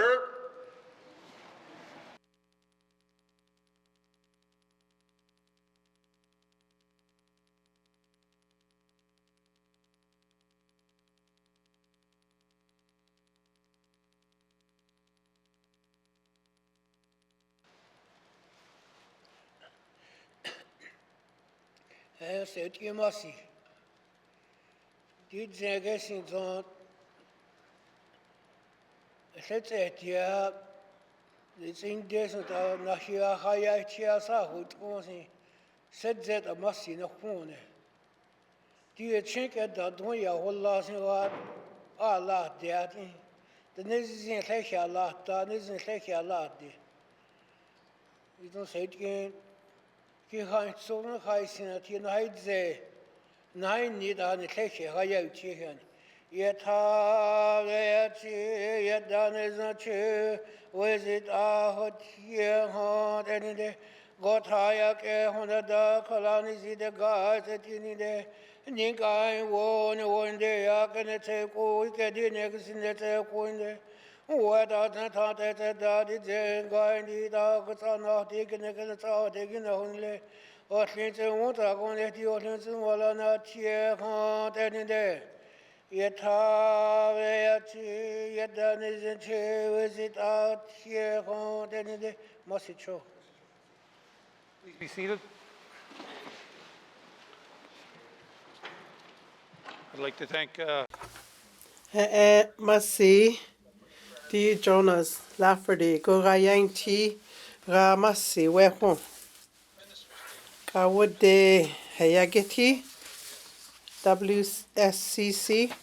order. C'est merci. Dit que c'est donc c'est dia les indiens sont na hia haya chia sa hu tong c'est a merci no phone. Dit que da don ya wallah sin wa Allah dia tin. De nezin khaya Allah ta nezin khaya Allah di. Ils ont c'est que qui han son khai sin ti na haidze nine need on the cliche, Haya Chihan. Yet have yet done is not true, was it a hot year hot any day? Got Hayak on the dark, Colonies, the guys that you need a Ninkai one day, I can take all we get in next in the take one day. What are the thought that is a guy in the dogs are not taking only. Or since I want to go at the audience and while not here, hot any day. Yet how yet done isn't here, is it out here, hot any day? Must it show? Please be seated. I'd like to thank Masi di Jonas Lafferty Gorayang Ti Ramasi Wehon Kawade Hayageti WSCC.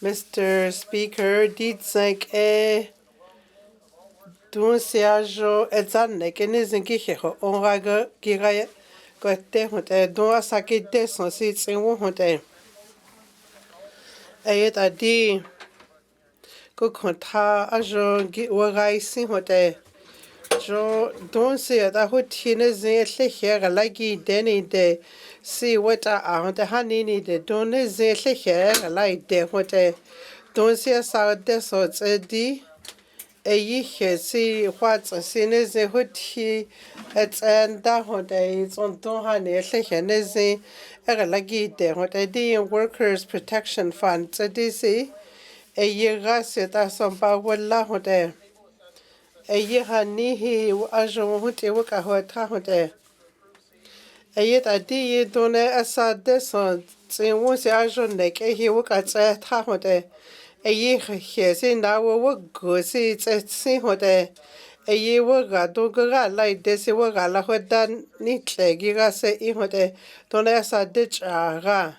Mr. Speaker, Ditsek Dun Siajo Edzane Kenizinkiho Onraga Giraya Gote Hunte Dun Asaki Deson Sits in Wunte. Ayet Adi Kukonta Ajo Wagai Sinhote Jo Dun Sia da Hutines Lecher Lagi Denny de see what I the honey de Dun Lecher like de Hote Dun Sia Sa Desots Edi Ayihe see what's a sinnes a huti at and da Hote it's on Dohane Lecher Lagi de Hote D Workers Protection Fund DC a year rasita some power la Hote. A year nihi ajo huti waka hota hote. A yet a di done asa deson, in once ajo neck a he waka at tahote. A year hears in our work goes it's at sinhote. A year waga dogara like this waga la hodan nitle giga se ihote, done asa ditch ra.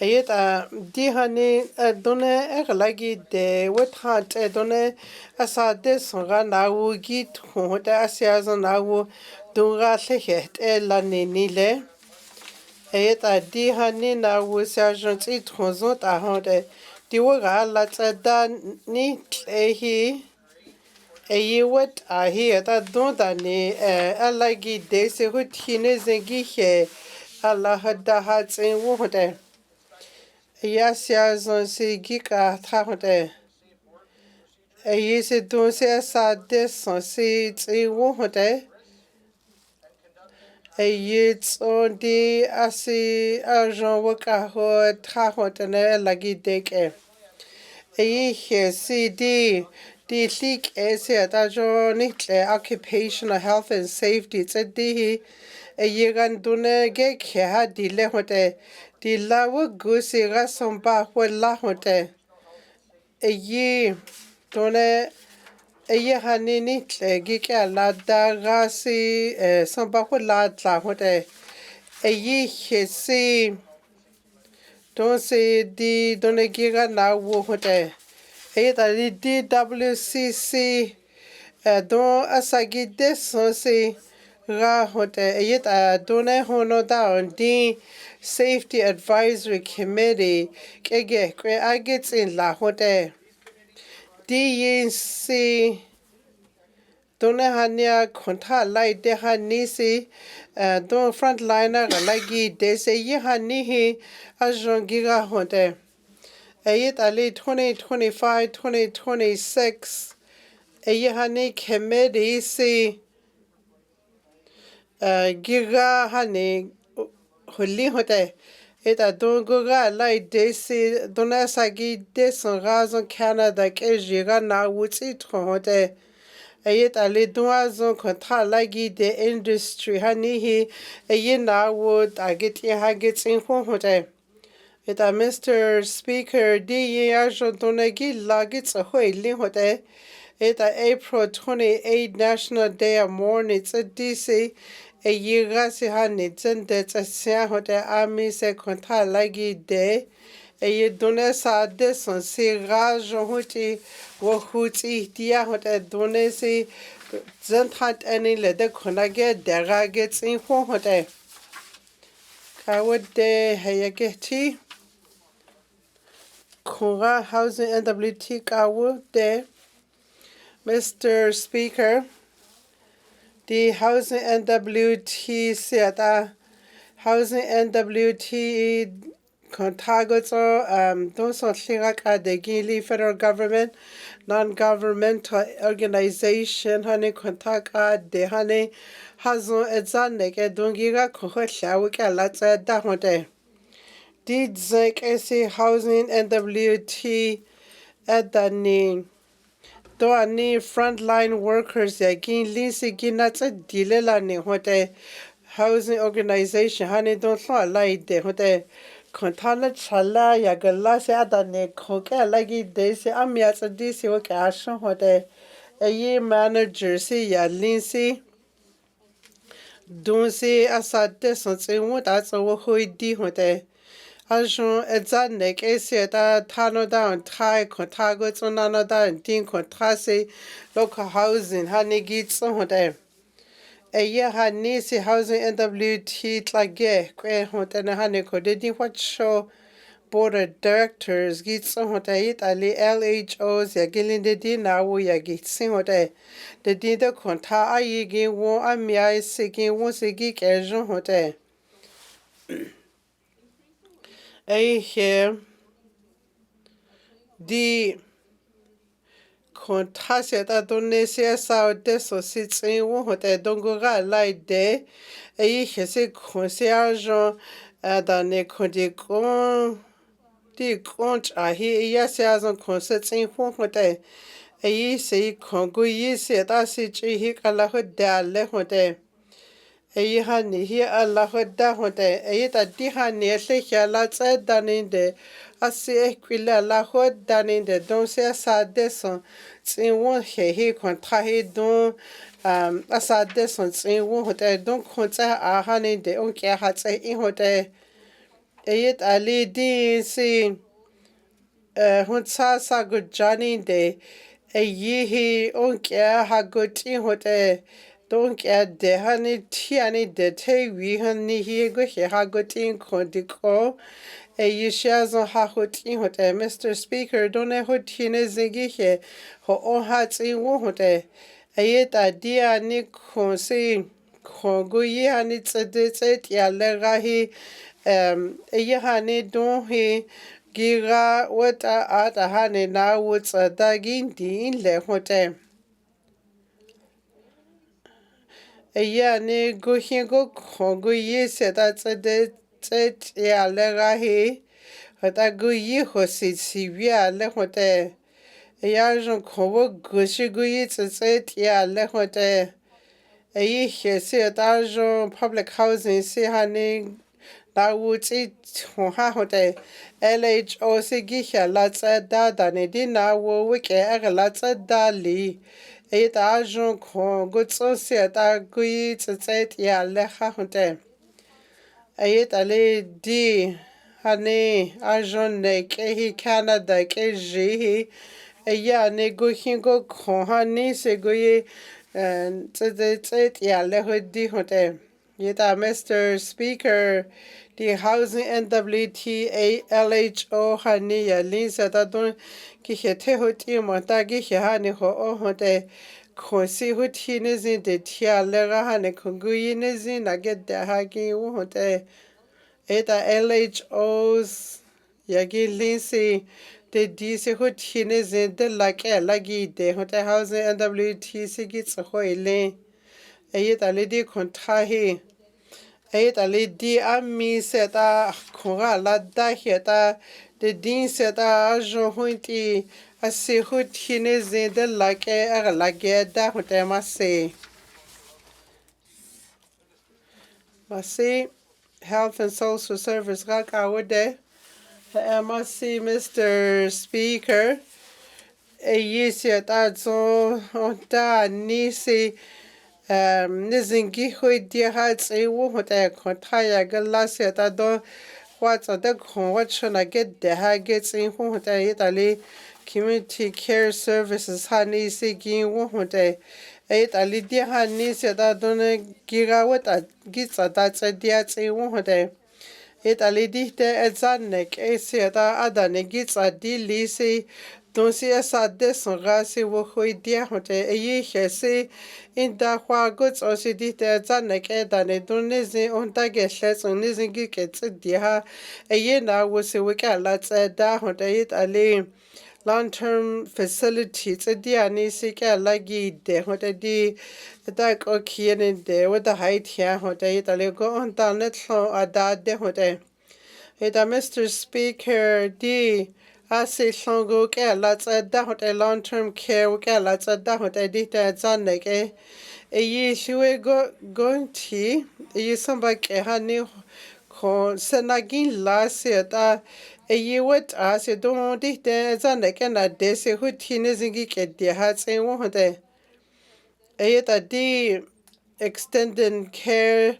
Ayet a dihani done lagi de what hunt done asa des na wugi hote asias na wu dunga lehet elani nile. Ayet a dihani na wu sergeant it hozot a honte diwaga la tada ni ehi ayi what a here that don't ani alagi de se hutine zengi he Allah hada hats in wote. Yes, yes, on see Gika Tahote. A year don't say a sad this on see it's a wohote. A year's on the Asi Arjon Wakaho Tahot and a lagi deke. A year see the leak as at Ajo Nitle occupational health and safety. It's a D. A year and dune gek had the lehote. Di lawa gusi rasomba wala hote. A ye done a ye hanini gika la da rasi somba wala la hote. A ye hesi don't say di done giga na wo hote. A ye da di DWCC don asagi desosi ra hote. A ye da done hono down di Safety Advisory Committee kege kwe agets in la hote DNC done hania konta lai de hanisi don frontliner lagi de se ye hanihi ajon giga hote Ayet Ali 2025-2026. Ayahani committee si giga hani huli hote. Eta dongoga lai desi donasagi deson razon Canada ke jiga na wuti hote. Ayet ali duazon kontra lagi de industry hani hi ayina would agit hagits in hote. Eta Mr. Speaker di yajo donagi lagits a hui li hote. Eta April 28 National Day of Mourning it's a DC a yiga si hani zendet a sia hote ami se kontra lagi de e ye done sa de son si rajo huti wo huti dia hote done si zentat ani le de konage de ragets in hote kawde hayageti Kura Housing NWT kawde Mr. Speaker, the Housing NWT siata Housing NWT contagoto doso liraka de gili federal government non-governmental organization honey contaka de honey hazo edzane ke dungira kohla wika latsa da hote did zinc AC Housing NWT at the name do ani frontline workers ya gin lisi ginatsa dilela ni hote housing organization hani don so lai de hote kontala chala ya gala se adane khoke lagi de se amya tsa di se o ka shon hote a ye manager si ya linsi don se asate son se wo ta so ho di hote Ajon edzane kesi ta tano da thai kontago tsonana da tin kontrase local housing hani gitso hote Aya hani si housing NWT tlage kwe hote na hani ko de din what show board of directors gitso hote it ali LHOs ya gilinde din na wo ya gitsin hote de din de konta ayi gi wo amya sigi wo sigi kejon hote here the contrasia da donesia sao de sositsi wo hote dongora lai de se concierge da ne kon di kont a hi ya se azon consetsi wo hote se kongu yi se da si chi hi kala ho da le hote hani hi Allah da hote ta di hani se khala tsa daninde asi equila la ho daninde don se sa deson tsin won he kontra he don asa deson tsin won hote don kontra a hani de on ke ha tsa I hote ali di si hon sa go jani de hi on ke ha go ti hote donc de hani tiani de te wi hani hi go he ha go tin kondiko yishazon ha hoti hote Mr. Speaker done hotine zigi he ho on hati wo hote ta dia ni konsi kongo yi hani tsede tset ya le gahi hani don he gira wata ata hani na wutsa dagin din le hote ni go hingo kongo yi se da tsede tset ya le gahi hota go yi ho si via le hote jon kowo go shi go yi tset ya le hote he se da jon public housing si hani na wuti ha hote LHO si gi la tsada da ne di na wo wike la tsada li ta jon ko go tso se ta gui tset ya le ha hote ta le di hani jon ne ke hi Canada ke ji ne go hingo ko hani se go ye tset ya le ho di hote ta Mr. Speaker the housing NWTA LHO hani ya linsa ta don ki he te hoti mo ta gi he hani ho hote Kosi hutine zin de tia lega hane kunguyine zin na get de hagi hote eta LHOs yagi linsi de disi ho tine zin de lake lagi de hote housing NWTC gi tsohoile ayet ale di kontahi ayet ale di ami seta khora la da heta de din seta jo hunti asi ho tine zin de lake lage da hote mase Health and Social Service Rakawade. MRC Mr. Speaker. Yisi tazo onta nisi nizingi hui dihat ewu hote kontaya galasi tado what's on the con what should I get the hagets in hote Italy community care services hanisi gin hote eight alidia hanisi tadone girawat gitsa that's a diat ewu hote Italy dihte etzanek esiata adane gitsa di lisi donsi esa desongasi wokhui dia hote eyi hesi inda hwa guts osi dihte etzanek edane donezi ontage shetsun nizingi ketsi dia eyi na wusi wika latsa da hote Italy long-term facility tse dia ni sika lagi de hote di da ko kiene de with the height here hote Italy go on down net so ada de hote Ita Mr. Speaker di asi shongo ke latsa da hote long-term care ke latsa da hote di ta zanne ke yi shiwe go ti yi samba ke hani ko senagin la se ta yi wet asi don di ta zanne ke na de se hutine zingi ke di ha tse wo hote ta di extended care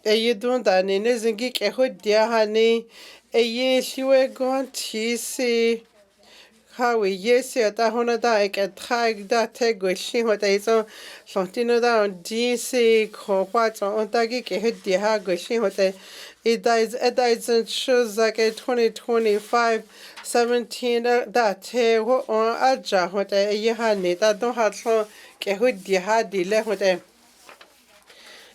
you don't that in isn't geek a hood dear honey she were going to see how we yes at a honda a tag that tag with she what I saw something down DC co what's on taggy a hood dear go she what it dies shows like a 2025 17 that what on aja what a honey that don't have so a hood dear hardy left with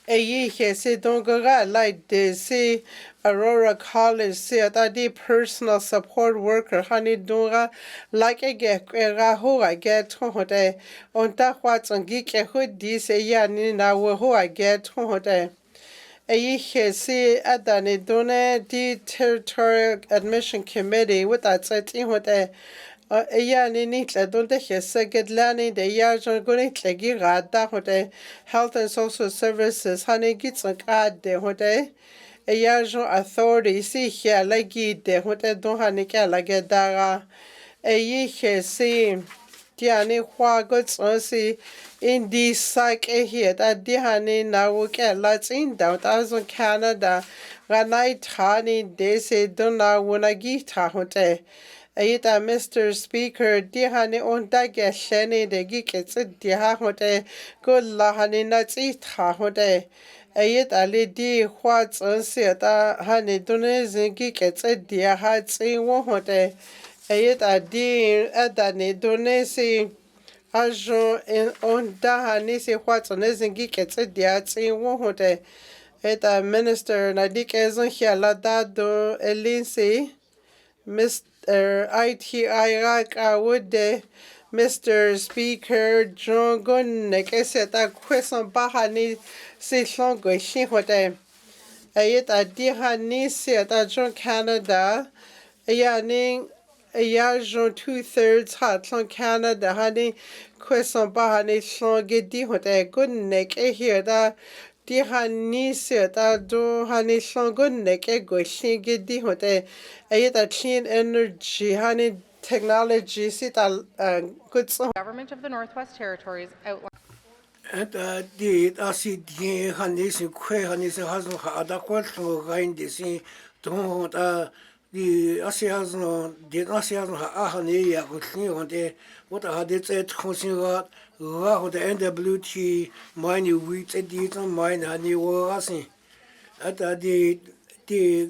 se dongara like de se Aurora College se atadi personal support worker hani donga like a get ho I get hote on ta what's on geek a hood this a yani na ho I get hote se adani done the territorial admission committee with that set in hote yani nitla donde hese gedlani de yarjon goni tlegi rada hote health and social services hani gitsaka de hote yarjon authority si hia lagi de hote don hani ka lagi dara hese diani hwa gotsi indi sak here that dihani na wuke lats in down thousand Canada ranai tani de se dona wunagi ta hote Ayita Mr. Speaker, dihani onda gesheni de gikets diha hote, good lahani natsi ta hote. Ayita li di what's unsiata hani dunezin gikets diha tsi wo hote. Ayita di adani dunesi ajo in onda hani si what's unezin gikets diha tsi wo hote. Ayita Minister Nadike zon hialada do elinsi. Mr. ITI Rakawude, Mr. Speaker, John Gunnek, Eseta Question Bahani, Sishongo, Shihote, Ayeta Dihani, Seta John Canada, Ayaning, Ayajon 2/3 Hatlon Canada, Honey, Question Bahani, Shongi Dihote, Gunnek, Ehida. Di hani se ta do hani shongun neke go shingi di hote ayeta clean energy hani technology sita good so Government of the Northwest Territories outlined di asi di hani se kwe hani se hazno ada kwatro gain de si don ta di asi hazno a hani ya go shin hote what a de tset khonsin ga ho de NWT mine we tset di ton mine hani wo asi ata di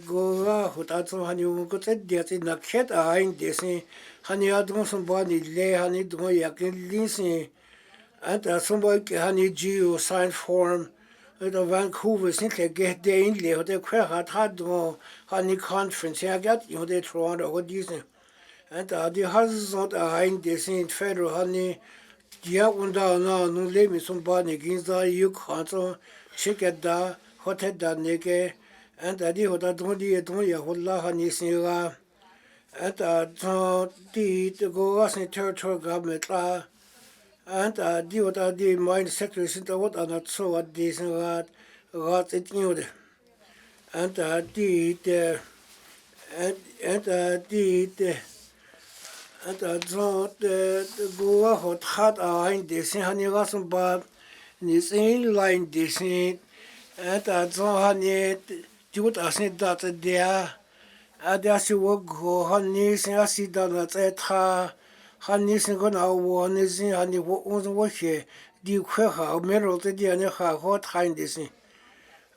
go ga ho ta ton hani wo ko tset di ati na khet a in de si hani adon son ba ni le hani do ya ken lin si ata son ba ke hani geo sign form the Vancouver since they get the India, they quite had honey conference. I got you the Toronto, what do you think? And the houses on the hind the Saint Federal honey. Yeah, one down now, no let me somebody against the you can't check it da, hotel da neke, and I did what I don't ya, what la honey singa, and the go us in territorial government la. And di wat di mind sector sin ta wat anat so wat di sin rat it nyode and di de and di de and zo de go hot hat ein de sin han gas ba ni sin line de sin and zo han ni di wat asin dat de ada si wo go han ni sin asi da na ta han ni sin go na wo ni sin han ni wo she di khwe ha mero te di ne ha hot hain de sin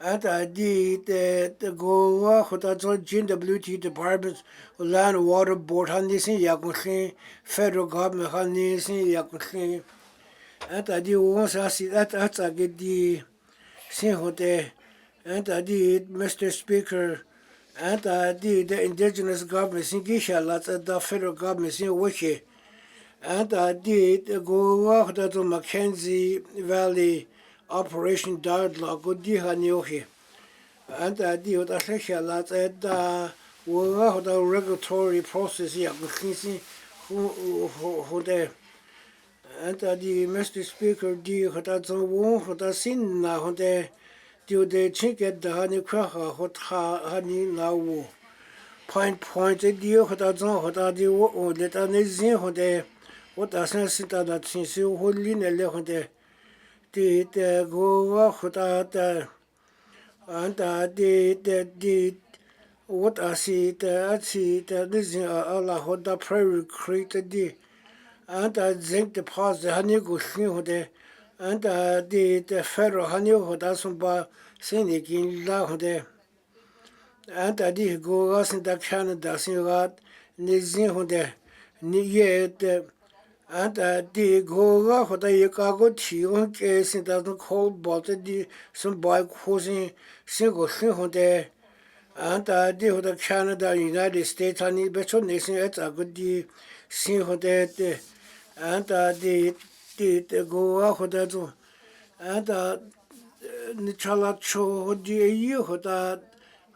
and di the go hot zo GWT department land water board han ni sin ya go federal government han ni sin ya go and di wo sa si at get di sin hote and di Mr. Speaker and the indigenous governments in Gisha, the federal governments in Wiki, and the go to Mackenzie Valley Operation Dialogue, good Dihanyohi, and the Tasha Lat at the regulatory process here, who there. And the Mr. Speaker, the Hotazo won for the sin now, the chicken the honey cracker hot honey now point the deal hot as hot at the or let an easy hot there what as I sit at that since you hold in a little there the go hot at and the what I see the this Allah hot the prairie created the and I think the past the honey go hot there and the federal honey hot as some Sini kin la hode and di go gas in the Canada sin rat ni zin hode ni ye de and di go ga hode ye ka go ti on ke sin da no cold bot di some boy causing single sin hode and di hode Canada United States ani becho nation et a good di sin hode and di go ga hode to and ni chala cho di yu hoda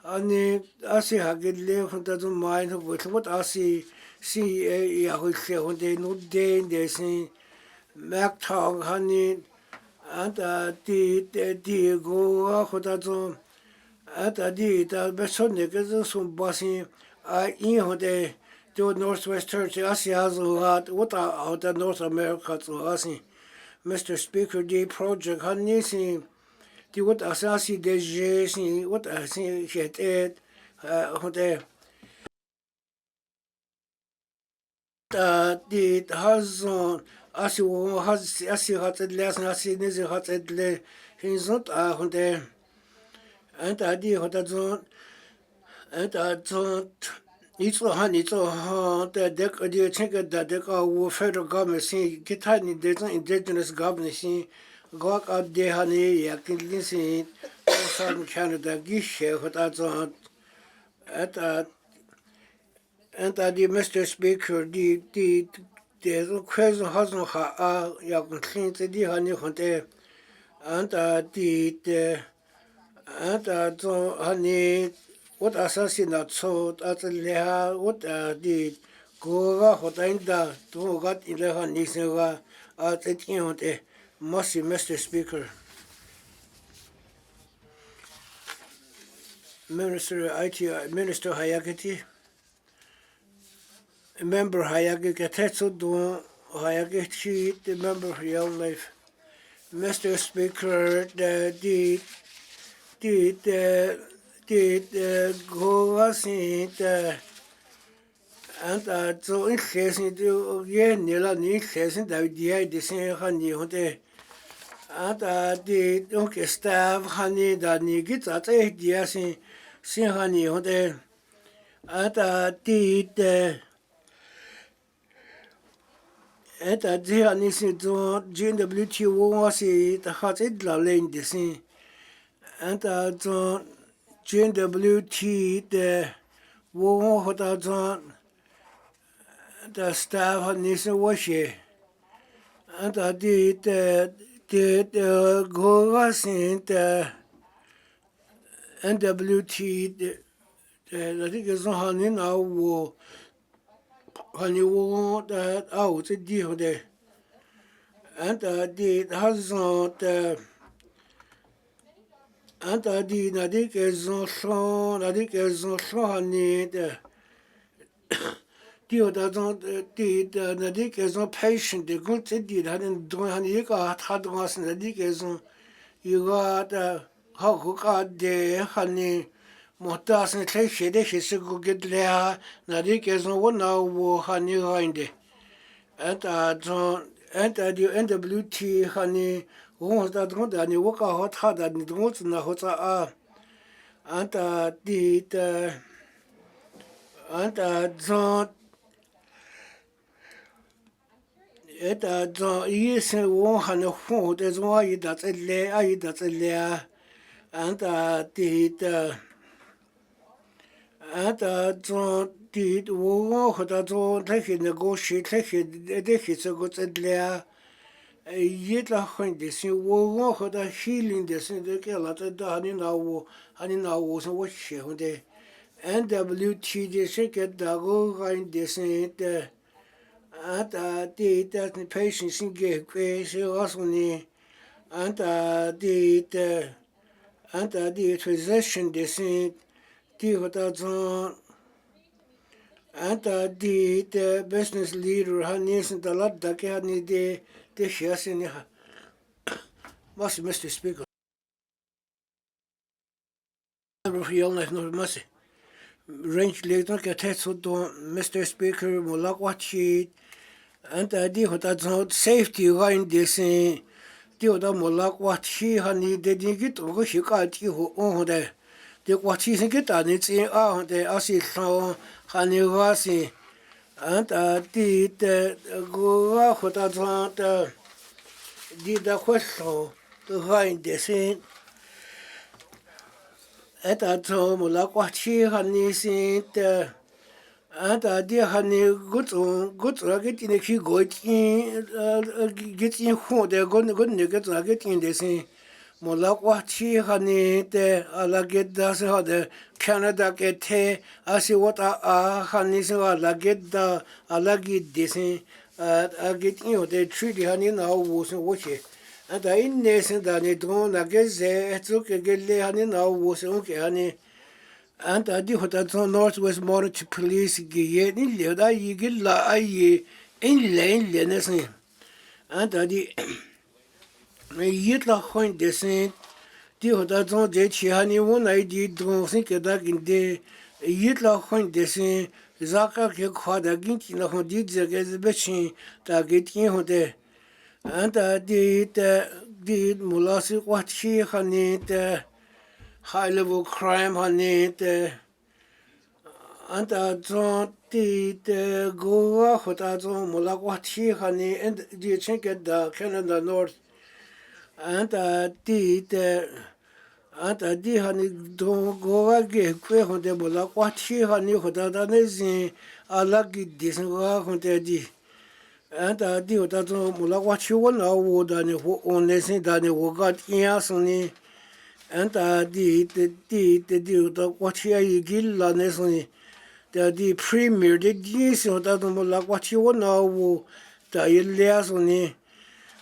ani asi hagele hoda do mai no what asi si ya ho se hode no de sin mak thang hani and di go hoda do and di da beson ne ke so basi in hode to Northwest Church asi has a lot what out of North America to asi Mr. Speaker the project hani si die wat asasi de je wat asi het hote die has asi hat lesen asi ne ze hat le hin zot hote and die hat so and so iets han iets de die check dat de go federal government si kitani de indigenous government si go out de hani ya kinlisi Southern Canada gishe hot also at and the Mr. Speaker the question has no ha ya kinlisi di hani hote and the and so hani what assassinat so at leha what the go hot inda to got in the hani se at it hote Mercy, Mr. Speaker. Minister Hayagati, Member Hayagati, do Hayagati, the member of your life. Mr. Speaker, the go as it and so in case into Nila need case in the idea the same honey. And the staff honey that you get at a dear sin honey on there. And the honey sin to GWT was it has it la lane the sin. anta zon JWT the wo hota zon the staff han nisen washe anta the go gasin the NWT the I think is han in our han you that out the deal there and the has the anta di na di ke zon shon na di ke zon shon hani de di o da zon di na di ke zon patient de gun te di da den don hani ka ta don as na di ke zon yu ga da ha ku ka de hani mo ta s ne te she de she se go get le ha na di ke zon wo na wo hani ga inde anta zon anta di NWT hani wo da don da ni wo ka ha ta da ni don na ho ta a anta zon eta zon yisen wo han ho de zon ai da tsele anta zon wo ho da zon te ne go shi te de se go tsele yit la khon de si wo ho da healing de se de ke la da ni na wo so wo she ho de NWT de se ke da go gain de se de anta the patients in get crazy also ni anta the physician de se the hota zon anta the business leader han is the lot da ke ni de shiasin ha must Mr. Speaker Rufiola no must range later ke tetso don Mr. Speaker molakwachi anta di hota zon safety line de se di hota molakwachi hani de di git go shi ka ti ho on de de kwachi se ke ta ni tsin a de asi so hani wa si anta di de go hota zon de di da questo the line de se eta zo molakwachi hani se de anta di hani gut get in ki go get in ho de go ne get get in de se molakwachi hani de ala get da se ha de Canada ke the asi what a hani se ala get da ala get de se a get in de treaty hani na wo se wo che anta in ne se da ne don na ge ze zu ke le hani na wo se o ke hani and I do that Northwest Monitor Police get in there. I get la I in lane Lennison. And I did yet la point the same. Do that on the Chiani one I did don't think that in the yet la point the same. Zaka ke quad against in the did the exhibition that get in there. And I did Molasi what she honey high level crime honey anta zon go hota zon molakwachi honey and the chinket da Canada North anta honey don go ge kwe honde molakwachi honey hota da ne zin alagi disenwa honde di anta hota zon molakwachi wona wo da ne ho on ne sin da ne wo ga tiya soni anta hota kwachi ai gilla ne soni the premier the jeans hota do la kwachi wona wo da yelia soni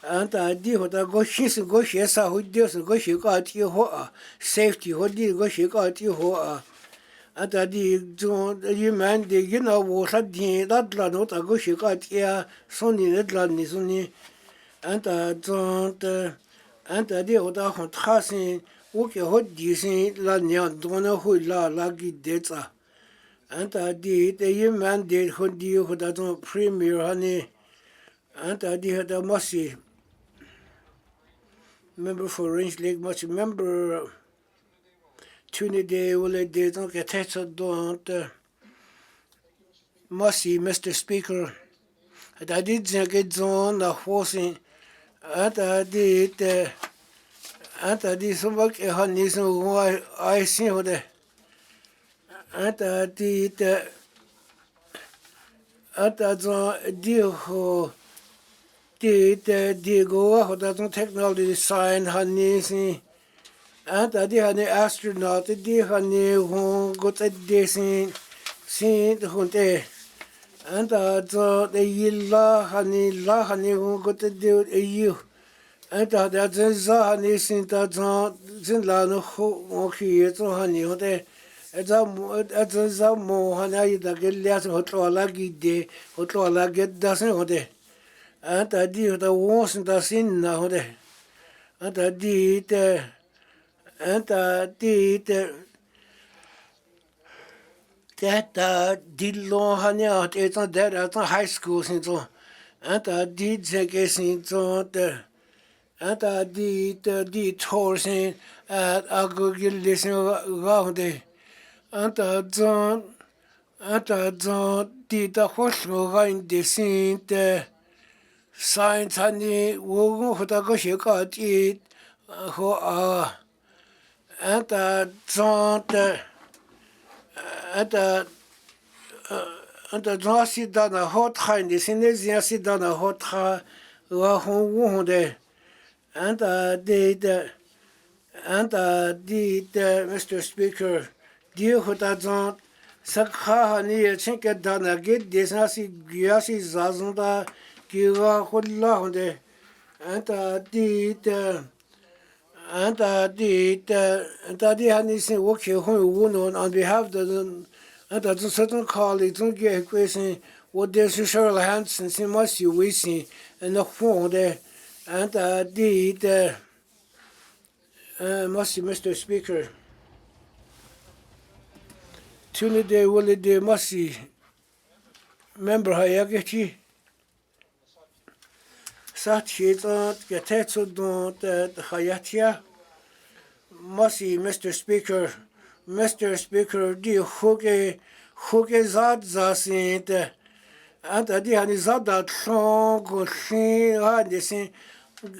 anta hota go shis go shesa ho dios go shi ka ti ho safety ho di go shi ka ti ho anta jo you man de you know wo sa di da la no ta go shi ka ti soni ne la ni soni anta hota ho trasin wo ke ho di sin la nya do na ho la gi de tsa anta the man did who do who doesn't premier honey anta the must member for Range Lake much member Trinity will they don't get tested don't must Mr. Speaker I did get on the horsing anta anta di sumbak e han ni so ai sin hode anta di te anta zo di ho di go ho da technology sign han ni sin anta di han astronaut di han ni ho go te de sin hunte anta zo de yilla han ni ho go te de you anta da za ni sin ta zo zin la no ho ki zo han ni ho de za mo han ai da ge lia so ho la gi de ho la ge da sin ho de anta di ho da wo sin da sin na ho de anta di Detta dillo han ja ett sånt där att high school sin så anta di säkert sin så där anta di tor sin att agogil sin gaude anta di da hoshmo gain de sin de science hani wo ho da go she ka ti ho a anta anta drasi da na hot khain de sin de si da na hot kha wa ho wo de anta Mr. Speaker di ho da zon sakha hani chenke da na get de si gyasi zazon da ki wa ho la ho de anta hani sin wo ke ho wo no on behalf of the anta certain colleagues don't get question what there's Cheryl Hansen sin must you we see and the phone there anta must Mr. Speaker tuni de will de must member hayageti Satchit get to do the hayatia Mossy, Mr. Speaker, di huge zad zasin anta di hani zad da chong go shin ha de sin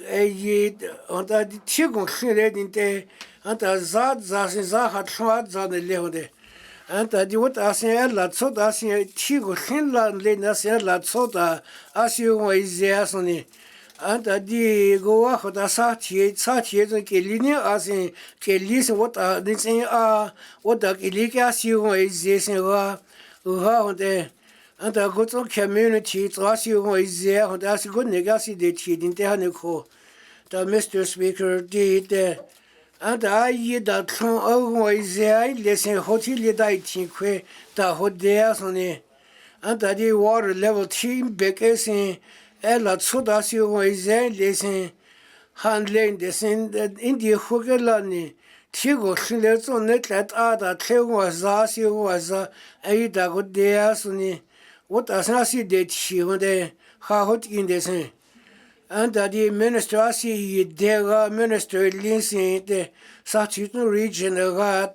e anta di chigo shin le din te anta zad zasin za hat chwad za ne le hode anta di wat asin la tsot asin chigo shin la le na sin la tsot asin wo izasoni anta di go wa da sa tie zo ke linie asin ke lis what din sin what da ke li ka si wo ze sin wa de anta go to community to si wo ze ho da si go ne ga si de ti din te ha ne ko da Mr. Speaker di anta ai da thon wo ze ai le sin ho ti le dai ti kwe da ho de asoni anta di water level team bekesin ella tsudasi wo izen lesen handlen desen indi hugelani tigo khile zo netlat ada tlewa zasi waza aida go de asuni what asasi de chiwde ha hot in desen anda di minister asi dega minister linsin de Southeastern region ga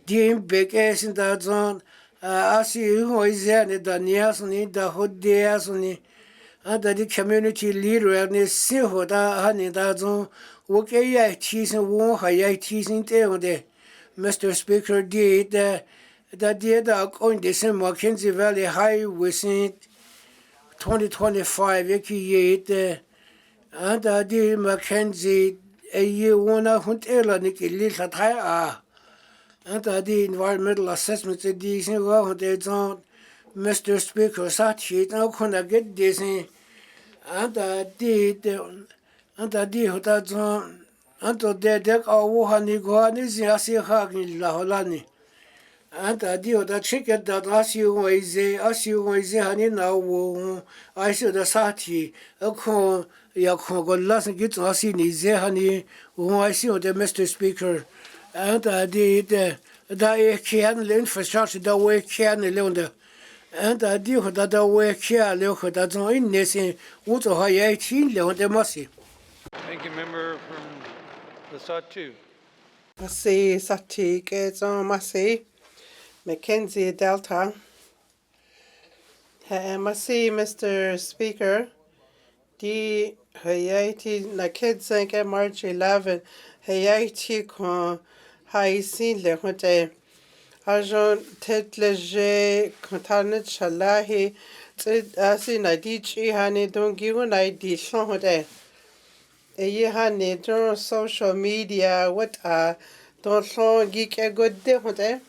di bekesin da zon asi wo izen da niasuni da hodde asuni anda di community leader ne siho da hani da zo wo ke ya chi sin wo ha ya chi sin te de Mr. Speaker di da going de sin Mackenzie Valley Highway sin 2025 yeki ye anda di Mackenzie ye wona huntela ni ke li sa thai anda di environmental assessment di sin wo de zo Mr. Speaker sa chi na khona get de sin anta di hota zo anto de ka wo hani go ni si asi ha ni la holani anta di hota chike da asi wo ize hani na wo asi da sati ko ya ko go las git asi ni ze hani wo asi de Mr. Speaker anta di da e kian le infrastructure da we kian le onda anta di hota da we kia le hota zo in nesin wo zo ha ye chi le onda masi. Thank you, member from the Tłı. Masi sati ke zo masi Mackenzie Delta. Masi Mr. Speaker di Haiti na Kedzanke March 11 Haiti kon Haïtien le hote Ajon tête léger contanet chalahi asi na dichi hani don giwu na di son hote e hani don social media what don son geek a good de hote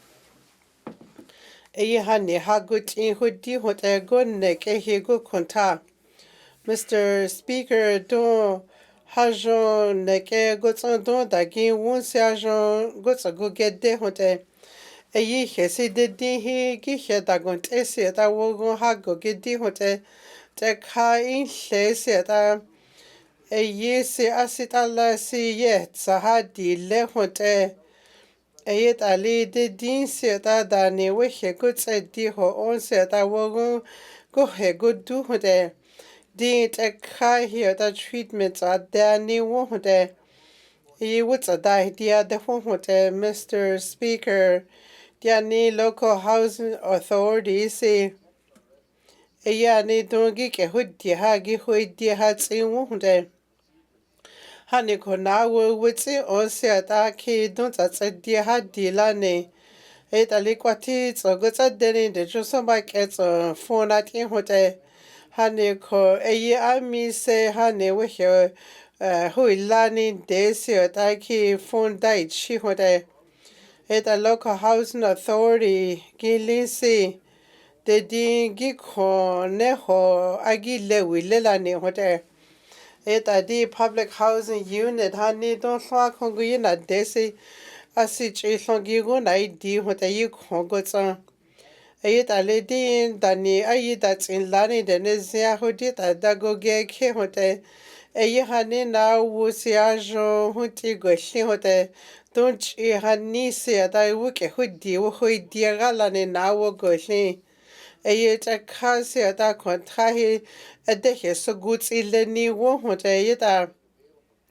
e hani ha good in hudi hote go ne ke he go konta Mr. Speaker, don hajon neke gotsan don dagin won se ajon gotsa go gede hote. Eyi hesi de din hi gi he dagon te se ta wogon ha go gedi hote. Te ka in le se ta eyi se asita la si ye sa di le hote. Eyi tali de din se ta da ne we he gotsa di ho on se ta wogon go he go du hote. Din te kai here the treatments are there ni wohde. You would a die dear the wohde, Mr. Speaker. Dia ni local housing authorities say ya ni dongi ke hudi ha gi hudi ha tsin wohde. Hani kona wo witsi on se ta ki don ta dia ha di la ne. E ta likwati so go ta deni de jo so ba ke so phone at in hote. Hani ko eyi ami se hani wihe hui lani desi o ki phone dai chi hote at a local housing authority gilisi de din gi ko ne ho agi lewi lelani hote at a di public housing unit hani don swa kongu na desi asi chi songi go na di hote yi kongo tsan Ayit alidin dani ayidat in lani denizia hudita dagoge ke hote ayihani na wusiajo huti goshi hote don't ihani se da wuke hudi wuhui diagalani na wo goshi ayit a kasi da kontrahi adehe so gutsi leni wo hote ayita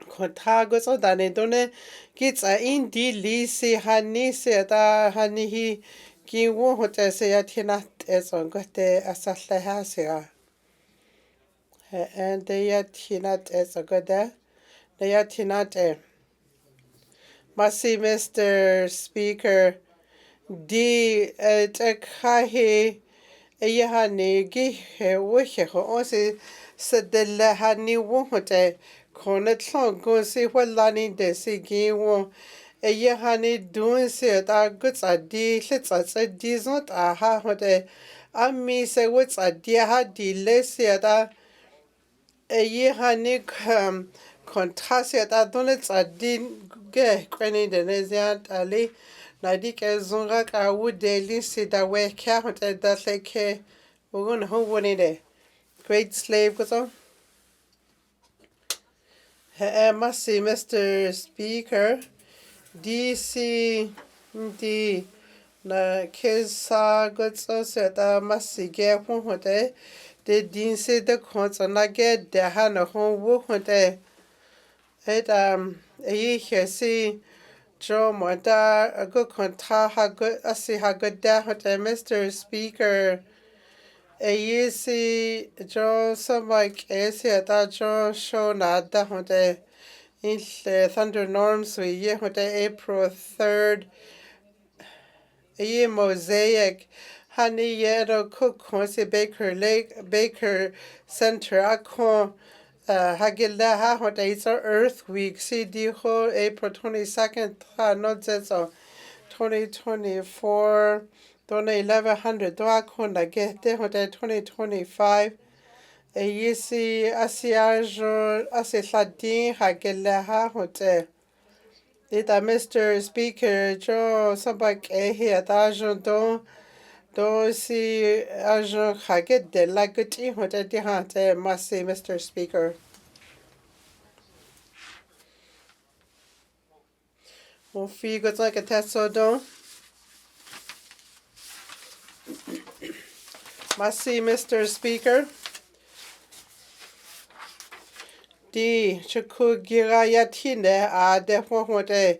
kontrago so dani done kitsa indi lisi hani se da hani hi Ki wo hote se ya tina eso gote asalle ha se ya. And de ya tina eso gote. De ya tina te. Masi Mr. Speaker. Di te kahi e ya ni gi he wo he ho onsi se de la ha ni wo hote. Kone tlong go si wala de si gi wo. Eyi hani doing se ta guts a di hlits a di zot a ha hote ami se wits a di ha di le se ta eyi hani kontra se ta donets a di ge kweni de nezian ali na di ke zunga ka wu de li se da we ka hote da le ke wogun ho woni de great slave goes on masi Mr. Speaker DC di na kesa gotso se ta masige hote de din se de konso na ge de ha na ho wo hote et e hesi jo mota a go konta ha go asi ha go da hote Mr. Speaker e si jo so like ese ta jo show na da hote in Thunder Norms we ye hote April 3rd ye mosaic honey yero cook konse Baker Center akon hagila ha hote it's a Earth Week CD ho April 22nd no zezo 2024 dona 1100 do akon na gete hote 2025 Yisi asiajo asiladin hagila ha hote Ita Mr. Speaker jo sabak ehi atajon do si ajon haged de laguti hote di hante masi Mr. Speaker Mon figo like a teso don masi Mr. Speaker Di chukugira yatine a defo hote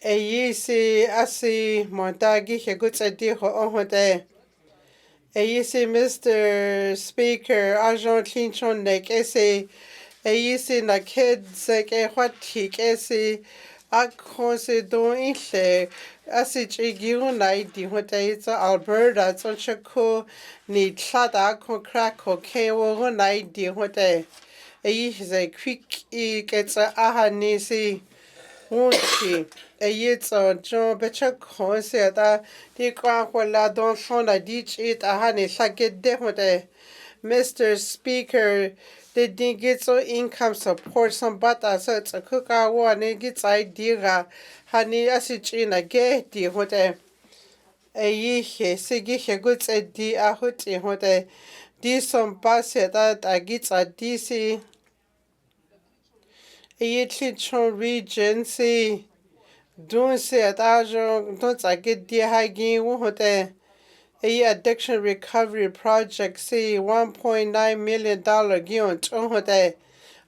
Eyisi asi montagi hegutsa di ho hote Eyisi Mr. Speaker ajon clinchon nek ese Eisi na kedze ke hwati ke si akho se don ile asi chigiu na di hote itsa Alberta tso chako ni tlada ko krako ke wo na di hote. Eisi quick I ketsa aha ni si Wunti, John Betchako said that the Quaquala don't sound a ditch it a honey sacket dehote. Mr. Speaker, the digits income support some butter such a cook one gets idea honey asich in a gay dehote. A ye sigi goods a di a huti hote. This some basset that I gets a DC. A Chichon Regency. Don't say at Ajo, don't I get the high gain wohote. A addiction recovery project see $1.9 million gion chohote.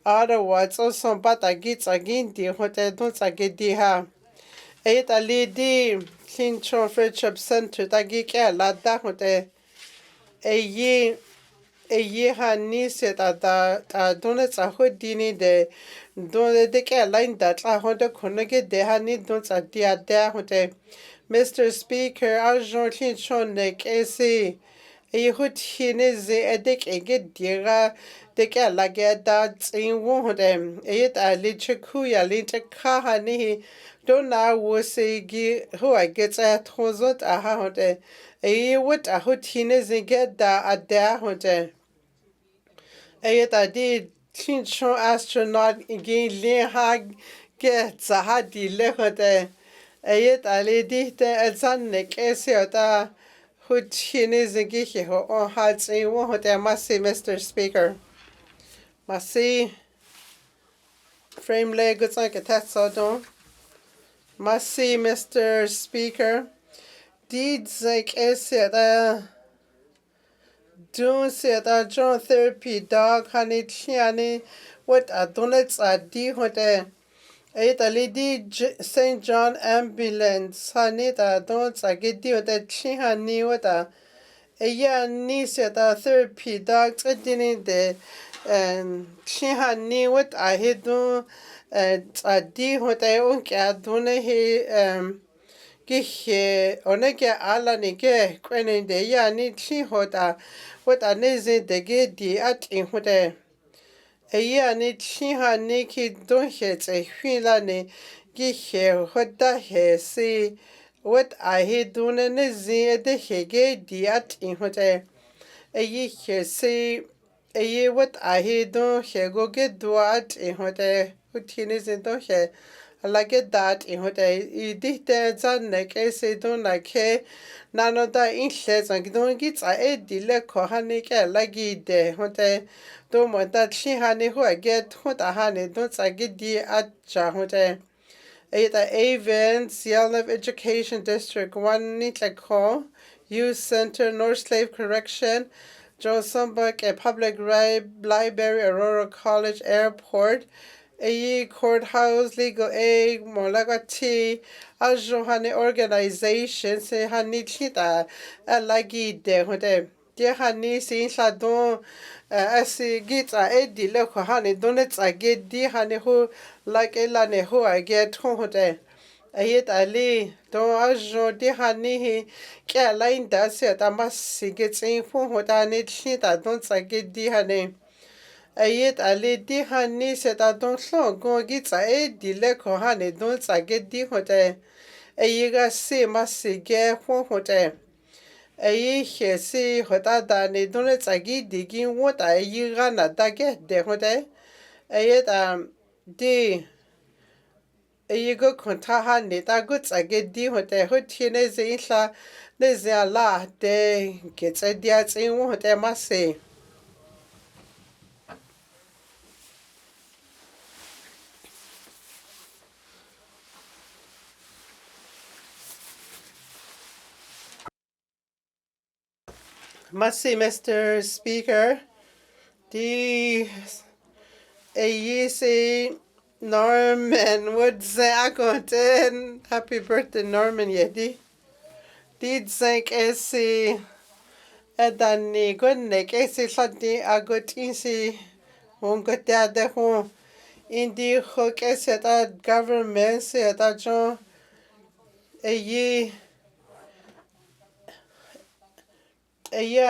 Otherwise, also but I get again the hotel don't I get the ha. A lady Clinton Friendship Center that get a lot that hote. A ye hani said that donuts a hood dini de don't they get line that I want to connect the honey don't a dear there hote. Mr. Speaker, Arjon Clinton neck AC. A hood hines a dick a get dear de get like that in one of them. A little kuya little car honey. Don't know was say who I get at hosot a hote. A what a hood hines get that at there hote. Ayet did Chinchon astronaut again Lehag get Zahadi Lehote. Ayet Ali the Elzanek Esiota Huchin is a giho on hearts in one of their massy Mr. Speaker. Massy frame leg goods like a tatsodon. Massy Mr. Speaker. Deeds like Esiota. Don't say that John therapy dog honey chiani what a donuts a di hote. Eight a lady St. John ambulance honey that don't I get di hote chihani what a ya ni said that therapy dogs a didn't de chihani what I hid do a di hote unka done he Gihe onege ala nige kwene de ya ni chi hoda what a neze de ge di at in hote. A ya ni chi ha ni ki don het a hwila ni gihe hoda he si what I he dune neze de he ge di at in hote. A ye he si a ye what I he don he go get do at in hote. Hutinis in don he. Like that in what I did Zanek say don't like he none of the inches and don't get a dile cohanik like de hote don't want that she honey who I get what a honey don't I get the at jahote. The events Yellow Education District 1 Nitlako Youth Center North Slave Correction Johnson-Buck a public library Aurora College Airport a courthouse legal aid molagati ajohane organization se hanitita a lagi de hote de hani sin shadon asi git a edi le ko hani donet a get di hani ho like elane ho I get hote ayet ali don ajo de hani he ke line da se ta mas get in fo hota ne chita don sa get di hani Ayet ali di hani se ta don so go git a edi le ko hani don sa get di hote ayiga se mas ge fo hote ayi he se hota da ne don le tsagi digin wota ayiga na da ge de hote ayet di ayiga konta ha ne ta gut tsagi di hote hoti ne ze insha ne ze la de get tsa dia tsin hote mase Masi Mr. Speaker, the AEC Norman would say happy birthday Norman Yeti. Did think AC Edani good neck AC Shanti Agotinsi wonga da de ho indi hook seta government seta jo a year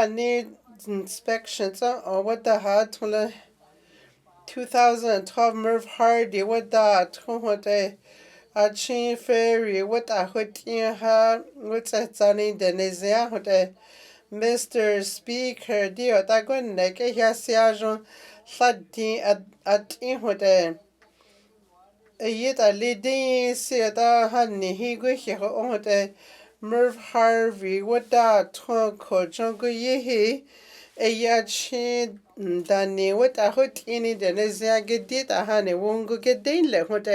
need inspections or what the hard 2012 Merv Hardy what that what a chin ferry what a ha what's a sunny denizia what Mr. Speaker dio ta gon ne ke ya sia jon lladi at in what yet a leading see da honey he go here on Merv Harvey what that Tłı chȯ jungle ye a ya chin dani what a hot in it and as I get it a honey won't go get dainle what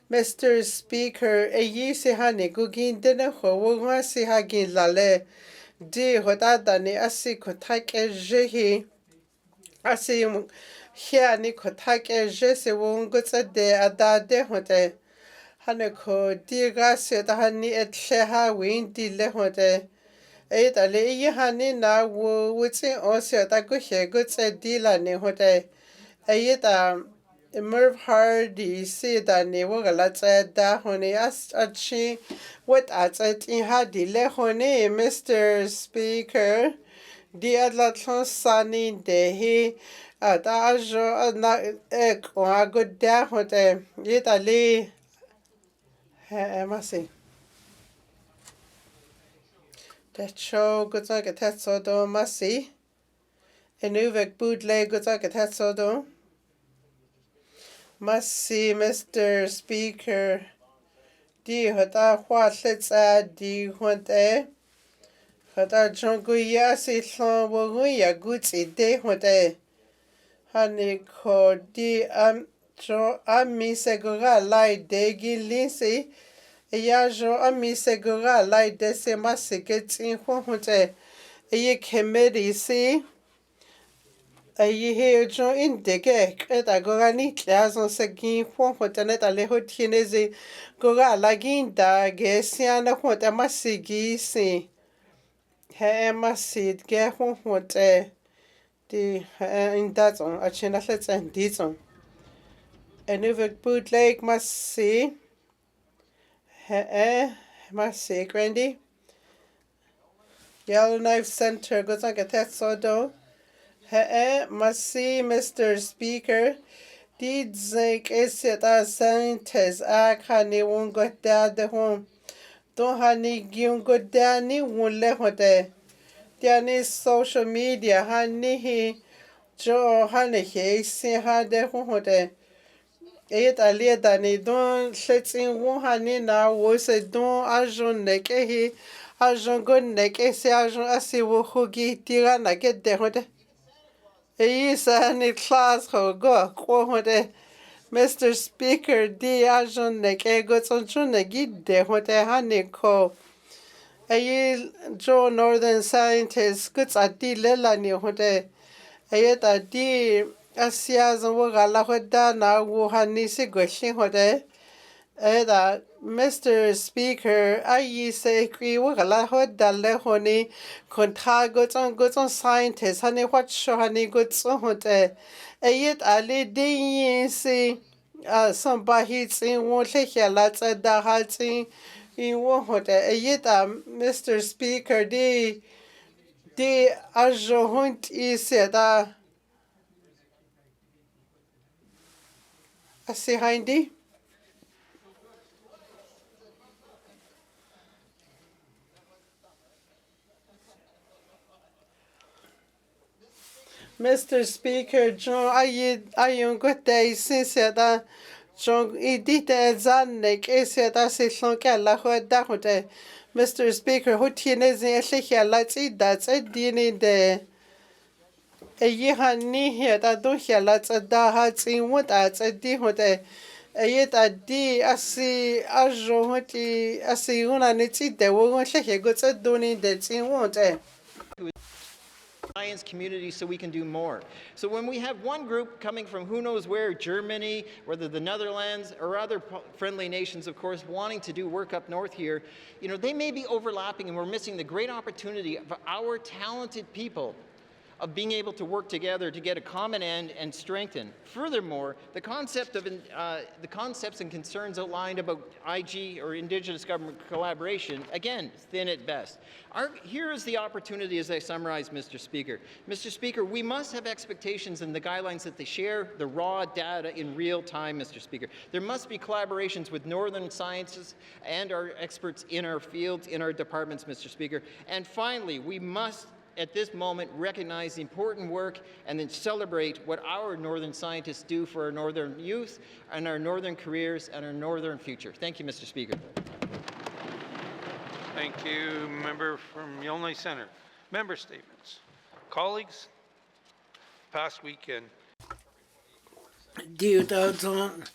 Mr. Speaker a ye se honey go gin dinner ho wa si hagin lale di hota dani asi ko take jehi asi here ni ko take je se won't go de adade hote hane ko di gase da hani etle ha win di le hote e da le ye hani na wo witsi o se da go he go di la ne hote e da Merv Hardy see da ne wo ga la da hone as achi what at in hadi le hone Mr. Speaker di adla sani de he da jo na e ko go da hote ye da le masi de cho go za get so do masi enuvek bootleg go za get so do masi Mr. Speaker di hota hwa tletsa di honte hota jongu ya si hlon wo ya gutsi de honte hani ko di jo ami se go ga lai de gi linsi ya jo ami se go ga lai de se masi ke tsin honte ye committee si ye he jo indike eta go ga ni tlazo se gi honte ne ta le hotinezi go ga la ginda ge siana honte masi gi si he masi ge honte di in that on a china let's end this on and if it bootleg must see must see Grandy Yellowknife Center goes on get that so do must see Mr. Speaker did zinc is it as scientists a honey won't go down the home don't honey gyung go down ni won't let hote Diani social media honey he jo honey he si ha de hote et ali dani don letsin wo honey na wo se don ajon ne ke he ajon go ne ke se ajon asi wo hugi tira na ke de hote e sa ni class ho go ko hote Mr. Speaker di ajon ne ke go son ne gid de hote honey ko Aye, Joe Northern Scientist, good at the Lelani Hote. Ayet at the Asias and Wogala Hoda now Wuhanisi Gushing Hote. Ayet Mr. Speaker, I say, Wogala Hoda Lehoni, Contago goods on scientists, honey, what show honey goods on Hote. Ayet Ali Ding see somebody in water here, let's add the halting. In what Mr. Speaker di ajo hunt iseda asi hindi Mr. Speaker John ayun good day since that John idite zannek iseda silon kala hoda hote Mr. Speaker hutine zin ehlihia latsi that's a dini de ye hani here that don't hear lots of da hats in what at a di hote yet a di asi ajo hoti asi una nitsi de wo shehe go tsa doni de tsin won't science community so we can do more. So when we have one group coming from who knows where, Germany, whether the Netherlands, or other friendly nations, of course, wanting to do work up north here, you know, they may be overlapping and we're missing the great opportunity of our talented people of being able to work together to get a common end and strengthen. Furthermore, the concepts and concerns outlined about IG or Indigenous government collaboration, again, thin at best. Here is the opportunity as I summarize, Mr. Speaker. Mr. Speaker, we must have expectations in the guidelines that they share the raw data in real time, Mr. Speaker. There must be collaborations with northern scientists and our experts in our fields, in our departments, Mr. Speaker. And finally, we must at this moment recognize the important work and then celebrate what our northern scientists do for our northern youth and our northern careers and our northern future. Thank you, Mr. Speaker. Thank you, member from Yolnai Centre. Member statements. Colleagues, past weekend, Dear Dadzon,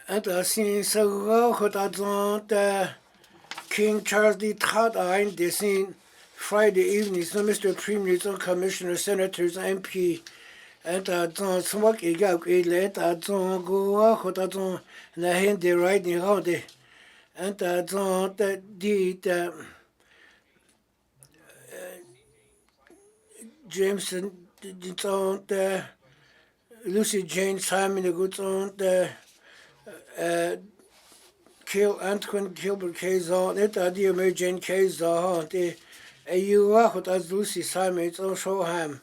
and I seen so that King Charles III in the scene Friday evening, so Mr. Premier, Commissioners, Senators, MP, and John Smoke, a gag, a let John go out, and I hand the riding around it. And John did Jameson, the Lucy Jane Simon, the good on the Kill Antoine Gilbert case on it, the Mary Jane case on the you are what as Lucy Simon, it's also ham.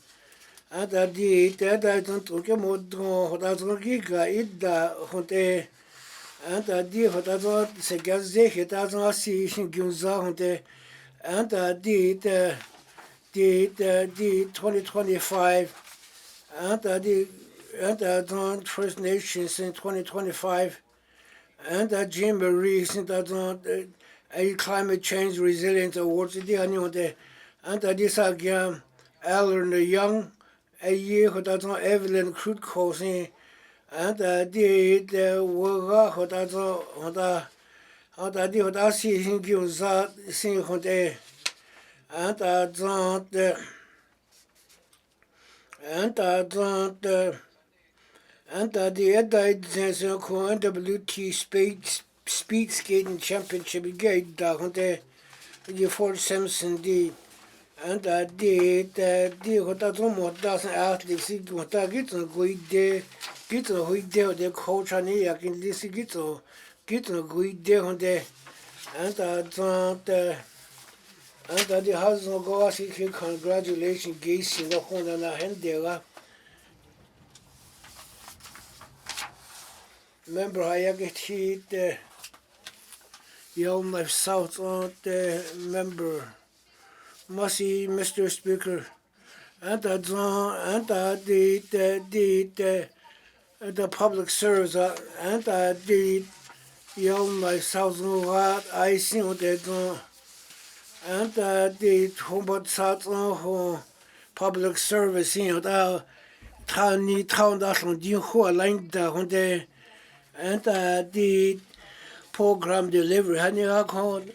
And I did that I don't took a mod what I don't giga it the honte. And I did what I don't say gazette, it doesn't see Gunza honte. And I did 2025. And I did done First Nations in 2025. And I Jim Marie in that a climate change resilience awards and I this again Alan the Young a year who does not Evelyn Crude causing and I did work who does not did what I see him give that thing who they and I don't and the NWT Speed Skating Championship gate down there, the Fort Simpson D. And I did what I don't doesn't athletes, what I get on good day, get on good day, the coach and I can listen get on good day on there. And I don't, and I the husband go ask you congratulations, Gacy, the one and I hand there. Remember, I get hit Young Life South on the member. Mercy, Mr. Speaker. And I did the public service, and I did Young Life South what I see what they do. And I did Humboldt South on public service, town that's on the whole line down there. And I did program delivery. And I called.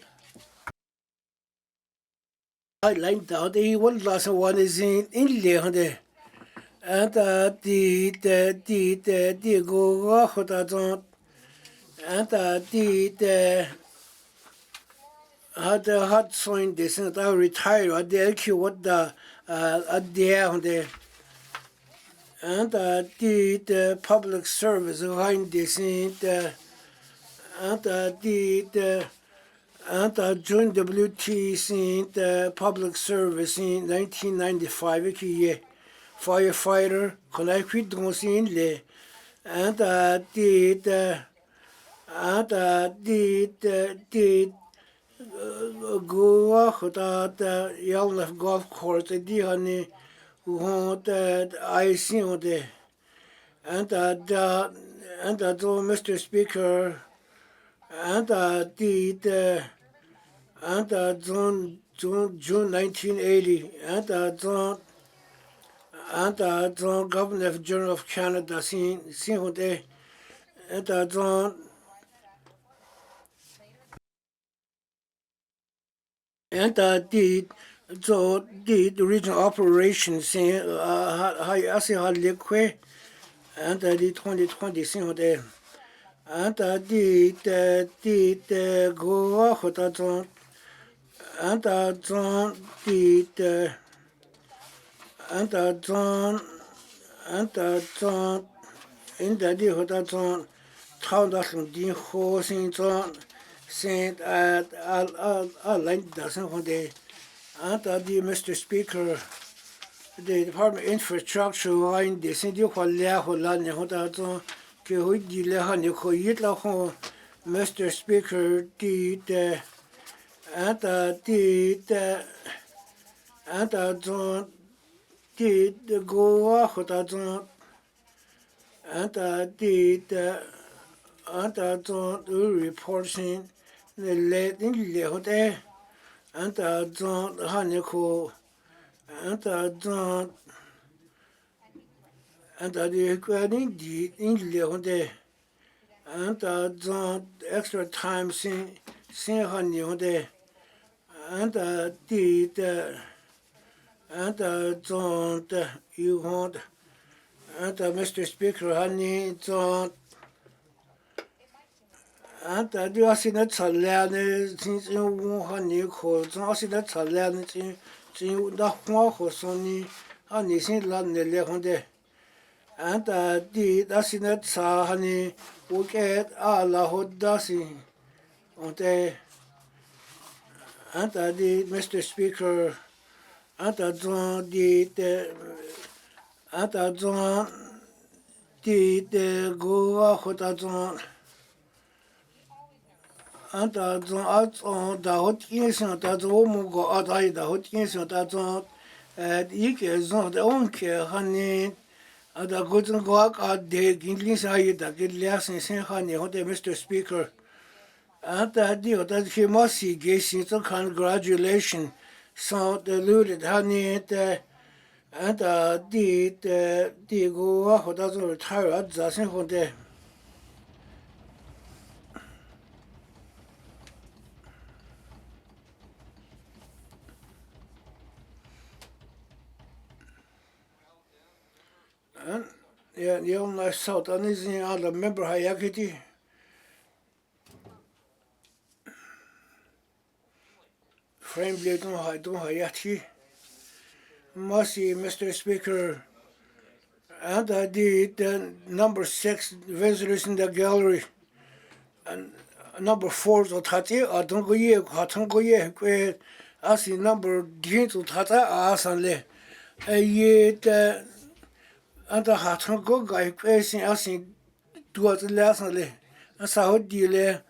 I like that. He was last one is in there. And I did go out that. And I did had a hot sign this and I retired. I did what the there. And I did public service behind this and I did and I joined WTC in the public service in 1995. Firefighter, connected in there. And I did go out that Yalnaf golf course. I did honey. I see on there, and I told Mr. Speaker, and I did, and I June 1980, and I told Governor of General of Canada, see on there, and I told, and I did. So the regional operations I see how liquid and I did 2020 there. And I did go out and I did anta zon inda di ho da zon tao da sung di ho sin zon Saint a line da sung ho de anta di Mr. Speaker the Department of Infrastructure line de sin di ho lia ho la ne ho da zon ke ho di le ha ne ko yit la ho Mr. Speaker di de anta di de anta zon di de go a ho da zon anta di de anta zon reporting the late in le ho de anta zon ha ne ko anta zon anta di kwa di in le ho de anta zon extra time sin ha ne ho de anta di de anta zon de you want anta Mr. Speaker honey zon anta di asina chala ne sin wo honey ko zon asina chala ne sin da hwa ho son ni honey sin la ne le hon de anta di asina cha honey wo ke a la ho da sin onte anta di Mr. Speaker anta zon di de anta zon di de go a ho da zon anta zon a zon da ho tin sin da zon mo go a da ho tin sin da zon i ke zon de on ke hani ada go zon go a de gin sa yi da ke lia sin hani ho de Mr. Speaker anta di ho da ke mo si ge sin so congratulations so deluded honey the anta di go a ho da zon retire a za sin ho de yeah, you know, South Anizin, I remember Hayakiti. Frame blade don't Hayati. Mercy, Mr. Speaker. And I did number 6 visitors in the gallery. And number 4 to Tati, I don't go ye, where I see number 10 to Tata, Asanle. A yet, and the Hatan go guy, facing us in towards the last le. And so deal,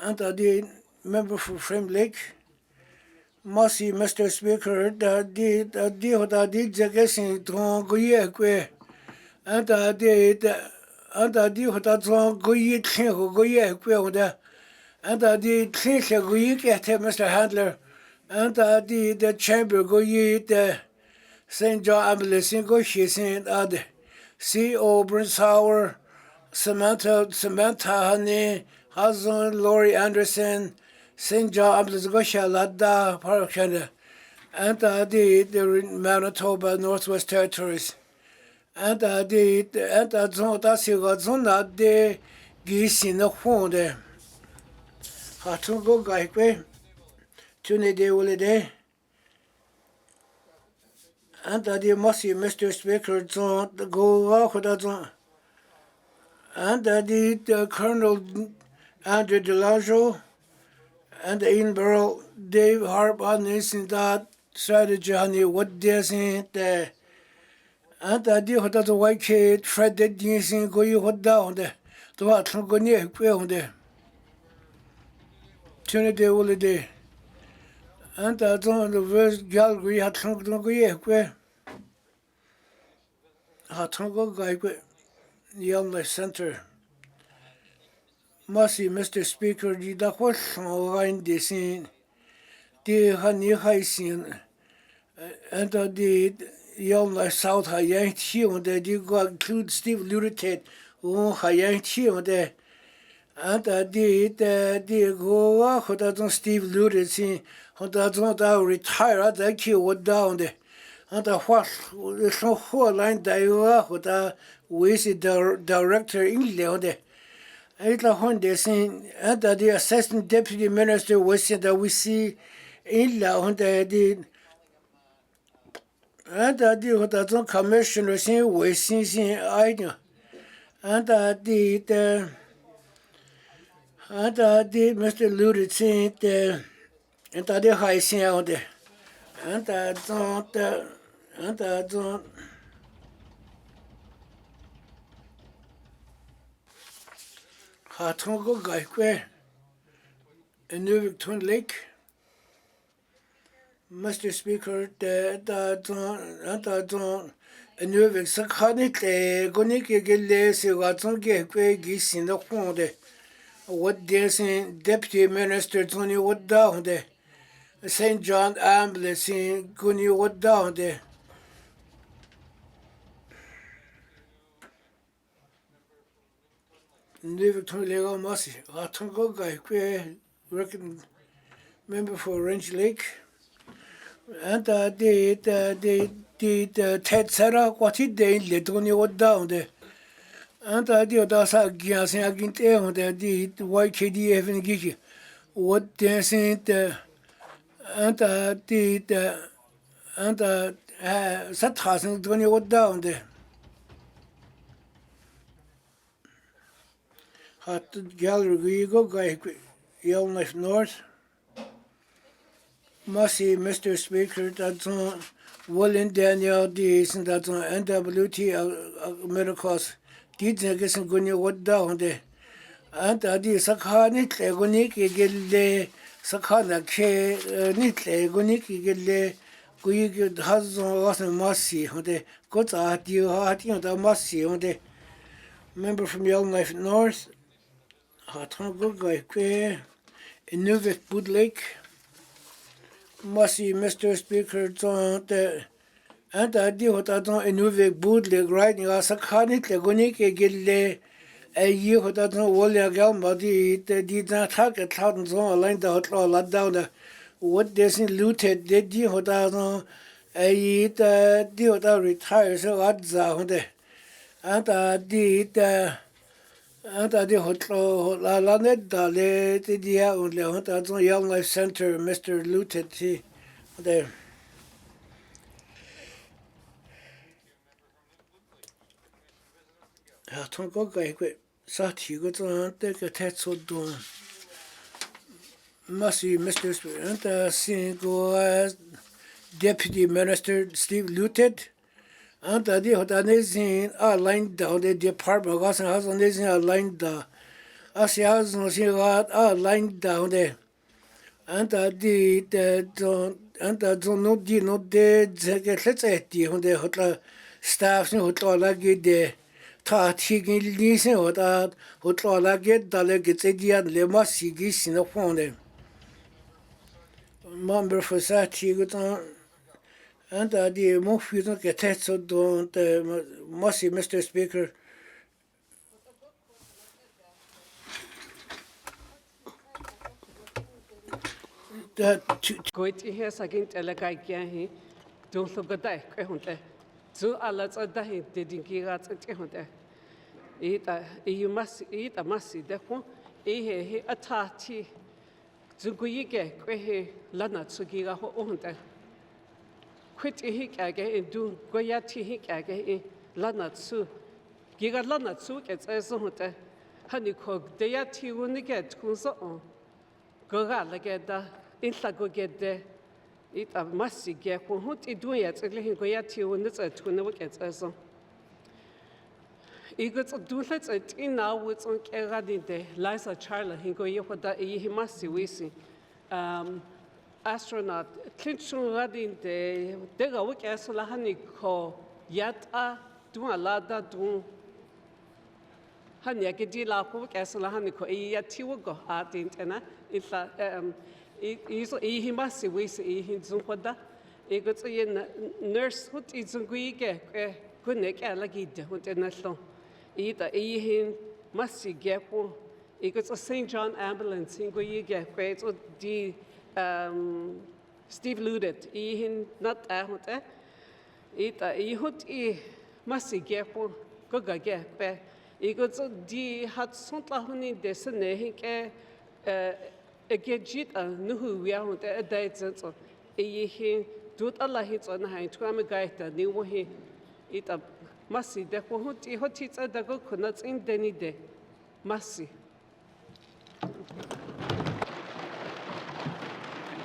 and I did member for Frame Lake. Mercy, Mr. Speaker, that did Jagasin to go ye, and I did, and I did what that's wrong, go ye, go ye, and I did think go ye get Mr. Handler, and I did the chamber go ye, the St. John Ambulance, go she sent ad C.O. Brinsauer, Samantha Honey, husband Laurie Anderson, St. John Ambulance, go she Ladda, Parkshana, and I did the Manitoba Northwest Territories. And I did, and I don't got on that day, geese in the phone there. Hatun go guy, Tune de will day. And I did mercy, Mr. Speaker, don't go off with that. And I did Colonel Andrew DeLajo and Edinburgh Dave Harp on this and that strategy, honey, what there's in there. And I did what the white kid, Fred did dancing, go you what down there. The what go near, on there. Tune de will day. And I don't the first gallery had to go here, where had to go guy, Young Center. Mercy, Mr. Speaker, the da was line the scene. The honey high scene. And I did Young South High Chill, and they did go include Steve Lurid, oh, High Chill there. And I did go out with Steve Lurid, see, and I don't retire at that kill what down there. And I was so whole line there with a with director England there. And I want to say, and the assistant deputy minister was that we see in La on the anta di hota zon commissioner sin wei sin sin ai nyo anta di Mr. Lurid sin anta di hai sin au de anta zon ha thong go gai kwe New Twin Lake. Mr. Speaker, New Sakhanit, Gonik Gilles, Watsonge, Gis in the Ponde. What dancing Deputy Minister Tony what down there. St. John Ambulance in Guni what down there. New Twin Lake, Massy, Atongo Guy, working member for Range Lake. And the Ted Sarah, what he did, let Tony what down there. And I did also gas and again tell that the white KDF and Gigi. What dancing and I did and Satrasen Tony what down there. At the gallery, we go guy, Yellowknife North. Massey, Mr. Speaker, that's on William Daniel Dees and that's on NWT Americas. Did I guess I'm going to what down there? And I did Sakhanit, Goniki Gille, Sakhana K, Nitle, Goniki Gille, Guig Hudson was a Massey on the good art you had the Massey on the member from Yellowknife North. Haton good guy, Inuvik Boot Lake. Massey, Mr. Speaker, and I did what I don't Inuvik Boot Lake riding a Sakhanit, Goniki Gille. A year what I don't Wally Galma did not target thousands on a line down down what doesn't looted, did you what I don't a year did what I retire so at the and I did what La Netta did the only what I don't Young Life Center, Mr. Looted there. I don't go guy quit. Sati got on take a tetso doon. Massey, Mr. Speaker, and single as Deputy Minister Steve Looted. And I did what I did line down the department. I has on this line down. I see has no see what line down there. And I did and I don't know the no dead. Let's say the on the hotel staff in hotel like it. Ta tigin listen what that hotel get delegate idiot le Massey gis in the phone. Member for Sati got on and I did more you don't get that so don't Massey, Mr. Speaker. Goit I hear sagin telegai don't look at that. So a lot of that didn't get at you must eat a massy depo, a tati. Zuguyige, quehe, lana tsugira ho onde. Quit a hick again, do goyati hick again, lana tsu. Giga lana tsu gets as on the honeycock, deati wouldn't get kunso on. Gora like that, inslago get there. It a massy gap, what it do yet, and letting goyati when it's at when the gets as on. It got do let's in now with on Keradi de Liza Charla, he go you what he must see we see. Astronaut, Clinton Radin de Degawik Asolahani ko Yata do a lada do Hanyakidila Hawk Asolahani ko Yatiwago art intena. It's he must see we see him Zumpada. It got a nurse who is a guige, Kunek Alagid, who did not know. Either he must see Gapo. It got a St. John ambulance in Guiga, great or the Steve Looted. He not out there. Either he would must see Gapo, Goga Gap. It got the had something descending a gadget and knew we are on the dates. He Dut Allah hits on high to a gaita, new he eat a massy, the hot hits at the coconuts in Denny day. Massy. Thank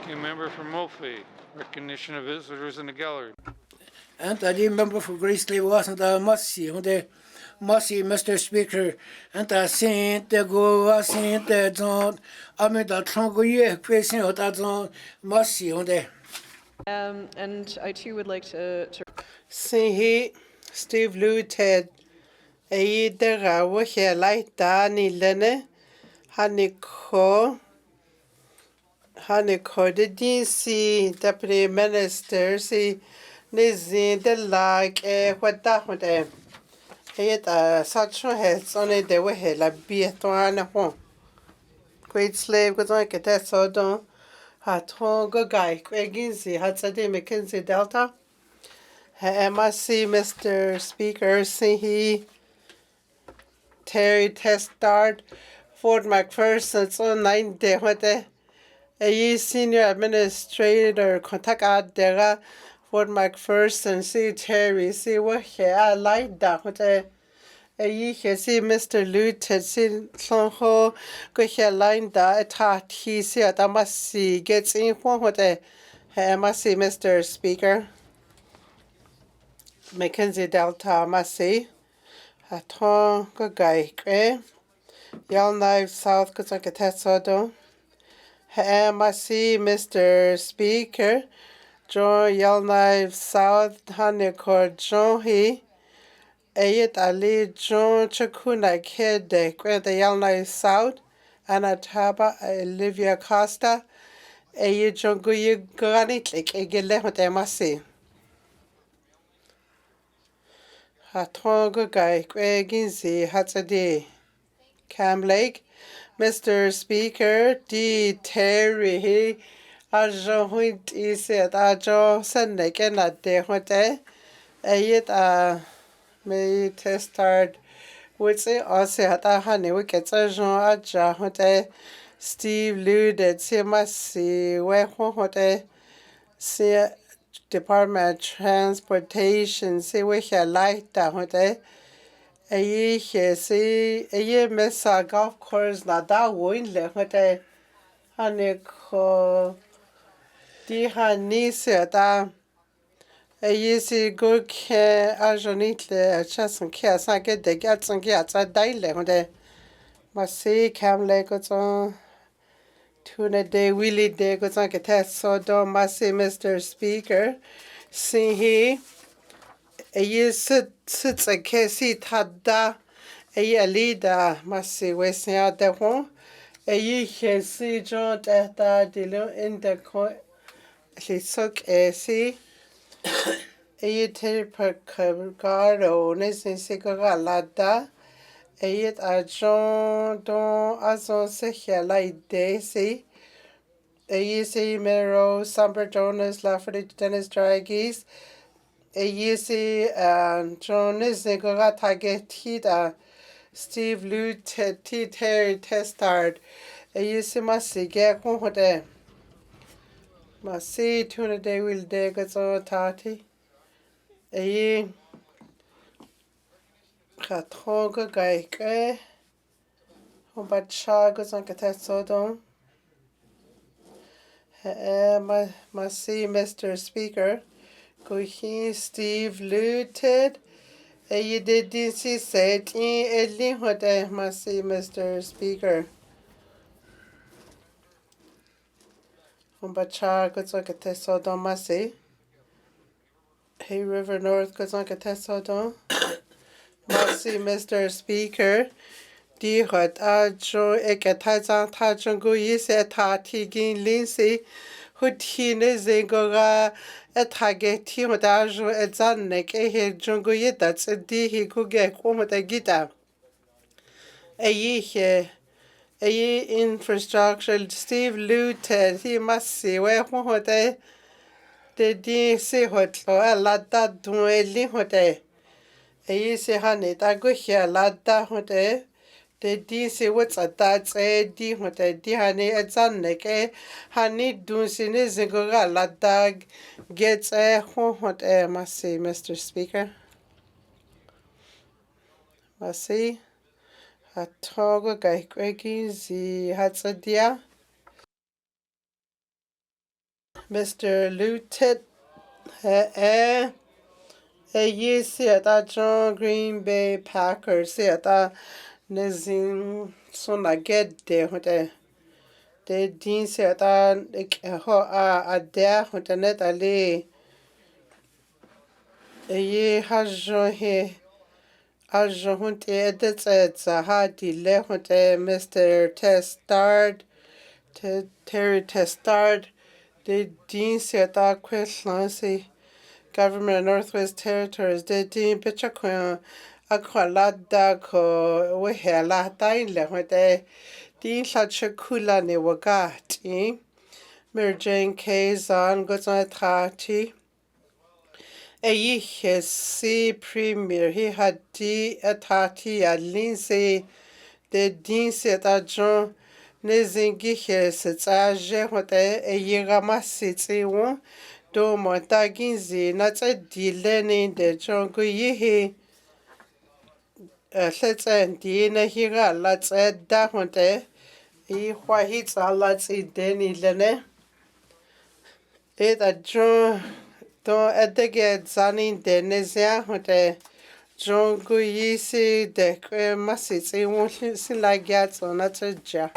you, member from Mophie. Recognition of visitors in the gallery. And I member for Gracely wasn't a Massey, Mr. Speaker, and I sent the go, I sent the zone. I made a tronco question of that zone, Massey on there. And I too would like to See he Steve Luted a the raw here like Danny Lene Honeyco the DC Deputy Minister see Nizzy the like what that would such a heads on it the way like be at one home. Great slave goes like a test so don't. Hat hong go guy, Queginzi, had said Mackenzie Delta. MSC, Mr. Speaker, see he Terry Testard, Fort McPherson's on 9 day what a senior administrator contact out there Fort McPherson, see Terry, see what here like that what a see Mr. Luted, see Sonho, go here line that a tat he see at Amasi gets in what Amasi, Mr. Speaker. Mackenzie Delta Amasi. A ton go guy, Yell Knife South Kazakatesodo. Amasi, Mr. Speaker. John Yell Knife South Hanecord John he. Ayet Ali John Chakuna Kede, the Yalnai South, Anataba, Olivia Costa, Ayet John Guyu Granit, like Egeleho Demasi. Hatongo Guy, Queginzi, Hatsadi, Cam Lake, Mr. Speaker, D. Terry, he, Ajo Hunt is it, Ajo Sendek, and at de Hote, Ayet, may test start with say also hata honey we get a Jean aja hote Steve Ludet see masi we hote see Department of Transportation see we here light that hote a ye here see a ye miss a golf course na da win le hote honey ko di honey see da Easy good care, Arjonitle, Chasson care, Sanket, the Gats and Gats, I died on the Massey, Cam Lagos on Tuna Day, Willie Day, goes on test, so don't Massey, Mr. Speaker. See he a year sits a casey tada a year leader, Massey, wasting out the home. A year here see John at the in the coin. He took a see. Ayet Percaro, Nessin Sigaralada, Ayet Ajon Don Azon Sehia like Daisy, Ayesi Mero, Samber Jonas, Lafferty Dennis Dragis, Ayesi Jonas Nigora Tagetida, Steve Lute T. Terry Testard, Ayesi Masi get one there. Masi tuna day will day goes on tati. A Katonga Gaike. But Shah goes on Catasodon. Masi, Mr. Speaker. Go he Steve Luted. A you did see said in a limit, Masi, Mr. Speaker. Bacha goes on Catesodon Massey. Hay River North goes on Catesodon. Massey, Mr. Speaker. Di hot ajo ekatazan tajango is at Tigin Lindsay. Hutine Zengora at Hageti Hodajo at Zanek, a jungo yet that's a D he could get home with a guitar. A ye here. A infrastructure Steve Luted, he must see where what the D see what a lada do a li what a ye say honey, I go here lada what de din se what's a that di hote di hani edzan neke hani dun sine zingora la dag gets a hot masi Mr. Speaker. Masi hatogo gai kwegi zi hatsadia. Mr. Lieutenant ye see at John Green Bay Packers see at Nezin sona get de hote de din see at ho a de hote net ali ye hajo he hajo hunte edets et ha di le hote Mr. Testard Terry Testard de din see at queslancy Government of Northwest Territories de din pichakwa akwalada ko wehela taile hote din chakula ne wagati Mary Jane Kazan Gozanati si premier he had di atati a linse de din set adjon nezingi setsaje hote eyigamasi do montaginzi natsa dilene de jongu yihi let's end the hira let's da honte I hits a let's deni lene it a john don't edege zanin de nezia honte jongu yisi de masisi won sin like gats on ja.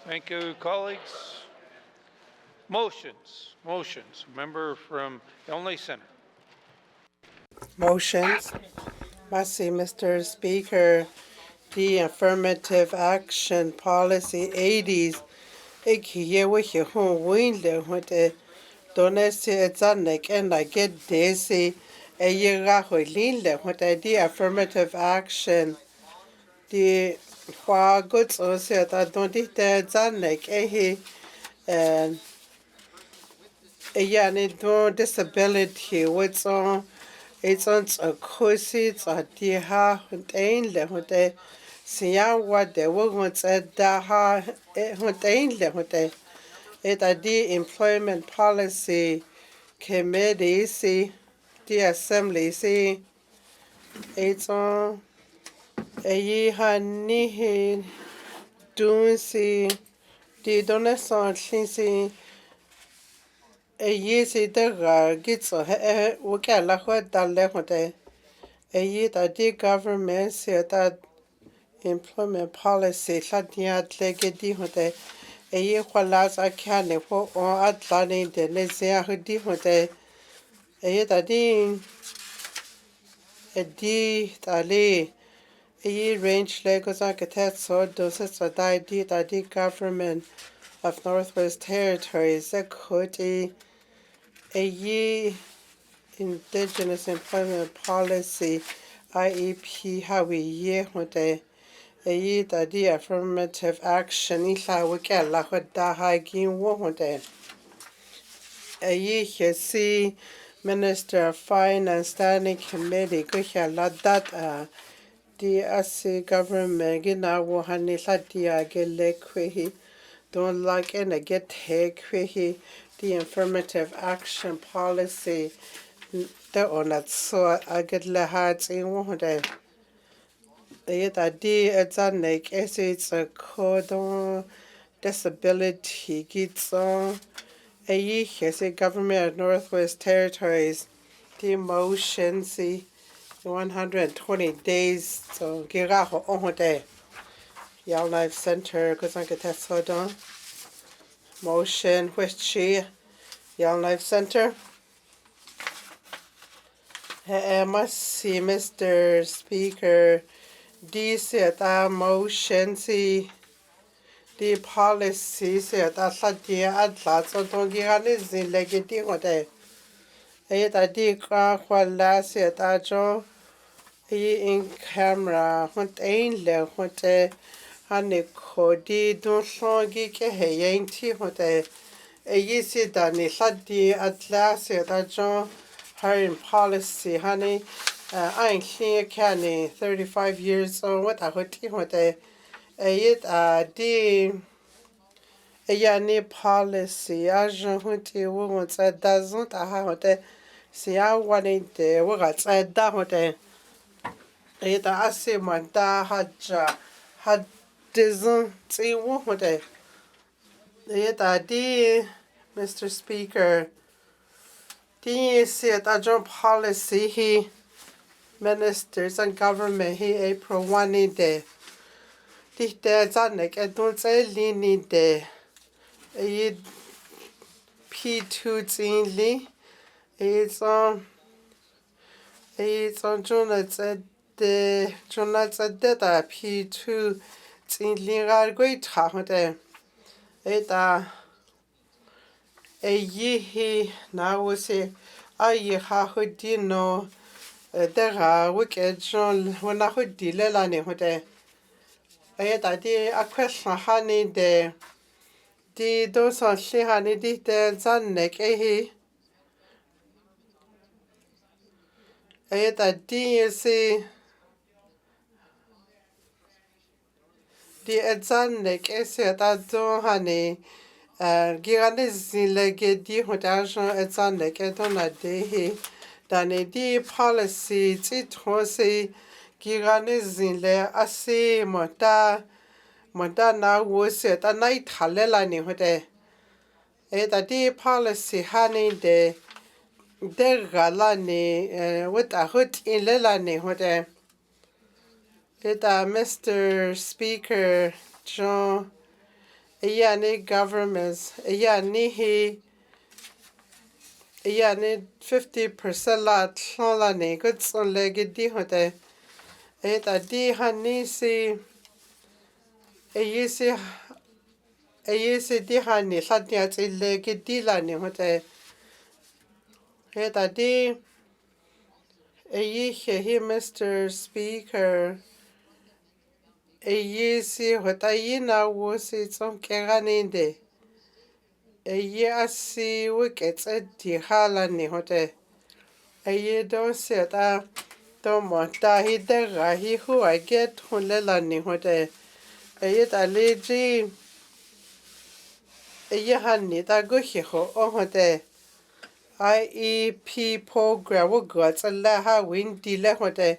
Thank you, colleagues. Motions. Member from Illinois Center. Motions. Mercy, Mr. Speaker. The affirmative action policy 80s. Ikiye wihi hun winde hote donesi etzanek and I get desi a yira hoilinde hote the affirmative action. The hwa goods ose that don't it etzanek ehi and yani do disability what's on it's on a cosi it's a diha huntain hote siya what the wogun's at daha huntain hote it a the employment policy committee see the assembly see it's on a year ni doing see the donation see a year see the gets a wukala what the lehote a year that the government said that employment policy Latia Tlegedi Hote a year while I can for or Atlantic the Nezia Hudi Hote a year that a D Tali a year range Lagos architect so doses a die that the government of Northwest Territories a could a year indigenous employment policy IEP how we year hote a the affirmative action ila wike la hoda hagin wo hote a see Minister of Finance Standing Committee go la that the AC government gina wo hani la dia gele kwehi don't like and get take kwehi the affirmative action policy the onat so I get la hats in wo hote that it's a neck it's a code disability gets on a year a government of Northwest Territories the motion see 120 days so giraho on day Yale Life Center because I get that so done motion which she Yale Life Center must see Mr. Speaker this motion see the policy said that Latia at last so don't get is in legating or day. That the quala said that Joe in camera hunt ain't le hunte honey cody don't so geek a ain't hunte a yeasy danny Ladi at last said that Joe hiring policy honey. I ain't clear canny 35 years old what I would what a it the a yani policy as hunty woman's a doesn't a hote see I wanted the words at that hote it I say my da had doesn't see what it the Mr. Speaker the said a job policy he ministers and government he April 1 day. The Zanek and don't say Lini day. A P2 Zinli. It's on Jonathan the Jonathan data P2 Zinli are great holiday. It a ye now we say I ha dino. There wicked John when I would delay on it. I had a question honey the those on she honey did the Zanek I had a DSC the Zanek said that don't honey Giranez legge di hodagent Zanek I don't know day. Dans les policy titose giranezile assez monta na wose ta night halela ni hote e ta di policy hani de gala ni with a hut in lela ni hote e ta Mr. Speaker John yani governments yani he yani 50% la tlala ne ko tsole ge di hote eta di hani si eyisi di hani hlatnya tsile ge di la ne hote eta di he Mr. Speaker eyisi hota yina wo si tsom keganinde asi wickets di hala ni hote don't sit don't want hi de hi who I get hulela ni hote ta leji hani ta go hi ho o hote IEP program wo go tsala ha win di le hote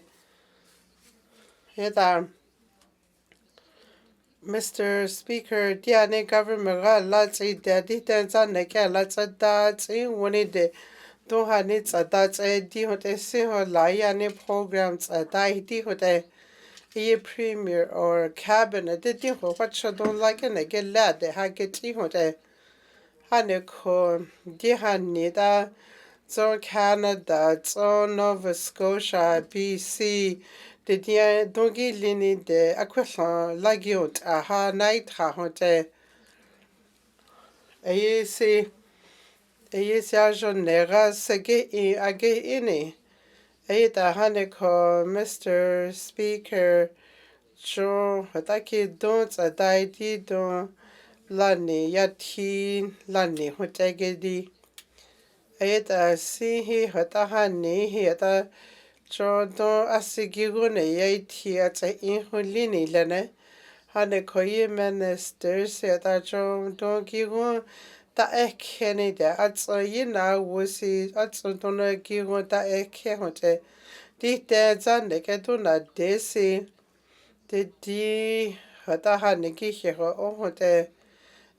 ta Mr. Speaker, diane government ga la tsi da di tan za ne ka la tsa da tsi woni de do ha ni tsa da tsi di hote si ho la ya ne program tsa da di hote premier or cabinet di ho what should don't like ne ge la de ha ge ti hote ha ne ko di ha ni da zo Canada, zo Nova Scotia, BC, de dia dongi lini de akwelon lagiot aha night ha hote ayesi ajonera sege age ini ayita hane ko Mr. Speaker jo hataki don tsadai di don lani yati lani hote gedi ayita si hata hani hata cho don asigigune yati at in hulini lene hane koye minister se ta cho don gigun ta ekene de atso yina wosi atso don gigun ta eke hote di te zande ke tuna desi de di hata hane ki he ho hote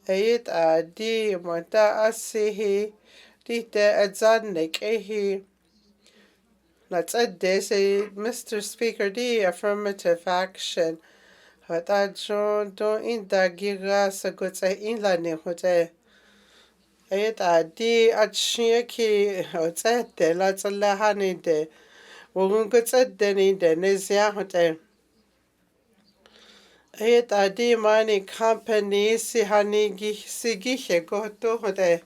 ayit a di monta asihi di te zande ke hi let's say Mr. Speaker di affirmative action hata jo do inda giga sagutse inla ne hote ayita di achie ki hote de la tsala hani de wogun gutse de ni de ne zia hote ayita di money company si hani gi si gi he go to hote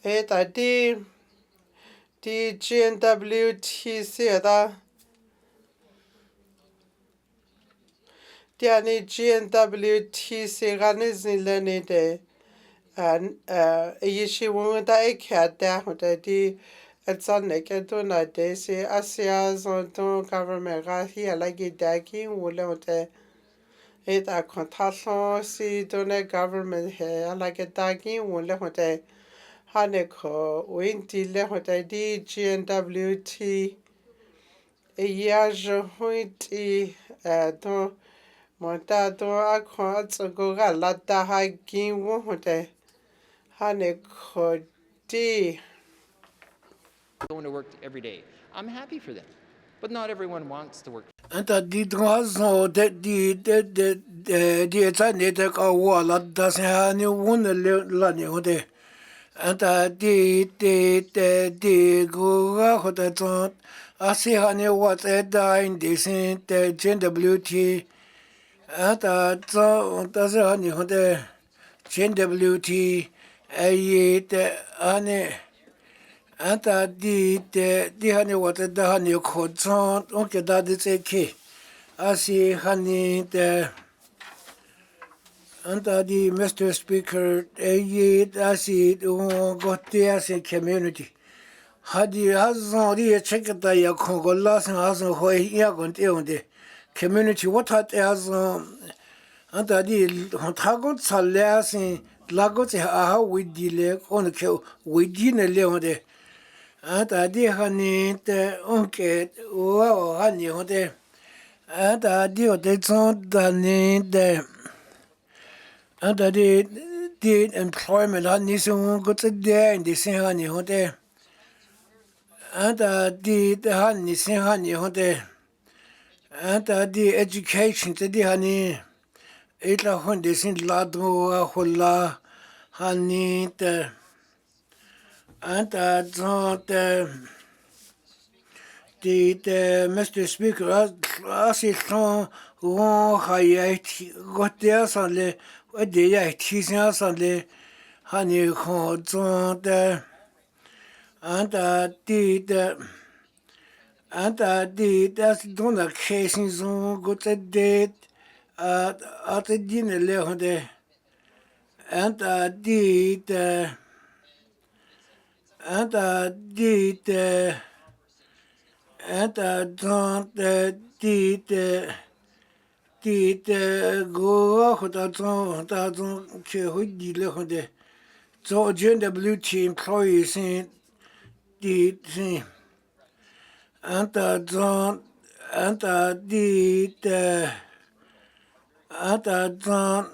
ayita di GNWTC da diani GNWTC gane zilene de yishi wunda eke da hote di atsane ke to na de si asia zon to government ga hi alagi daki wule hote eta kontalon si done government he alagi daki wule hote hane ko winti le hote di GNWT yajo huiti to monta to akho tsogo ga lata ha kin wo hote hane ko di going to work every day. I'm happy for them, but not everyone wants to work. Anta di dwazo di tsane de ka wa la da se ha ni won le la ni hote anta di go ga hote to asi ha ni wa tse da in de sin de GWT anta to ta se ha ni hote GWT ai de ane anta di ha ni wa tse da ha ni ko to o ke da de tse ke asi ha ni de anta di Mr. Speaker asi gotti asi community hadi hazon di chekta ya kongola san hazon hoi ya gonte onde community what hat hazon anta di tagon challe asi lago che a widile on ke widine le onde anta di hani te onke o hani onde anta di o de zon dani de anta di employment hani so go to there in the same hani hote anta di hani same hani hote anta di education te di hani itla hunde sin ladro hola hanit anta zont the Mr. Speaker asitron ron hayat gotia sanle odia tisia sanle hani khon zont anta das dona casing zone got a date at the dinner lehonde anta don't go da don't che hudi lehonde so GWT employees in the anta don't anta don't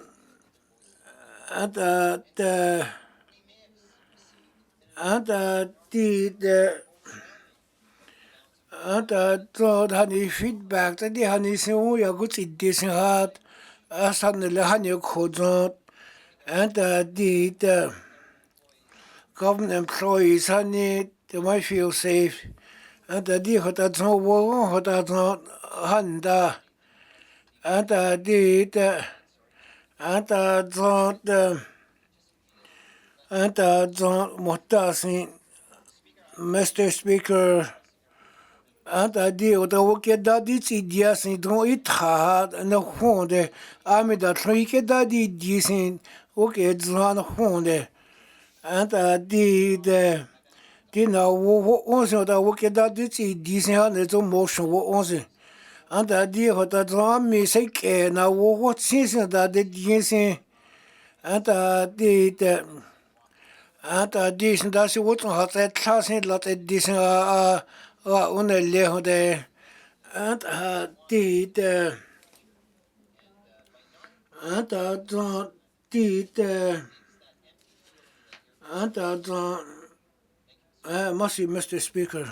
anta don't hani feedback tadi hani se o ya gut idis hat asan le hani khodot anta government employees hani they might feel safe anta hota zo wo hota zo handa anta anta motasi Mr. Speaker anta oda woke dadi tsi diasin don itha na honde amida troike dadi disin woke zan honde anta na wo onse oda woke dadi tsi disin ha ne zo motion wo onse anta hota zan mi se ke na wo tsin da de disin anta anta disin da si wo tson ha tsa tlasin la te disin a une lehonde anta anta zon anta zon mercy Mr. Speaker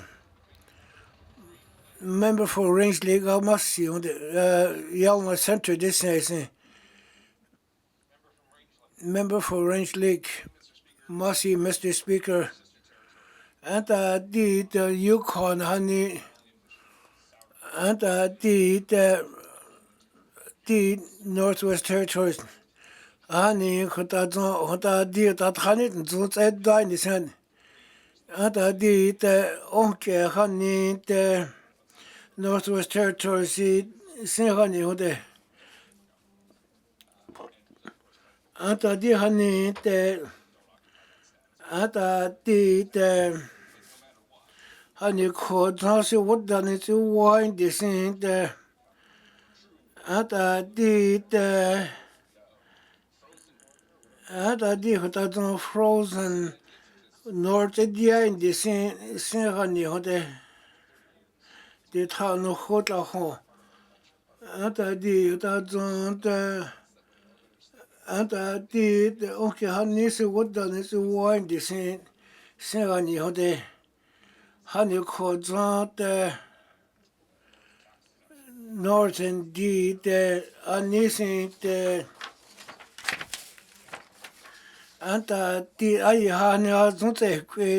member for Range League mercy on the Yalma Center this is member for Range League mercy Mr. Speaker anta Yukon honey anta Northwest Territories honey hota ta honey zo tsai dai ni san anta onke honey Northwest Territories sin honey hode anta honey anta honey kho si what done it wine this in anta hota frozen north dia in this sin honey hode de ta no hota ho anta anta okay honey si what done it wine this in sin honey hode honey kho northern anisin anta ai hani azunte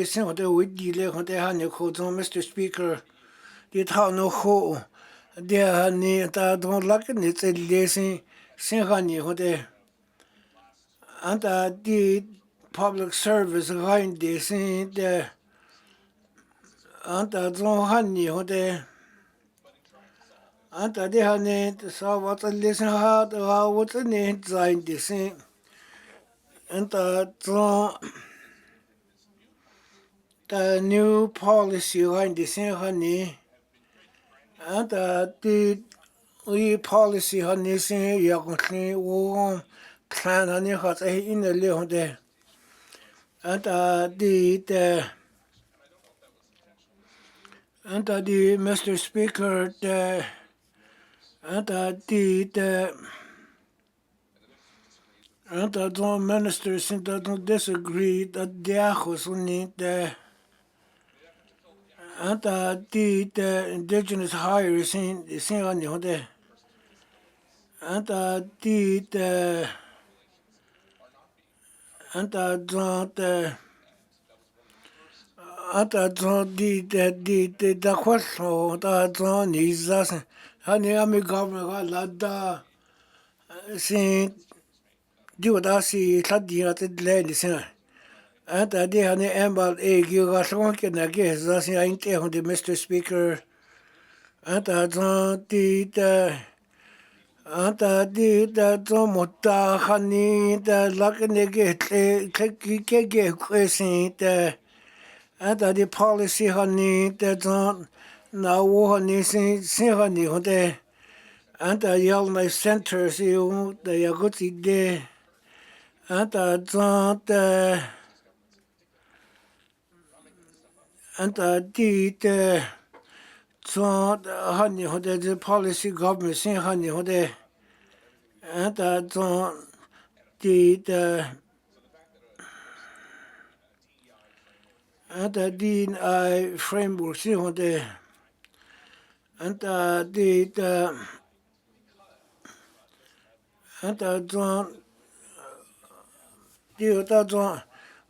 sin hode widile hode hani kho Mr. Speaker the no ho de hani ta don lak ni tse lesin sin hani hode anta public service gain de sin de anta don hani hode anta hani sa wat lesin ha wat ne zain de sin anta the new policy gain de sin hani anta we policy hani sin ya kun wo plan hani hat in the le hode anta anta Mr. Speaker anta anta don't ministers don't disagree that diachos uni anta indigenous hires in hani hode anta di the anta zon the anta zon di da kwaso da zon ni zas hani ami government ga lada sin di wada si thadi at le ni sin anta di hani embal e gi ga son ke na ge zas ya inte hon de Mr. Speaker anta zon di the anta di da zo mota hani da lakne ge ke question da anta di policy hani da zo na wo hani sin hani hode anta yal my center si da ya goti de anta zo da anta di da zo hani hode the policy government sin hani hode anta zo di da anta din I framework si hode anta di da anta zo di ta zo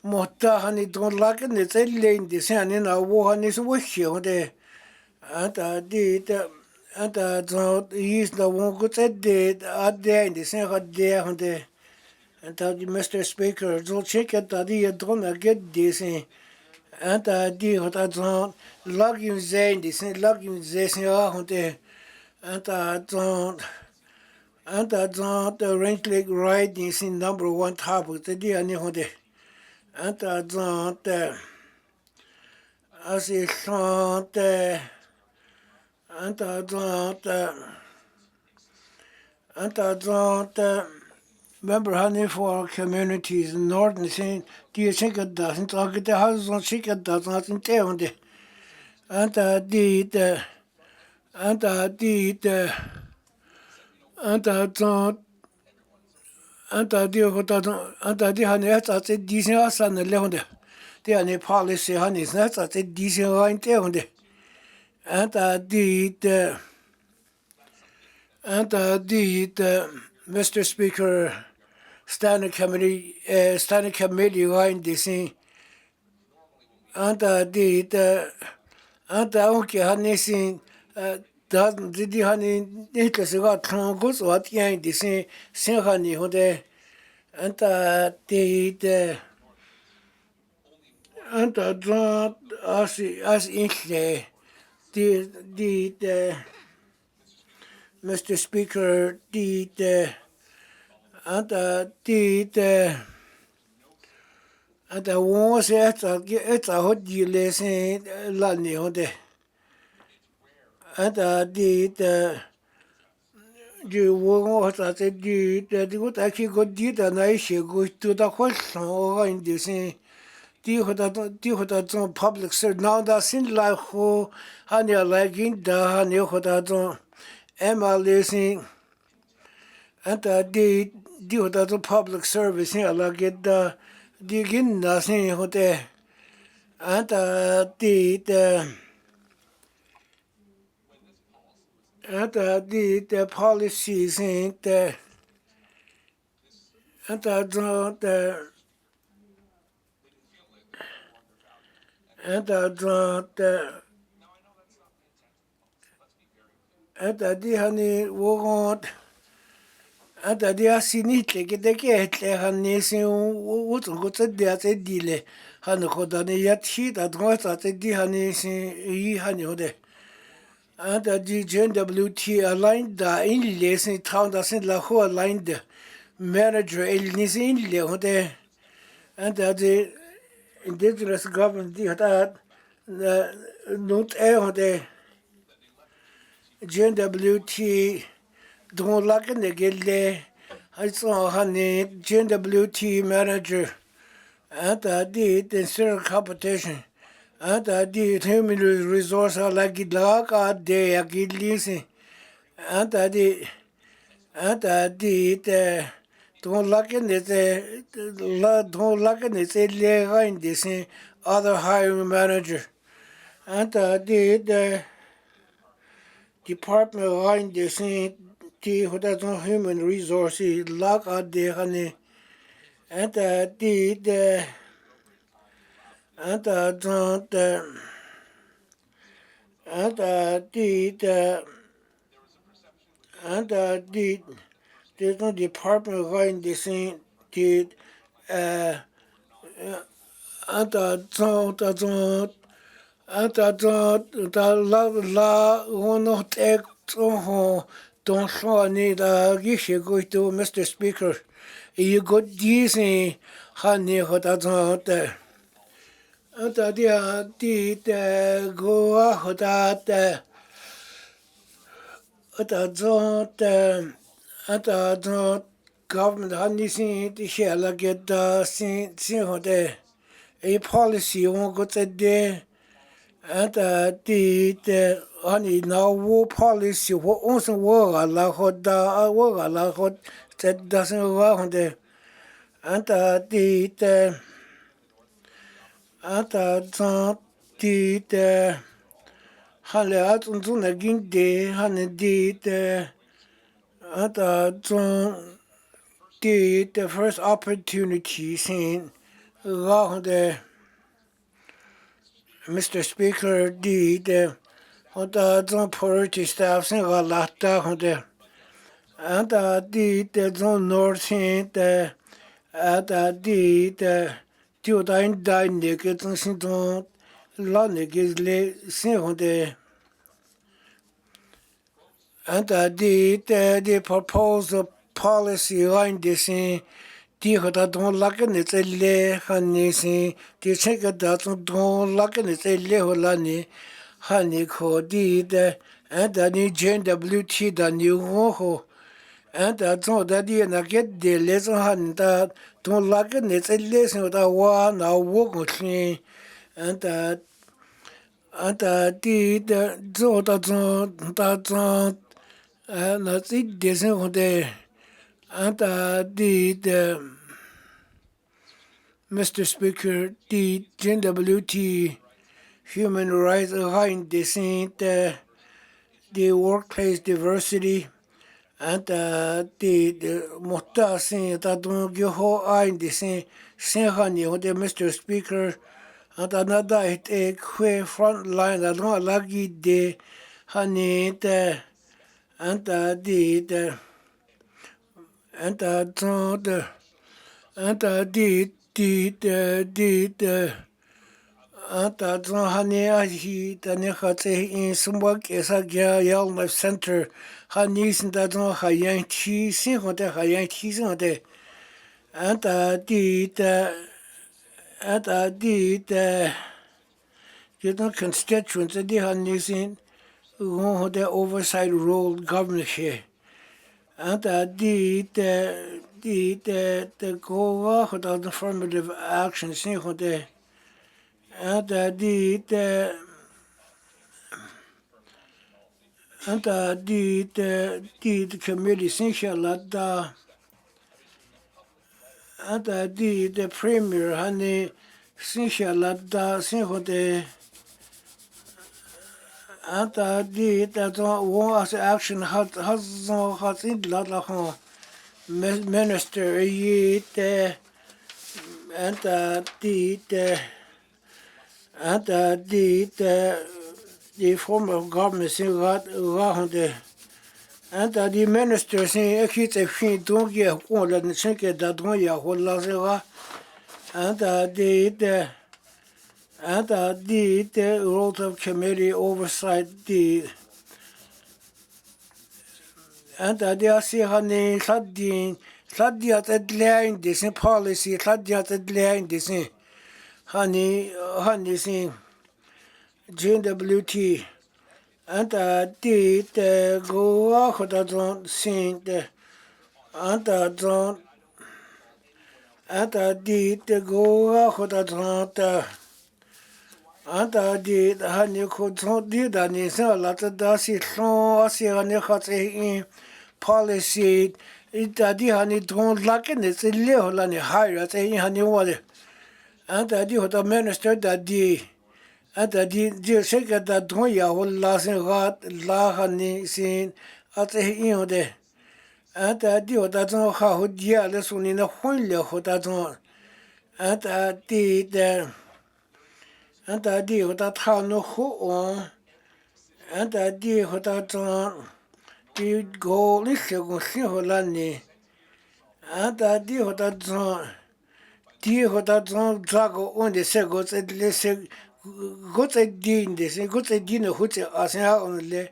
mota hani don lak ne tse lein di se ani na wo hani so wo xie hode anta di da anta zo is na wo ko tse de a de di se ha de hode anta di Mr. Speaker zo check ta di don a get di se anta di hota zo log in zain di se log in ze se ha hode anta zo the range leg riding is in number 1 top the dia ni hode anta the as is the the member honey for communities in northern saying dia chika doesn't talk the house on chika doesn't tell hode anta the anta anta di hota anta di hani ata te di sin asa na le honde di hani policy hani na ata te di sin wa inte honde anta di the Mr. Speaker standing committee wa in di sin anta the anta onke hani sin da di hani nicht sogar tron gut so hat ja in di sin hani honde anta the anta dran as inchle the Mr. Speaker the anta the anta wo se eta hodi lesen la ni hode anta the ju wo ta te the go ta ki go di da na she go tu da ko so in de sin di hoda zo public service now da sin la ho hani lagin da hani hoda zo MLS anta di hoda zo public service ni ala get da di gin na sin hote anta the policies in the anta zo the anta di hani wo anta di asinitle ke de ke tle hani sin wo go tse de tse dile hani khoda ne yathi da dro tse di hani sin yi hani hode anta di JWT aligned da in le sin town da sin la ho aligned manager el ni sin le hode anta di indigenous government di hata not hode JWT don't like the gille I saw honey JWT manager and I did instead competition and I did human resource like it like a day I get leasing and I did don't like it don't like it in this other hiring manager and I did department line this the human resources lack at the honey and the and the and the and there's no department going the same the uh and the la ono tek ho don't show need you should go to Mr. Speaker. You got these honey hot at Anta dia di de go hoda de ata zo de ata zo government honey sin di shela get da sin hode a policy won go te de ata di de honey now war policy wo also war la hoda war la hod te doesn't go hode anta di de ata zo di de hale at und so na ging de hane di de ata zo di the first opportunity seen de Mr. Speaker di de ata zo priority staff sin la ta de ata di de zo north sin de ata di de tiêu đại đại này cái trong sinh trong lo này cái lệ sinh hoạt de and the proposal policy line de sinh đi họ đã đông lắc cái này sẽ lệ han này sinh đi xem cái đã đông lắc cái này sẽ lệ họ là này han này khó đi de and the JWT đã nhiều ho and trong đó đi là cái de lệ trong han đã don't like it, it's a lesson that one now walk with me and the so that and that's it descent there and the Mr. Speaker the JWT human rights behind descent the workplace diversity and the motasin that don't give ho ein the same the Mr. Speaker and another it a front line that don't lagi de honey the and the and the and the anta zon hani ahi tane khate in sumba kesa gya yal life center hani sin da zon hayan chi sin hote hayan chi sin hote anta di you know constituents di hani sin who hote oversight role government here anta di go hote affirmative action sin hote and the committee inshallah and the premier honey inshallah sinhode and that was action has in la minister and and the form of government saying and the minister saying ekit e fin donc ya ko la ne ke da don ya ho la se and the role of committee oversight the and the see hani saddi at line this policy saddi at line this honey sing JWT and the go out don't sing the and the go out don't and the honey could not do that is a lot of dasi so as honey has in policy it the honey don't like it it's a little honey higher say honey water and the minister that the and the second that don't ya will last in rat la honey sin at the anta di ho ta zong ha ho dia le su ni na hun le ho ta zong anta di de anta di ho ta tha no ho on anta di ho ta zong di go ni se go si ho la ni anta di ho ta zong di ho ta zong za go on de se go tse le se go tse di de se go tse di ne ho tse a se ha on le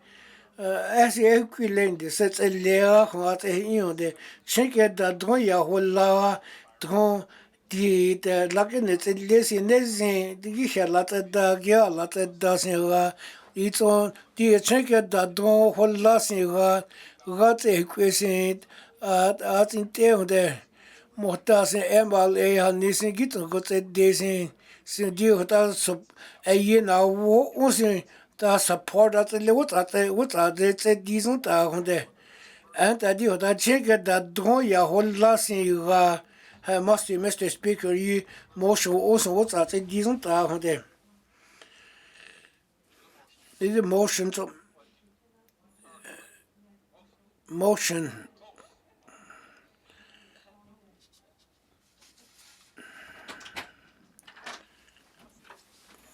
as equivalent c'est l'air what de chaque da don ya hola don di de la que ne c'est les ne di la da ya la da se va ils ont di chaque da don hola se va rat equivalent à interne de morta se emal e han ni se git go te de se di hota so e na wo se ta support at le wat de te disons ta honde and ta di hota check da dron ya holla se va must you Mr. Speaker you motion also what at disons ta honde the motion to motion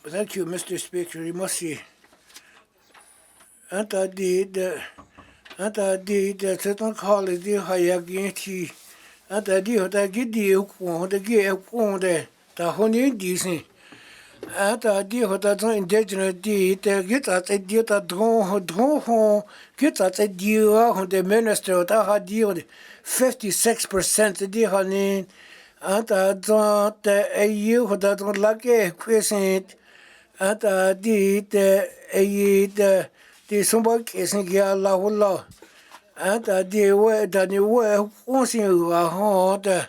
thank you Mr. Speaker you must see anta di de seton khale di haya genti anta di hota gidi ko de ge ko de ta honi di sin anta di hota ton indigenous di te gita te di ta dron ho gita te di ho de minister ta ha di 56% di hani anta don te ayu hota don lake kwesent anta di te ayi de somba kesen ya la hola anta de we da ni we onsin wa ho da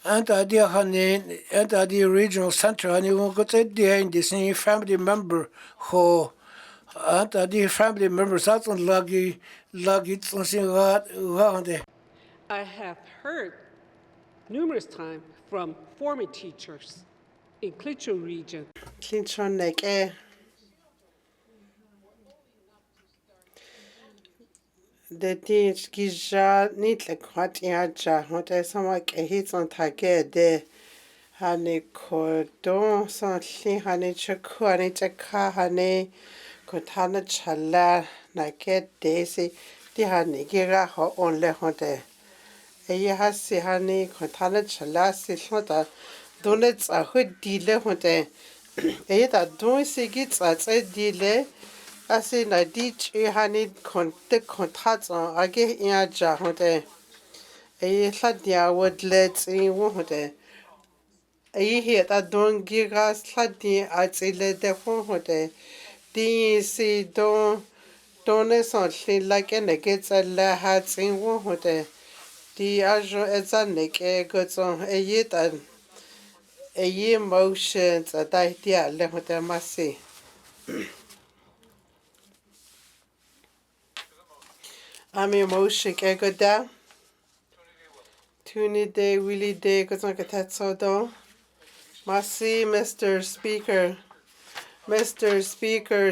anta de hanen anta de regional center ani won go te de in the same family member ho anta de family members at on lagi onsin wa de I have heard numerous times from former teachers in Tłı chȯ region. Clinton neke de tin skija nit le kwat ya ja hote sama ke hit on tage de hane ko don son li hane chku hane chaka hane ko thana chala na ke de si di hane gira ho on le hote e ya si hane ko thana chala si hote donet a ho di le hote e da don si git a tse di le asi na di chi hani konte kontrat on age ya ja hote e la dia wod let in wo hote e he ta don giga la di a tsile de hote di si don son li la ke ne ke tsela ha tsin wo hote di a jo etsa ne ke go tson e ye ta e ye motions a ta dia le hote masi I'm emotion ke go da Tuni de willy de go son ke tatso do Masi Mr. Speaker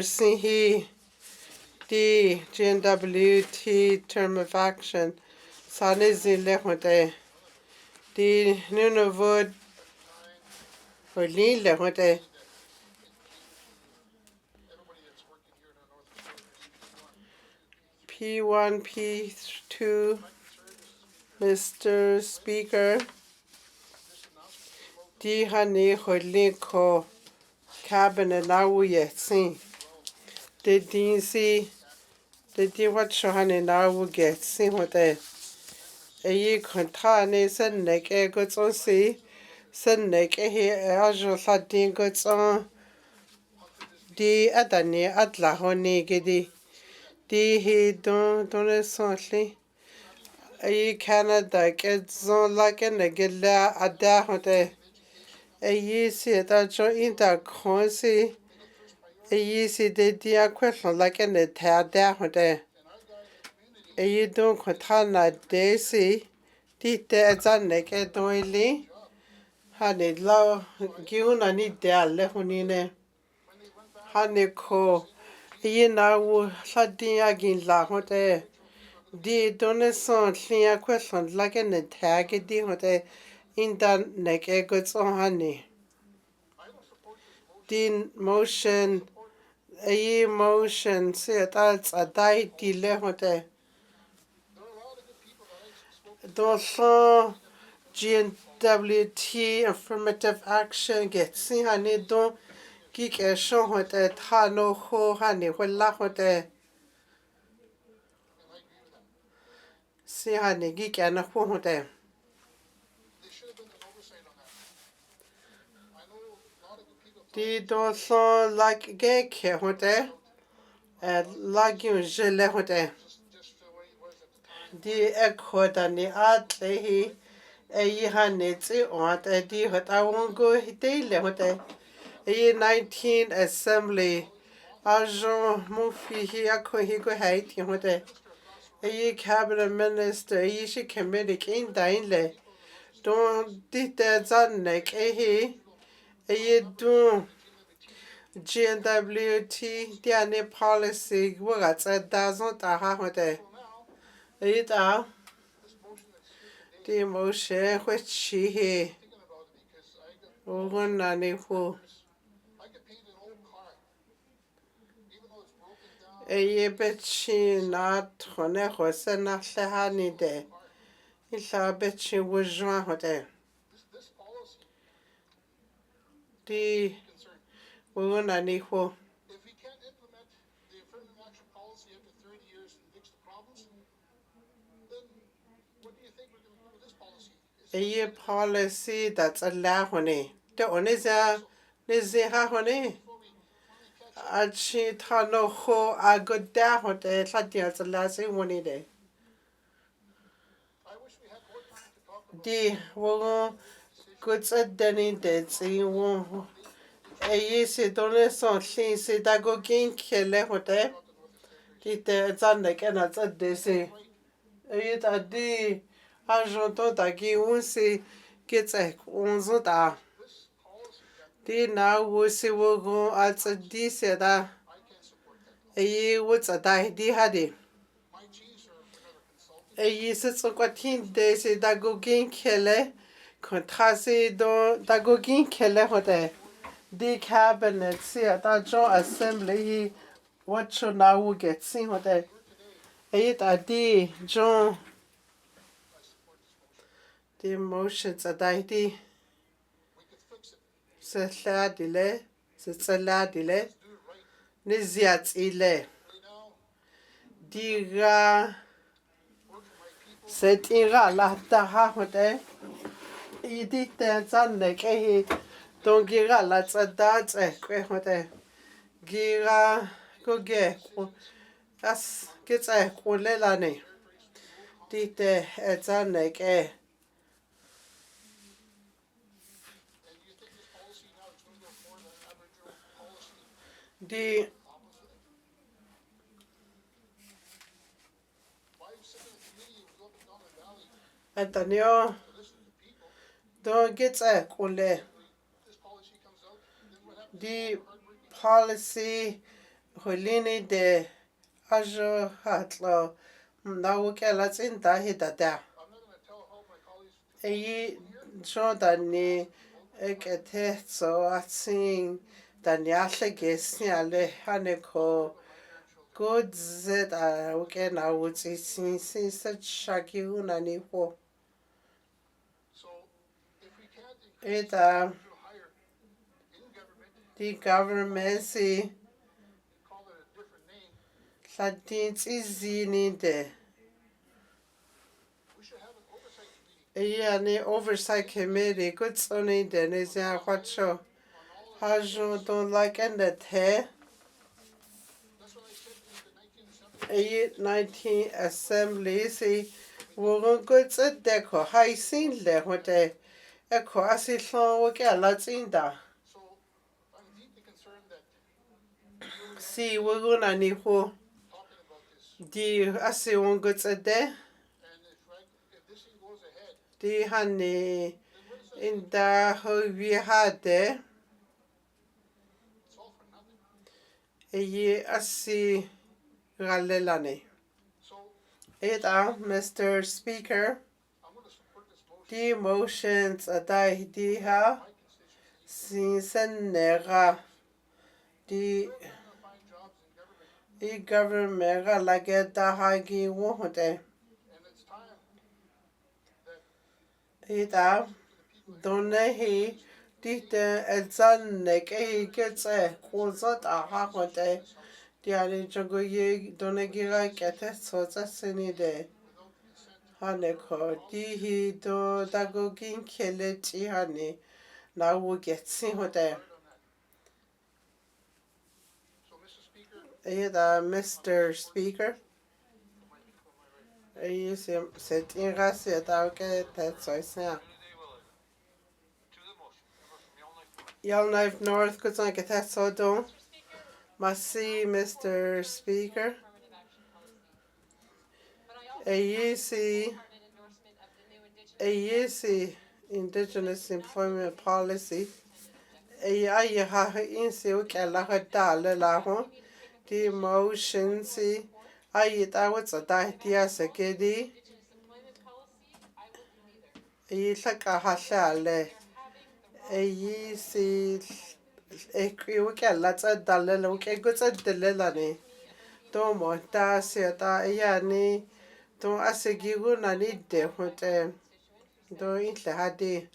Sihi D GNWT term of action Sanizi lehote D Nunavut Orlin lehote P1 P2 Mr. Speaker D Hani Orlin ko cabinet now yet seen the DC the D what Shohani now get seen what they a ye contane send neck a goods on sea send neck a here ajo satin goods on the adani atla honey giddy the he don't sonly a Canada gets on like a negilla at that hotel a ye see that jo in that consi a ye see the dear question like an attack that hotel a ye don't contana daisy did as a naked doily honey low giuna need there lehonine honey co a ye now satin again la hotel Di donation lia question like an tag di hote in the neck a good so honey. Din motion a motion say that's a die di le hote. Donson GNWT affirmative action get see honey don't geek a show hote tano ho honey when la hote. See honey geek and a hote. Di donson like gay hote. Lagiun jele hote. Di ekhoda ni atlehi e hanetsi ot di hota wongo hitele hote. 19 assembly ajon mufi hi akho go haiti hote. Cabinet minister shi committee kin dainle. Don dite zannek don GNWT diane policy what's a dozen taha hote. Ita the motion which she nani who betchi not hone hose na lehani de. Ila betchi wujwa hote. The nani who policy that's a lahone. The oneza niziha hone. Achi tano ho agoda hote latia the last one day. Di wogo goods a denny dead see won. Se donation se dago gain kele hote. Dite zanek and at a desi. It a di ajonto dagi unsi gets a unzuta. Di now wusi wogo at a diseda. What's a di hadi. Sits on quatin days dago gain kele. Contrasi do dago gain kele hote. The cabinet see at a joint assembly. What should now get seen with it? It a di John the motions a di Saladile, Saladile, Niziat ile. Diga setira la taha with it. Edit the Zanek, don't gira lots of dots, with it. Gira go get. As gets a kulelane. Dite etzanek Di Antonio don't get a kule. Di policy holini de ajo hatlo. Now let's in da. Jordani ekete so atsing daniale gesniale haneko good zet okay now it's such shaki unani ho. It the government see Latins is in there. Ni oversight committee good sonny Dennis ya kwacho hajo don't like and that he 19 assembly see wogon good at deco high scene le hote eko asilo woke alatinda see wogon ani ho di asi won good at there di honey in the whole we had there. Asi galelane. Mr. Speaker, the motions adaidiha sinsenera the government lageda hagi wohde. Ida donehi dite edzannek gets a kozat a hahote. Diani jogoye donegira ketes was a senide. Haneko dihi do dagogin keleti hani. Now we'll get sihote. Mr. Speaker. C'est une race que that's so sad. Yellowknife North, good on get that so done. Merci, Mr. Speaker. AEC Indigenous Employment Policy. Ay ha insi ukela hadale laho. The motions ay tawats a dahtia sekedi. Ilaka hashale. AEC ukela tsa dalele ukegutsa delelani. Tomo ta siata yani to asegigu nani de hote do itle hadi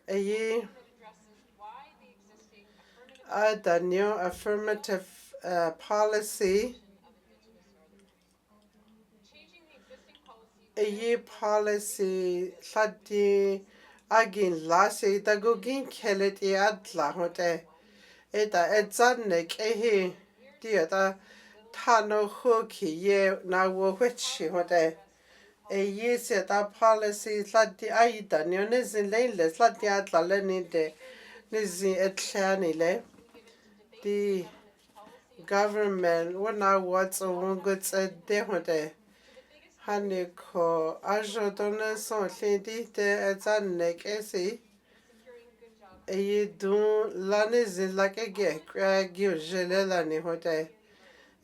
ayi the new affirmative policy ayi policy hadi agin lasi dagugin keleti adla hote eta edzanne kehi dieta Tano hooky ye na wo which hote a year that policy slati aida nionizin lane slati atla lenide nizi etlanile the government wana what's a one good said de hote haniko ajo dona son lindi de etzanek esi a ye do lanizin like a get crag you jelelani hote.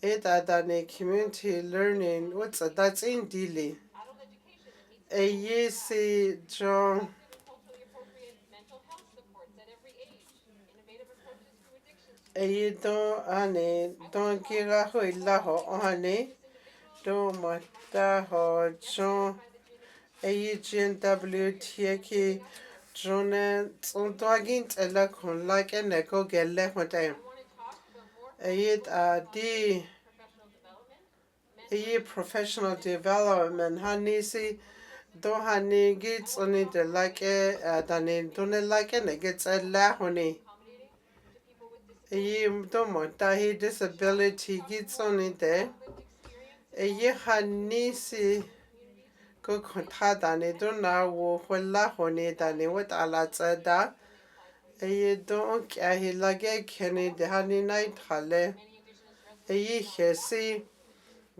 Dane community learning what's that's in Dili. A yesi John a don ane don gira ho ilaho ohane do mata ho John a GNWTK John Tsundagint ela kon like a neko gelle hote. The professional development hanisi do hani gets on it like a danin don't like and gets a lahoni. Don't want that disability gets on it there. A hanisi go contadani don't know what lahoni dani what alatsa da. A don't care he like a kenny the honey night hale. A hesi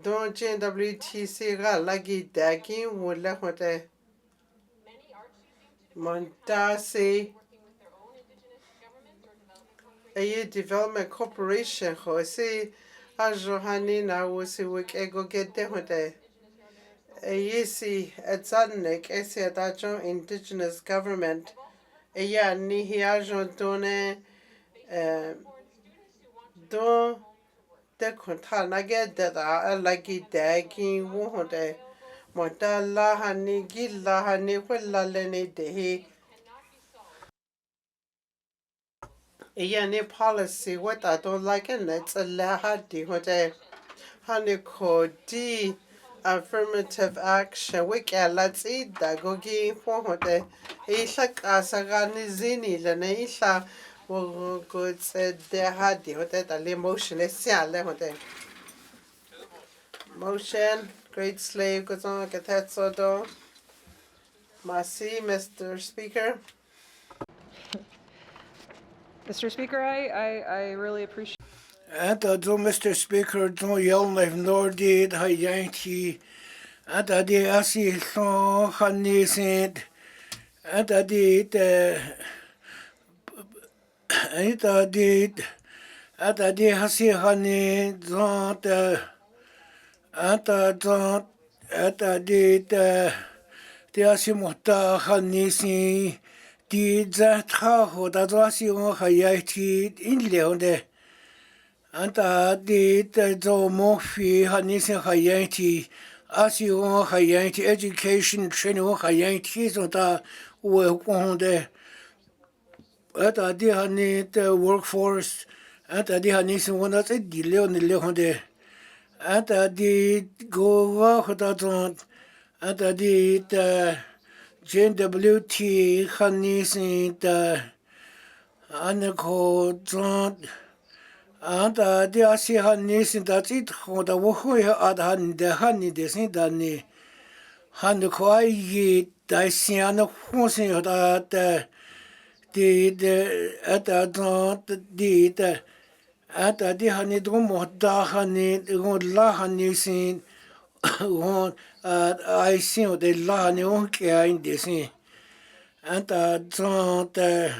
don't GWTC ga lagi dagi wula hote Montasi a development corporation hosi a johani na wusi wik ego get de hote a yesi at Zannik esi at indigenous government a ya ni hiajon done don de kontana get that a lagi dagi wohote Montala hani gilla hani willa lene dehi yani policy what I don't like and it's a lahadi hote hani kodi affirmative action wiki let's eat that gogi for hote isha kasagani zini lene isha wo good said de hadi hote the motion is yale hote motion great slave goes on get that so do Merci, Mr. Speaker. Mr. Speaker, I really appreciate. Mr. Speaker, don't yell if nor did I Yankee. And I did I see so honey said. And I did I see honey don't anta zon ata de asimota hanisi di za tha ho da zo si on hayai ti in leonde anta de zo mo fi hanisi hayai ti asi on hayai ti education training on hayai ti zo da wo on de ata di hani the workforce ata di hani si wona tse di le honde ata di go wa khota zon ata di the JWT hani si the anako zon ata di asi hani si da tsi khoda wo ho ya ad hani de sin da ni han ko ai yi da si an ho sin da de ata don de ata di hani do mo da hani go la hani sin go ai sin de la hani on ke ai de sin ata don de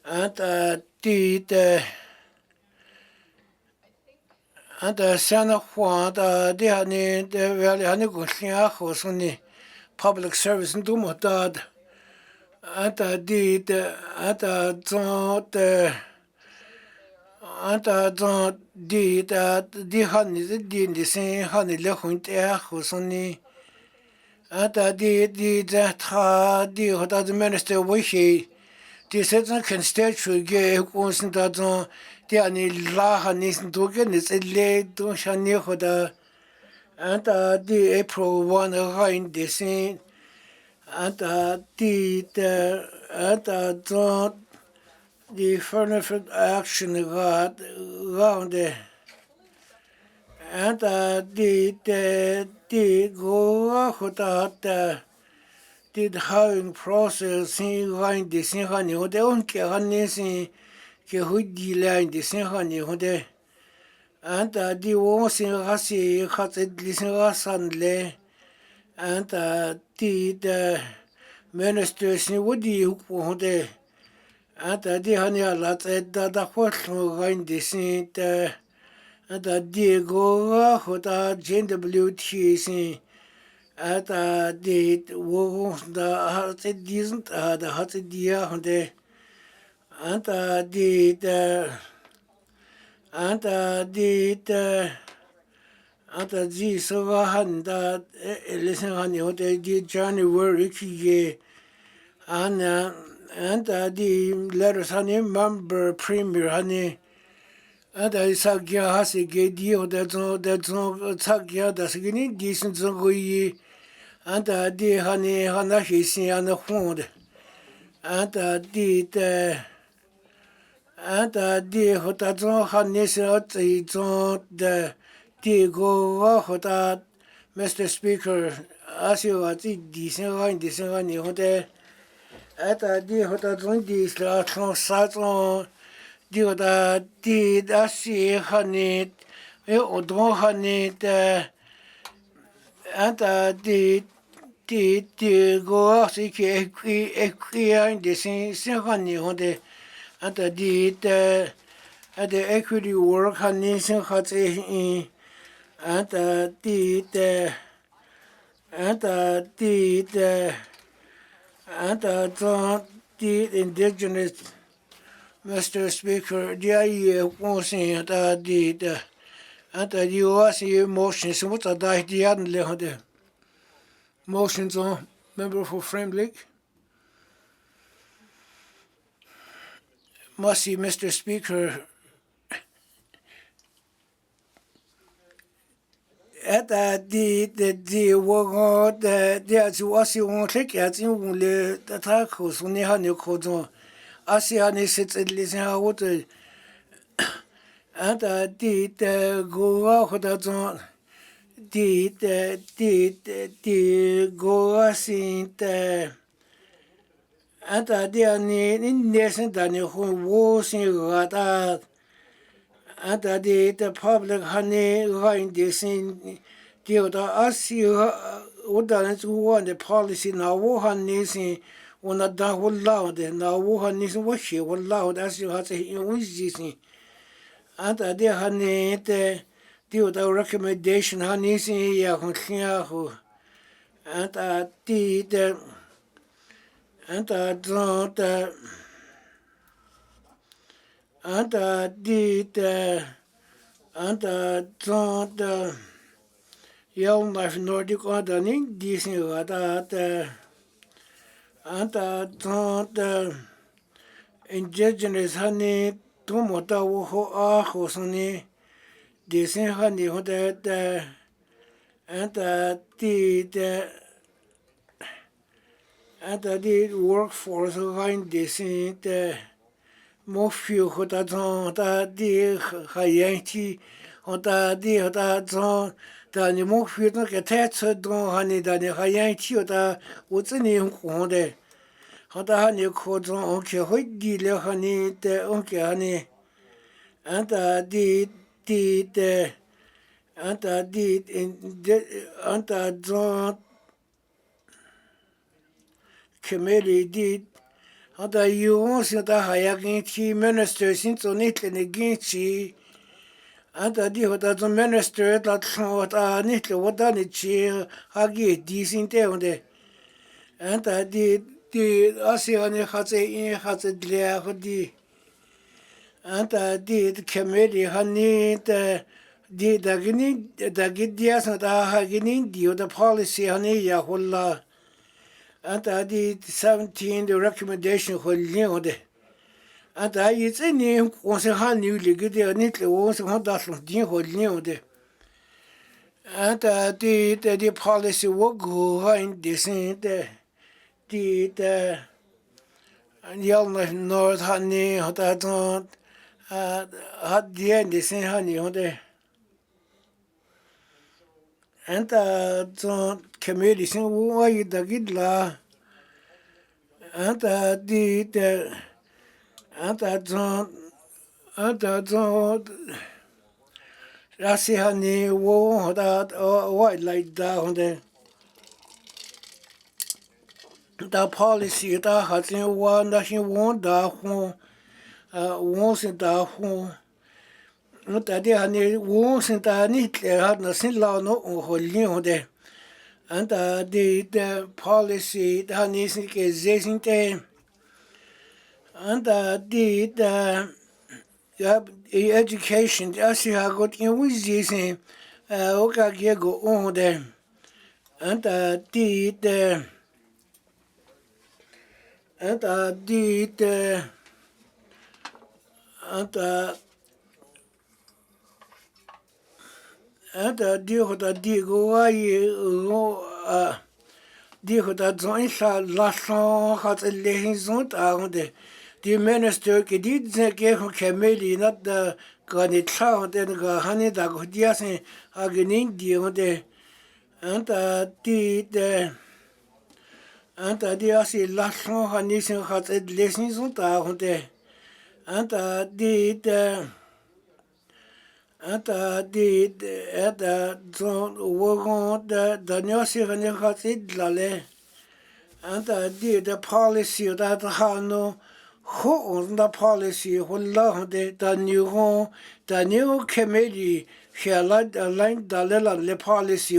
ata de ata sana hua da de hani de wel hani go sia ho so ni public service do mo da ata ata don de anta don di hani di sen hani le hun te ho soni anta di za tha di hoda the minister we he di se zan kan state chu ge ko sin da zon di ani la hani sin do ge ni se le do shani hoda anta di april 1 ha in di sen anta anta zon the affirmative action round and the go the hiring process in line the same honey or the own honey ke hudi line the same honey hode and the was in hasi hat listen rasanle and the ministers in woody hode ata di hani ala tse da khotlo gain disin te ata di go khota JWT sin ata di wo da ha tse disin da ha tse dia honde ata di ata ji so ga han da listen han yo de January ki ye ana and the letters honey member premier honey and I sagya hasi ge dio that no sagya das gini decent zogoyi and the honey hana hisi and hond and the hota zo honey so the go hota Mr. Speaker as you are the decent honey ata di hota zon di sla tron sa zon di hota di da si hani odon hani de ata di go si ki ekwi an de sin hani honde ata di ata equity work hani sin khate ata and the indigenous Mr. Speaker, the motion that the and the US motions what are the other motions on member for Fremlich. Mercy, Mr. Speaker. At the work the was on click at in the tacos when they had your codon. Asian sits at least how to and the go out that on the go in the and the in nation than who was in that and the public honey line this in the asi udan to one the policy now honey sin one that will loud now honey sin what she will loud as you have to use this and the honey die wat our recommendation hanisi ya khia khu anta di de anta zon de anta di de anta zon de young life Nordic ordering disin wada de anta zon de indigenous hani tumota wo ho a ho soni disin hani ho de anta di de anta di workforce line disin de mo few ho da zon da di hayan chi ho da di ho da zon da ni mo few no ke te tsu don hani da ni hayan chi ho da wo zi ni ho de ho da hani ko zon o ke ho di le hani de o ke hani anta di de anta di anta zon kemeli di anta yuon sin da hayakin chi minister sin zo ni tle gin chi anta di ho da zon minister da tson da ni tle wo da ni chi hagi di sin te onde anta di asi hani khatse in khatse dle ho di anta di kemeli hani de di da gini da gidia sa da ha gini di the policy hani ya holla anta di 17 the recommendation holli ode anta yi tsini ko se han ni li gidi ni tle wo se hon da so di holli ode anta di policy wo go ha in disin de yalna north hani hota don had the end disin hani ode anta zon kemeli sin wo yi da gidla anta di de anta zon rasi hani wo da wo like da honde da policy da hatin wo da hin wo da ho wo sin da ho anta di hani wo sin da ni tle hat na sin la no ho li honde anta di de policy da ni sin ke zesin te anta di de ja education asi ha got in wizi o ka ge go onde anta di de anta di de anta anta di ho da di go ai go di ho da zon sa la son hat le hin zon ta onde die minister ke di ze ke ho kemeli na da gani tsa de ga hani da go dia se agnin di ode anta di asi la son hani se hat le sin zon ta ode anta eta zon wo da nyosi hani hat la le anta the policy that hano who on the policy holla de the new committee shall align the le policy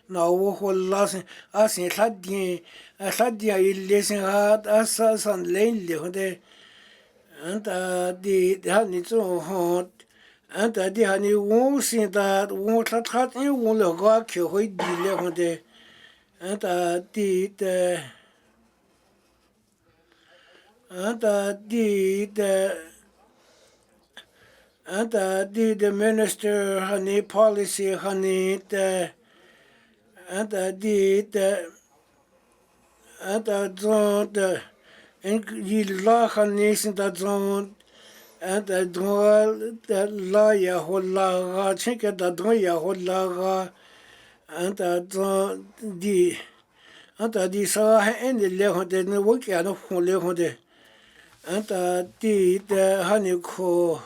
na wo holla asin sadia illesin hat asasan lein de anta di hani zo hot anta di hani wo sin da wo tat in wo le ga ke hoi di le de anta de anta the minister hani policy hani the anta zon the en yi la hani sin da zon anta don the la ya holla ga chike da don ya holla ga anta zon di sa en le ho de ne wo kya no ho le ho de anta di de hani ko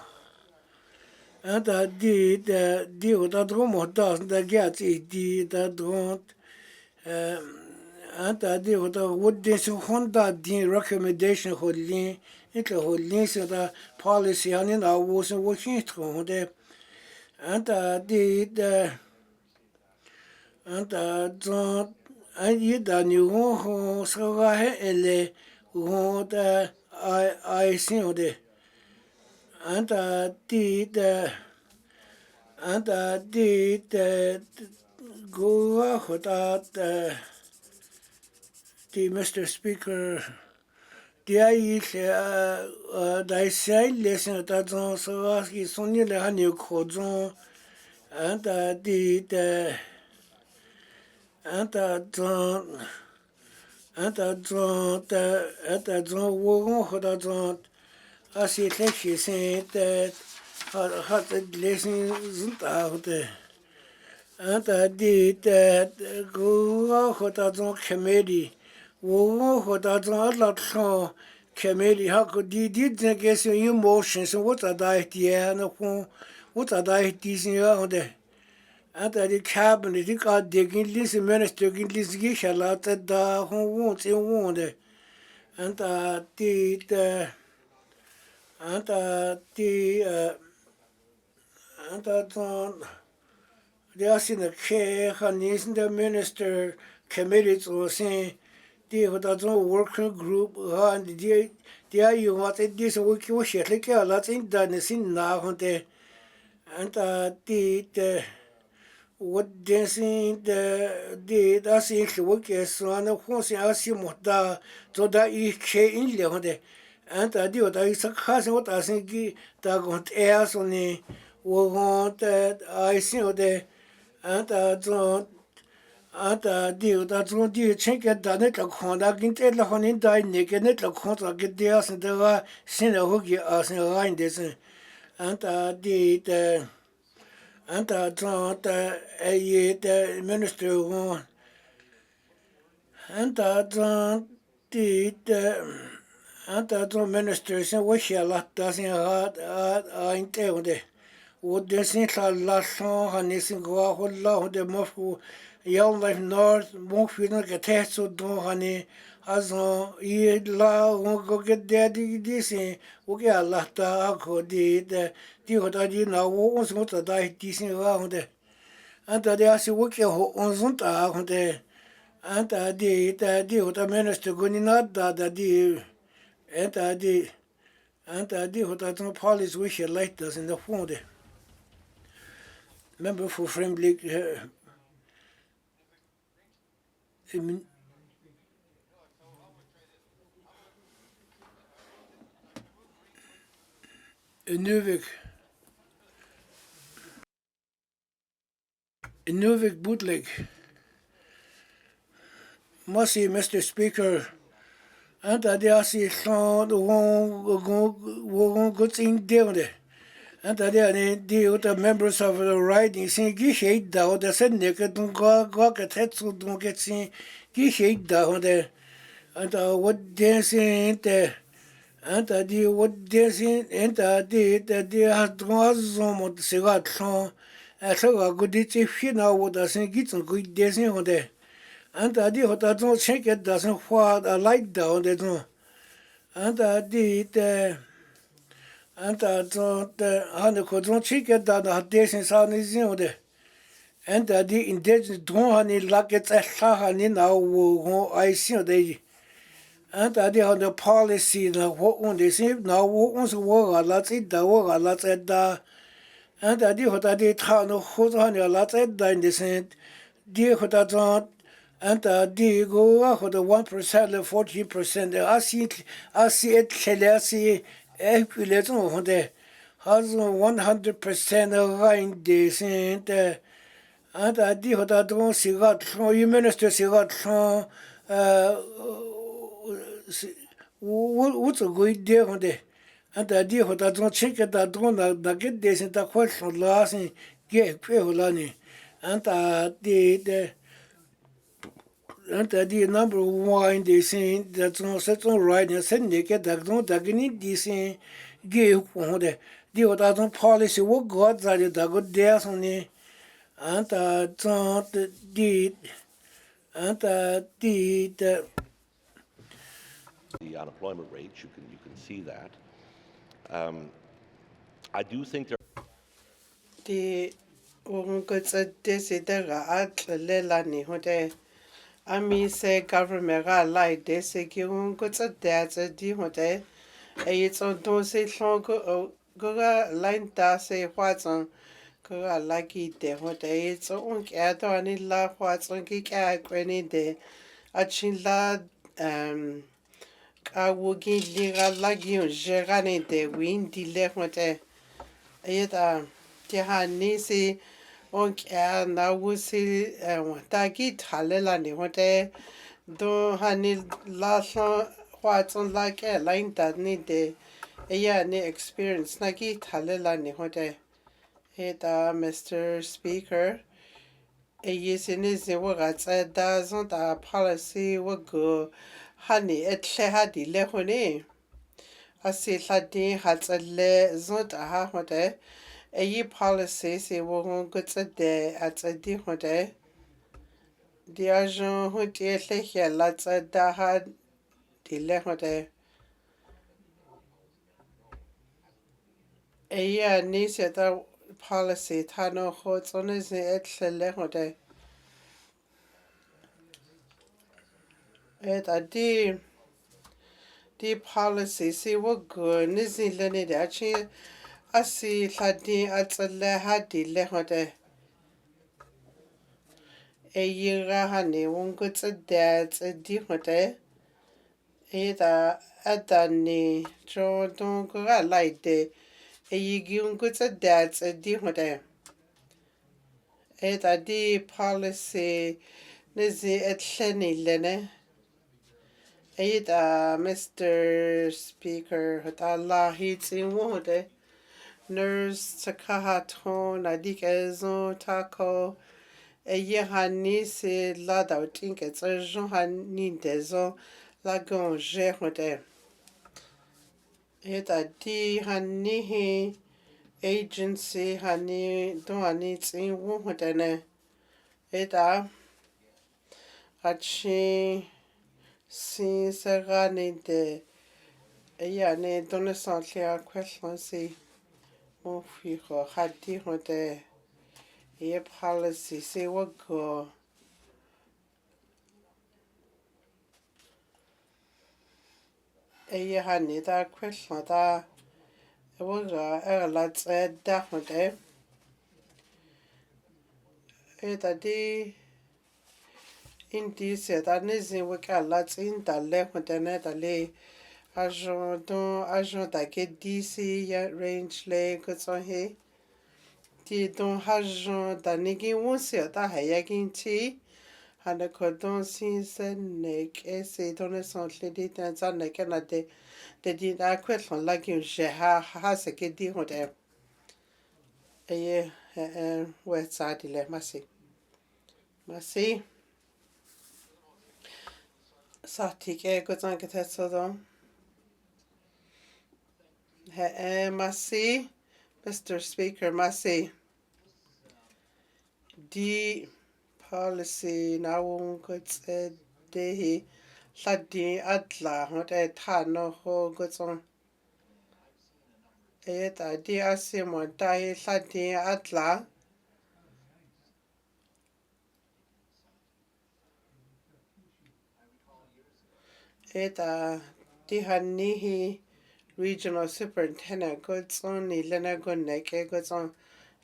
anta di o da dro mo da ga di da dro anta di o da would this honda di recommendation holli it holli so da policy hani na wo so wo hin tro de anta zon yi da ni ho so ga he ele ho da ai sin de anta go ho da Mr. Speaker dia yi da sai lesson da zon so ga ki son ni le han ni ko zon anta wo ho da zon asi le shi sin de hat lesson sind auch de anta go ho da zon committee wo ho da zon la tron committee ha ko de question emotions what are the idea no what are the ideas de anta the cabinet the got digging list minister gin list gi shala ta da ho won se won de anta zon they are in the care hanis the minister committee to say the what working group and the are you what it this week was shit like a lot in the sin na honte anta what dancing the that's it work is one of course I see what da so that ich in le honte anta di what I said has what I think da got air so ni wo got I see the anta di da zon di chen ke da ne ta khon da gin te la honin da ne ke ne ta khon ta ke dia sin da ga sin la ho gi a sin ga in de sin anta zon e ye de minister ho anta zon minister sin wo xia la da sin a in te ho de wo de sin la son ha ne sin go ho la ho de mo fu Young Life North, Monkfield, Gatesso, Dohani, Azon, E. La, go get daddy, this, okay, a lata, ako, the Hotadi now, once what a die, this around there. And they are so working on Zonta, on there. And I did, what minister going not that, and I did what I don't police wish your light does in the phone there. Member for friendly. Nuvik bootleg. Mercy, Mr. Speaker. And I see sound won't go in down there. And I deal the members of the riding saying, Gishade down the said naked don't go at head so don't get seen Gishade down there. And I would dancing there. And I did what dancing and I did that they had some of the cigar song. I saw a good if you know what I think it's a good dancing on there. And I did what I don't think it doesn't what I like down there. And I did and I don't think it that I dancing sound is on there. And I did indigenous don't honey like it's a sahani now I see they. And I did on the policy now what on the same now what was war a lot it da war a lot at da and I did what I did how no who's on a lot at da in the same dear what I don't and I did go out for the 1% or 40% I see it Chelsea equivalent on the has 100% right the same and I did what I don't see got you minister see got what's a good day on there? And the idea what I don't check it, I don't get this in the question last and get Peolani. And I did number one, they say that's no set on right and send they get that don't get this in give on there. The what I don't policy what God that it I got there on it. And I don't did and I did. The unemployment rates, you can see that. I do think there. di ungutsa sidera atlela ni hote ami se government ga lai de se ki ungutsa de di hote e it's on do se hlong go ga line da se hwa tsang go ga la ki de hote it's on kya to ani la hwa tsang ki kya kweni de a chin la ka wogi liga la gi je ga ne de win di le hote e da ti ha ni si on kya na wo si ta ki thale la ni hote do ha ni la so hwa tsong la ke line da ni de e ya ni experience na ki thale la ni hote e da Mr. Speaker e yi si ni si wo ga tsa da zon da policy wo go ha ni e tle ha di le ho ni a si la di ha tsa le zon da ha hote e yi policy si wo ngon go tsa de a tsa di hote di a jon ho ti e tle he la tsa da ha di le hote e ya ni se da policy ta no ho tsone se e tle le hote e da di policy si wo go ni zi le ni da chi a si la di a tsa le ha di le hote e yi ga ha ni won go tsa de tsa di hote e da a da ni cho don go ga lai de e yi gi won go tsa de tsa di hote e da di policy ni zi e tle ni le ne e da Mr. Speaker da la hi tsin wo hote nurse Takahato na di ke zo tako e ye ha ni se la da tin ke tsa jo ha ni de zo la gon je hote e da di ha ni hi agency ha ni do ha ni tsin wo hote ne e da a chi si se ga ni de e ya ne do ne sa tle question si o fi ho ha di hote e policy se wo go e ye ha ni da question da e wo ga e la tsa da hote e da di indi se da ne zi wo ka la tsin da le hote ne da le agent da ke DC ya range le ko so he ti don agent da ne gi won se da ha ya gin ti hana ko don sin se ne ke se don ne son le di tan sa ne ke na de di da question la gi je ha se ke di hote e ye we sa di le masi sa ti ke ko zan ke te so don masi Mr. Speaker masi di policy na won ko tse de hi la di atla hote ta no ho go zon e da di asimo da hi la di atla e da di hani hi regional superintendent go zon ni le na go ne ke go zon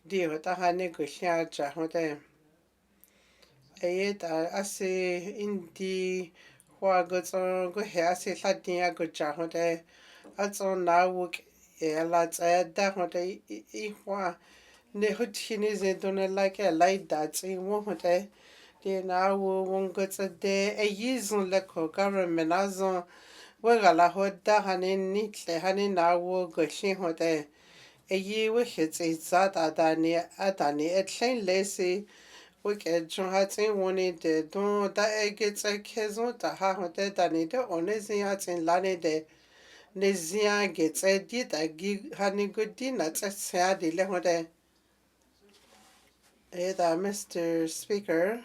di ho ta hani go hia ja hote e da ase indi hwa go zon go he ase la di a go ja hote a zon na wo e la tsa da hote I hwa ne ho thini ze don la ke lai da tsi wo hote di na wo won go tsa de e yi zon le ko government a zon wo ga la ho da hani ni tle hani na wo go shi hote e yi wo he tsi za da ni a da ni e tlen le si wo ke jo ha tsi wo ni de don da e ge tsa ke zo da ha hote da ni de one zi ha tsin la ni de ne zia ge tsa di da gi hani go di na tsa sa di le hote e da Mr. Speaker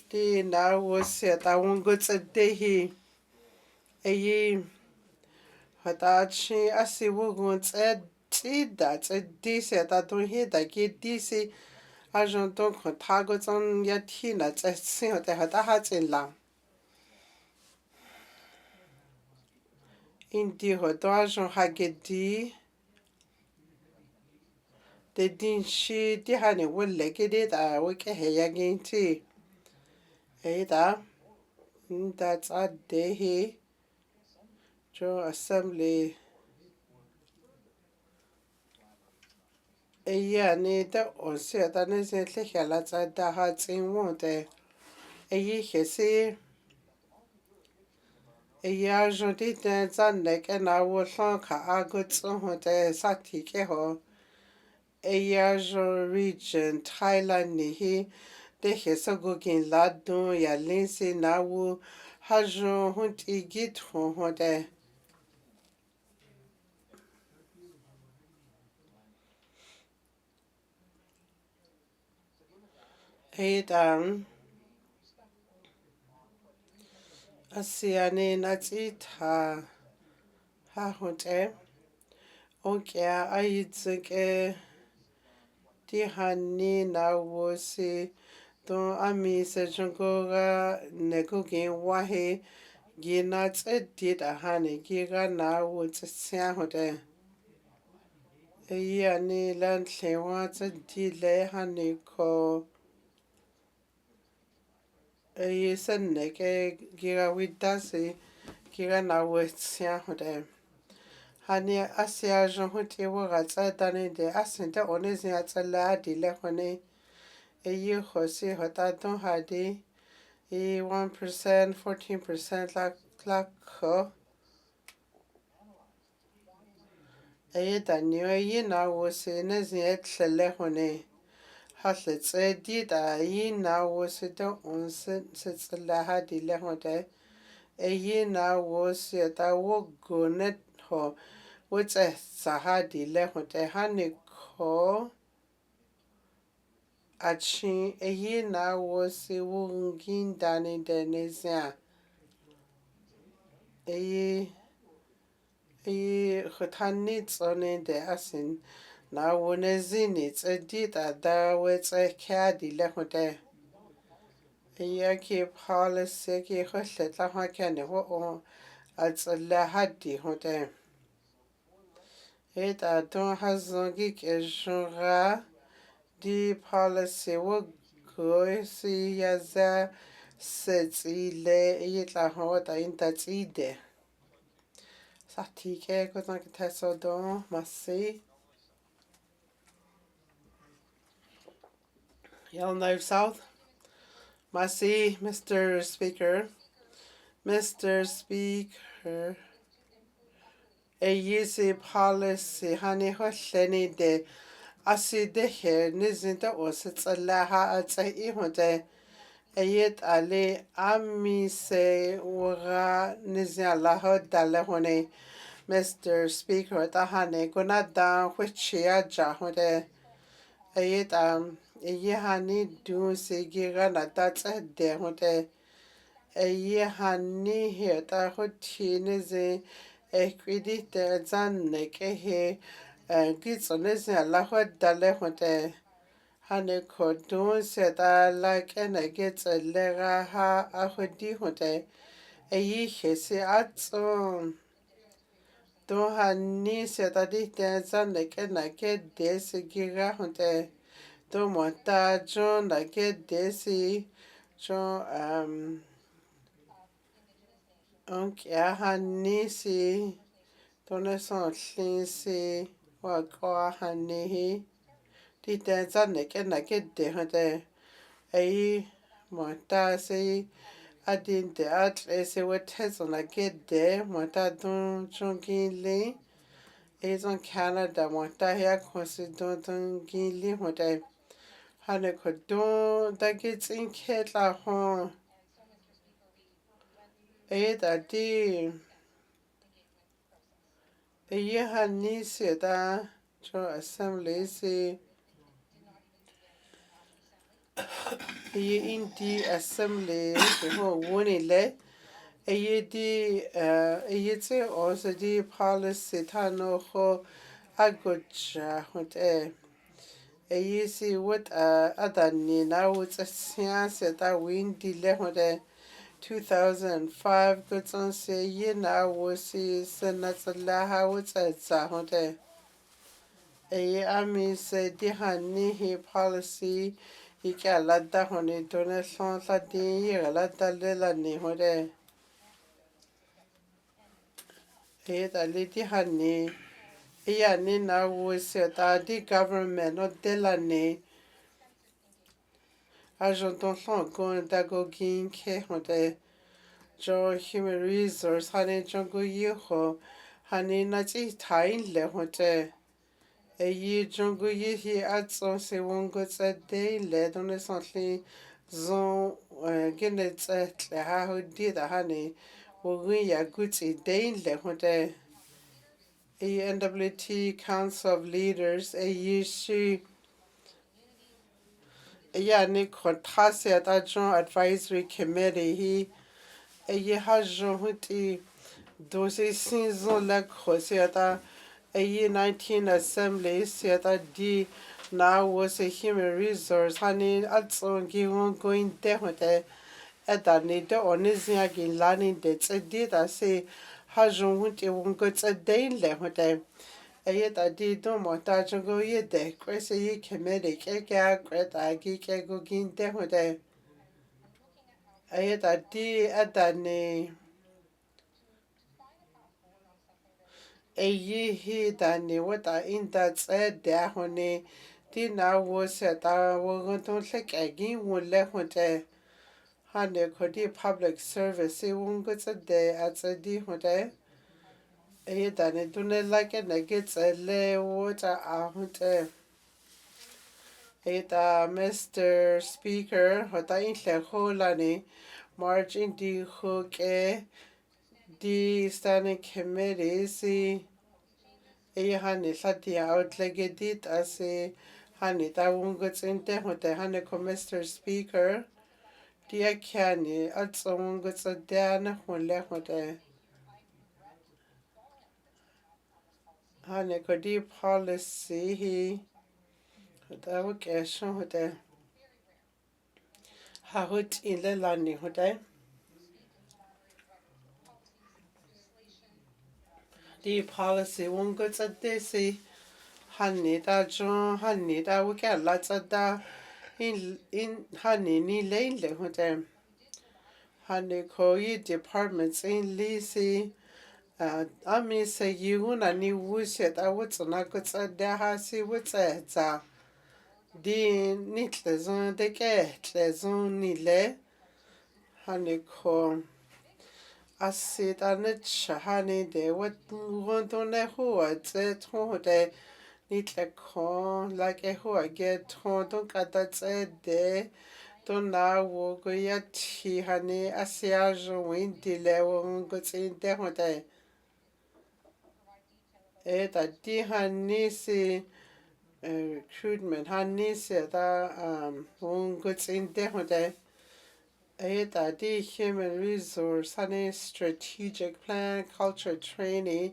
di na wo se da won go tsa de hi e yi hata chi a si wo gon tsa chỉ đã chỉ đi xe ta tôi hiện tại cái đi xe à rồi tôi còn thà cái trong nhà thi là chỉ sinh hoạt tại ta hát trên làng in đi hồi đó rồi hai cái đi để đi xe đi hai người quên lấy cái đấy ta quên cái hệ nhà cái gì ấy ta that's a day he cho assembly ấy nè ta ở xe ta nên sẽ lấy cái là ta đã hát trên vùng đấy ấy cái gì ấy rồi đi đến chân này cái nào我上看啊个之后在啥地个好ấy rồi region Thailand này để hết số cái kinh lá đông ya lên xe nào ha rồi hôn đi cái thùng hồ đấy ấy đằng ASEAN na chỉ thà ha hôn đấy ok ai cái đi hành nào sẽ to ami sẽ chúng ta nếu có cái hoa hệ cái nào sẽ đi đã hành cái nào sẽ xem hồ đấy ấy anh lần sau sẽ đi lấy hành có ấy xin cái vida sẽ cái nào sẽ xem hồ đấy hành ASEAN chúng ta thìว่าจะตอนนี้เดี๋ยวASEANจะอันนี้จะลาดีเลยคนนี้ấy khó sĩ họ ta đông hà đi ấy 1% 14% là khó ấy ta nhiều ấy nào vô sĩ nên sẽ lệ hồ này họ sẽ đi ta ấy nào vô sĩ đó ông sẽ là hà đi lệ hồ đấy ấy nào vô sĩ ta vô gồm họ vô sẽ hà đi lệ hồ đấy hà này khó Achi eyi na wosi wungin dani denizia eyi khutani tsone de asin na wonezini tsedi da wetse kadi le hote eyi ki policy ki khoslet la hakane ho atsala hadi hote eta don hazongi ke jura di policy wo go si ya za le yitla ho ta inta tside sa tike ko tan ke so do masi Yellowknife South masi Mr. Speaker a easy policy hani ho hleni de aside he nizinta ositsalaha atse ihonte ayet ale ami se ura nizyala ho dale hone Mr. Speaker tahane gunada whichia jahode ayet ayehani du se gira na tatse de honte ayehani he ta hotine ze equidite zanne ke he gitsonese la ho dale hote hane khodun se ta la kene gitslega ha a hodi hote eyi hese atso to hani se ta di te zanne kene ke desi gira hote to mota jon la ke desi jo onke hani si tone son si wa kwa hani di te zanne kene ke de hote eyi mota se adin de atle se wetes on la ke de mota don chongili is on Canada mota ya kosi don gili mota hane ko don da gets in ketla hon da di eyi hani se da cho assembly se eyi indi assembly ho woni le eyi di eyi tse also di policy ta no ho agocha hote si what adani na what's a science that windy le hote 2005 goods on say ye na was senatsa what's a hote ami se dihani he policy ika ladda hone donation la di ladda le la ni hote da liti hani iya ni na wuse ta di government no de la ni agent d'enfant gon da go gin ke hote jo human resource hani jongo yiho hani na chi tain le hote yi jongo yi hi atso se wongo tsa de le don le sentli zon gene tsa tle ha ho di da hani wo ya guti de le hote NWT Council of Leaders AUC yani kontrase adjoint advisory committee he hajon huti dosi sinzon la khosiata 19 assembly siata di now was a human resource hani atson giwon going dehote edani de onizia gilani de tsedita se hajon huti wongo tsedain le hote ayeta di do mota jongo yede kwese yi committee ke kweta gi ke go gin de hote ayeta di adani ayi hi dani wata inda tseda hone di na wo seta wo gonton hlek gi wole hote hane khodi public service wongo tsede atsedi hote ayeta ne dune like na getsele wota a hote ayeta Mr. Speaker hota inhle holani March indi hoke di standing committee si hani hlati outlegedit ase hani ta wongo tsente hote hani Mr. Speaker dia kyani atsongo tsadana hole hote hani kodi policy hi hota wokesho hote ha hot ile lani hote di policy wongo tsadde si hani ta jo hani ta wokela tsadda in hani ni le hote hani koi departments in lisi ami se yuna ni wuset a wutsuna kutsa ha si wutsa di nitle zon de ke tle zon ni le hani ko asita ne chahani de wat wonton ne huwa tse tonde nitle ko like huwa get tonton kata tse de don na wo go ya ti hani asia jo windi le wo go tsinte hote eta di hani si recruitment hani si da wo go tsinte hote eta di human resource hani strategic plan culture training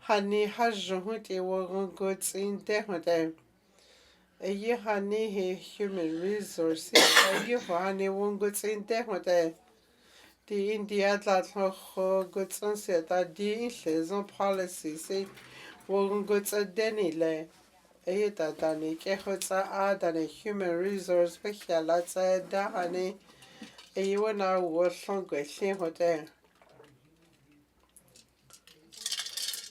hani hajo hote wo go tsinte hote ye hani he human resource ye hani wongo tsinte hote di india la ho go tsanse ta di saison policy se wongo tsadeni le ta tani ke hotsa a tani human resource pe khala tsa da hani wona wo songo se hote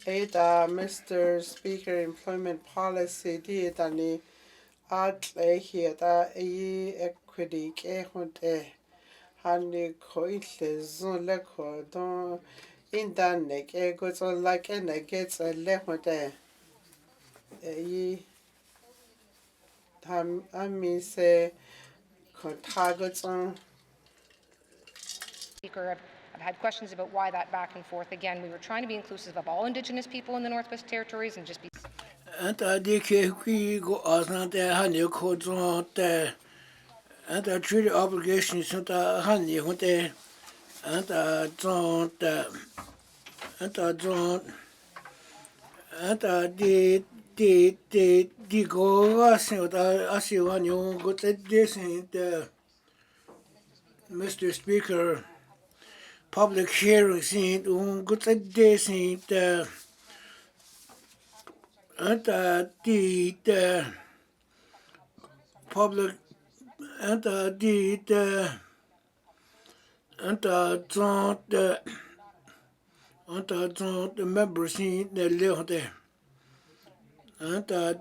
Mr. Speaker employment policy di tani atle hieta equity ke honte hani ko itle zon le ko don indane ke go so like na get le honte ami se ko tagoton Speaker, I've had questions about why that back and forth. Again, we were trying to be inclusive of all Indigenous people in the Northwest Territories and just be anta di ke ki go asante hani ko zon te anta treaty obligations anta hani hote anta zon te anta zon anta di the go as you want you go to this Mr. Speaker, public hearings in go to this the public and the the members in the live there. And the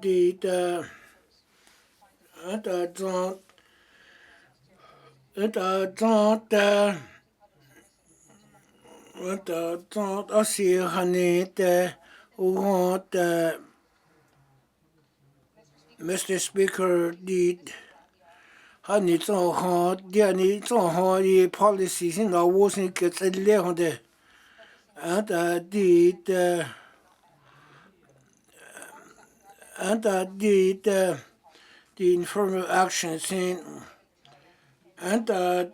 I see honey the Mr. Speaker did honey so hard the policies in our wasn't gets a live there. And the informal action scene and the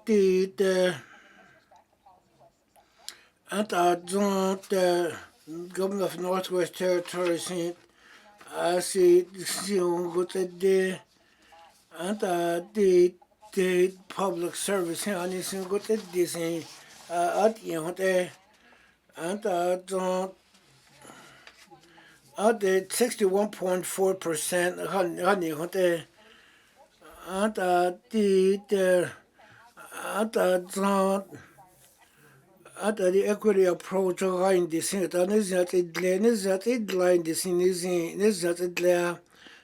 government of Northwest Territories I see good the and the public service and it's good this at the and at the 61.4% honey and at the equity approach line this and is that it line this is that it there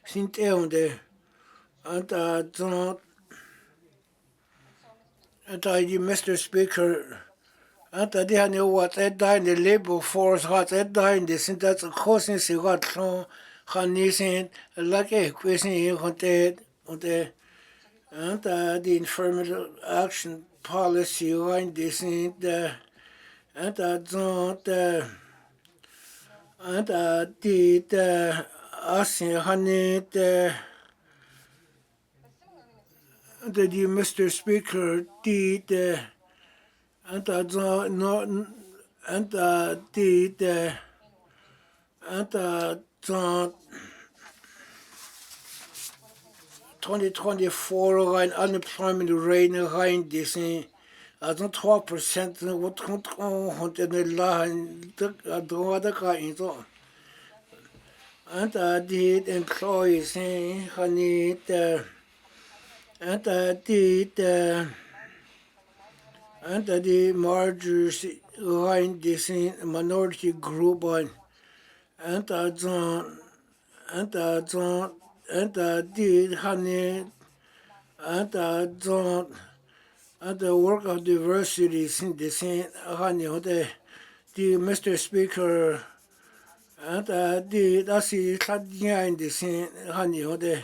since there and Mr. Speaker and I know what I died the labor force what I died this and that's a causing se got so honey like a question on the and the affirmative action policy line this and and the us honey the Mr. Speaker the and no and the 2024 line unemployment rate line this as 12% what the line the and the employees honey the and the mergers line this minority group on and the honey and the work of diversity in the same honey the Mr. Speaker and that's in the same honey the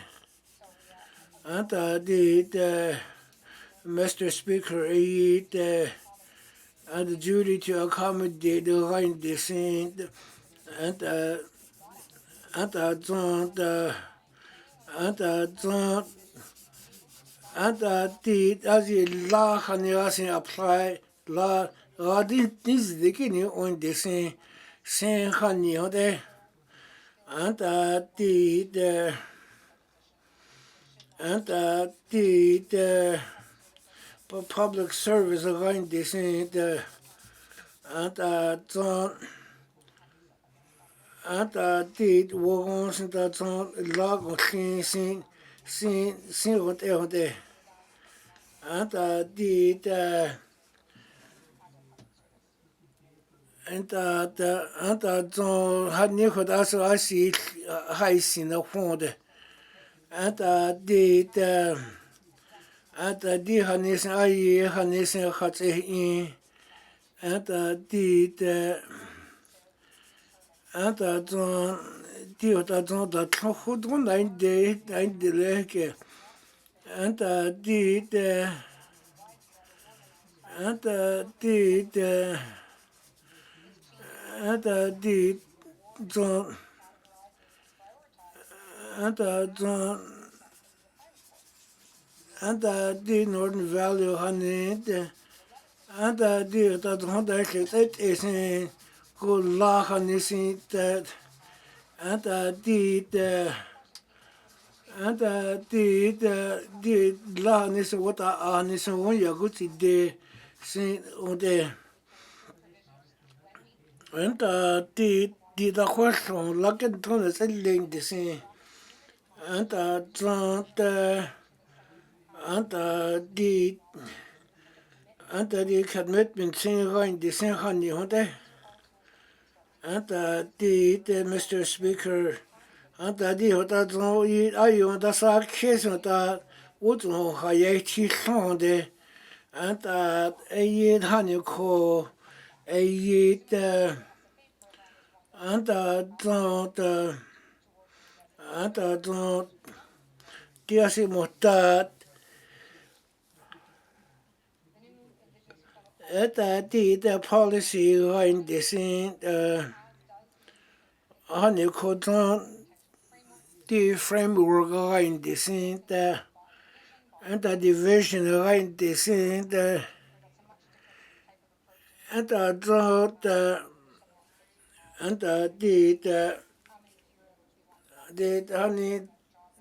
and the Mr. Speaker and the duty to accommodate the line the same and the as a law honey apply law this the kidney on the same honey the and the public service line this the and the workers that log of sin what there and had near also I see high sin of water and the Hannes I Hannes hat in and the that who don't like the lake and the Northern Valley honey and that it is good law honey that anta di la ni so wata a ni so won ya guti de sin onde anta di da question la que ton es el link de sin anta anta di commitment sin rein de sin han ni onde anta Mr. Speaker anta di hota zo I ayo da sa question ta wo zo ha ye chi son de anta e han ni ko e anta zo dia si mota eta the policy rein de sin han ni ko the framework rein de sin and the division rein de sin and the honey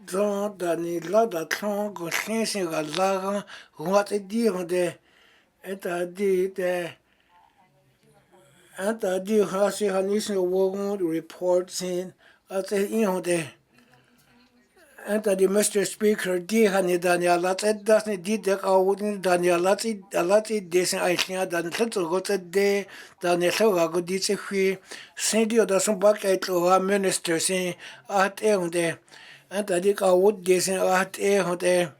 the ni la da tron go sin ga la what it dire de and the hasi hanis no wo reports in at the Anta di Mr. Speaker di hani Daniel lat das ni di de awun Daniel lat desen aishnya dan tso got de Daniel so go di se fi sendio da son bak et lo minister sin at unde anta di ka wud desen at unde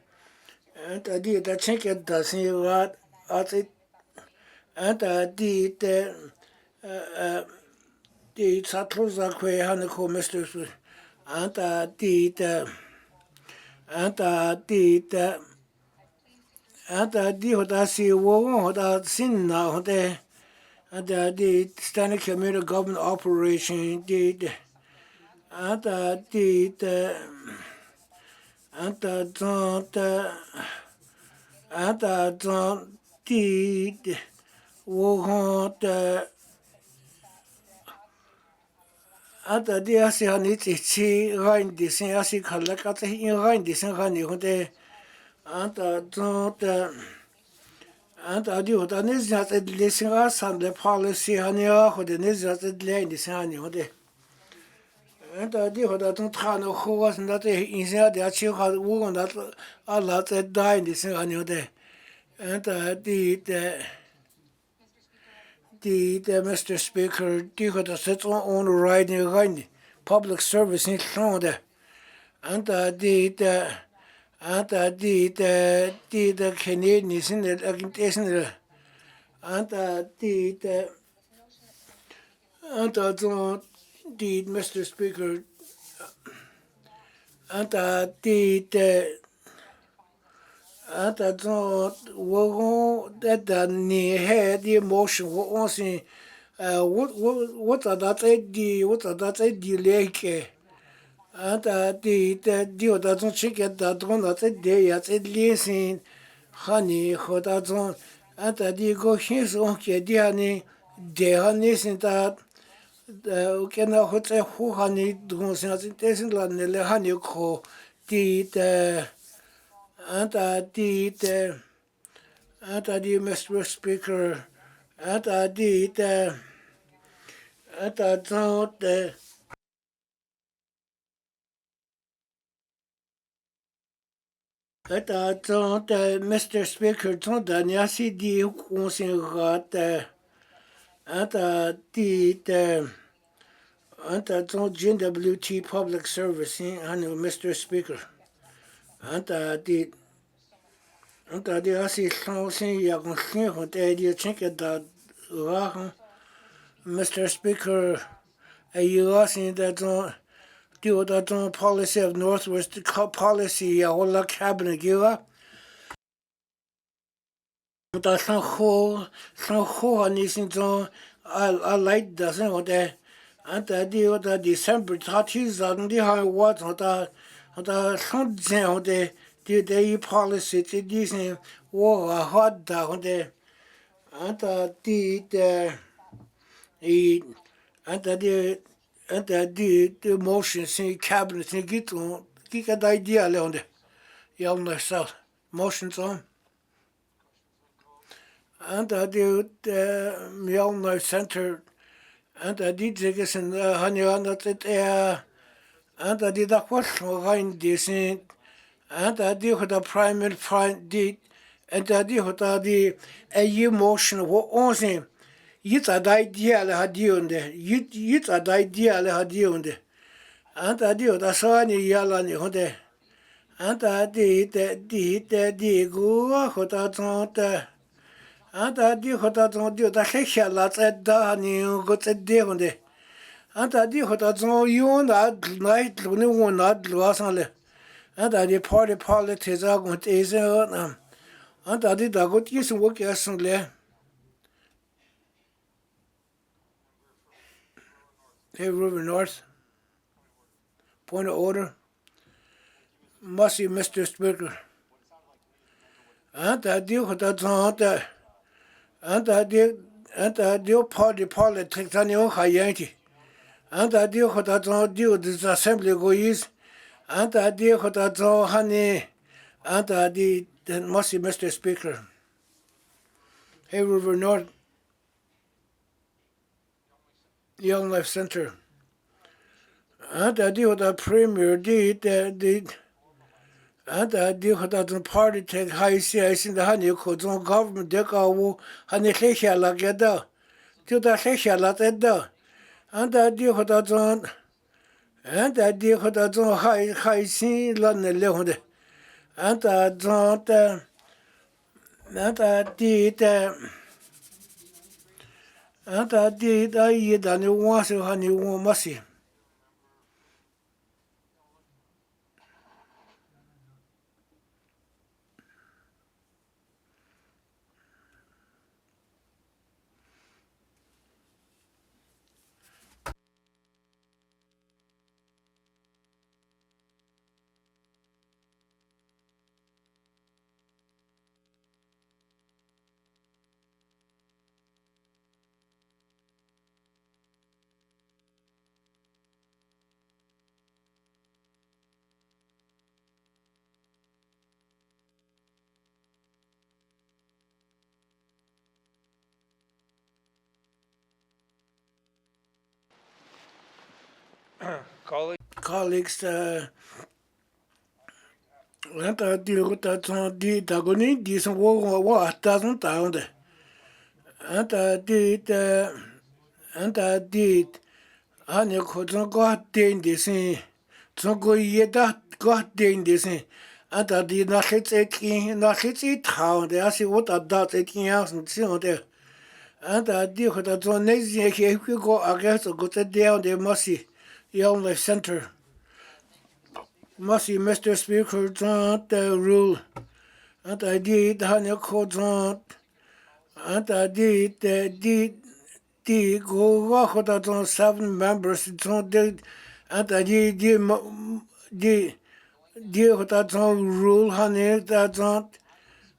anta di da check da sin wat at anta di satruza kwe han ko Mr. anta anta di hoda si wo hoda sin na hoda anta di standard community government operation anta anta wo hoda anta di asi hani chi rein di sin asi khala ka in rein di sin hani hoda anta anta di hoda ne zat lesen assemble policy hani hoda ne zat lein di sin hani hoda anta di hoda ton trano khuwas ndat insa de achi ha wo ndat ala te dai di sin hani hoda anta Mr. Speaker di hoda sits on riding rein public service in Canada anta anta the Canadian is in the organization anta anta Mr. Speaker anta anta wo that ni had the emotion what was in what are that like anta di da zon chicken da don da de ya listen honey hoda zon anta di go his on ke di ani de hani sin da ke na hote hu hani don sin as tesin la ne le hani ko anta Mr. Speaker anta anta zon Mr. Speaker, ton danyasi di konsengat anta ton GWT Public Service anu Mr. Speaker anta asi sonsin ya konsin hote di chinke da rahan Mr. Speaker ayu asin da ton do that policy of Northwest policy a whole cabinet gira da san ho ani sin ton I like da san hote anta di oda December 30 di ha what da san zen hote di policy di sin wo hot da hote anta anta and the motions in cabinet in get idea on the young south motions on. And the young center and did this and honey on that and did that question behind this and did what the primary find did and did what the a motion what on him. Yit a idea le hadionde. Yit a idea le hadionde. Anta dio da sani yala ni honde. Anta di gu hota tonte. Anta di hota ton dio da hesha la da ni go de honde. Anta di hota ton yon da night luni won na dluasanle. Anta di party politics a got is on. Anta di da got yis work yasanle. Hey, River North. Point of order. Must you, Mr. Speaker? And I deal with that on that. And I deal party politics on your high Yankee. And I deal with that on deal with this assembly go east. And I deal with that on honey. And I did must you, Mr. Speaker. Hey, River North. Young Life Center. And I deal with the premier did and I deal with the party take high CS in the honey codes on government deco honey hesha la geda. To the hesha la edda. And I deal with that on and I deal with that on high scene lan leonde. And I don't and I did I eat and you want to honey one mercy. Colleagues, and I deal with that on the Dagoni, decent war, doesn't down. And I did, and you couldn't go in this, so go yet that got in this, and I did not hit it how they see what I doubt 18 years and see on there. And I deal with that on next year, if you go against a good day on the Mercy, Young Life Center. Mercy, Mr. Speaker, don't rule. And I did, honey, called on. And I did go walk with on 7 members. And I did with that on rule, honey, that on.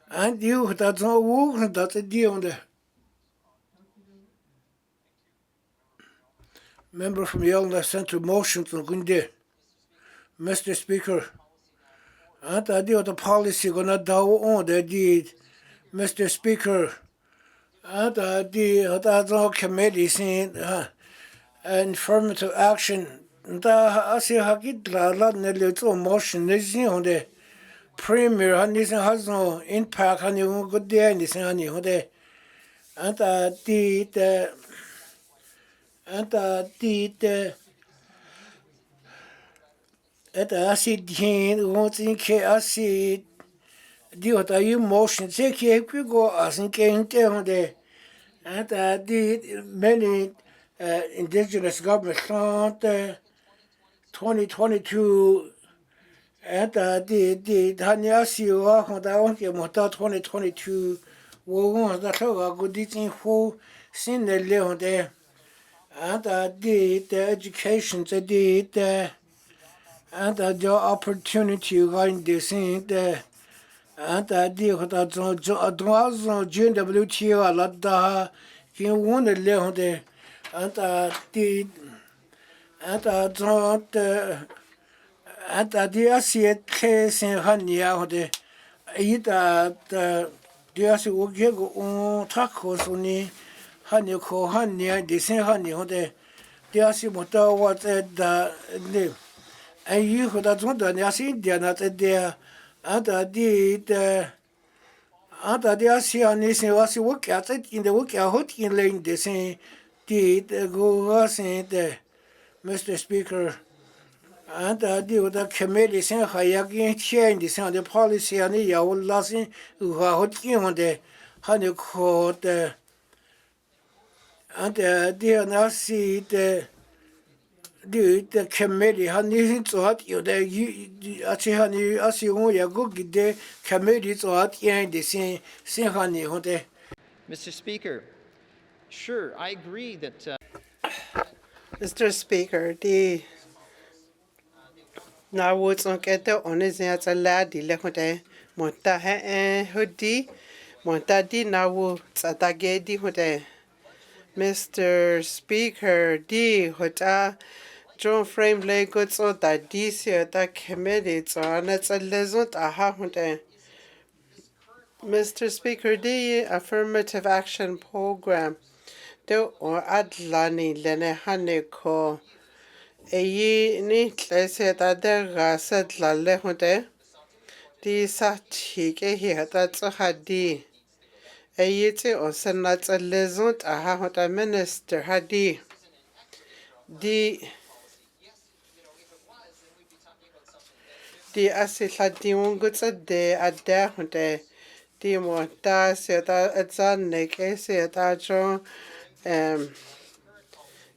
And you with that on walk, that's a deal on there. Member from Young Life Center motion to Gunde. Mr. Speaker, and I deal with the policy gonna do on that did, Mr. Speaker, and I did that committee saying affirmative action. And I see how get la little motion. This on the premier, and this has no impact on you good day. This on you there, and I did, at acid hin won't think acid deal with a motion take you go as in came down there and I did many indigenous governments on 2022 and I did Hanyasi on that one came out 2022 was that how good eating who seen the leon there and I did the education I did and the opportunity going to see the and I did what I was on GWTO a lot he won the leon there and I did ata zot ata dia siet ke sen han ya hode ita dia si wo ge go on takho suni han yo ko han ya de sen han yo hode dia si mo ta wa da ne ai yu ho da zon da ya si dia na de ata di de ata dia si ani sen wa si wo kya in de wo kya hot in le de sen di de go wa sen de Mr. Speaker, and the committee sent Hayakin change the policy and the Yawlasin who are hot on the honey court and the Nasi the committee honey to hot you the Achihani as you want your good the committee to hot and the same honey on the Mr. Speaker, sure, I agree that Mr. Speaker, the na woods on get the honest as a lad, the lehote, Monta hoodie, Monta di na woods at a gay di hote. Mr. Speaker, di hota, John Frame lay goods on that DC at that committee, so it's a lesson a hote. Mr. Speaker, the affirmative action program, the or adlani lene haneko. Eyi ni tlese ta de ga se tla le hote di sa thi ke hi hata tsa ha di eyi tse o se na tsa le zon ta ha hota minister ha di asi hla di un gu tsa de a de hote di mo ta se ta tsa ne ke se ta jo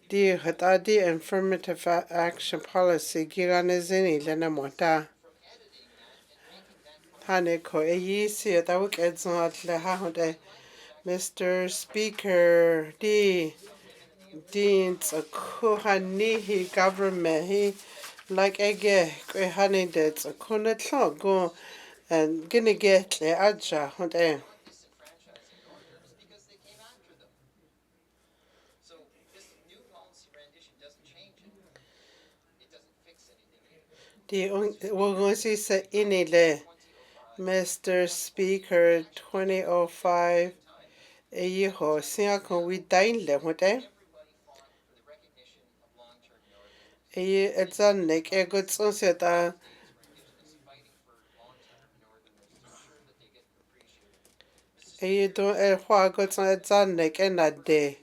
di hata di affirmative action policy girane zini lena mota hane ko eyi si ta wuk edzon atle ha hode Mr. Speaker di it's a kuhani hi government hi like ege kwe hani de it's a kunetlo go and gonna get le aja hode di wogosi se inile Mr. Speaker 2005 eyiho sia ko we dain le hote eyi etsan nek egot seta eyi do hwa got etsan nek enade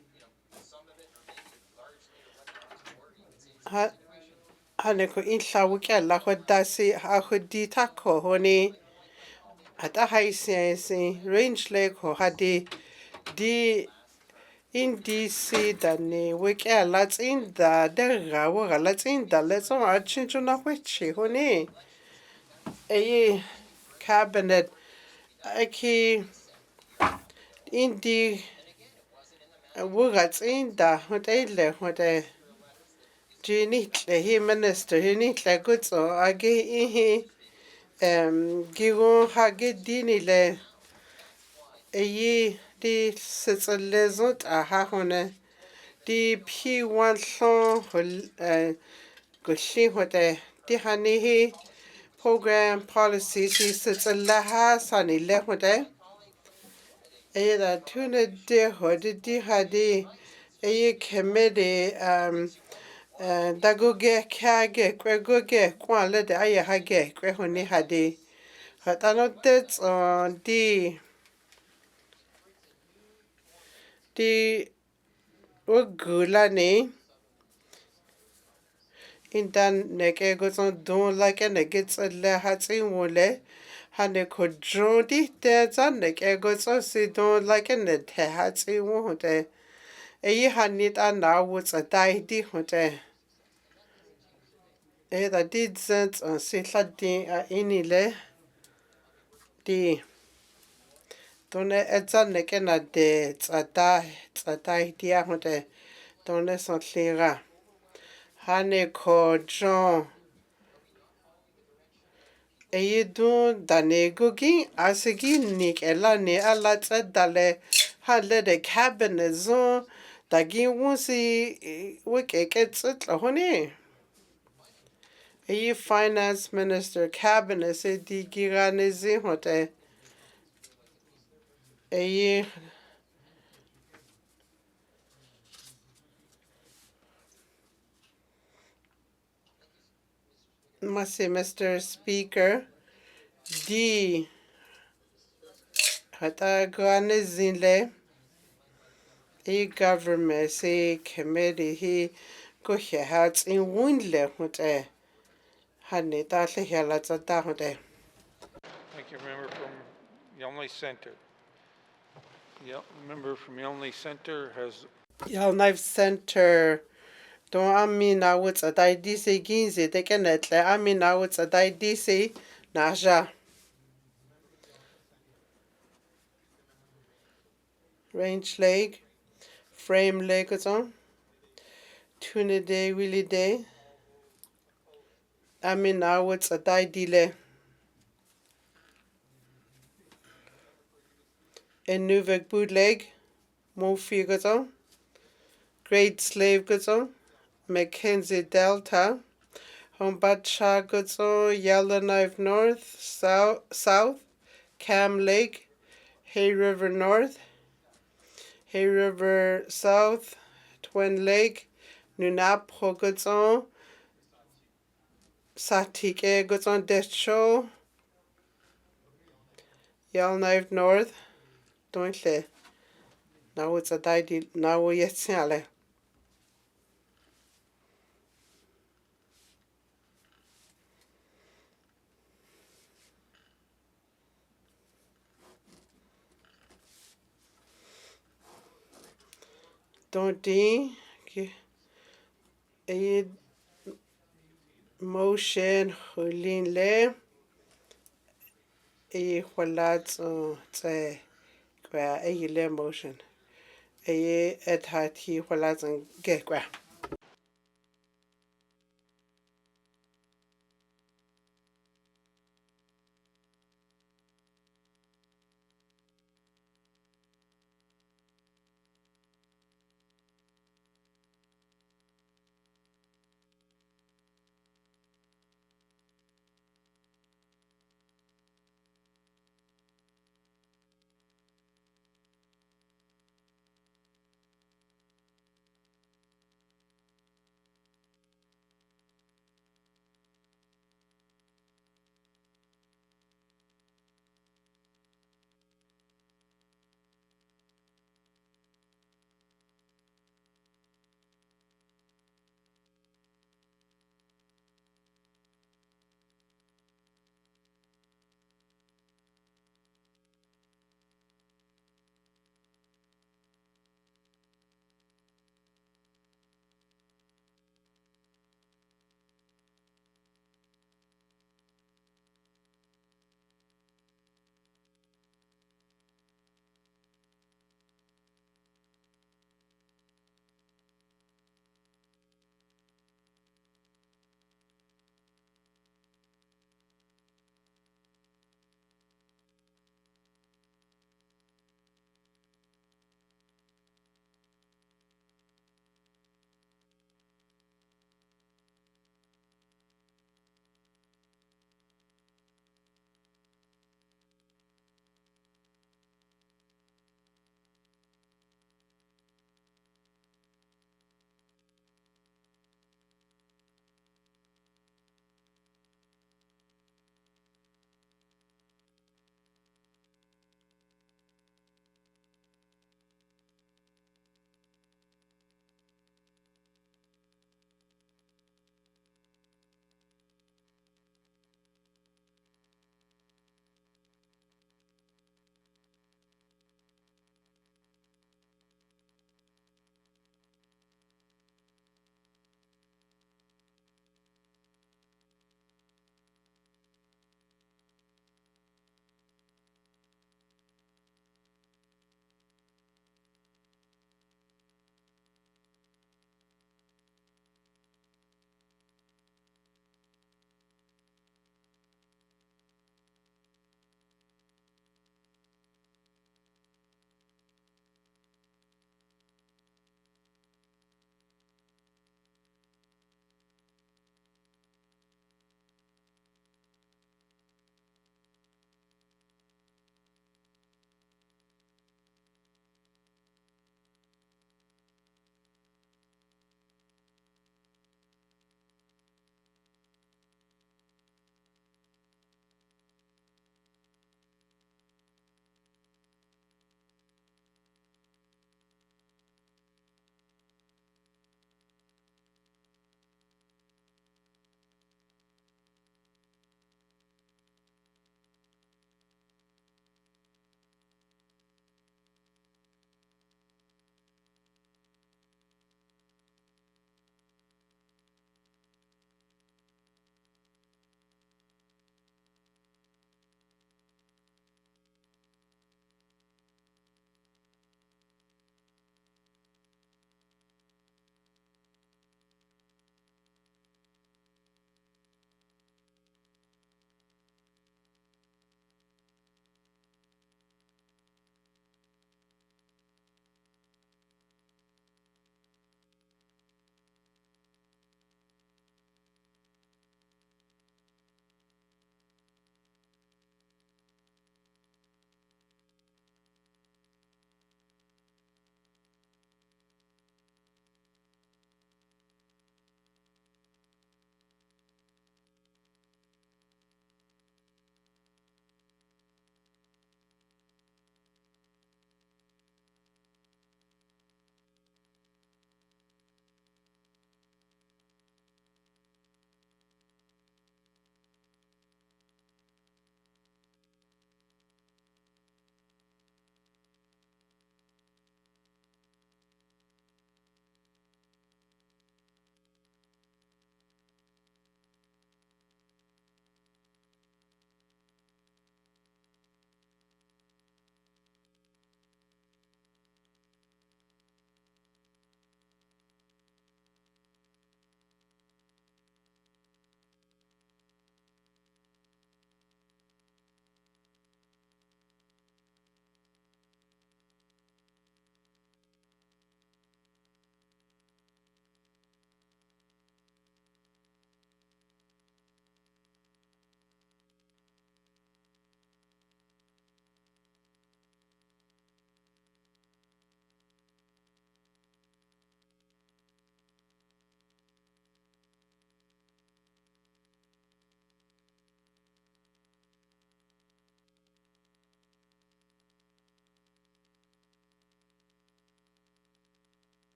hane ko inhla wukela hodasi ha hodi takho honi ata haisi range lake ho hadi di in DC dani wukela tsinda derga wugala tsinda letso achinchu na hwechi honi eyi cabinet aki indi wugatsinda hotele hote Jinitle he minister he nitle gutso age ihi gigo hage dinile eyi di sitsalezot aha hone di P1 thon gushi hote di hani hi program policy si sitsalaha sani le hote eyi da tuna de hote di hadi eyi committee dagoge kage kwegoge kwale de aya hage kwe honi hadi hatano tets on di ugula ni indan neke gozon don like negets le hatsi wole hane ko jodi te zan neke gozon si don like ne te hatsi wote eyi hanit ana wutsa dai di hote da did sense on sila di inile di done etsan neke na de tsatai dia hote done son lira hane ko John eyi dun dane gugi asigi nik elani ala tsadale hale de cabinet zon Dagi wonsi wikekets it lahone. A finance minister cabinet se di giranezi hote. A Mr. Speaker, di hata granezile. A government se committee he go hats in windle hote. Hanita lehialatsata hote. Thank you, member from Yonley Center. Yep, member from Yonley Center has Yalknife Center. Don't amina what's a die DC ginzi they can let amina what's a die DC Naja. Range leg, frame leg on. Tuna day, willy day. Amina what's a die delay. En Nuvek bootleg, Mofi goes on. Great slave goes on. Mackenzie Delta. Hombacha goes on. Yellowknife North, South. Cam Lake. Hay River North. Hay River South, Twin Lake, Nunap Hogotson, Satike Gotson Desho, Yellowknife North, Dointle. Now it's a didy, now we yet sale. Don't dee, a motion, Hulin le, a wallats, a le motion. A et hat he wallats and get gra.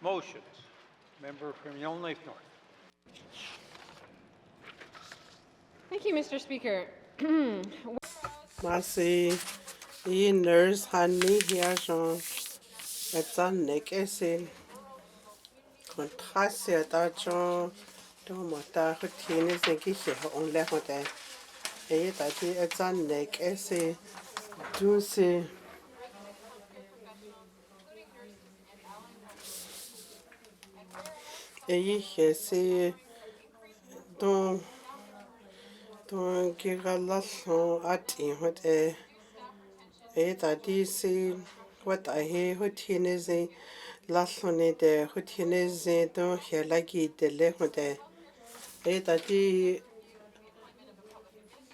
Motions. Member from Yonge North. Thank you, Mr. Speaker. Masi, I nurse honey here, Jean. It's a neck essay. Contrasia, that Jean. Don't matter who teenage and get here on left with that. It's a neck essay. Do say. Se don't give a lot at him what se what I hear what he is a last one de what he is don't hear like it the left the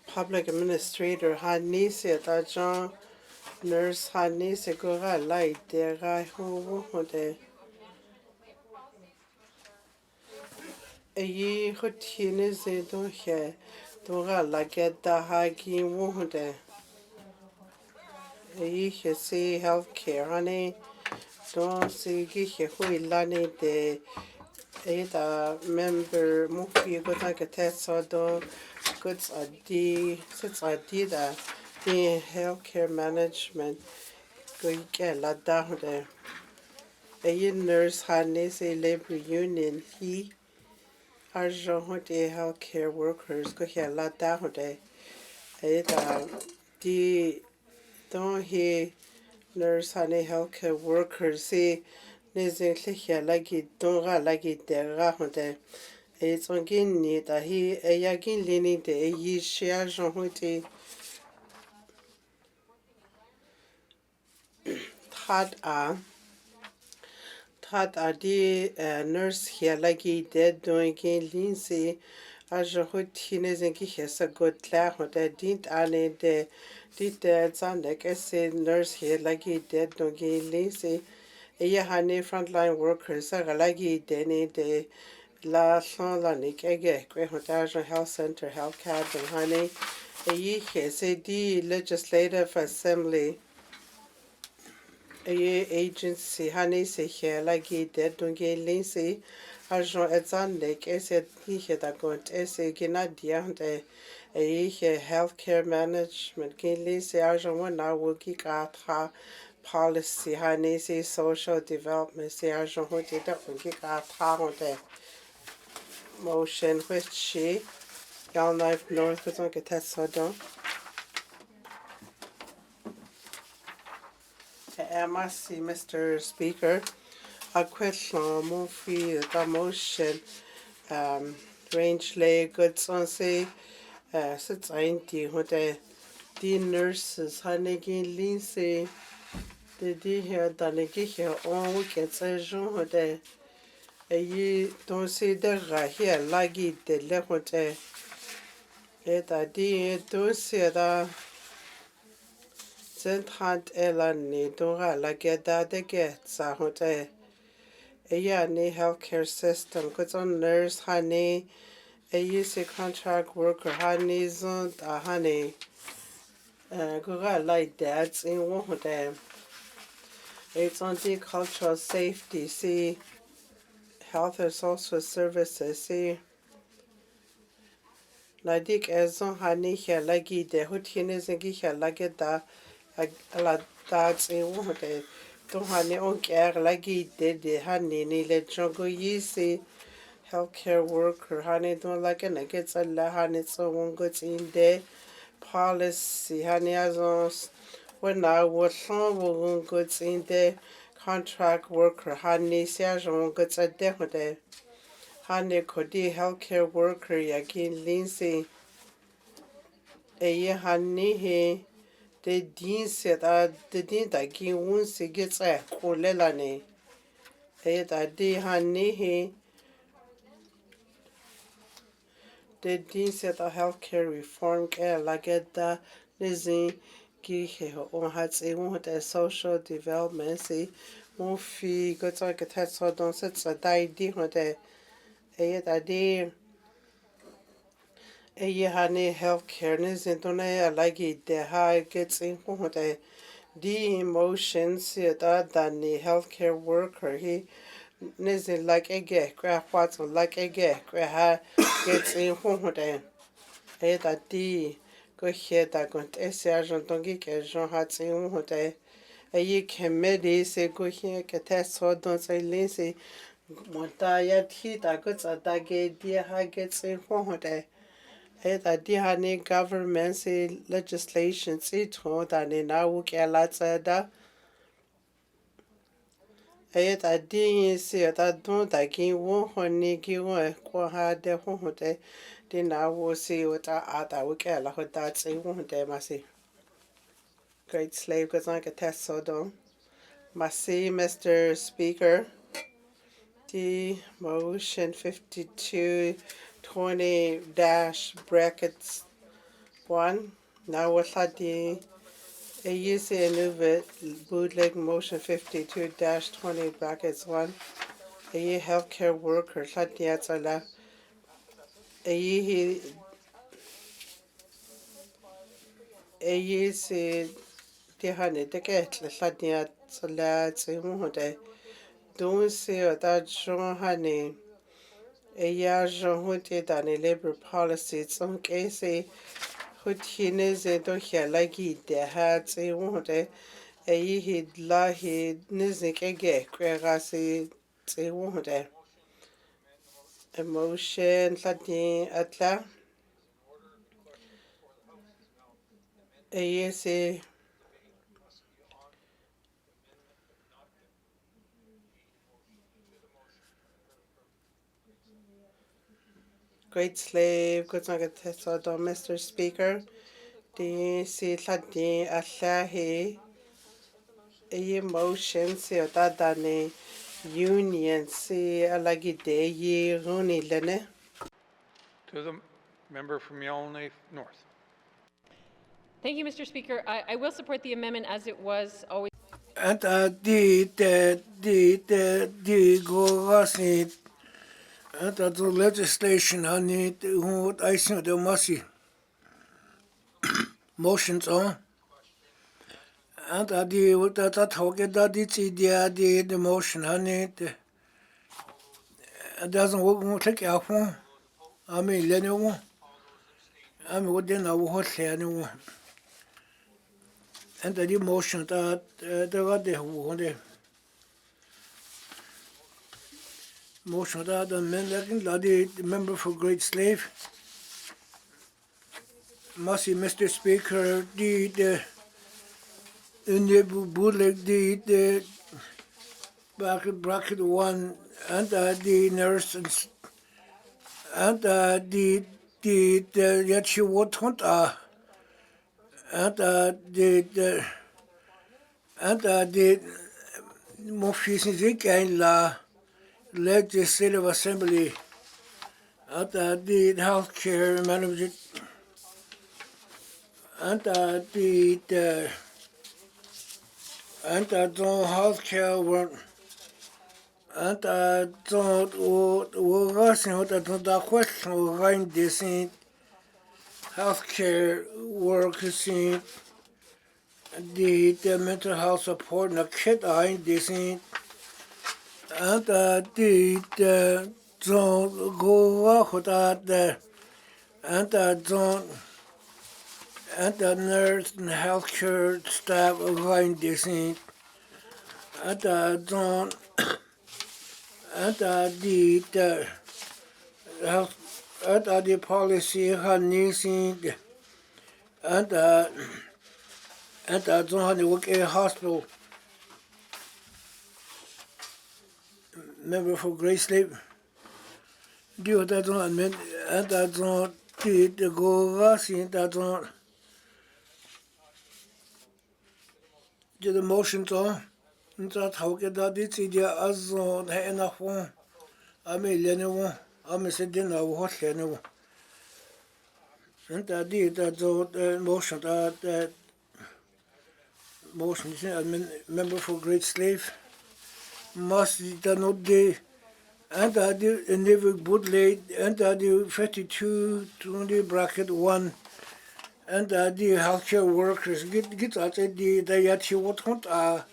public administrator had niece that John nurse had niece go light there guy who ye what he is don't hear don't like it the hagi won't ye see healthcare honey don't see get who lani de a member movie go take a test so do goods are since I did the healthcare management go get la down there a nurse harness a labor union he argent the healthcare workers go here la down there the don't he nurse honey healthcare workers see Nizin here like it don't like it there it's on guinea that he a yagin leaning the ye share Jean Huti Tad the nurse here like it dead doing gain Lindsay as Jean Huti Nizin has a good clap that didn't any the did that sound like I said nurse here like it dead doing gain Lindsay a honey frontline workers are like it de La son la nick ege Hotajan Health Center Health Card and honey a ye the Legislative Assembly a agency honey say here like it dead don't get Lindsay Argent at Sunday said he had a good essay ginadia a healthcare management gain Lindsay Argent one now will kick out her policy honey say social development say Argent who did that will kick out her motion which she Yatıì North was on get so done. Mr. Speaker, a question movie the motion range lay goods on say sits what the nurses hanegin Lindsay the here done here on wickets as you ye don't see the here like it the left it don't see the sent hand elan don't like it that they get a healthcare system goods on nurse honey a use contract worker honey zone honey go like that in one it's on the cultural safety see health and social services see Nadik ezon hani here like the hutines and here like that a lot that's in one to honey on care like the honey needed jungle easy healthcare worker honey don't like and it gets a la honey so one goods in there policy honey as when I was some goods in there contract worker honey sergeant goods a definite honey could the healthcare worker yakin Lindsay a honey he the dean said the dean that king once gets a colelane a that the honey he the dean said a healthcare reform care like it that Lizzie on hats a social development see movie goods like a test so don't sit a die a honey healthcare isn't on a like it the high gets in the emotions that the healthcare worker he nizin like ege kra kwatso like ege kra ha gets in hohote eta di go heta gon eserjon dongi ke jon hat in hohote ayi kemedi se go hie ke teso don se linse monta ya hita go tsata ge di ha gets in hohote eta di ha ni government se legislation se to da ni na wo ke la tsada eta di se ta don da ki wo honi ki wo ko ha de ho de di na wo se o ta a ta wo ke la ho ta tse wo de ma se great slave goes on get test so don ma se Mr. Speaker the motion 5220 dash brackets 1 now what the a use a new bootleg motion 52-20 brackets 1 a healthcare worker Latiatsala a use the honey the get Latiatsala Tsimode don't see that John honey a year Jean Hooded and a labor policy some case Hutines don't hear like it the hats a won't a hid la hid nizik ege querasi se won't emotion latin atla a yes a great slave good night test Mr. Speaker the si latin atla he a motion se otadane union se alagi de ye runi lene To the member from Yolney North. Thank you, Mr. Speaker. I will support the amendment as it was always. And di go rasi and the legislation honey who I think the must motions on and di what that talk that the motion honey it doesn't work more take out I mean Leno I mean what then I will say anyone and the motion that the what they want motion that the member for Great Slave Mercy, Mr. Speaker, the in the bootleg the bracket 1 and the nurse and the Yachi Watonta and the and the Mofis in la Legislative Assembly and the healthcare manager and the and healthcare work and rushing the question around this healthcare workers in the mental health support and the kid in this and the don't go out that and don't and the nurse and healthcare staff around this and don't and the health and the policy needs and don't work in hospital member for Great Slave do that don't mean and don't the go rushing that don't do the motions on that how get that it's idea as on enough one I mean Leno I mean said dinner what Leno and that did that motion that motion member for Great Slave must not the and that the never bootleg and that the 52-20 bracket 1 and the healthcare workers get at the Yachi Watonta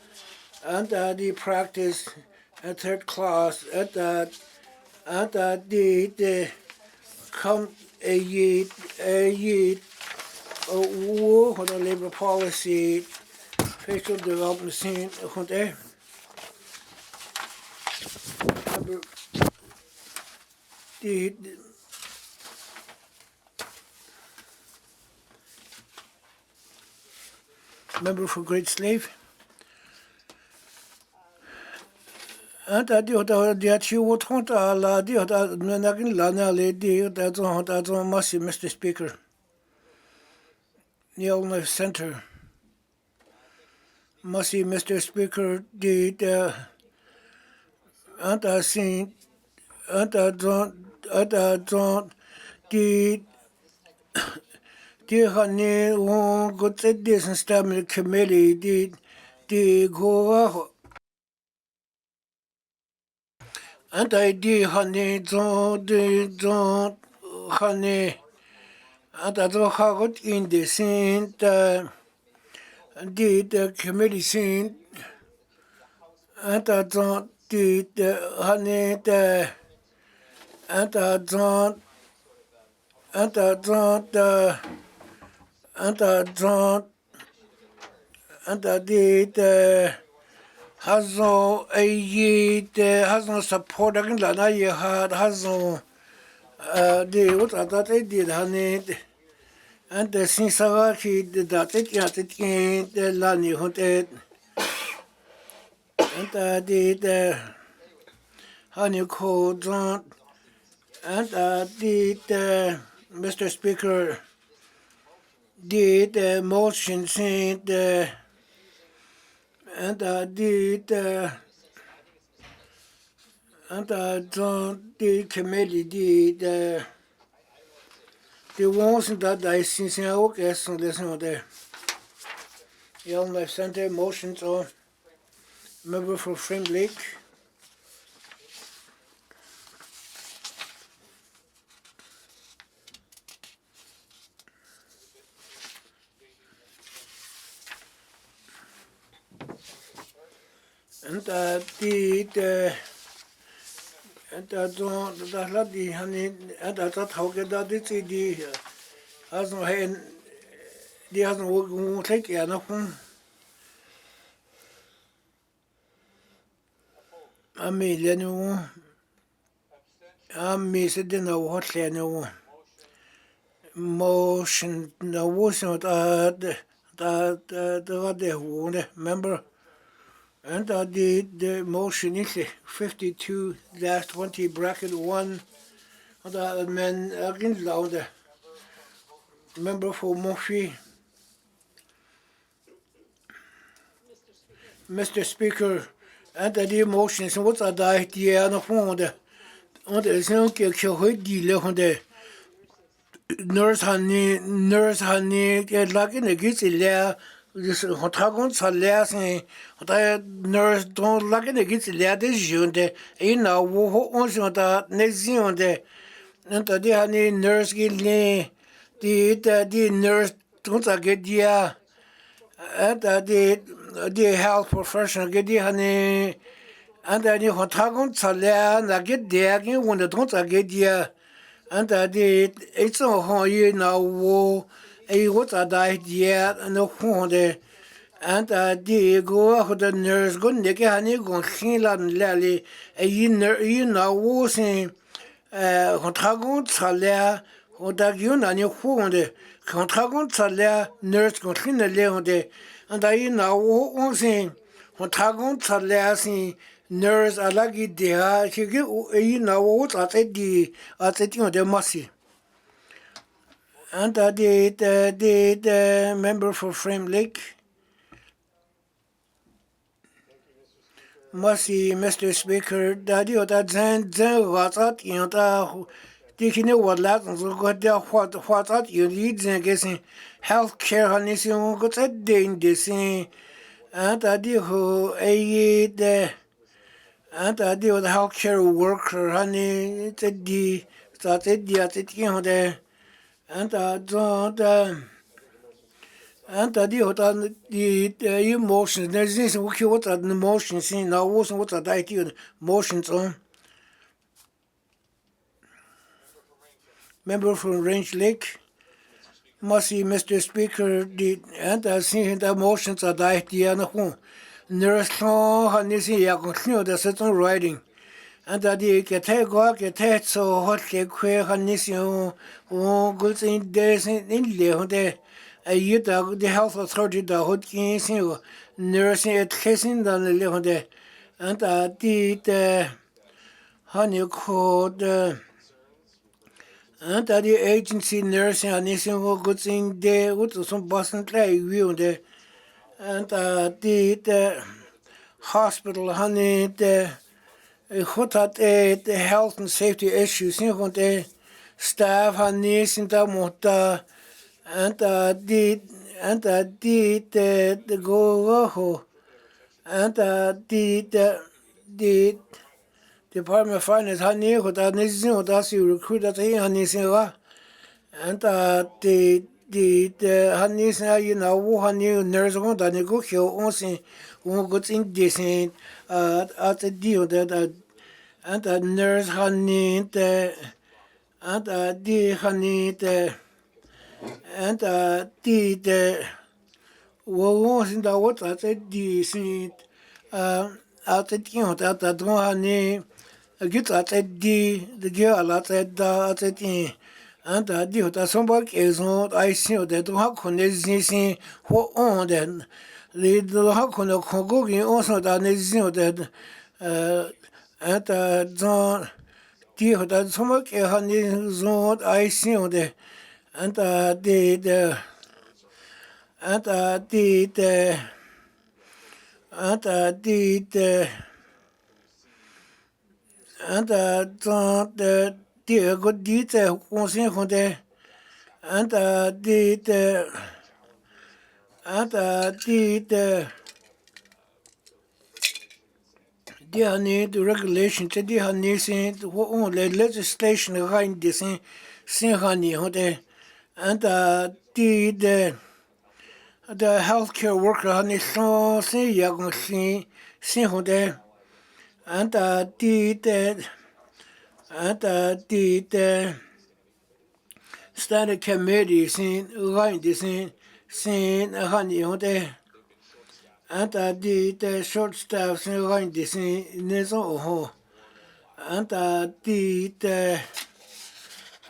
and the practice at third class at the come a year war on the labor policy facial development scene there. The member for Great Slave. And I do that you would want a lady that Nagin Lana lady that's on Massy, Mr. Speaker. Neil Knife Center. Massy, Mr. Speaker, did and I seen and I don't did honey won't go to this and stamina committee did go. And I did honey don't honey and I don't have it in the scene did the committee scene and I don't did honey and I don't and I don't and I don't and I did Hazo a year has no support again Lana you had Hazo the what I thought I did honey and the Sinsawaki did that it yet it in the Lani hunted and I did honey cold and I did Mr. Speaker did motion saying and I did and I don't the committee did the ones that I since I work as on this one there. Young Life Center motions on member for Frame Lake. And I did and I don't that lady honey and I thought how get that it's the has no hand the has no work take ya no I mean you I miss it in the what you motion no was not the member. And I did the motion is 52-20 bracket 1 and the men against louder member for Murphy. Mr. Speaker, and I did motions what I died yeah no on the same deal on the nurse honey get lucky in the gets there. This hotagon salesing, I nurse don't like it against the other junde, in a wo on the next on the and the honey nurse get the nurse don't get ya and the health professional get the honey and the hotagon salea and get there again when the don't get ya and it's a whole year now wo. What I died yet and no wonder and I did go out the nurse go nick honey go and lally a you know was in Hontagon Salea or that you know you wonder Hontagon Salea nurse go clean the leonde and I know was in Hontagon Salea nurse I like it there she get you know what I said the massy. And I did member for Frame Lake. Massy, Mr. Speaker, Daddy, that Zen was at you know, taking what Latin so got there what at you need guessing health care on this you got a day in this and I did who a and I did with health care worker, honey, it's a D, started the at it, you know, there. And I don't and the emotions. There's this okay what are the emotions in now wasn't what are the emotions on. Member from Range Lake. Mercy, Mr. Speaker, the and I see the emotions are the idea no home. Nurse Hanisi Yakon, the certain writing. And that the get so hot queer Hanisi, goods in days in there. A year the health authority, the hot kings, nursing at Hessing than the little there. And that the honey called. And that the agency nursing and nursing goods in there, what was some Boston clay view there. And the hospital, honey, the what at the health and safety issues, the staff, honey, in the motor, and the go, and the Department of Finance, honey, what I need to that's you recruit at the honey, and the honey you know honey nurse on that you go here also who got in this at the deal that and the nurse honey the and the honey the and the was in the what at the at the deal that the honey get at the girl at the and the that somebody is not I see that how can this what on then the how can the Congo also that is that and the that somebody is not I see that and the and the and the and the good detail on the and and the need regulation to the need what legislation behind this thing honey on the and the healthcare worker honey so say you going see on the and and the standing committee saying line this saying honey on the and the short staff saying line this is all and the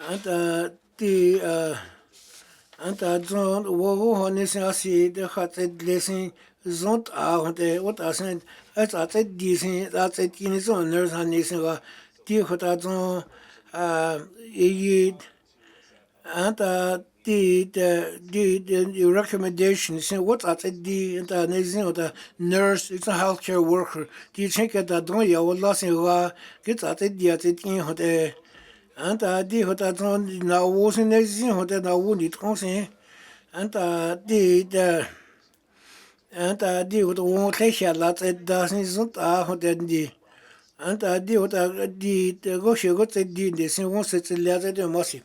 and the and zone wo honey say the hat listen zone out the what I said as I said this that's it in zone nurse honey say the hot zone and the recommendations what are the the nurse it's a healthcare worker do you think that don't you will last get at the in and the hot zone now was in the now would it consent and the and the what won't take a lot it doesn't the and the what the go she got the same one set the letter the massive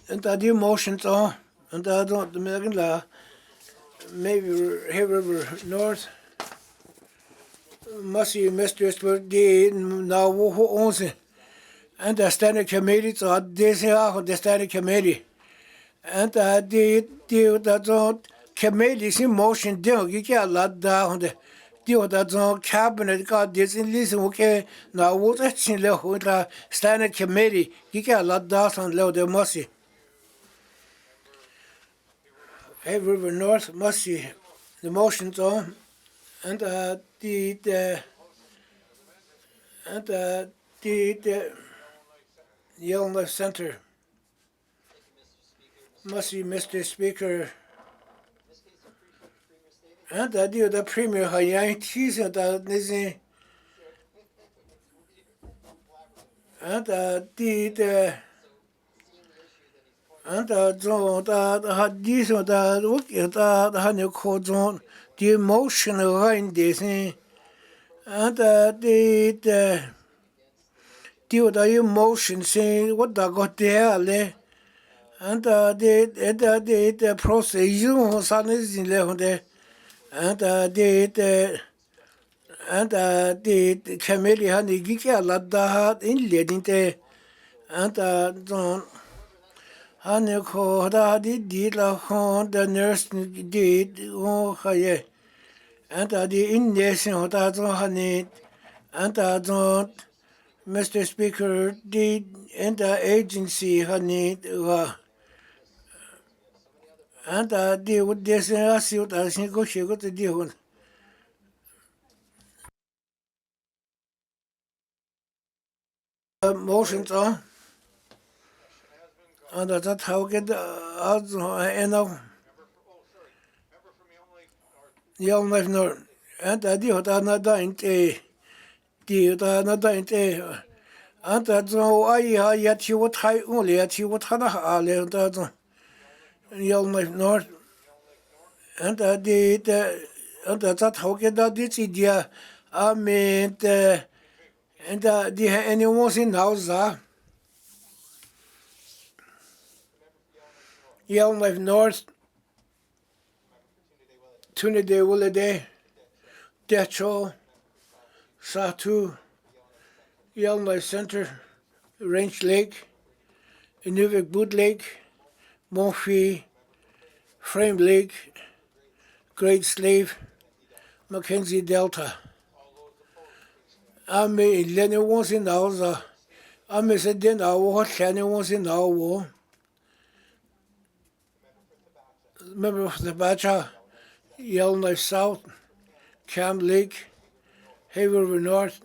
and the motions on and I don't the American law maybe River North Massey Mistress for the now who owns it and the standing committee so this here the standing committee and the committee in motion deal you get a lot down the deal that cabinet got this in listen okay now what in the standing committee you get a lot down on the Massey Hey, River North must see the motions on, and the Yellow Center must see Mr. Speaker, and the Premier Hayan Cheese and the and the and had this or that look at that honey called on the emotional line this and the emotion saying what I got there anta de process you san is in le honde anta de anta de kameli hani gike ladda in le dinte anta don hani ko da di la hon the nurse did o khaye anta di in nation hoda don hani anta don Mr. Speaker, the agency honey and the would this suit as you go she got the deal. Motions on and that how get out and young life no and I do another in a deal another in a and that's all I yet you would high only at you would have a little young life north. And and dat ook dat dit idea met en die anyone in house Yellow Knife North Tuna de Willade Decho Satu Yellow Knife Center Range Lake Inuvik Boot Lake Montfee Frame Lake Great Slave Mackenzie Delta Ame Lenny was in house Ame said then I was Lenny was in our war member of the Bacha, Yellowknife South, Cam Lake, Hay River North,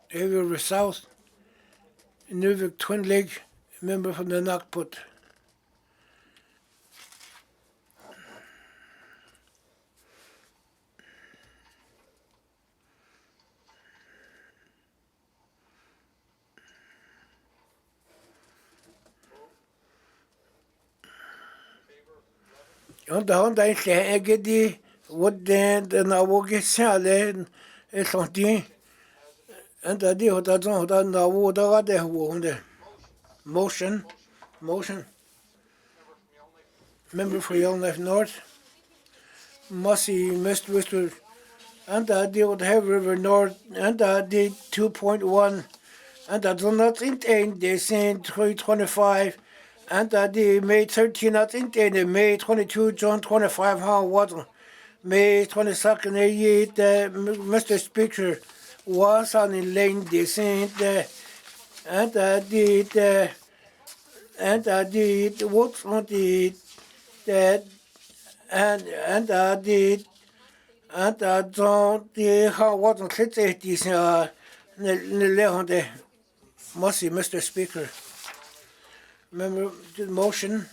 Hay River South, Nuvik Twin Lake, member from the Nakput. Honda egedi woden na woge sale etonti anda di hoda na woda de wonde motion member for Yellowknife North Mussy Mr. Anda di would have River North anda di 2.1 anda do not in the same 325 and the May 13 not in the May 22 June 25 how water May 22nd Mr. Speaker was on in lane descent and the what's on the and don't the how wasn't this the Mossy Mr. Speaker. Remember the motion.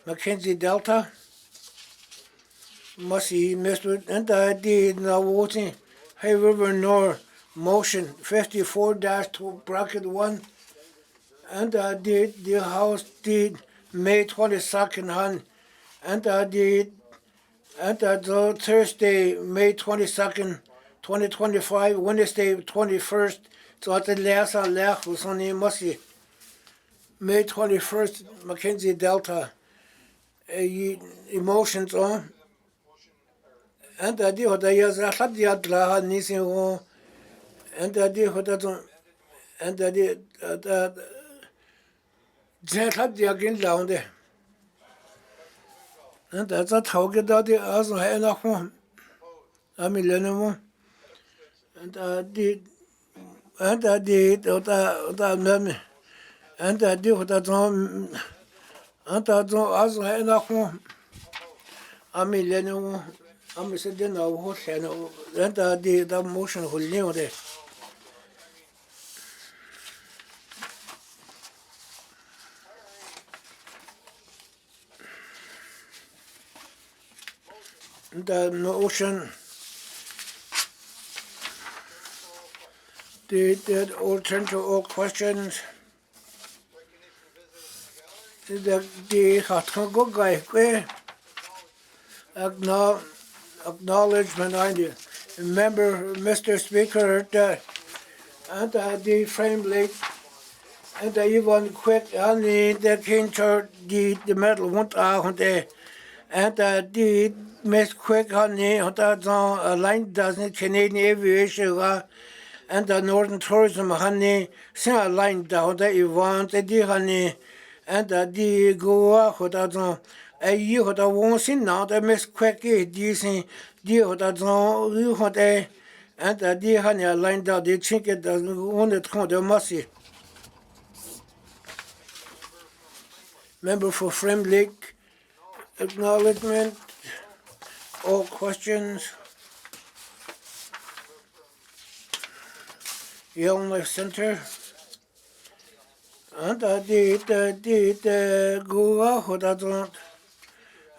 Mackenzie Delta. Mussy Mr. And I did now voting. Hay River North motion 54-2 bracket 1. And I did the House did May 22nd on. And I did and the Thursday May 22nd 2025 Wednesday 21st. So at the last was on the Mussy. May 21st, Mackenzie Delta. Emotions on. And I did what I was a Hadjadla, Nisin, and I did what I don't, and I did that Hadja again down there. And that's a target that the other had enough one. I mean, Lennon, and I did. And I did that memory. And I did what I don't. And I don't also have enough one. I mean, Lennon, I'm a sitting out horse and I did that motion who knew there. The motion. Did all turn to all questions? The Hatongo guy, acknowledgement on you. Remember, Mr. Speaker, and the frame late, and even quick, and the kincher, the metal won't out there, and the miss quick, honey, on line doesn't Canadian aviation, and the Northern Tourism, honey, sing a line down that you want, the honey, and the go out, a you had a won't see now, the miss quick, decent, dear, you had a. And the honey lined out the chicken doesn't want to come the mercy. Member for Frame Lake, acknowledgement, all questions. Young Life Center. And the go out,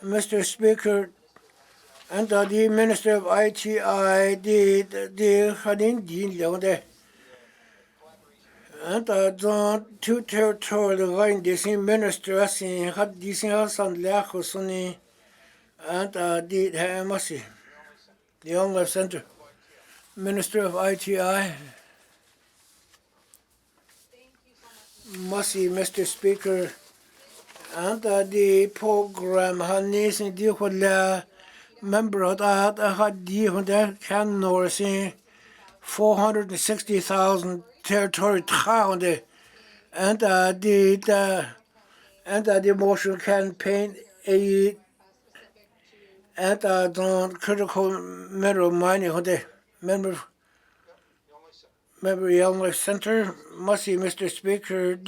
Mr. Speaker, and the Minister of ITI, the Hadin Din and two territorial line the same minister as in had this Hassan Lachosuni and the Hamasi, the Young Life Center, Minister of ITI. Masi, Mr. Speaker, and the program Hanis and the member of that had the can nourishing 460,000 territory town and the motion campaign and the critical mineral mining on the member Young Life Center, Masi, Mr. Speaker,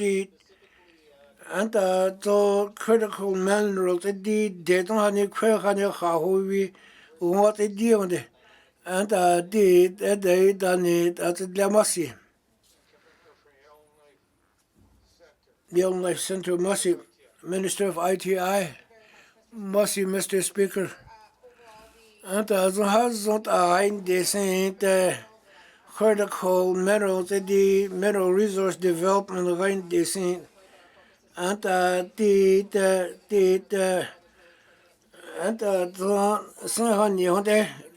and the critical minerals they don't have any question how we what they do on the and they done it at the Masi. Young Life Center, Masi, Minister of ITI, Masi, Mr. Speaker, and has not in the critical minerals, the mineral resource development line, and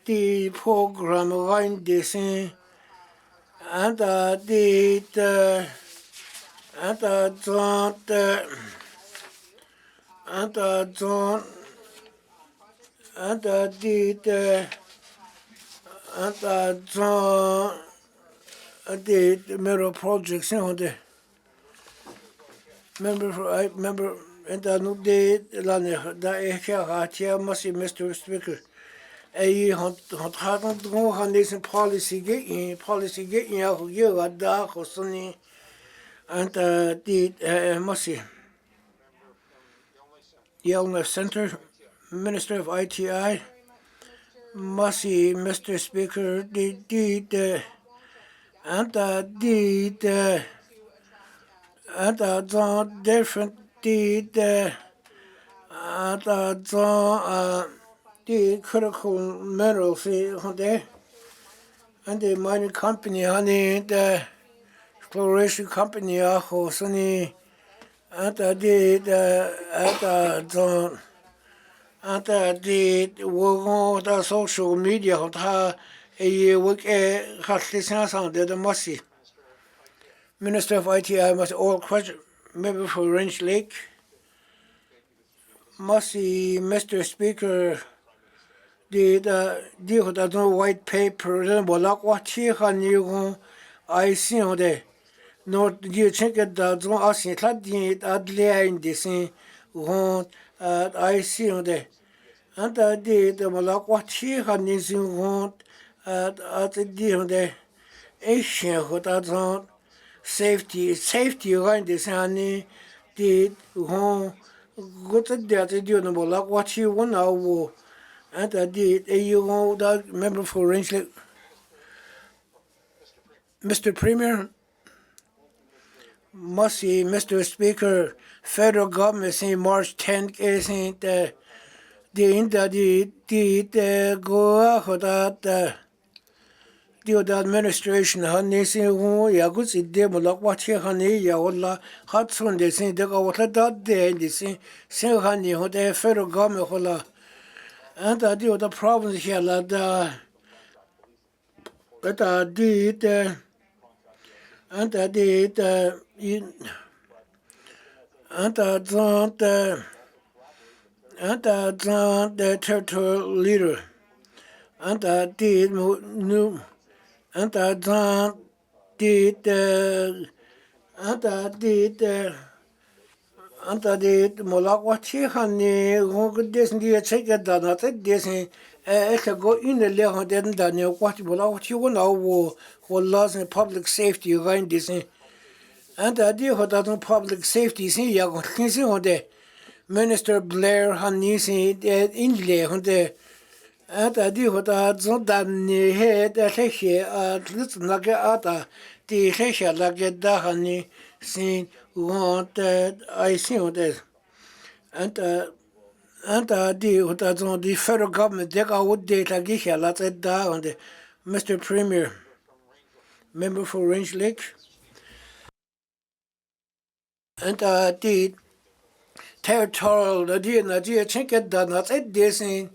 the program line, and the mineral projects on the member and the Mr. Speaker. A had go on this policy getting out of you at dark or sunny and the Masi. Young Life Center, Minister of ITI, Masi, Mr. Speaker, the and different the critical minerals there and the mining company honey the exploration company honey and the work on social media a work has listeners on the Masi. Minister of ITI must all question member for Range Lake. Masi, Mr. Speaker, the white paper, what I see on the North, you check it that I see that in the scene, I see on the and the what is at the Asian what safety line this honey did good that they do no what you want now and did you know that member for Range Lake. Mr. Premier, Masi, Mr. Speaker, federal government saying March 10th is the go out that the administration honey say ya good it dem what here honey ya wala hot soon they say they go what that day they say honey what the federal government hola and the province here la the anta the territorial leader, anta the new, anta the anta the molakwachi hani hong des ni check dana te des go in the le den dana kwachi molakwachi wona wo laws and public safety gain des anta di hoda public safety sin ya go sin hode Minister Blair hani sin in le hode anta di hoda zon dan ni he da he at na ga ata di he la ga da hani sin want I see what is and the the federal government they got what data give let's down the Mr. Premier, member for Range Lake, and the territorial the check it done that's it this in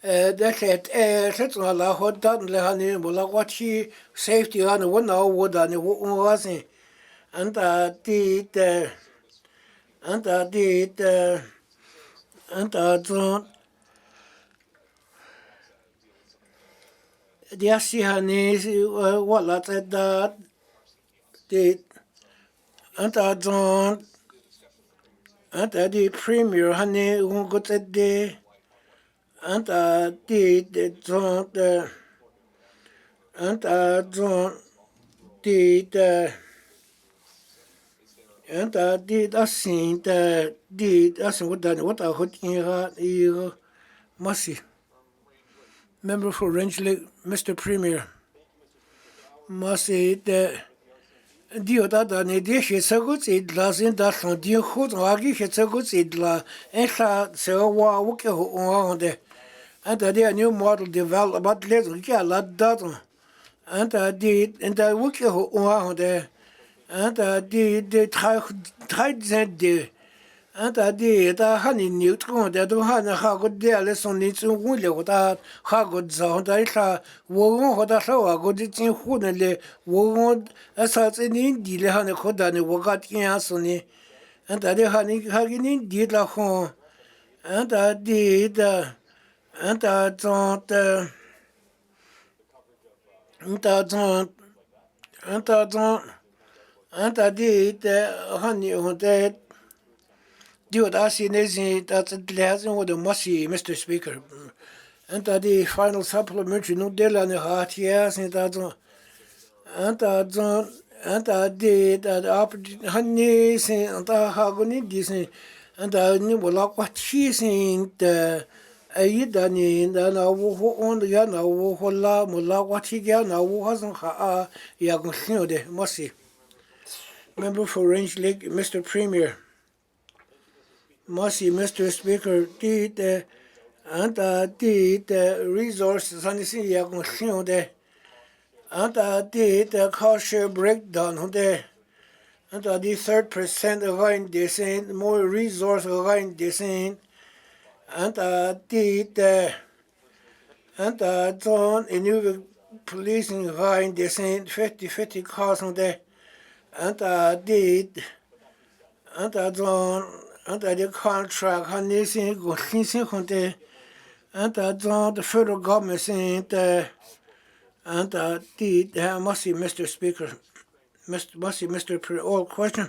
that it's not la hot done le honey what she safety on the one hour done it was and the and the and the Asianis what lot at that the and the premier honey who got at the and the and the and did I seen the did I what done what I heard in Massey, member for Range Lake, Mr. Premier. Massey the dio da ne de she so good it lazin da son dio khod agi she so good it la en sa se wa wo ke ho on de and the new model develop but let ke la dat and the wo ke ho on de and the try de and the honey new to the do han ha go de le son ni zu wu le da ha go za da ka wo ho da so go de jin hu ne le wo sa zhe ni di le han ko da ne wo ga tin ya so ni and the honey ha ni di la ho and the and the and the honey on the do that see that's lesson with the musty Mr. Speaker. And the final supplementary no deal on the heart yes and that and the opportunity honey and the hagoni this and the new lock what she's in the Aidani and I will on the yana will la mulla what he got now wasn't ha yagun de musty. Member for Range Lake, Mr. Premier. Mercy, Mr. Speaker, the resources on the city are going to the culture breakdown the and the 3% around the same more resource around the same and the zone in new policing around the same 50 cars on the and zone and the contract on this go the and the federal government saying and must be Mr. Speaker, must be Mr. All question.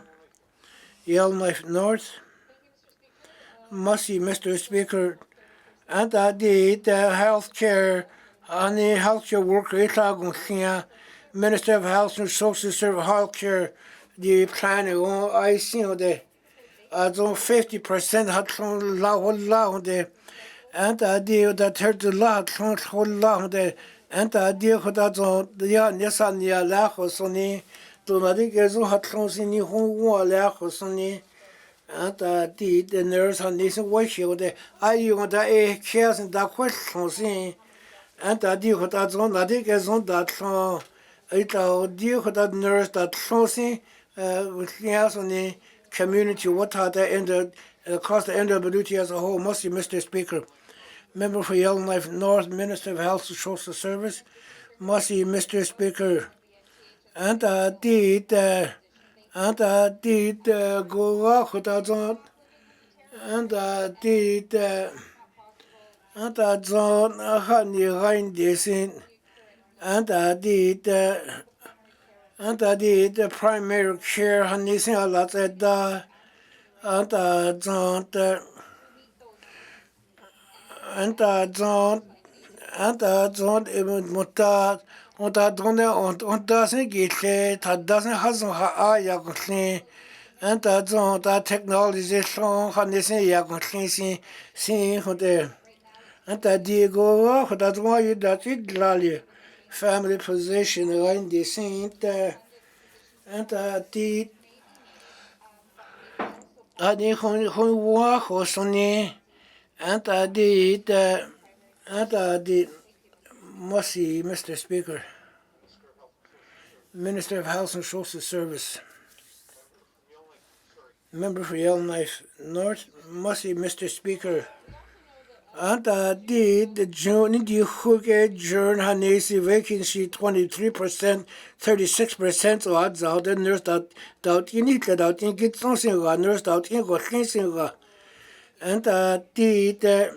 Yellowknife North, must be Mr. Speaker, and the health care and the healthcare worker Minister of Health and Social Service health care the plan I see the 50% had la the and that heard the lot the and the ya nesan ya la hosoni to na de gezo hat ni hu la hosoni and the nurse on this watch the I want the cares and that question and na de gezo that it nurse that something with the community what are the end across the end of Baluti as a whole must be Mr. Speaker. Member for Yellowknife North, Minister of Health and Social Service, must be Mr. Speaker. anta di de go wa khuta zon anta di de anta zon ha ni gain de sin anta di de primary care han ni sin ala da anta zon anta zon anta zon mutta unta donne und das geht das hasen ha ya gutli anta zon da technology so han ni sin ya gutli sin hote anta diego hoda zon yu da tidlali family position in the saint anta ti ani hon wa ho soni anta di Mossy, Mr. Speaker, Minister of Health and Social Service, member for Yellowknife North, Mossy, Mr. Speaker. Anta the June di Huge June Hanesi vacancy 23%, 36% odds out the nurse that you need that out in get something nurse out in got things anta the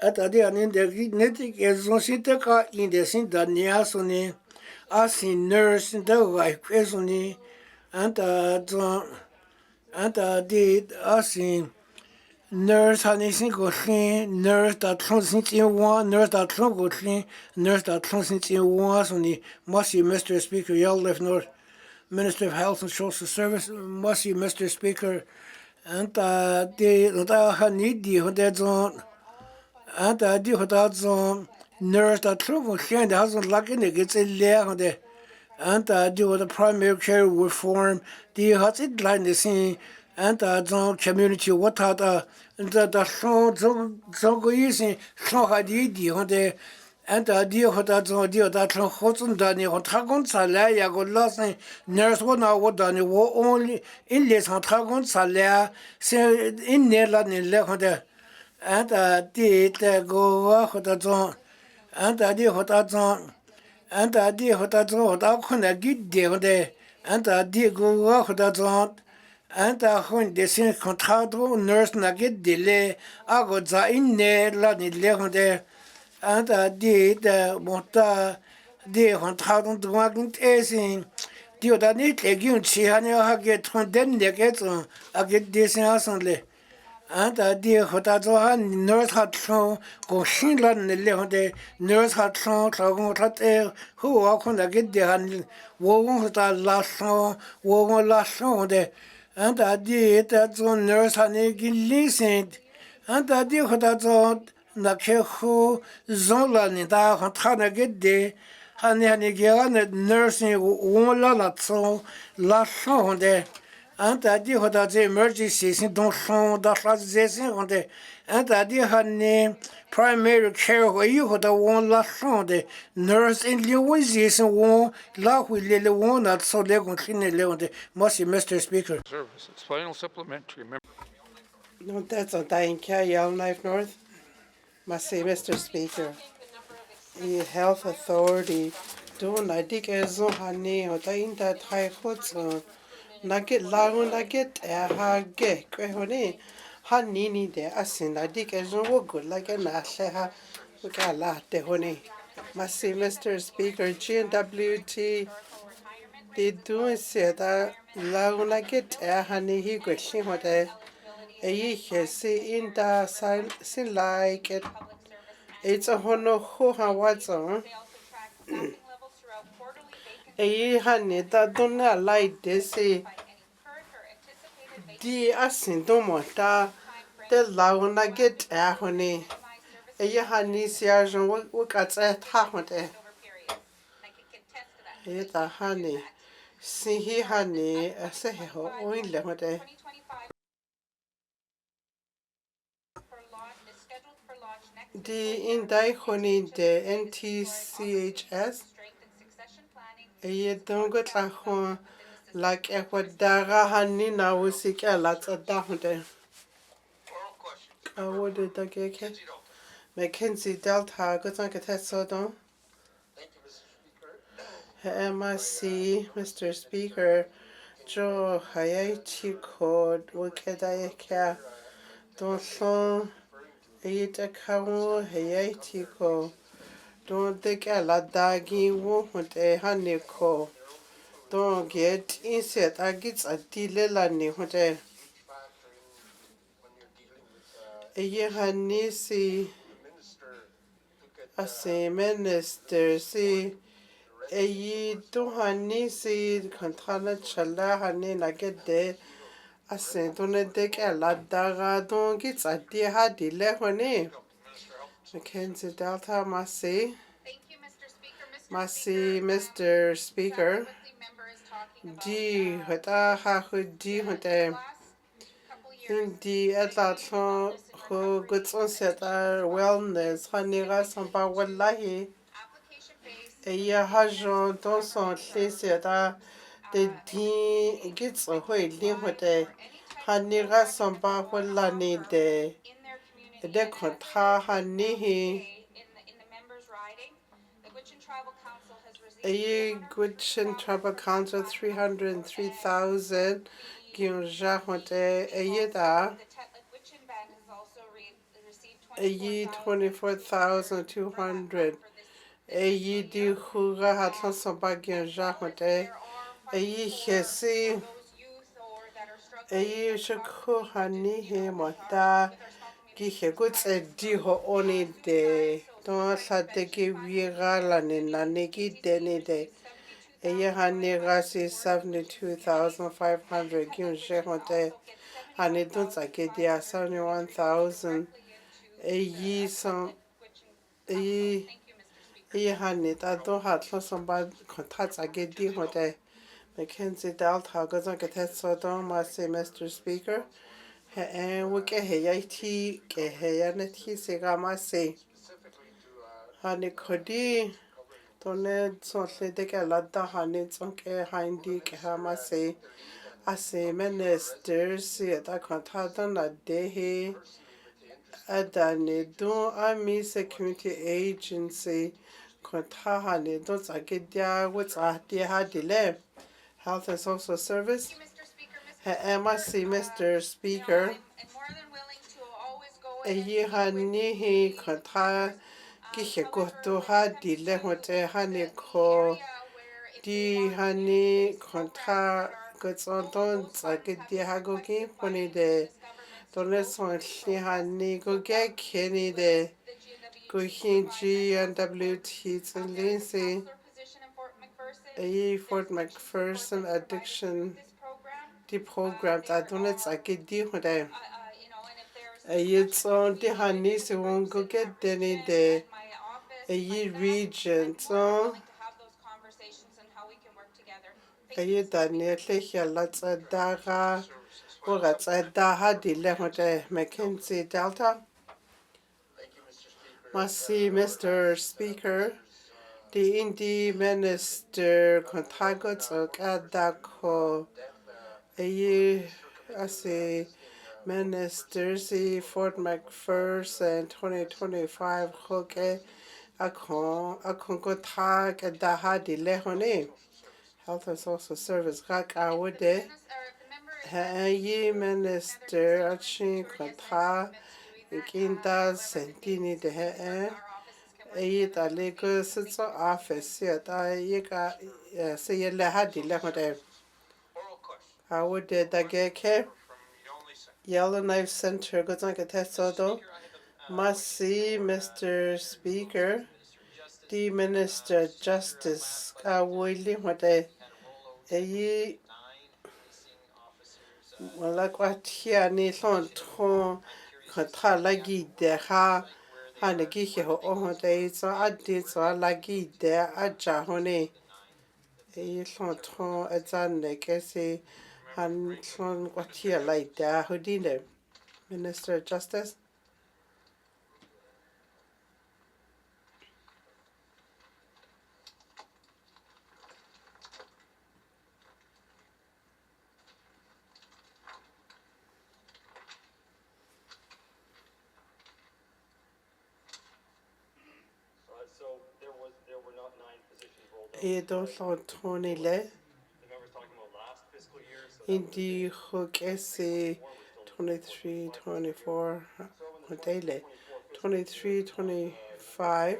ata de anin de netik ezon ka in de sin da niasoni asin nurse in the wife esoni anta de asin nurse hanesin go clean nurse that closing in one nurse that go clean nurse that closing in one soni Mossy Mr. Speaker Yellowknife North Minister of Health and Social Service Mossy Mr. Speaker anta de hanidi hodezon anta di hodazon nurse that go clean the hasn't lucky ne gets a layer de anta di the primary care reform the has it line the scene anta zon community watata the so go using so hadidi hode anta di hodazon di that hotun dani hotagon sala ya go lost nurse wona wodani wo only in les hotagon sala se in nela ne le hode anta di go hodazon anta di hodazon anta di hodazon da khona gidde hode anta di go hodazon anta khon de sin contrat nurse na gidde le ago za in ne la ni le hode anta di monta di contrat de wagen esin di da nit legion chi hane ha get von den de get a get de sin assemble anta di hodazon han nurse hat schon go shin la ne le hode nurse hat schon tragon tat hu a khona gidde han wo hota la schon wo la schon de anta di zon nurse hane gilisen anta di hodazon na ke khu zon la ni da han trana gidde hane gera nursing wo la tso la schon de anta di hodazon emergency sin don son da fazesin onde anta di hane primary care wo yu hoda won la schon de nurse in liwisi sin won la hu le won na so le gon khine le onde Mossy Mr. Speaker Service. It's final supplementary. No, that's on Dying Care, Yellowknife North. Mossy Mr. Speaker. The Health Authority doing I think as so honey or dying that high hoods on nugget lago nugget ha get honey honey need the asin I think as no good like a nasha we got a lot the honey. Mossy Mr. Speaker GNWT they doing say that lago nugget honey he got she what a see in the sin like it. It's a hono ho ha what's on. A honey that don't like this. The asin domo da the launa get a honey. A honey sergeant work at a tahonte. It's a honey. See he honey, a say ho, only lemon. The indai honey the NTCHS a don't get a home like a quadara honey now we seek a lot of down there. I would it the cake. Mackenzie Delta got like a test so down. MRC, Mr. Speaker, Joe Hayaiti Code, Wikedayaka, Donson, Eitakamu, Hayaiti Code, Don't take a ladagi, Wohute, Haniko, don't get inset, I get a dilelani, Hote, a Yehanisi, a say minister, see. Eyi tuhani si kantana chala hani nagede asen tone deke la daga don gits a dia ha dile honi Mackenzie Delta Masi Masi Mr. Speaker di hota ha hu di hote hindi atla thon ho gutson set our wellness hani ga samba wallahi Eya hajon don son llese da de din gits a hui lin hote hani ga samba walla ni de konta hani hi Eyi Gwich'in Tribal Council 303,000 Gyunja hote eyi da eyi 24,200 eyi di huga hatlan samba gyunja hote eyi hesi eyi shakhu hani he mota ki he guts e di ho oni de don sa de ki wiga la ni na ni ki de ni de eyi hani gasi 72,500 gyunja hote hani dun sa ke dia 71,000 eyi som eyi eyi hani ta do hatlan samba konta sa ke di hote Mackenzie Delta goes on get so don masi Mr. Speaker wike he yaiti ke he yaneti siga masi hani kodi tone sontle de ke ladda hani sonke hindi ke ha masi ase minister si ta konta don la dehi adani do ami security agency konta hani do zagedia what's a dia hadile Health and Social Service. MRC, Mr. Speaker. Eyi hani hi kanta kihe koto ha dile hote hani ko di hani kanta gotson tsake di hagoki poni de dole son li hani goge keni de gohinji and WT tsinlinsi Eyi Fort McPherson addiction di program ta donet tsake di hote eyi tson di hani si wongo get deni de eyi region tson eyi dani tlehia la tsadaga woga tsadaha di le hote Mackenzie Delta Masi Mr. Speaker the Indi Minister Contago Tsokadako Ayi Asi Minister si Fort McPherson 2025 Hoke Akon Gota Kadaha di Lehone Health and Social Service Kaka Wode Ayi Minister Achin Kota Kinda Sentini de Ayi ta Lagos Sitso Office ya ta yika se ye lahadi lehode Awode Dageke Yellowknife Center Gozanka Tesodo Masi Mr. Speaker the Minister Justice Kawili Hote Ayi Malakwatia ni son ton kata lagi de ha Hanegi ho ohote so adi so lagi de aja hone e son ton edzane kesi han son kwatia like da hodine Minister of Justice So there were not 9 I don't know Tony le. Indi hukesi 23, 24 daily 23, 25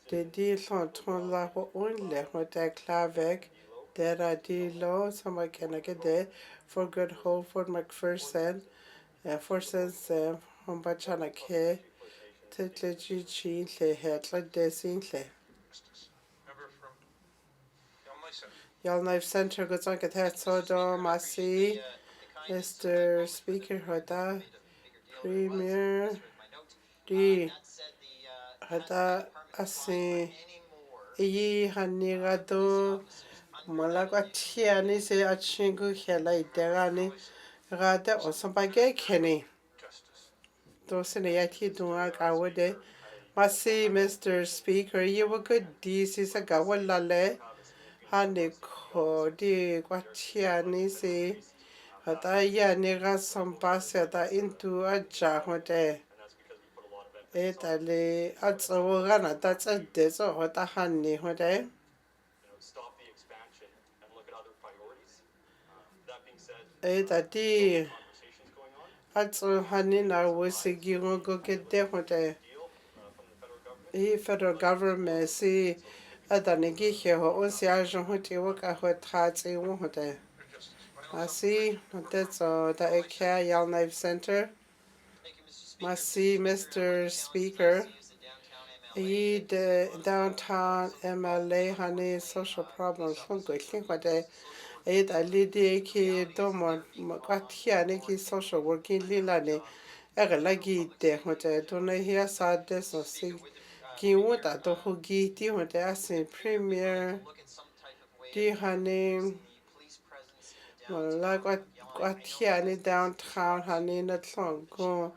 de di son ton la ho onle ho da clavec there are di low some can get there for good hope for McPherson for sense hombachana ke tetle chi le hetla desin le Member from Yonley Center. Yalknife Center goes on get het so do masi Mr. Speaker hoda Premier di hada asi iyi hanigado malagwatiani se achingu hela iterani rada osambage keni Justice. dosene yati dunga kawode masi Mr. Speaker you were good this is a gawalale hane ko di gwatiani se hada yani rasambase hada into a jahode Etale atsawagana that's a deso hota hani hode etati atso hani na wosigi go get de hode federal government si adanigi he ho osi ajo hoti waka hotratsi wo hode asi that's the Eka Yalknife Center Masi Mr. Speaker the downtown MLA honey social problems from good think what they it a lady ki domo kwatia ki social working lilani ega lagi de hote don't hear sad this or see ki wota to hugi ti hote asin premier di honey la kwatia ni downtown honey na tlong go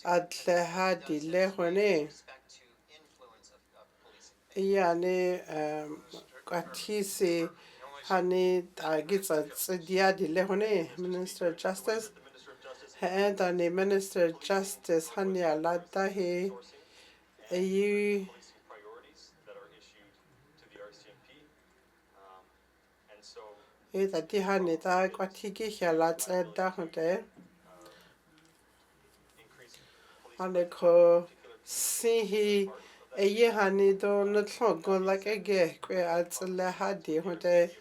atle hadi le hone yani katisi hani tagitsa tsidiadi lehone Minister of Justice and the Minister of Justice hani alata he ayi ita di hani ta kwatiki hiala tseda hote hani ko sihi ayi hani do nutlogo like age kwe atsile hadi hote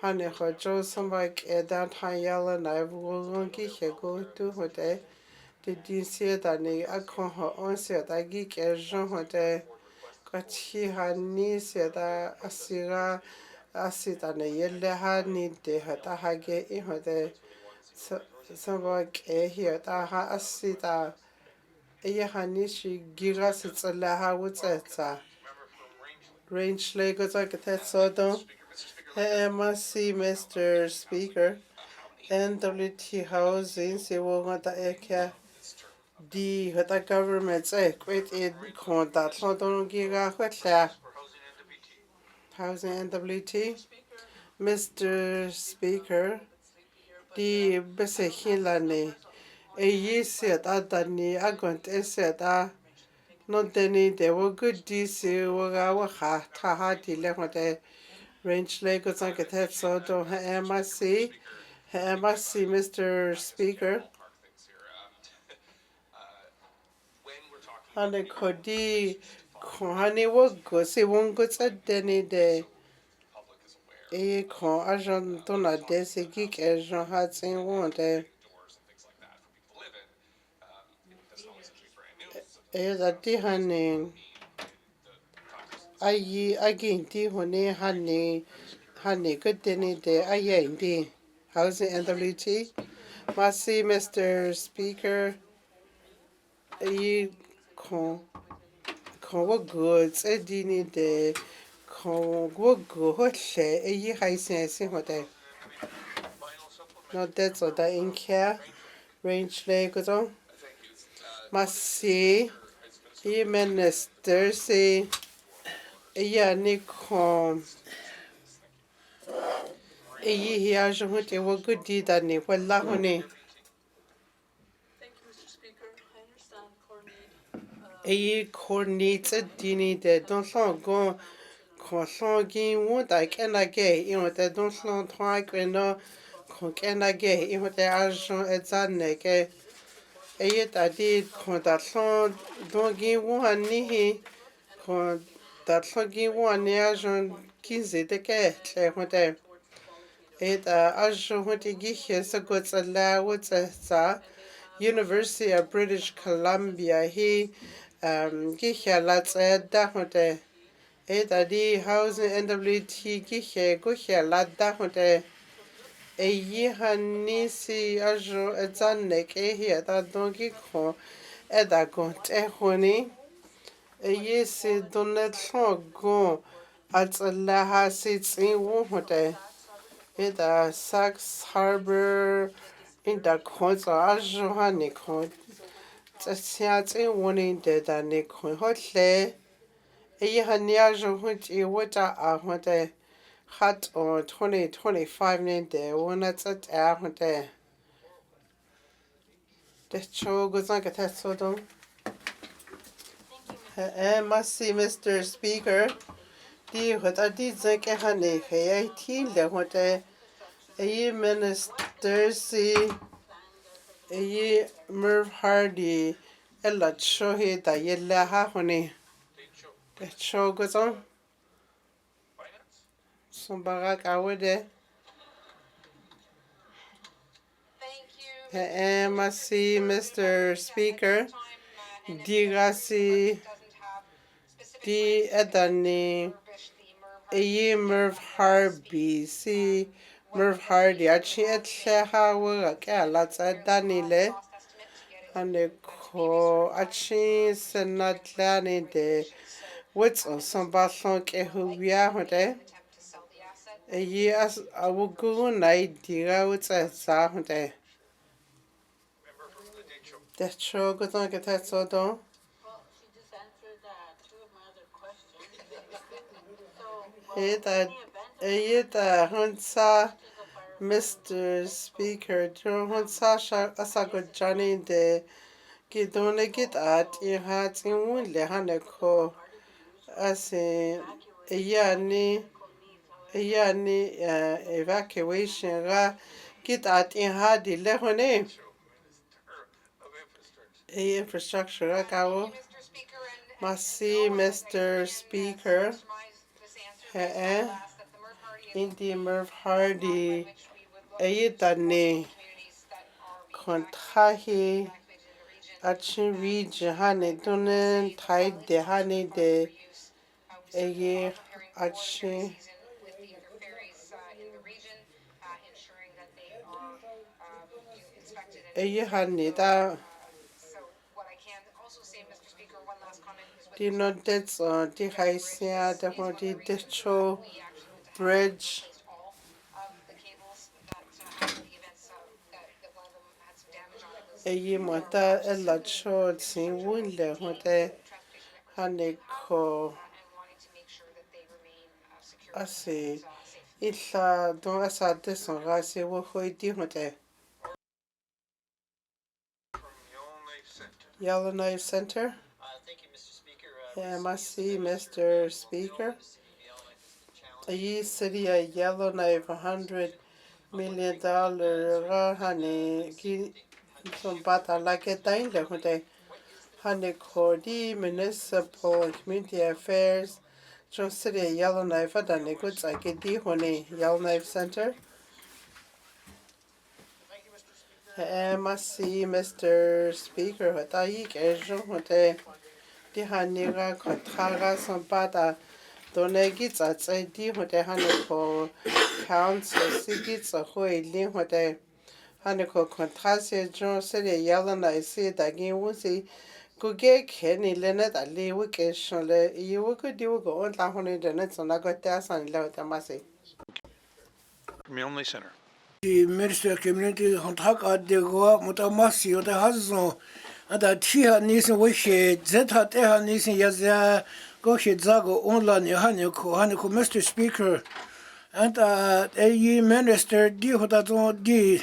hani ko jo somebody downtown yellow na vugongi hego tu hote de dinsie da ni akon ho onse da gi ke jon hote kwachi hani se da asira asita ne yelle hani de hata hage I hote somebody ke here da ha asita ayi hani shi gira se tsala ha wutsetsa range lego zaketet sodo MRC Mr. Speaker NWT housing se wonga eka di hata government say quit in konta sodo giga hwetla housing NWT Mr. Speaker di bese hilane eyi set adani agont eseta no deni de wo good disi waga waha taha di lehote range lego zanketet sodo MRC Mr. Speaker Hane kodi kohani wogo si wongo deni de e ko ajan dona de se gik ajan hatsin wonde e da di hane ayi agin di hone hane good deni de ayendi housing NWT Masi Mr. Speaker e ko wogo dini de ko wogo hotle e yi haisen si hote no that's all that in care range lego Masi e minister si ya ni ko e yi hiya hote wogo di da ni wala hone e yi coordinates dini de don't go ko so gi wu da ken na ge in wo te don slon twa ke no ko ken na ge in wo te a jo e zan ne ke e ye ta di ko da slon don gi wu han ni hi ko da slon gi wu an ne a jo 15 de ke tle ho te e ta a jo ho te gi he sa go tsa la wo tsa sa University of British Columbia hi gi he la tsa da ho te e ta di housing NWT gi he go he la da ho te e yi han ni si a jo e zan ne ke hi ta don gi ko e da go te ho ni e yi si don ne tlo go a tsa la ha si tsi wu ho te e da Sax Harbor in da ko tsa a jo ha ni ko tsa sia tsi wu ni de da ni ko ho tle e yi han ni a jo ho ti wo ta a ho te hat o 2025 ni de wo na tsa ta ho te de cho go zan ka ta so don merci Mr. Speaker di ho ta di zan ke ha ne he ai ti le ho te e yi minister si e yi Merv Hardy e la cho he da ye la ha ho ni de cho go zan son barak a wo de merci Mr. Speaker Dirasi di edani eyi Merv Hardy si Merv Hardy achi etle ha wa ka la tsa dani le ane ko achi senatlani de wits on some bathon ke hu ya hote eyi as awugu nai dira wits sa hote de cho go don ke ta so don Eta hunsa Mr. Speaker jo hunsa asago Johnny de gidone git at I hat in wun le haneko ase yani evacuation ra git at in hadi le hone infrastructure ra kawo masi Mr. Speaker Indi Merv Hardy Ayitane Kontrahi Achi Jahane Dunen Tai de Hani de Aye Achi Aye Hani da Dino Dets on the Haisia the Hodi Decho Bridge Aye Mata Ella Cho Sing Wunle Hote Haneko Ase Illa Don Asa Deson Rasi Wohoidi Hote Yellowknife Center. Merci, Mr. Speaker. Yi city a Yellowknife $100 million honey ki some bata like a dine le hote honey cordi municipal and community affairs John City Yellowknife adane goods I get di honey Yellowknife Center. Merci, Mr. Speaker. What I get hote di haniga kontraga some bata donegits at say di hote honey ko council sigits a hoi ling hote Haneko contrase John City Yellowknife see dagi wusi kuge keni lenet ali wike shole you would do go on la honey the net on I got that and let masi Milne Center. The Minister Community Hontak at the Goa Mutamasi or the Hazo and that Tia Nisan Wishe, Zeta Teha Nisan Yazia, Goshi Zago, Onlan Yohaniko, Haniko, Mr. Speaker, and a minister, Dihotazon D,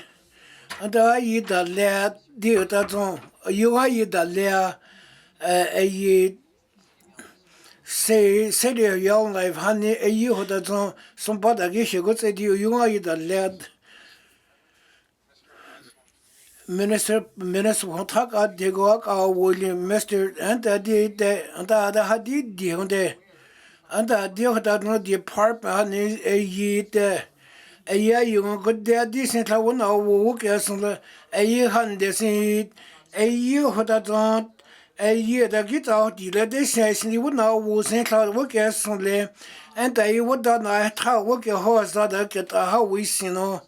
and I da lea, Dihotazon, you are da lea, a say the young life honey a you who that some part I guess you got said you are the lad minister who talk at the go out William Mr. and the hadid the on the and the deal that no department is a ye the a year you got there decent I won't know work as a year hand this a year who that a year that get out the let this says you would know was in cloud work as only and they would not how work your horse that get how we see no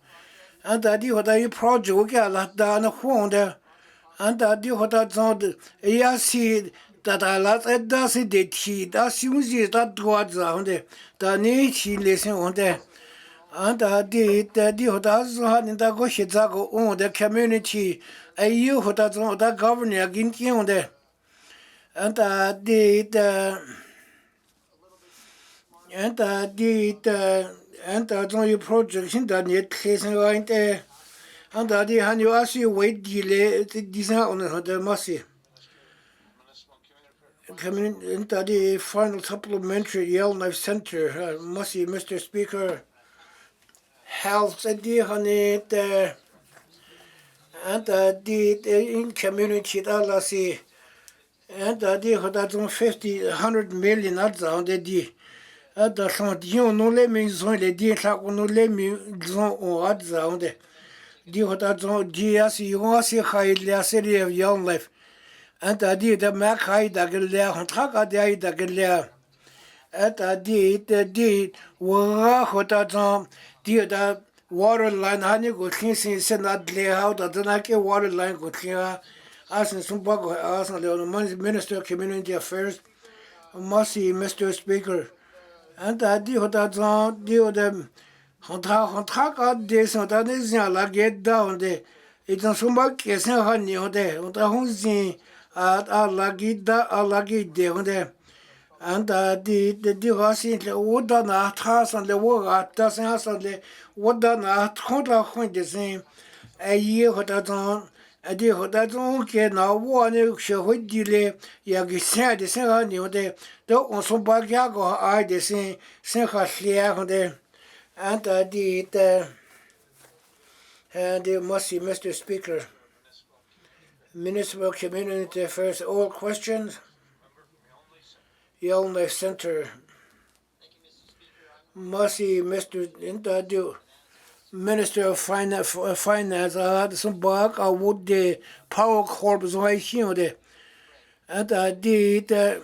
and that you what you project work a lot down the phone there and that you what that sound yeah see that I lot at that's it the tea that's usually that towards on the nature listen on there and that the what that's on the go shit go on the community a you what that's on that governor against you on there and that and that and that on your project in that net listen right there and that the hand you ask you wait delay this on the massive coming into the final supplementary Yatıì Center, Massey, Mr. Speaker, health and the honey, and the in community, Alasi, and the Hodazon 100 million ads on the D. At the front, you no let me zone the D, no let me zone or ads on the D. Hodazon, DS, you want to see high the city of young life. And I did the Mac high the Gilea, and Taka the Gilea. At I did, Wahotazon, dear the water line, honey, go clean, send that lay out, the Nike water line go clear. As in some bug, as on the Minister of Community Affairs, Massey, Mr. Speaker. And I did what I saw, deal them. Hontaka, this, and that is like get down there. It's on some bug, yes, and honey, on there, on the home. At alagi de there, and the was would not has on the work doesn't has on the would not hold the same a year what I don't a dear what I don't get now one show with delay yagi said the same on you there don't want some bag yago I the same clear on there and I did and they must see Mr. Speaker. Municipal Community Affairs, all questions. Yatıì Center. Massey, Mr. Intadu, Minister of Finance, I had some back, I would the Power Corp is right here. And I did the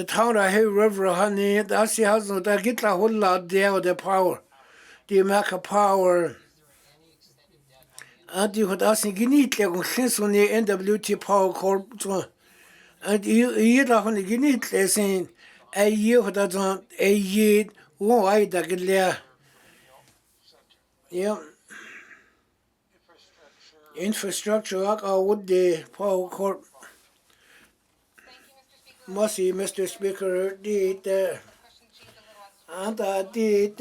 town of Hay River, honey, that's the house that get a whole lot there with the power. The America Power. And you had asked Guinea since on the NWT Power Corp. And you on the Guinea saying a year that on a year, oh, I that get there. Yeah. Infrastructure, I would the Power Corp. Massey, Mr. Speaker, did and I did.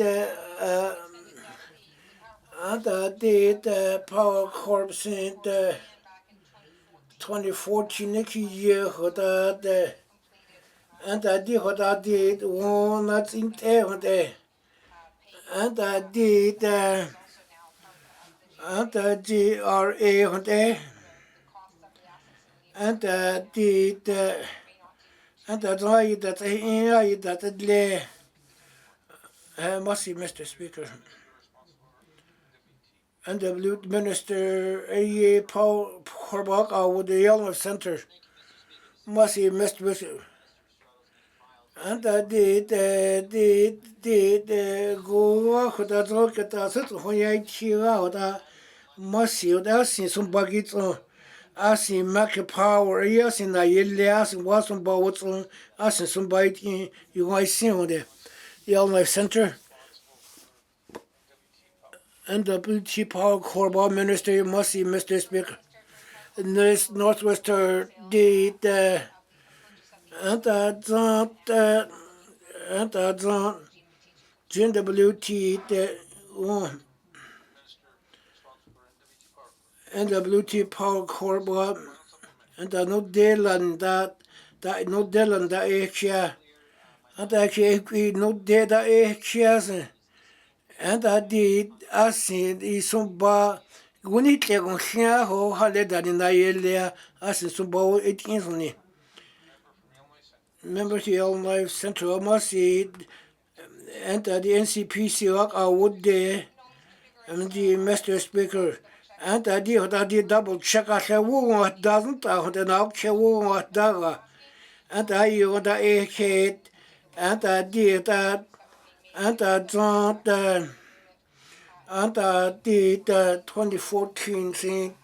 And I did Power Corp in 2014 year, and I did what I did one that's in there, and I did GRA there, and I did and I tried that I that Massey, Mr. Speaker. And the Minister A. Paul Corbach with the Yatıì Center. Massey, Mr. Speaker. And I did go that look at us when I cheer out Massey, that's in some buckets on. As in Mac Power, yes, in the Yelias and Watson Bowets on us and somebody you might see on the Yatıì Center. And the Chief Power Corp Minister Massey, Mr. Speaker. This Northwestern did and GWT NWT Power Corp and no deal and that da no delan da chia and actually no de da chia and di asin I sumba gunit le gon chia ho hale da ni na yele asin sumba it insuni member to Illinois Central Masi and the NCPC would de and the Mr. Speaker and I did double check out the woman doesn't out and out the woman daga and I you the a kid and I did that and I don't and I did 2014 thing.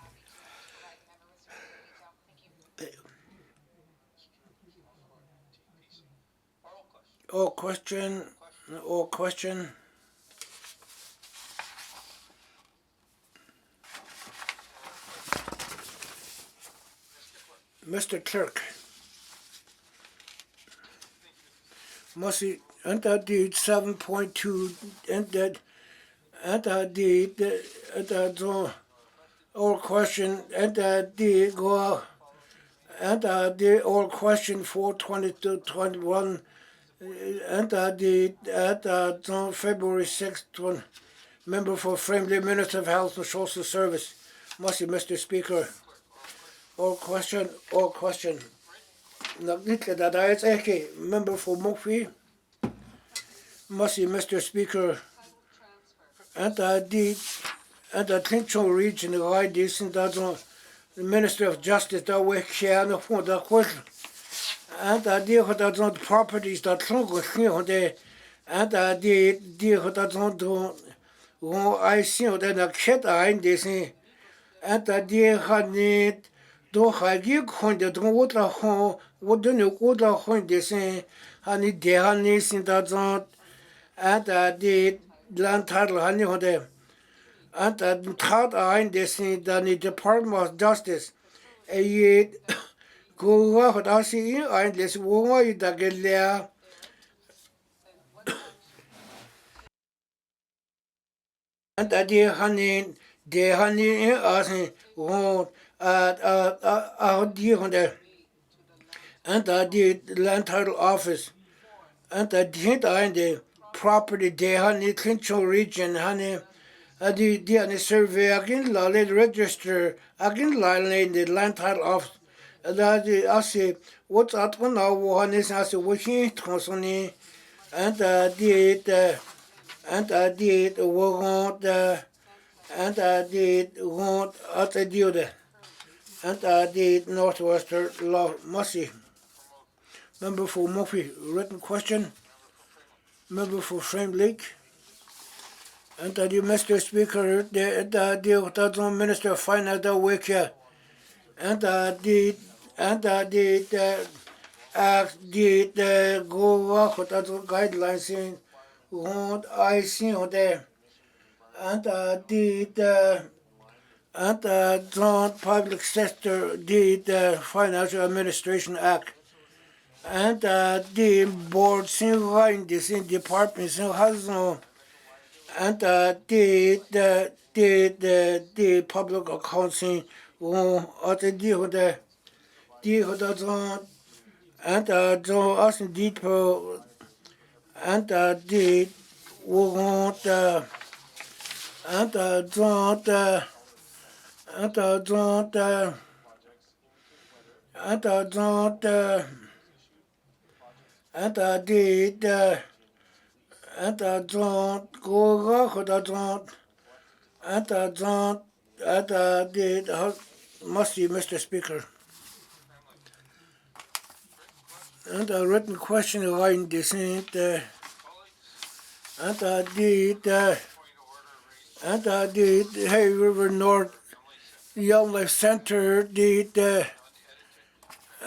Or question. Mr. Clerk. Must enter the 7.2 enter the or question enter the go enter the or question 420 to 21 enter the February 6th member for Friendly Minister of Health and Social Service. Must Mr. Speaker. Or question. That I member for Murphy. Must Mr. Speaker. And the Clinton region, the ideas in that the Minister of Justice that we share for the question. And I did what I don't properties that trunk with here and I did what I don't do. I see that a cat I in this and I did had need. Do I give hundred don't water home? What do you go to home? This honey, dear honey, in that and I did land title honey on them. And I thought I in this than the Department of Justice. A yet go out, I see I this woman that get there. And I did honey, dear honey, asking, oh, dear on there. And I did land title office. And I did I the property there, honey, Clinton region, honey. I did the survey again, la register again, la the land title office. And I say, what's that one now? One is I said, what he concerning, and I did, and I did want, and I did want at the deal, and I did Northwestern Law Mussy. Member for Murphy, written question. Member for Frame Lake. And the Mr. Speaker, the Minister of Finance, the week here. And I did go off with other guidelines in what I see on there. And I did and the public sector did the Financial Administration Act. And the board in this department has no and the public accounting at the deal the and us deep and the want and and I did and I don't go off and I don't and I did must be Mr. Speaker. And a written question line descent and I did Hay River North Young Life Center did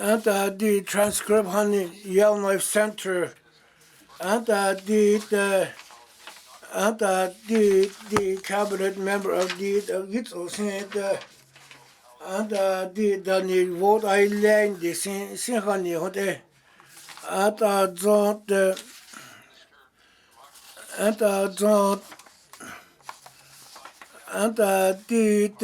and I did transcript honey Young Life Center and I did the cabinet member of the and the vote I learned the sing honey and I don't and I don't and I did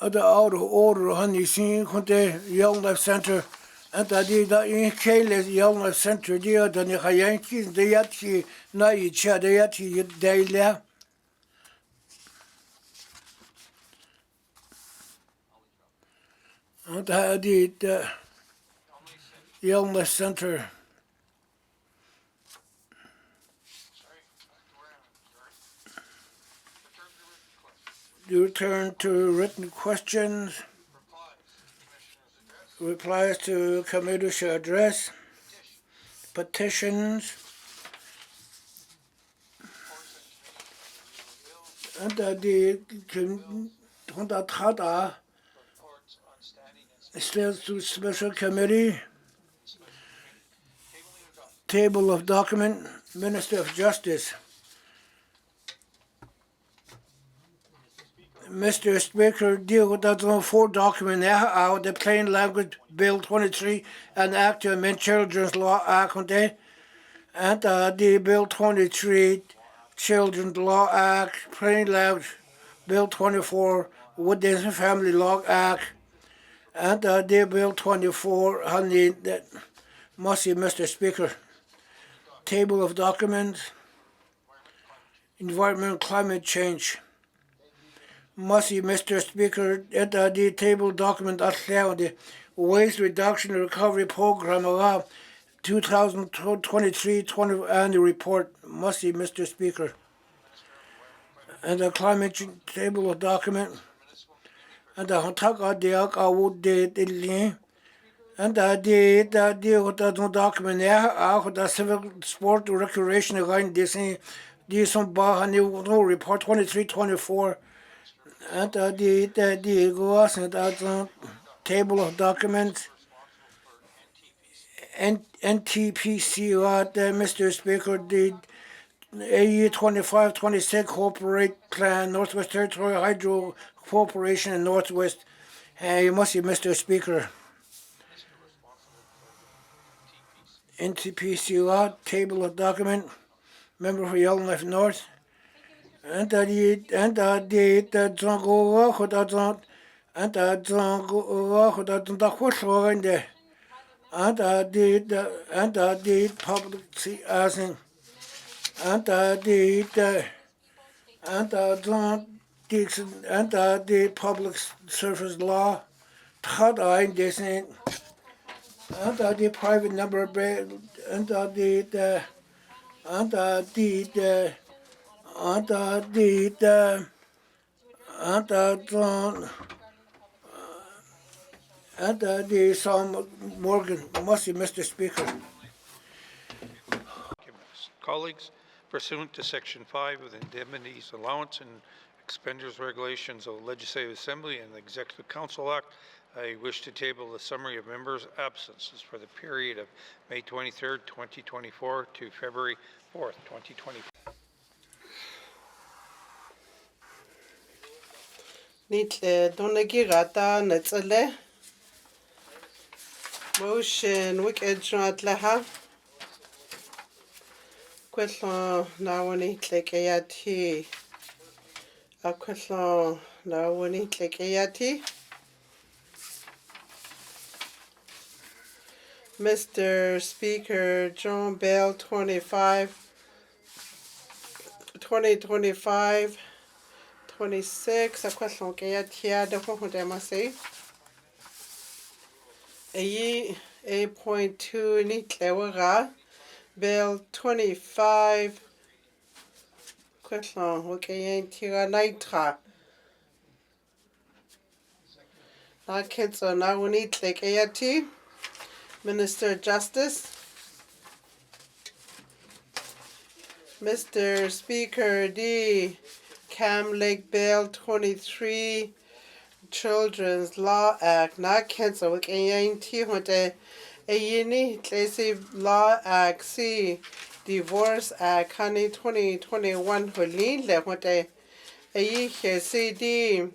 Other out of order, honey, seen Conte Young Life Center. And I did that in Kayla's Young Life Center, dear, than the Hayanki, the Yati, Nai, Chadayati, Daila. And I did Young Life Center. You turn to written questions. Replies to committee address, petitions, and the to special committee, table of document, Minister of Justice. Mr. Speaker, deal with that 4 document out the plain language bill 23 and act to amend Children's Law Act and the bill 23 Children's Law Act plain language bill 24 Women's and Family Law Act and the bill 24 honey that must be Mr. Speaker. Table of documents, environmental climate change. Must Mr. Speaker, at the table document at the Waste Reduction and Recovery Program 2023-20 annual report. Must Mr. Speaker. And the climate change table of document. And the Hantaka de would de and the document the civil sport recreation again this some no report 23-24. And the goes and the table of documents NTPC Mr. Speaker the AE 25-26 corporate plan Northwest Territory Hydro Corporation in Northwest. You must see Mr. Speaker. NTPC table of document member for Young Life North. And the Zongo Hodazon and the Zongo Hodazon the Hwasho in there. And the public asking and the public service law thought I in this and the private number and the Sam Morgan, must be Mr. Speaker. Colleagues, pursuant to Section 5 of the Indemnities, Allowance and Expenditures Regulations of the Legislative Assembly and the Executive Council Act, I wish to table the summary of members' absences for the period of May 23rd, 2024 to February 4th, 2024. Motion wicked shot laha. Question now when it like ayati. A question now when it like ayati. Mr. Speaker, John Bell 2025 26 a question ayati de ho demasi. A.2 Nitlewara, Bill 25, question, okay, Tira Nitra. Now, kids are now need like AT, Minister of Justice. Mr. Speaker, D. Cam Lake Bill 23. Children's Law Act not cancel a Law Act C Divorce Act honey 2021 Holin le what a CD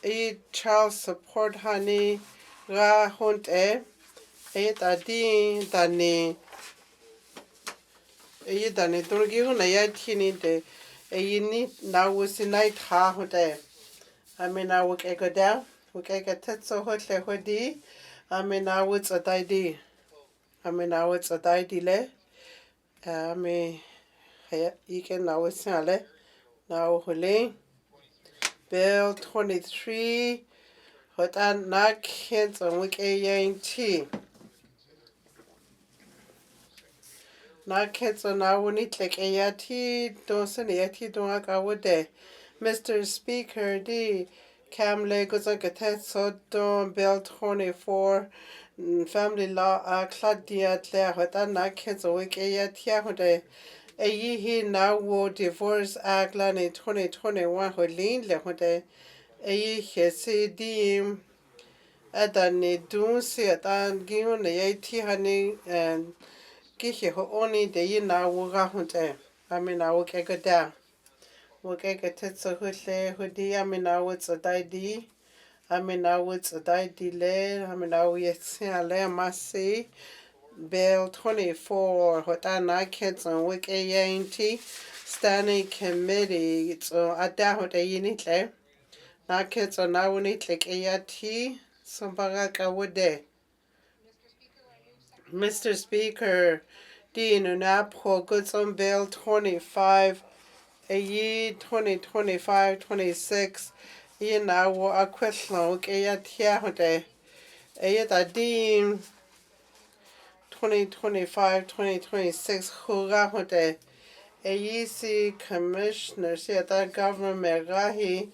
a child support honey ra hunt a tadi dani dani turgi na ya tini de a ni now was night ha hote Amina wook ego down. Wook ego tetso hotle hodi. Amina woods a daidi. Amina woods a daidi le. Ami ike na woods le. Now hole. Bill 23. Hotan na kids on wook a yang tea. Na kids on na wuni click a yati. Dosen yati doak awode. Mr. Speaker, the Camle Gozagat Sodom Bill 24 Family Law Claudia Claire Hotana Kids a week a tiahode. A ye he now wo Divorce Act Lani 2021 Holin Lehode. A ye he see dim Adani Dunsi at An Gion a honey and Gihi ho only the ye now wo rahunte. I mean, I will get down. Okay, get it so hule hudi. I mean, now it's a daidi. I mean, now it's a daidi le. I mean, now it's a le masi. Bill 24. Hotana kids on week a standing committee. So I doubt a unit le. Now kids on now need like a some baraka would de. Mr. Speaker, Dean Unapo goods on Bill 25. A year 2025-26 year now what a question okay at here a year that deem 2025-2026 hurrah hote a year see commissioner see that government rahi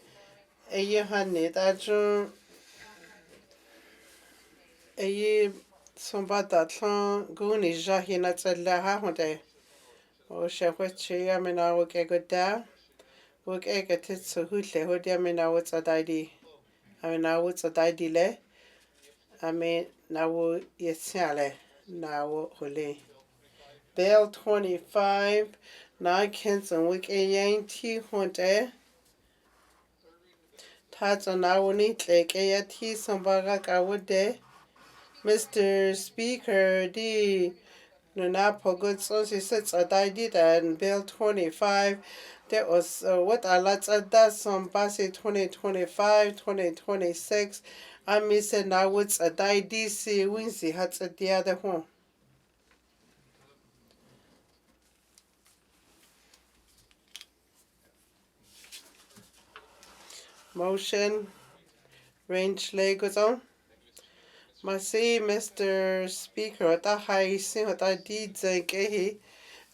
a year honey that June a year somebody that guni jahi na tsalla ha hote o shawchi I mean I will get good down. Work egg at it so hule hodi. I mean, now what's a daidi? I mean, now what's a daidi le? I mean, now yes, now hole. Bill 25, 9 kids and week a yang tea hunte. Tats on now need like a tea some barak I would de. Mr. Speaker, the Nunapo good sources sets a daidi and Bill 25. That was what I let's that some basi 2025-2026. I miss it now it's a die DC Wincy has at the other home. Motion range Legos on. Masi Mr. Speaker, that high sing what I did say.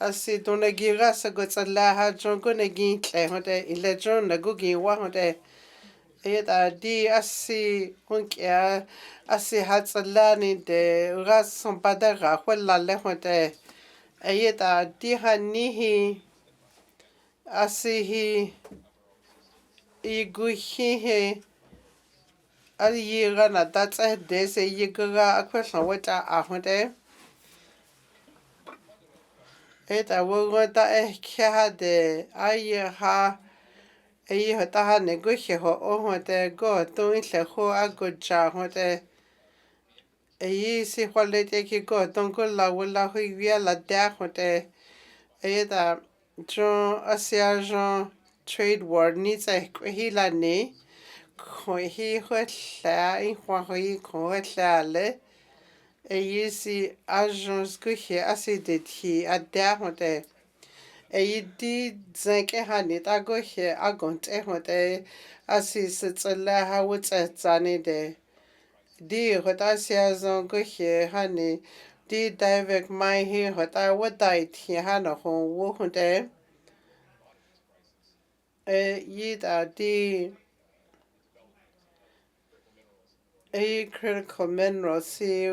Asi dona gira sa go tsala ha jongo na gintle hote ile jon na go gi wa hote eta di asi hunkia asi ha tsala ni de ra son padara hola le hote eta di ha ni hi asi hi I gu hi he ali yira na datsa de se yigra akwesha weta a hote Eta wogota kia de aye ha hota ha negoche ho o te go to ile ho agocha ho te si kwalete ki go ton ko la wala ho via la da ho te eta jo asia jo trade war ni tsa hi la ne ho hi ho la I ho la le si agence que acidity a derhote di zeke hanit agohe agonte hote asisitsela ha wutsetsane de di hota siazon gohe hani di divek mai hi hota wadai ti hana ho wo hote yida di critical minerals see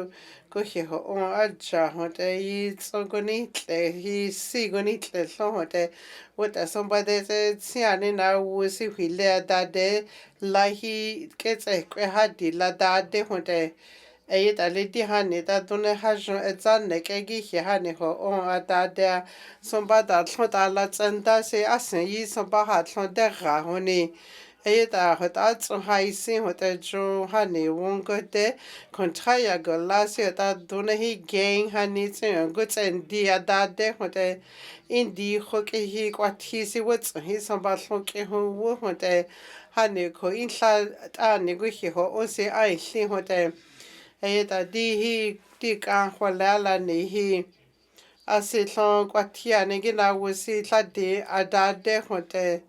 go here on aja hote so gonitle he see gonitle so hote what somebody said siani na wusi hile da de la he gets a hadi la da de hote ta lady hani da done hajo etzane ke gi he hani ho on ada de somebody thought ala tsanda se asen yi somebody thought de ra honi Eta hot atso haisi hota jo hani wongo de kontaya go lasi ta dunahi gang hani tsin guts and dia da de hota indi hoke hi kwatisi wits hi samba hoke ho wo hota hani ko insha ta ni go hi ho o se ai shi hota eta di hi di ka hwala ni hi asi hlong kwatia ni gina wusi tladi adade hota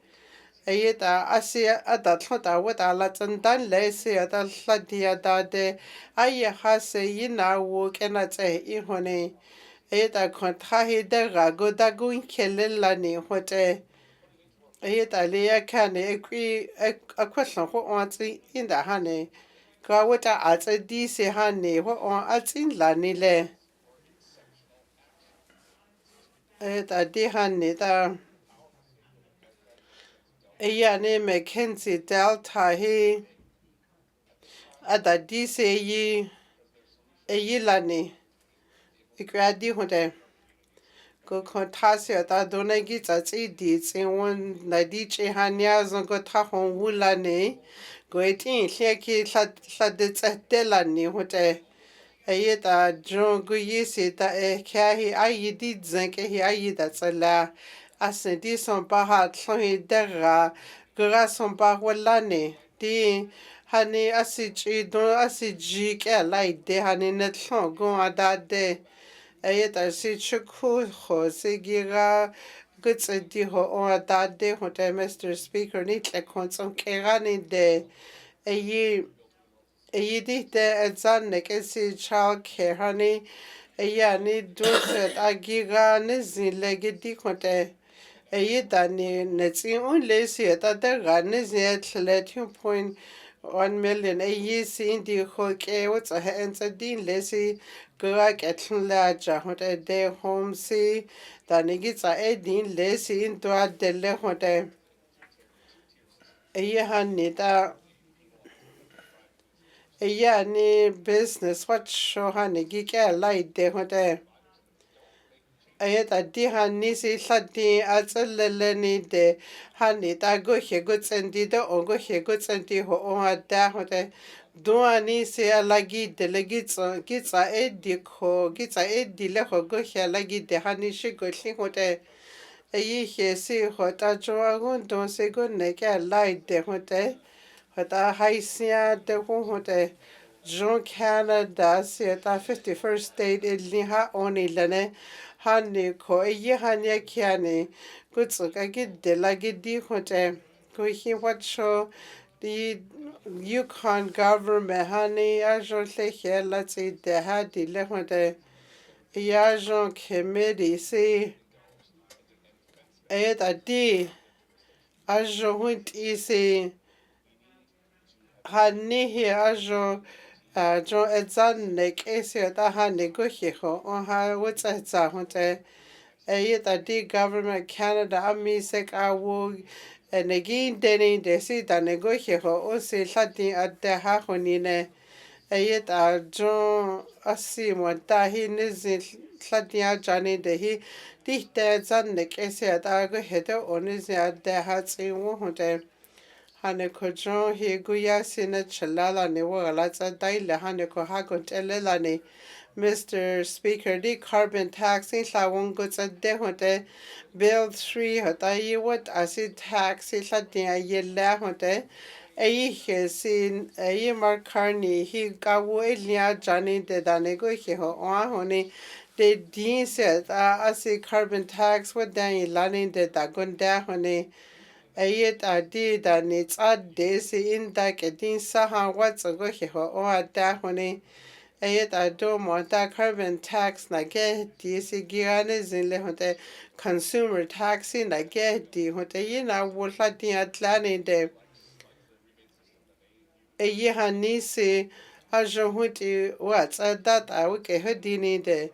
ayeta asia adatlota wata la tsandan le se adalta dia dade aya hase yina wo kena tse I hone ayeta kontra hi de rago dagun kelela ni hote ayeta le ya kane ekwi akwashan ho onti inda hane ka wata atse di se hane ho on atsin la ni le ayeta di hane da Eyane Mackenzie Delta he ada dise yi lani ikradi hunde go kontasi ada donegi tsatsi di tsin na di che hanya zo go ta hon wulani go etin hleki hlade tselani hunde ayeta jon go yisi ta kya hi ayi di zanke hi ayi da tsala asedi son paha tlhi dera gra son parolane di hani asiji don asiji ke lai de hani netlon go adade ayeta si chukhu ho sigira gutsedi ho on adade ho Mr. Speaker ni tle konson kerani de ayi Eyidi de edzane kesi child care hani eyani doset agiga nezile gidi konte eyida ni netsi unlesi eta de gane zet 13.1 million eyisi indi hoke what's a hands a din lesi gura ketla ja hote de home si danigitsa edin lesi into adele hote eyani da yani business what show hani gike light de hote ayeta di hani si hlati atselele ni de hani ta go he go tsendi de o go he go tsendi ho o ada hote duani se alagi de legi kitsa edi ko kitsa edi le ho go he alagi de hani shi go hli hote ayi he si hota joa gun don se go ne ke light de hote hota haisia de hote John Canada sieta 51st state ilniha onilane hani ko ye hanya kiani kutsuka gidde la giddi hote ko hi wacho the Yukon government hani ajo lehe la tsi de hadi le hote ya John committee si eta di ajo hunt isi hani hi ajo jo edzan ne kesi ta hani go hiho on ha what's za honte ayeta di government Canada amisek awu and again deni desi ta ne go hiho o se hlati adde ha honine ayeta jo asimo ta hi nizi hlati a jani de hi di te edzan ne kesi ta go hedo onizi adde ha tsi wo honte hane ko jon hi guya sina chalala ne wala tsa daile hane ko hagon telela ne Mr. Speaker di carbon tax in la wongo tsa de hote bill 3 hota yi wat acid tax la dia yella hote ayi he sin ayi Mark Carney hi gawo elia jani de dane go he ho wa hone de din set acid carbon tax wat dan lanin de dagon da hone ayet adi da ni tsadde si inda kedin saha watsa go he ho o ada hone ayet ado mo da carbon tax na ge di si giane zinle hote consumer tax na ge di hote yina wola di atlani de ayi hanisi ajo huti watsa data wike hodini de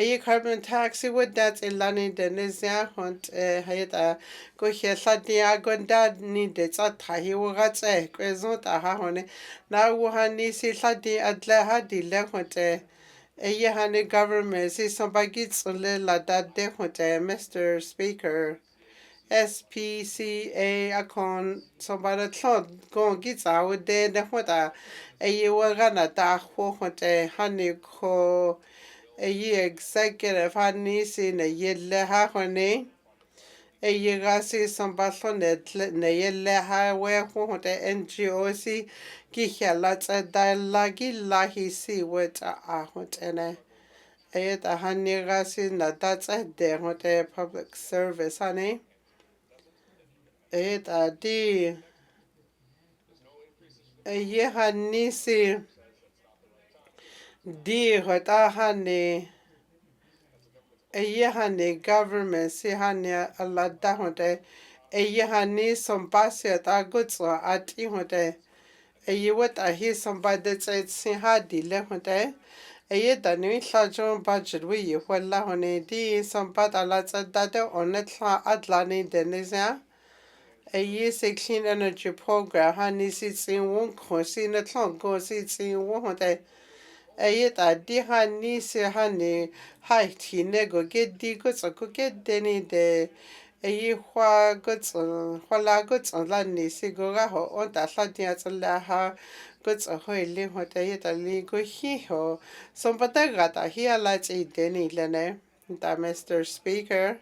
ayi carbon tax would that ilani de nezia hunt hayata go he hladia gonda ni de tsata hi wo gatse kwezo ta ha hone na wo hani si hladi adla ha di le hote ayi hani government si somebody tsule la da de hote Mr. Speaker SPCA akon somebody thought go gets out there the what a you were gonna da what a honey ko a year executive honey sin a yelle ha honey a year gasi some basonet ne yelle ha where what a NGOC kihelats a dialogue lahi si what a what and a honey gasi na that's a there what a public service honey. Eta di yeha nisi di hota hani yeha ni government si hani alada hote yeha ni sompasi ta gutso ati hote yewata hi somebody tse si hadi le hote yeta ni hlajon budget wi wala hone di sompata la tsada de onetla atlani denisa a se clean energy program hani si tsin won ko si na tlong ko si tsin won hote a ta di hani se hani hai ti ne go get di go so ko get deni de a hwa go tso hwa go tso la ni si go ga ho on ta hla ti a tsla ha go tso ho le hote ta li go hi ho so pata ga ta hi ala tsi deni le ne ta Mr. Speaker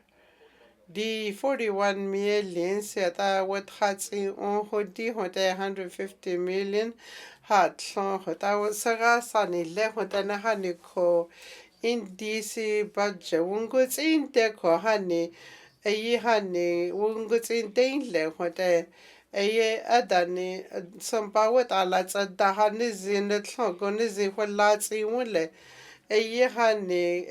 the 41 million seta what hats in on hodi hote 150 million hat son hota saga sani le hota na hani ko in DC budget wunguts in de ko hani ayi hani wunguts in de le hote aye adani some power alats da hani zin the tlon zi holat in wule yani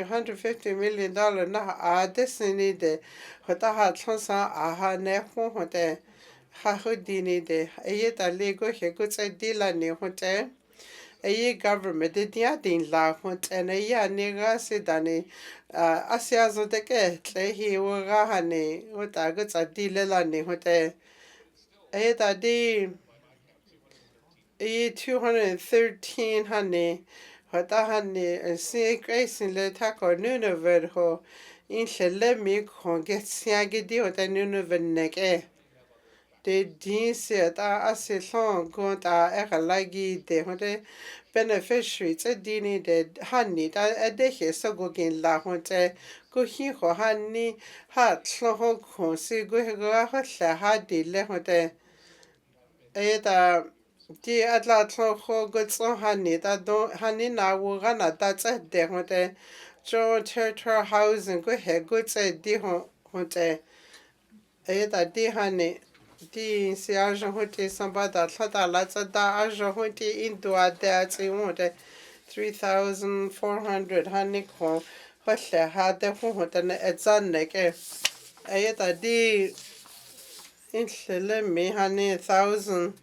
$150 million na a destiny de hota ha tlonsa a ha ne ho hote ha hodini de ta lego he go tse dila ne hote government de dia din la hote na ne ga se dani asia zo de ke tle hi wo ga ha ne hota go tsa dile la ne hote ta di 213 honey hota hani si grace le tako nunover ho in le mi ko get siagi di hota nunover neke de din se ta asilon go ta e lagi de hote beneficiary tse dini de hani ta edehe so go gin la hote go hi ho hani ha tlo ho ko si go go ha hla ha di le hote ta di atla tlo ho go tso hani ta do hani na wo ga na ta tse de ho te jo territorial housing go he go tse di ho te ta di hani di si a jo ho te samba da tla ta la tsa da a jo ho te in do a de a tsi mo te 3,400 hani ko ho hle ha de ho te ne etsan ne ke ta di in hle me hani 1,000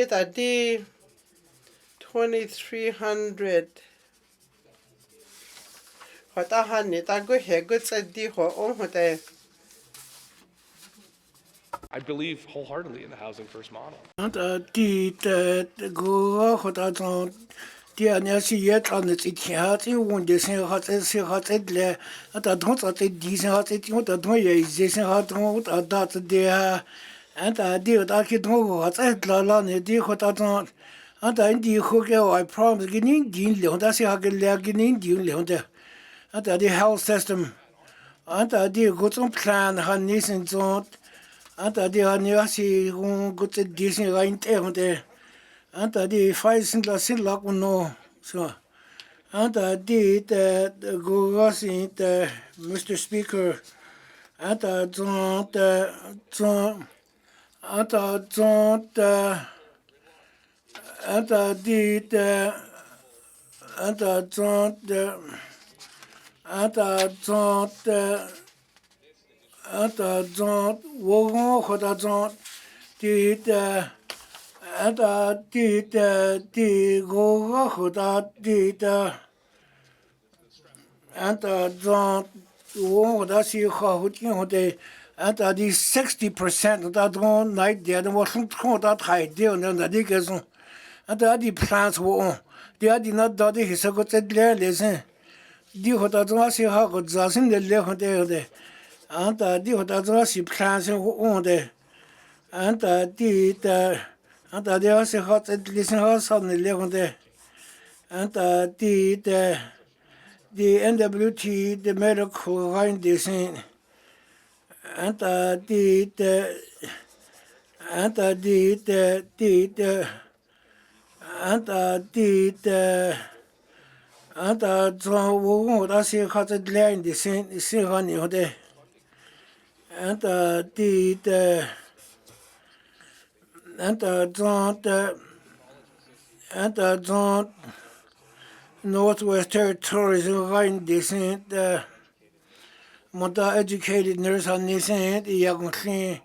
ta di 2,300 hota hani ta go he go tse di ho on hote I believe wholeheartedly in the housing first model. anta di de go hota zo di anya si ye tsan de ti ha ti won de se ha tse le ata don tsa te di se ha tse ti ta don ye ze se ha don ta da tse de anta di ta ki don go ha tse la la ne di hota zo anta di ho ke I promise gi ni din le da se ha ge le gi ni din le da anta di health system anta di go zum plan ha ni sin zo anta di ha ni si go tse di sin ga in te ho de anta di fai sin la no so anta di the go si the Mr. Speaker anta zo anta zo anta di the anta zo anta zo anta zo wo go ho da zo di the anta di go ho da di the anta zo wo da si ho ti ho de anta di 60% da do night de wo sun ko da tai de no da di ke so anta di plans wo di adi na da di so go tse le le sen di hota zwa si ha go za sin de le hote de anta di hota zwa si plan sin ho de anta di de anta de si ha te li sin ha sa ne le hote anta di de the NWT the medical line de sin anta di de anta di de anta di de anta zwa wo da si ha te line de sin ha ni hote anta di de anta zwa Northwest Territories line de sin Mota educated nurse on this end, Yagon Clean,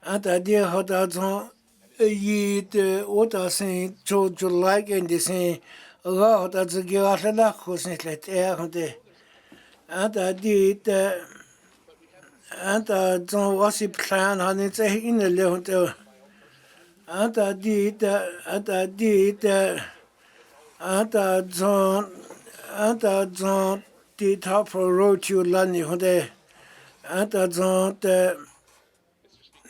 and I dear hot out on ye the water saying, George like and the same, a lot of the Gilala cosnet let air on the and I did and I don't was it plan on it in the level and I did and I did and I don't the top of road you landing on there. And I don't,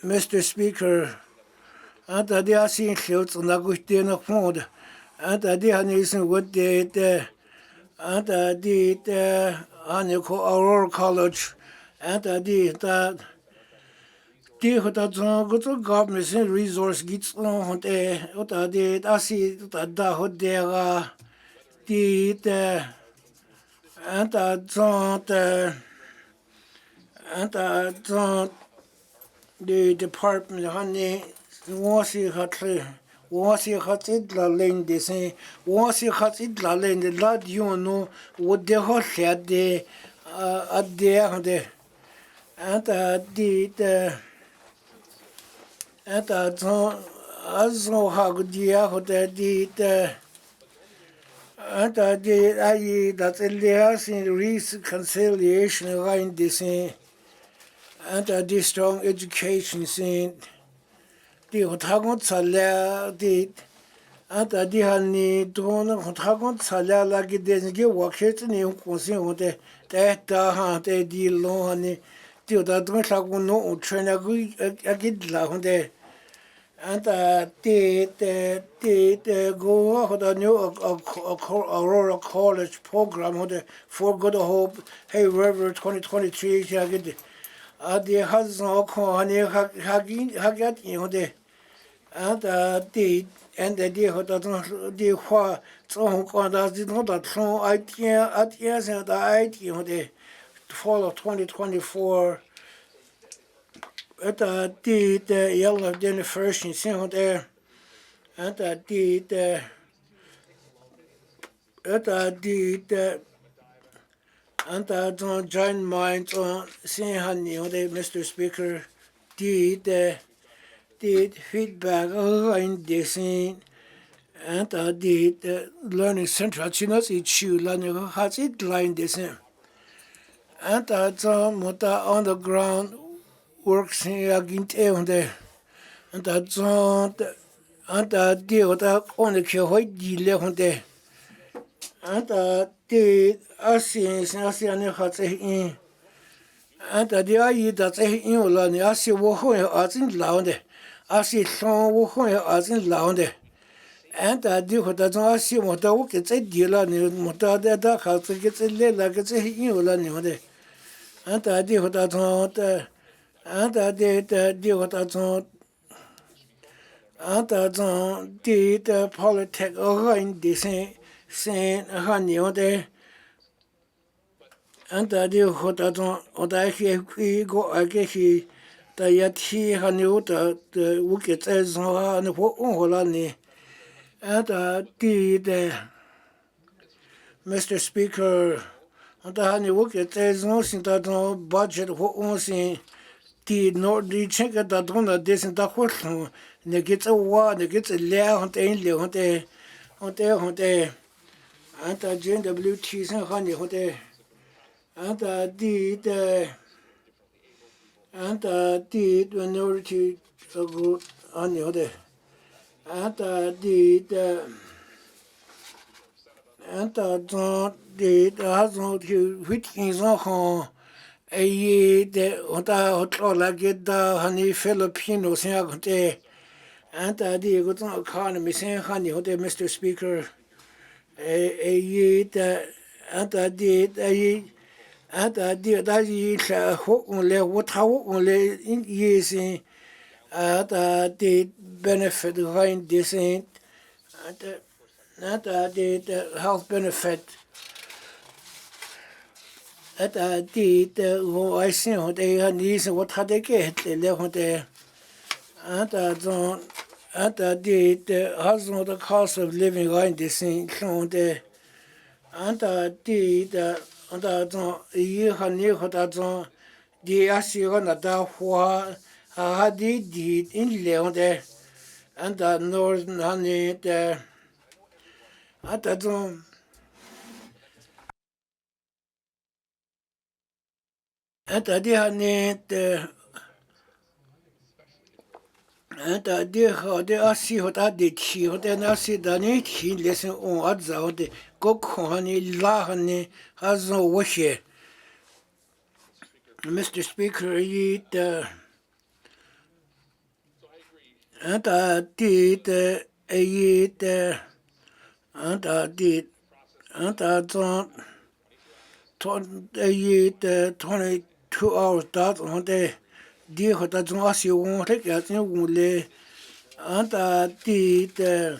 Mr. Speaker, and I did see clothes on the good dinner food. And I did listen what they did. And I did Aurora College. And I did that. What I go to government resource gets on there. What I did, I see that hot there. Did and I don't, and I don't. The department honey was it la lane de say was it la lane the lad you know what the hot had the at the and did and as no how good yeah what did and did I that Elias in reconciliation line the say and the strong education scene, the Otagon Sala did, and the Honey Don Otagon Sala like it doesn't get work it in you consume that the deal long honey, the don't have no train a good loud there. And did go out the new Aurora College program for Good Hope, Hey River 2023. The has no honey hagat you de and the dear who doesn't do what so conduct did not that so idea at yes and the idea the fall of 2024 at the yellow dinner first in San there and the and I don't join minds on seeing honey Mr. Speaker did feedback in the scene and I did learning central chinos issue learning has it line the same and I don't mota on the ground works in against there and I don't and I did that on the white deal there and the Asians has in and the I that's in Lani, I see what as in Lounde. I see some what as in Lounde. And I do what I see what I work it's a deal on you, Motada that house gets a little like it's a in Lani. And I did what I thought, and I did what I thought. And I did politics in the same honey on there. And I do what I don't, what I hear go, I guess he, the Yatıì honey, the wicked as on the Holani. And I did, Mr. Speaker, and the honey wicked as no sin that no budget what was in the North, the check at that one that this and that question, and it gets a war, and it gets a layer on the and the GWT and honey, and I did minority group on the other, and I did anta zon de hazon ki whitkin zon hon e de ota otla gedda hani Filipino sen agote anta di go zon economy sen hani hote Mr. Speaker de anta di anta di da yi la ho on le wo ta wo on le in yi sin anta di benefit rein disen anta di health benefit di wo ai sin ho de ni se wo ta de ke le ho de anta di has no the cost of living rein disen ho de anta di anta zon yi han ni ho da zon di asi ho na da hua ha di in le ho de anta northern honey de anta zon anta di honey de anta di ho de asi ho da de chi ho de na si da ni chi le sen on adza ho de go ko honey la honey has no wish. Mr. Speaker, yi de anta di de yi de anta di anta zon yi de 22 hours that on de di ho da zon asi won le ya zon won le anta di de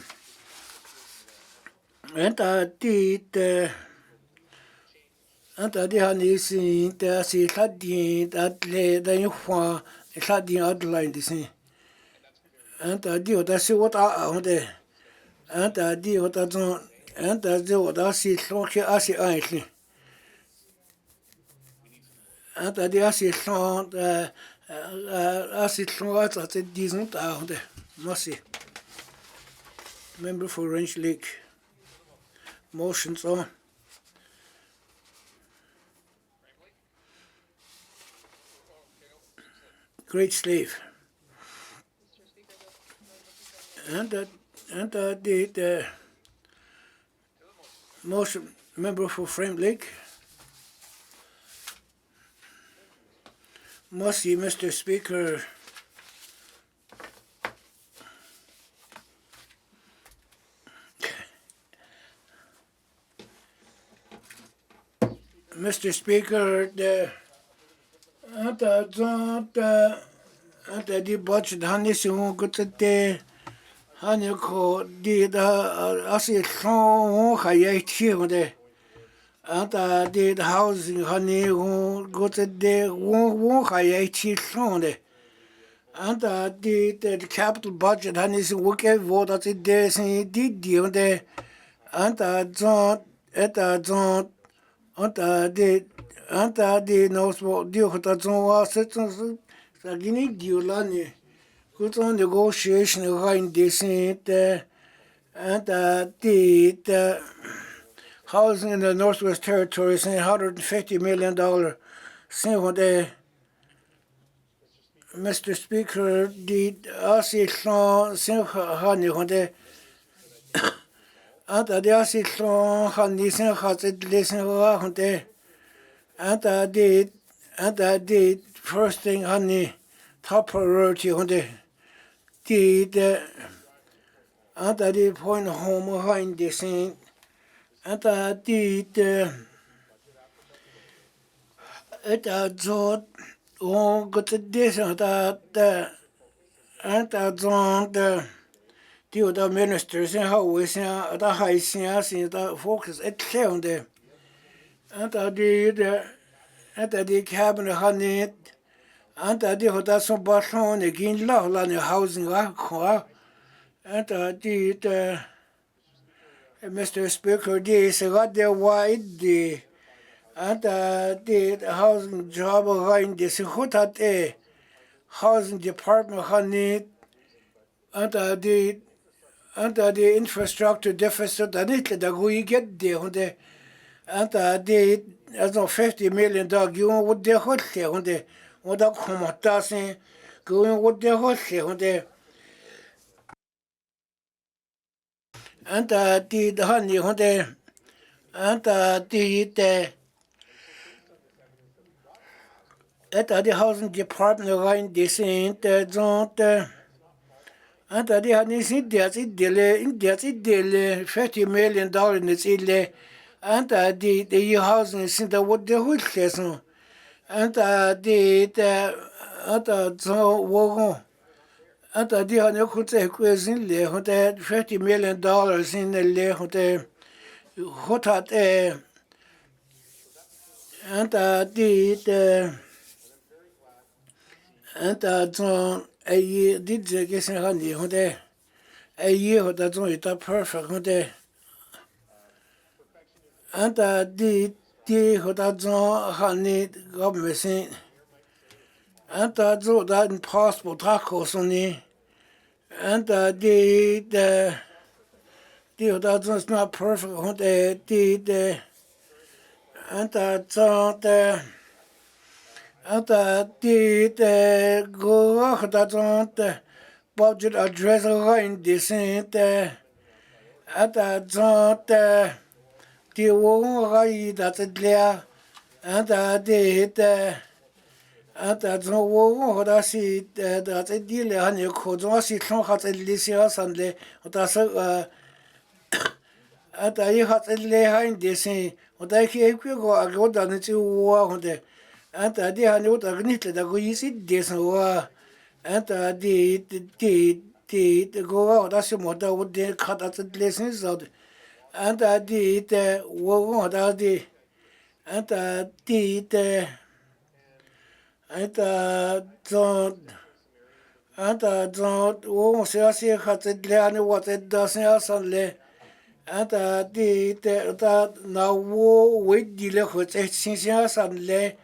anta di hani sin de asi la di da le da yu hua la di outline di sin anta di o da si wo ta on de anta di o da zon anta di o da si lo ke asi ai li anta di asi lo asi lo ata te di zon ta on de merci member for Range Lake motions on Great Slave anta di motion member for Frame Lake. Merci, Mr. Speaker. Mr. Speaker, the budget honey so good today. Honey ko di da asi so khayai chi hode. Anta di housing honey who go today won khayai chi so de. Anta di the capital budget honey so okay vote at the sin di de. Anta zon eta zon anta di knows what deal with that zone was it's a guinea deal lani good on negotiation behind this and the housing in the Northwest Territories $150 million sin what Mr. Speaker the asi sin hani honde anta the asi hani sin hat listen honde anta the first thing honey top priority honde the anta the point home behind the scene anta the zot on got this anta zon the ministers and how we say the high seniors the focus at the anta the cabinet honey anta the hota so bathon again la housing wa anta the Mr. Speaker the se got the wide the anta the housing job in the hota the housing department honey anta the infrastructure deficit and it the go you get the anta the as no $50 million you would the hot on the what that come at us going with the hot on the anta the honey on the anta the the housing department rein descent zonte anta the hanis in dele $50 million is ille anta the housing is the what the whole lesson anta the anta zo wogon anta the han ekute kwezin le hote $50 million in le hote hotat anta the anta zo ay did the guessing handy hote a year hote zo ita perfect hote anta the hote zo hani government anta zo that impossible taco soni anta the hote zo is not perfect hote the anta zo the go hote zo the budget address line descent anta zo the wo rai that le anta the anta zo wo hote si that the le han ko zo si son hat le si asanle hote sa anta I hat le hain descent hote ki go agoda ne ti wo hote anta di han hote gnit da go isi descent wa anta the go hote si mo da wo de khat le sin so anta the wo hote the anta the anta zo anta zo wo se asi hat le an wo te da se asan le anta the na wo we di le ho te sin sin asan le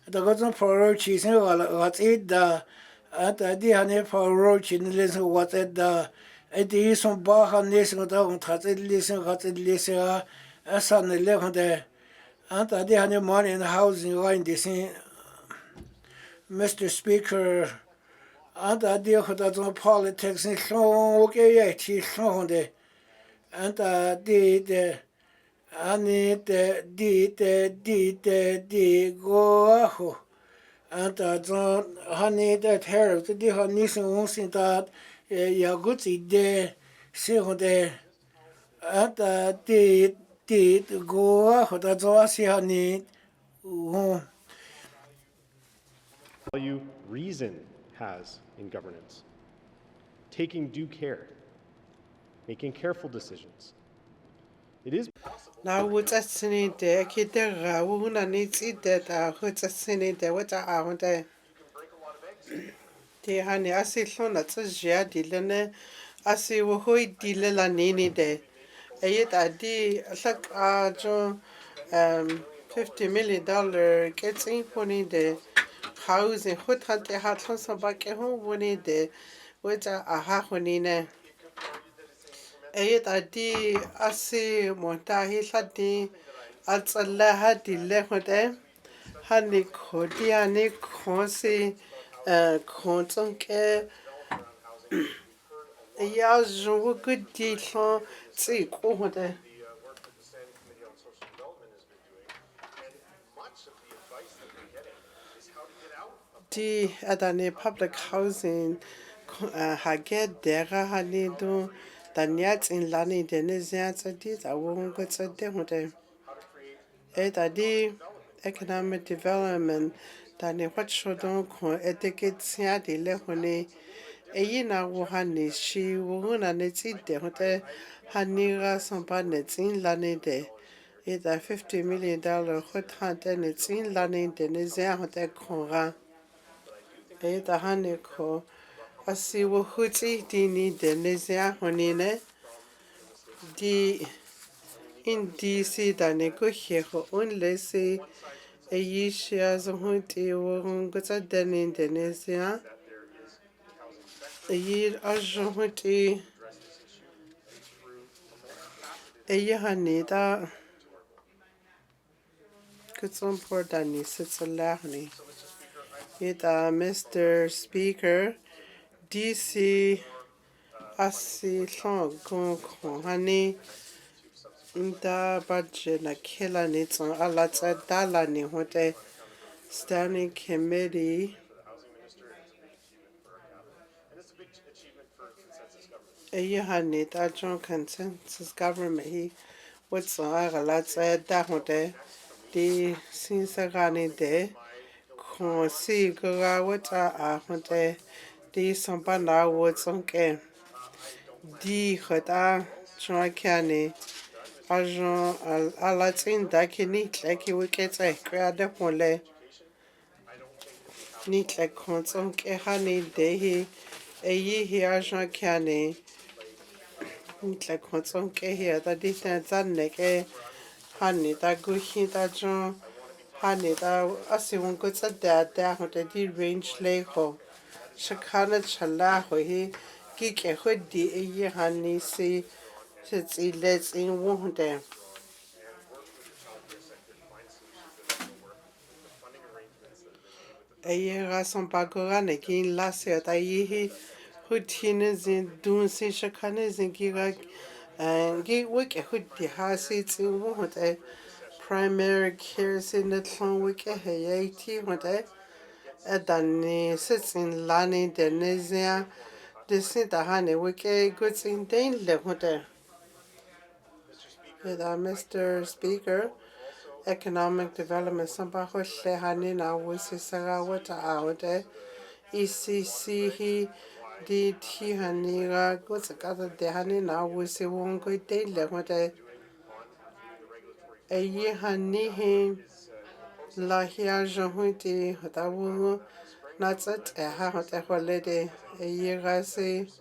da go zo for chi sin wa te da anta di han for chi le so wa te da e di son ba han ne so da on ta te le so ha te le so asan le ho de anta di han money in the housing line this Mr. Speaker, anta di hoda zo politics ni so okay ye chi so de anta the ani the go ho anta zo hani the hair the hani so sin that ya good ide se ho de anta the go ho da zo asi hani value reason has in governance. Taking due care, making careful decisions. It is Now what's a sinning there? Kid the Rawuna needs it that what's a sinning there? What I want to the honey, I see son that's a jar dilene. I see who deal la nini there. A yet I did like John $50 million gets in for the housing. What had they had some back at home when the which a half when in Ayet adi asi montahi hadi atsala hadi lehote hani kodi hani konsi konsonke ya jowo gudi lo tsi ko hote di adane public housing haget dera hani do Daniats in Lani Denisians at this, I won't get a demote. It adi economic development, Dani what should don't call etiquette siati lehone. A yina wohani, she won't an it's it demote, Hanira some bandits in Lani de. It a $50 million hot hunt and it's in Lani Denisia hotel Kora. It a honey call. I see what hooty dini Denisia honine. Di in DC da ne go hego unless a yishia zo hunti wo gota den in Indonesia a yir ajo hunti a yahanida kutson por dani sitsalahni ita Mr. Speaker DC asi long kon honey Da budget na kila ni tsong alatsa dala ni hote standing committee. Hani ta John consensus government hi what's alatsa da hote di sinsagani de kon si ga wata a hote di sampana what's ke di hota chwa kyane ajon alatsin da kini tleki wiketse kwade hole ni tlek konson ke hani dehi eyi hi ajon kyane ni tlek konson ke hi da di tanne ke hani da guhi da jon hani da asiwon ko da hote di range le ho shakana chala ho hi ki ke ho di eyi hani si tsi let's in wonde Eye rason bagorane kin lase ta yihi hutine zin dun si shakane zin gira gi wike hutti hasi tsin wote primary care sin the tlon wike he ti wote edani sitsin lani denezia desin ta hane wike gutsin dein le wote Mr. Speaker, Economic Development Sambaho Lehani na wisi saga wata aote ECC hi di ti hanira gutsakata dehani na wisi wongo de le wote eyi hani hi lahia johuti hota wungo na tsat ha hote holede eyi gasi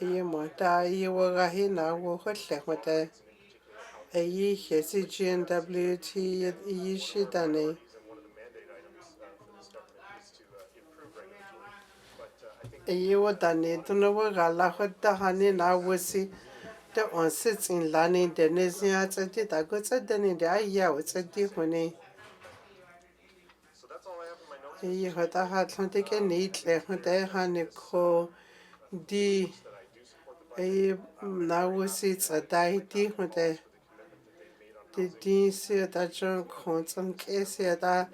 eyi mota eyi wagahi na wo hotle hote eyi hesi GNWT eyi shidane eyi wadane tuna wagala hota hani na wisi the on sits in lani de nezia tsati ta go tsadani de aya o tsati hone eyi hota ha tlonte ke nitle hota hani ko di eyi na wisi tsadai di hota di si ta jon khonsam ke si ta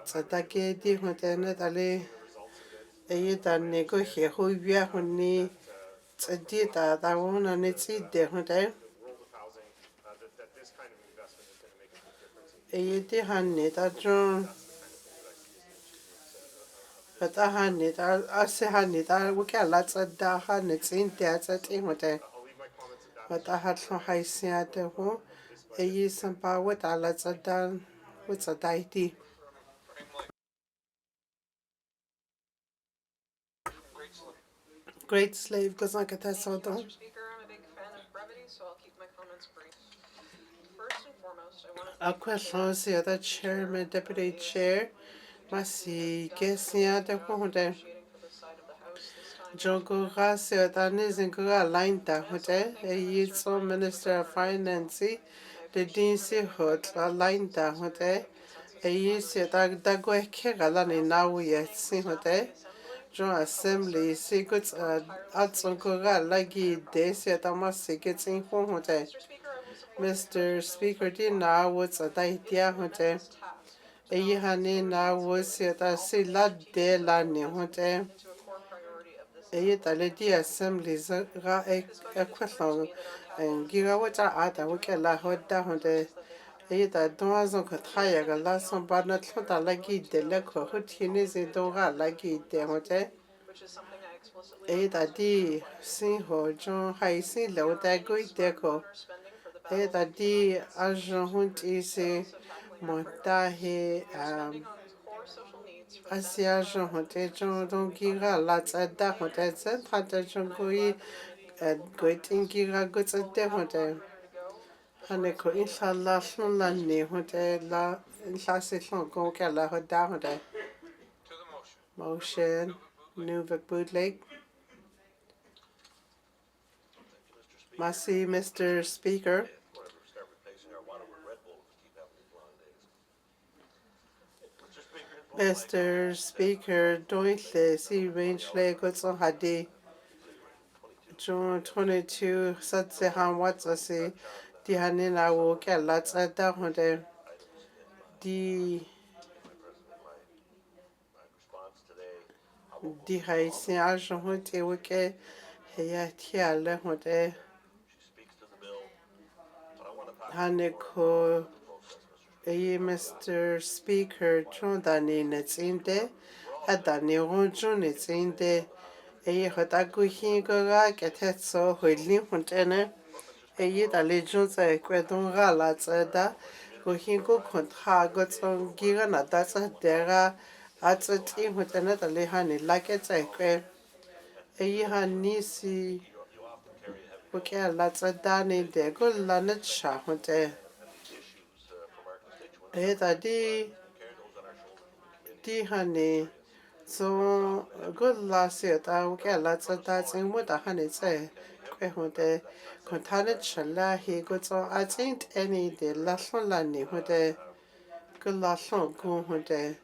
tsadake di hota na tale eyi ta ne go he ho via honi tsadi ta wona ne tsi de hota eyi di hani ta jon hota hani ta ase hani ta wika la tsada hani tsin te tsati hota hota ha tlon haisia te ho eyi sampa wata la tsada wata iti Great slave goes on kata soto. Mr. Speaker, I'm a big fan of brevity, so I'll keep my comments brief. First and foremost, I want to A question si other chairman, deputy chair, masi kesia te hote. negotiating for this side of the house this time. Jogo rasi other nizinga line ta hote. E yitso minister of finance, the dinsi hot la line ta hote. E yisi other dago eke galani na uye si hote. John Assembly secrets atsonkoga lagi desi atamasi gets in hote. Mr. Speaker, di na what's a daitia hote. Eyihani na was yata sila de la ni hote. Eyitale di assembly ga ekwetong and gigawata ata wikela hoda hote. Eyita donazon kataya ga la son barna tlota lagi de leko hutini zidonga lagi de hote. Eyita di sin ho John hai sin lo da gui deko. Eyita di ajon hunti se montahe asia ajon hote John don giga la tsada hote tsen hata John gui goitin giga gutsate hote. Haneko inshallah shun la ne hote la inshallah se shun go ke la hoda hote. Motion. Nuvik Bootleg. Masi, Mr. Speaker. Mr. Speaker, dointle si range le gotson hadi. June 22 satse han watsasi di hani na wo ke la tsa da honte di di hai se a jo honte wo ke he ya tia le honte hani ko Mr. Speaker chondani netsinde adani ronjun netsinde hota guhin ga ketetso hoilin hontene da legion za kwedon gala tsada guhin go kontra go tsong giga na da tsa dera atsati hontene da lehani like tsa kwe hanisi okay la tsada ne de go la net sha honte da di hani so good last year ta ke la tsa ta tsing mo da hani tse kwe ho de kontane chla hi go so I think any de la son la ni ho de go la son go ho de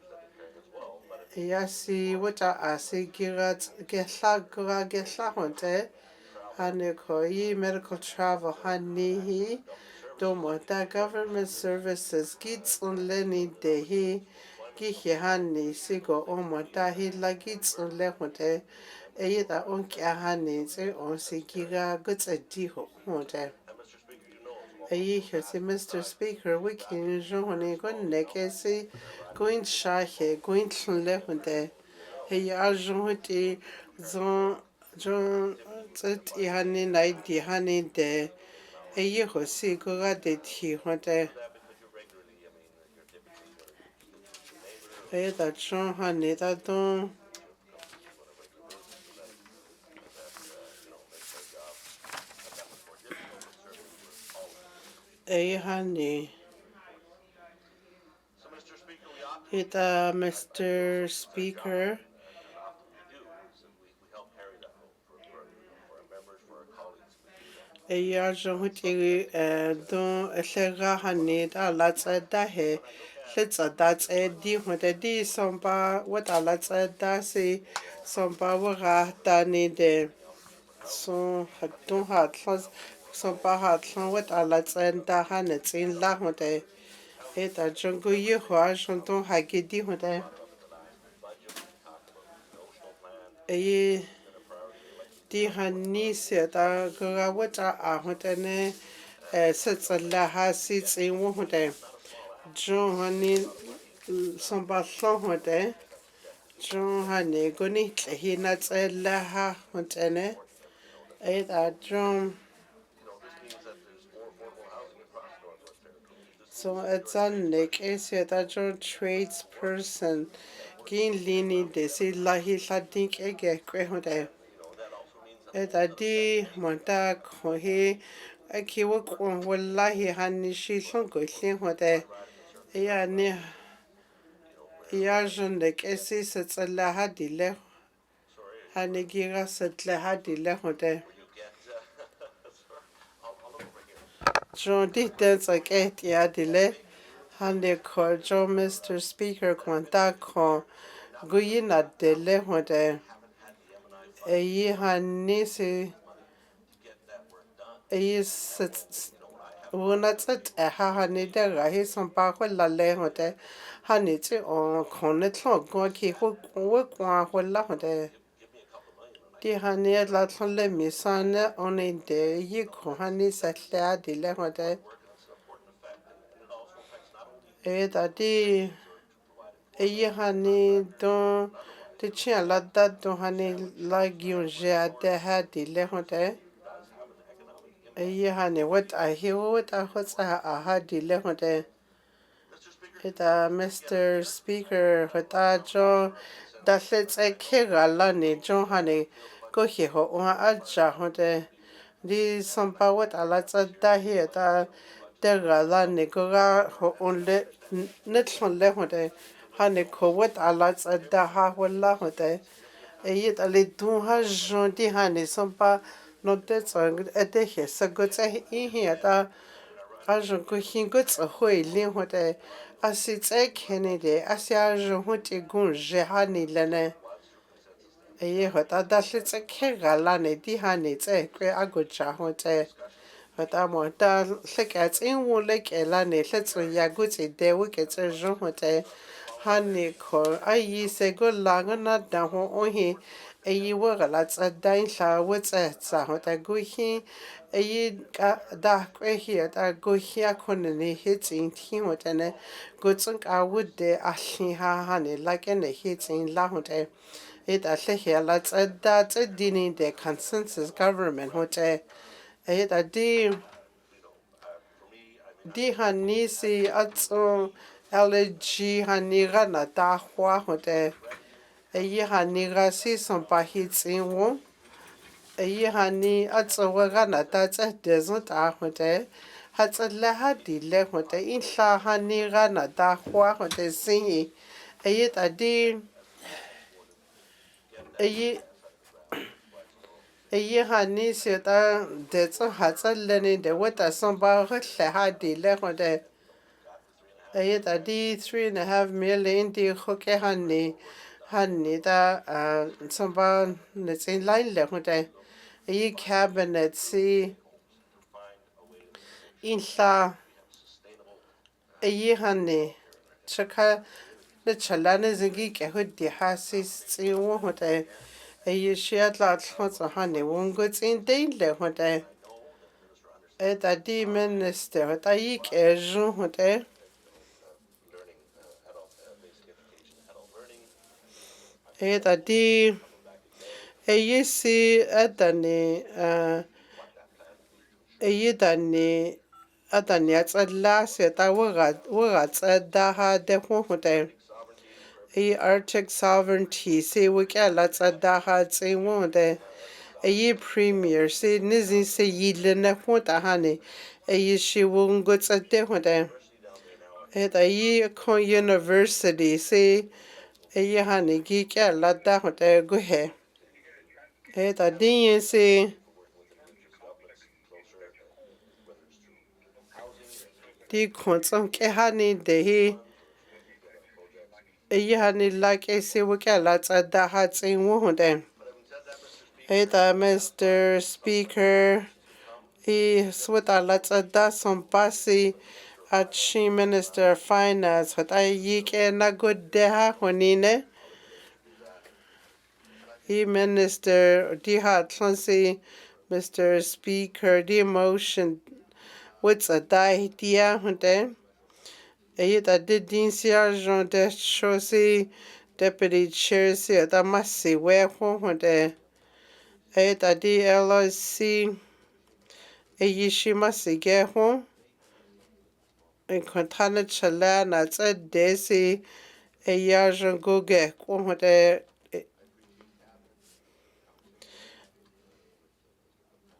ya si wata a si girat ge la ho de hani ko medical travel hani hi do mo da government services gits on leni de hi ki he hani sigo o mo da hi la gits on le ho de da on kya hani se on si giga guts a di ho de si Mr. Speaker we can join go neke si going shahe going le ho de ya jote zon jon tsit hani nai di hani de ho si go ga de ti ho de da chon hani da don hani ita Mr. Speaker ya jote don lega hani da la tsa da he letsa da tse di ho de di sompa wata la tsa da si sompa wa ga ta ni de so hatung ha tlos sompa ha tlon wata la tsa da ha ne tsin la ho de da jongo ye ho a jonton ha ge di ho de di hani se da ga wata a ho de ne se tsa la ha si tsin wo ho de John hani sompa tlon ho de John hani go ni tle hi na tsa la ha ho de ne da John so it's a neck is a tradesperson kin lini de si la hi la think ege kwe ho de eta di monta ko he a ki wo ko wallahi han shi shon go hlin ho de ya ne ya jon de ke si se tsala ha di le ha ne gi ga se tle ha di le ho de jon di ten sa ke ti ya di le Hande ko jo Mr. Speaker kwanta ko guyina de le hode hani si wona tset ha hani de ga hi son pa ko la le hode hani ti on kone tlo go ki ho wo kwa ho la hode di hani la tlo le mi san on de yi ko hani sa tle di le hode da di hani don te chia la da don hani la gion je a de ha di le hote hani what I hear what I hotsa a ha di le hote eta Mr. Speaker hota jo da let's a ke ga la ni jo hani ko he ho wa a ja hote di sompa what ala tsa da he ta de ga la ni ko ga ho on le net son le hote hani ko what ala tsa da ha ho la hote ta le tu ha jon di hani sompa no te tsang e te he sa go tsa I he ta a jon ko hin go tsa ho le hote a si tsa Kennedy a si a jon ho ti gun je hani le ne hota da le tsa ke ga la ne di hani tsa kwe a go cha hote Hota mo ta hlekats in wo leke la ne hletso ya gutsi de wo ke tse jo hote hani ko ai se go la na da ho o hi e yi wo ga la tsa dai hla wo tsa tsa hota go hi e yi ka da kwe hi ta go hi a kon ne hits in thi hote ne go tsung ka wo de a hi ha ne la ke ne hits in la hote it a hle hi la tsa da tsa dini de consensus government hote it a di hanisi atso LG haniga na ta hwa hote e haniga si son pa hitsin wo e hani atso wa na ta tsa dezo ta hote hatsa la ha di le hote in hla haniga na ta hwa hote si e ta di e hani si ta de tso hatsa le ni de wata son ba hle ha di le hote ta di 3.5 million di hoke hani da somba ne tsin line le hote cabinet si inla hani chaka le chalane zingi ke hodi hasi tsi wo hote shiat la tso hani wongo tsin de le hote ta di minister ta ke ju hote ta di si adani dani adani atla se ta wa tsada ha de hote Arctic sovereignty se we la tsada ha tse wo de premier se nizi se yile na hota hani shi wongo tsate hote con university se hani gi la da hote go he din se di khontsong ke hani de hi hani la ke se we la tsada ha tse wo hote Mr. Speaker swata la tsada son pasi Achi Minister of Finance hota ke na good de ha honine Minister di ha tlonsi Mr. Speaker di motion what's a dai dia hunde ta de din sia Jean de Chaussee Deputy Chair si ta masi we ho hunde ta di LIC shi masi ge ho in kontana chala na tsa desi ya Jean goge ko hunde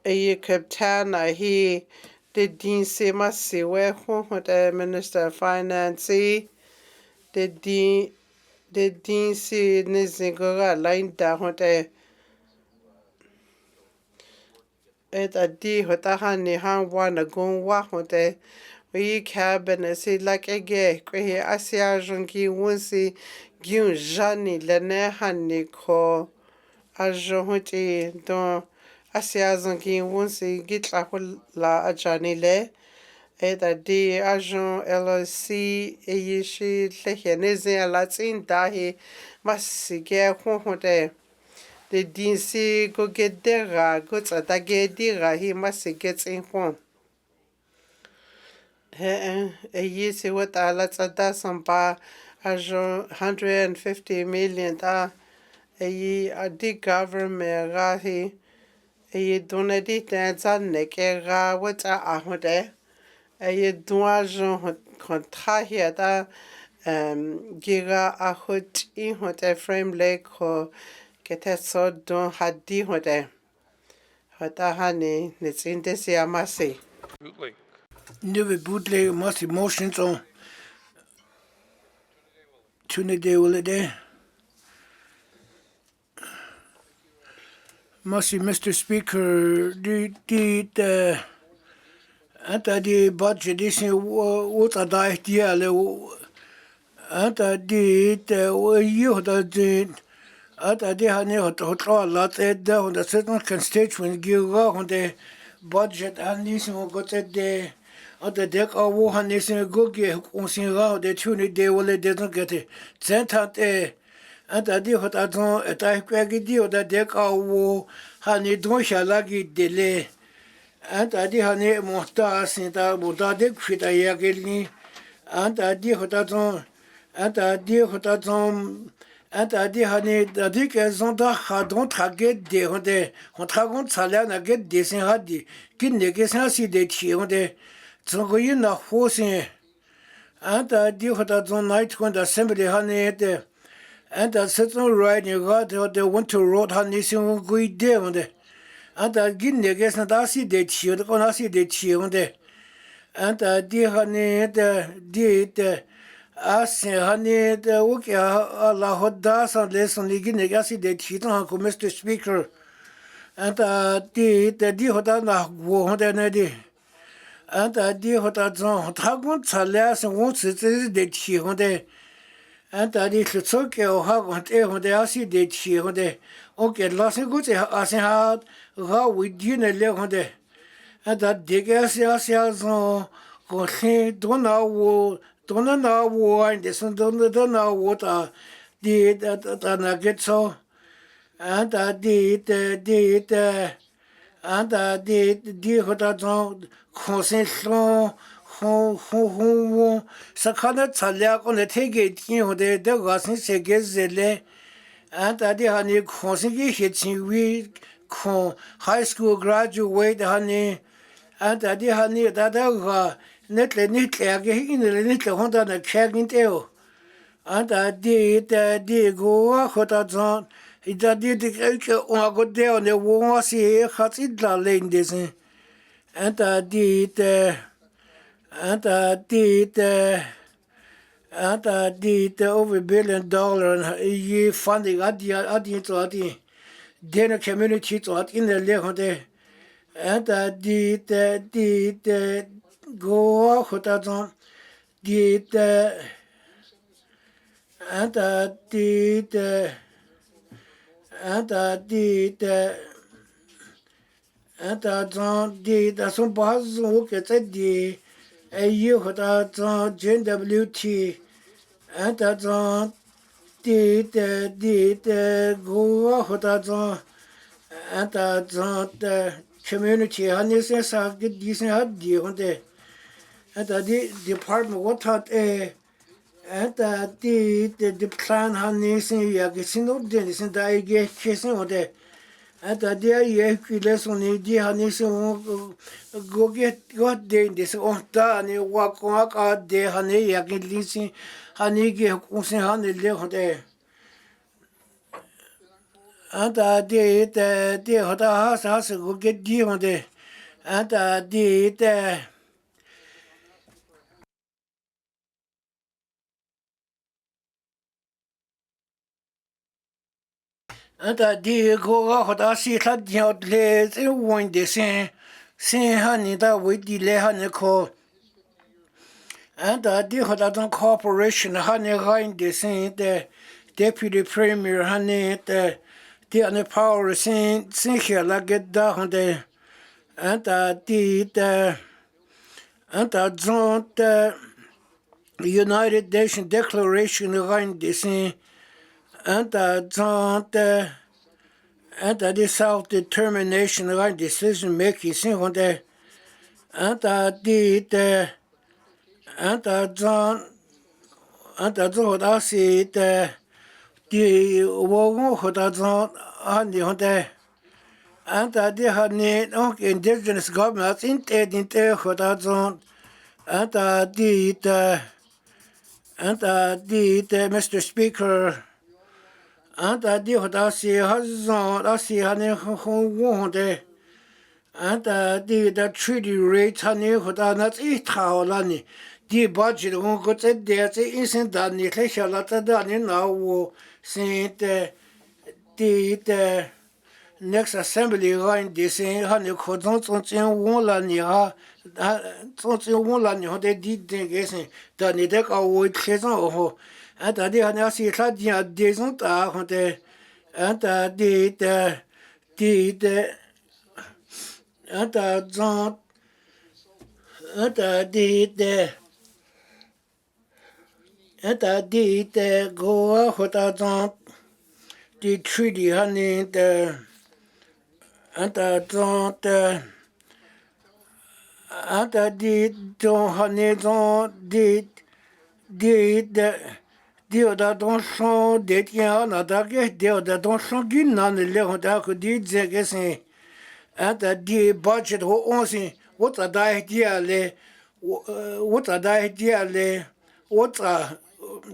kaptana he the din se masi we ho the Minister of Finance the din se nizingoga line da ho the a di hota hani han wana gon wa ho the we cabinet se like ege ko he asia jongi wonsi gyun jani le ne hani ko ajo hoti don asia zongi wonsi gitla la ajani le da di ajon LLC yishi leheneze la tsin dahi masige hohote de dinsi go gedera go tsata gedira hi masige tsin hon yisi wata la tsata sampa ajon 150 million da di government ga hi donati tan zanne ke ga wata ahode doajon kontra hier da gira ahot in hote frame lake ho kete so don hadi hote hota hani nitsinde si amasi Bootleg. Never bootleg must emotions on tune de will de Must Mr. Speaker the anta di budget is what a die diale anta di you the anta di hani hot la the the certain constituent give on the budget hannisin go de the deck of hannisin go get on sin ra de tuni de wole de don't get it zentant and the deal hot adon at I deal the deck of honey don't shall lagi delay and the deal honey mohta sinta buddha de fit a yagelni and the deal hot adon and the deal hot adon and the deal honey the dick as on the hadon target de on tragon salan get desin hadi kin negesan si de chi on de so you na hosin and the deal hot adon night when the assembly honey and the certain right you got they want to road honey so good de on de and the gin negesan da si de chi on the si de chi on de and the deal honey the Asin honey the okay la hoda san lesson ligin negasi de chiton ko Mr. Speaker and the hoda na go honda na de and the hoda zon tagun tsala san won tsi de chi honda and the so ke o ha gon te honda asi de chi honda okay la sin go te asin ha ga wi di ne le honda and de gasi asi zon ko sin do na wo don't know what this and don't know what did that na get so and I did and I did what I don't concentration ho sakana tsalya on the take it you know the gasin se gezele and I did honey concentration we high school graduate honey and I did honey that netle age in the netle honda na kagin teo and I did go hotazon it did on go there on the wall see hat it la lane this and I did over $1 billion year funding at the dinner community to in the lehonde and I did go hotazon did and I did and I did some bars look at the a year hotazon JWT and I did go hotazon and I community honestness have get decent had the and the department what thought and the plan honestly ya get no dennis and I get kissing on the and the yeah lesson the honestly go get got this on the walk out the honey ya get listen honey get honey on the and the house go get deal on the and and go out I see that the outlets in one the same honey that we delay honey call and the corporation honey right the same the deputy premier honey the on the power saying here like get down there and the United Nations Declaration right the same and the self-determination right decision making thing on there and the what I see the wogo hotazon on the and the honey indigenous governments in the hotazon and the Mr. Speaker and the see hazon I see honey honey and the treaty rate honey not it lani the budget won't go to there isn't done it done now since the next assembly line this honey codons on one lani ha one lani they did guessing done it with saison and the see that descent and anta zon anta di de go hota zon di treaty honey the anta zon the anta di don honey zon di de Dio da don son de tien na da ge dio da don son gin na le ho da ko di ze ge sin anta di budget ho on sin what a da dia le what a da dia le what a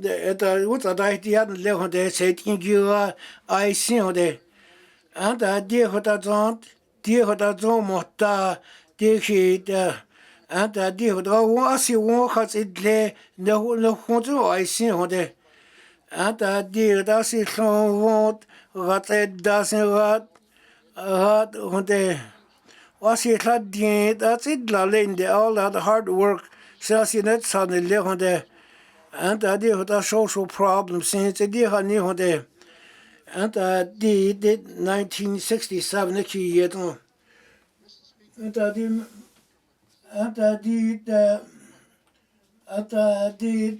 the what a da dia le ho de se tin gi ai sin ho de anta di ho da zon mo ta di chi de anta di ho da wo asi wo khat it le ne ho zo ai sin ho de anta di da si son vont raté da sin rat ho de was it had that's it la lende all that hard work says in it son le ho de anta di ho da social problems since di ha ni ho de anta di 1967 ki yeton anta di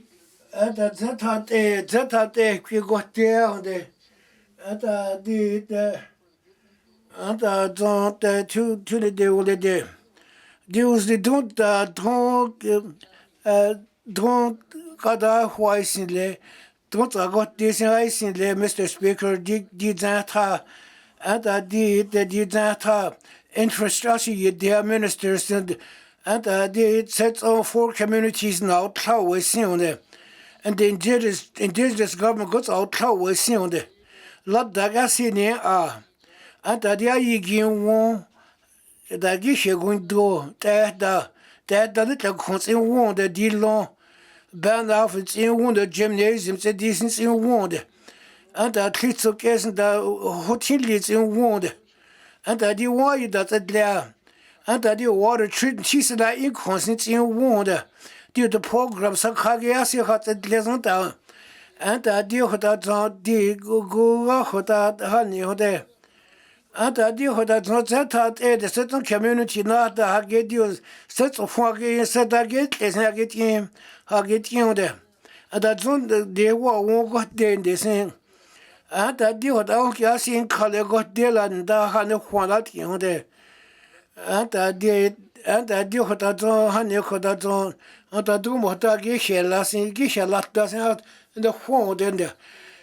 zeta qui gotte de anta don't to the de Deus de don't kada hoisinle don't got this hoisinle Mr. Speaker di zeta anta di zeta infrastructure the ministers and di sets on 4 communities now Tłı chȯ and the indigenous government goes out Tłı chȯ lot daga sini anta dia yigin won da gi shegun do da ne ta konsin won de di long ban af in won de gymnasium se decent in won de anta klitso kesen da hotel in won de anta di won da tla anta di water treatment she said that in konsin in won de di the program sa khage asi hat leson ta anta di hota di go hota hani hode anta di hota zeta the certain community na da hage di set of hage set da get es na get in hage ti hode anta zon de wa won go de sen anta di hota o ki asi khale go de la da hane khwala ti hode anta di hota hani hota anta du mo ta ge shela sin ge shela da sin the phone de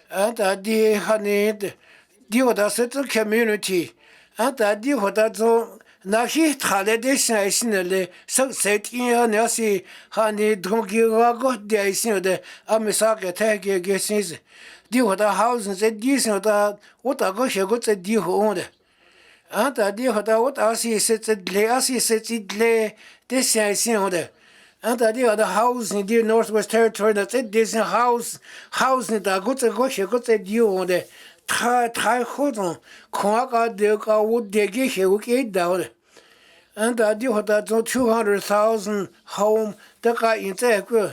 anta di hani di hota set community anta di hota na hi thale de sin le so set in ya si hani drongi go de sin de amisa ke ta ge sin di hota house se di sin da ota go she go se di ho de anta di hota ota si se le de sin de anta di hota house in the Northwest Territory that it this house da go she go se di ho de tai hodon kwa ga de ga wo de ge she wo ke da de anta di hota 200,000 home da ga in ze go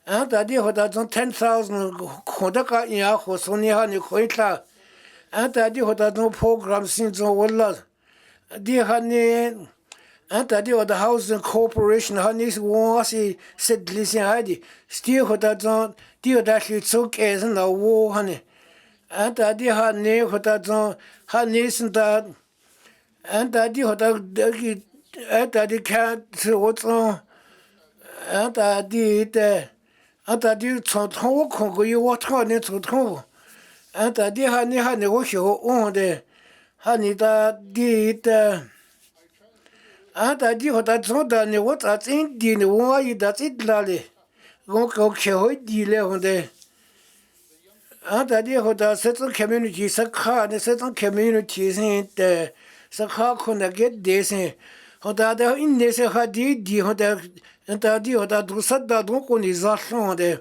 anta di hota 10,000 ko da ga in ya ho so ni ha ni ko itla anta di hota program sin zo wala di ha ni anta di hota housing corporation ha ni wo si set listen ha di sti hota di hota shi so ke na wo ha ni anta di ha ni hota ha ni sin da anta di hota anta di ka wo anta di chong wo ko go yo wo chong ni chong anta di ha ni wo xiu on de ha ni da di anta di ho da zong da ni wo za zin di ni wo yi da zin la le go xiu di le ho de anta di ho da se zong community sa kha ne se zong community sin de sa kha ko na get de sin ho da in ne se ha di ho da anta di ho da du sa da do ko ni za shon de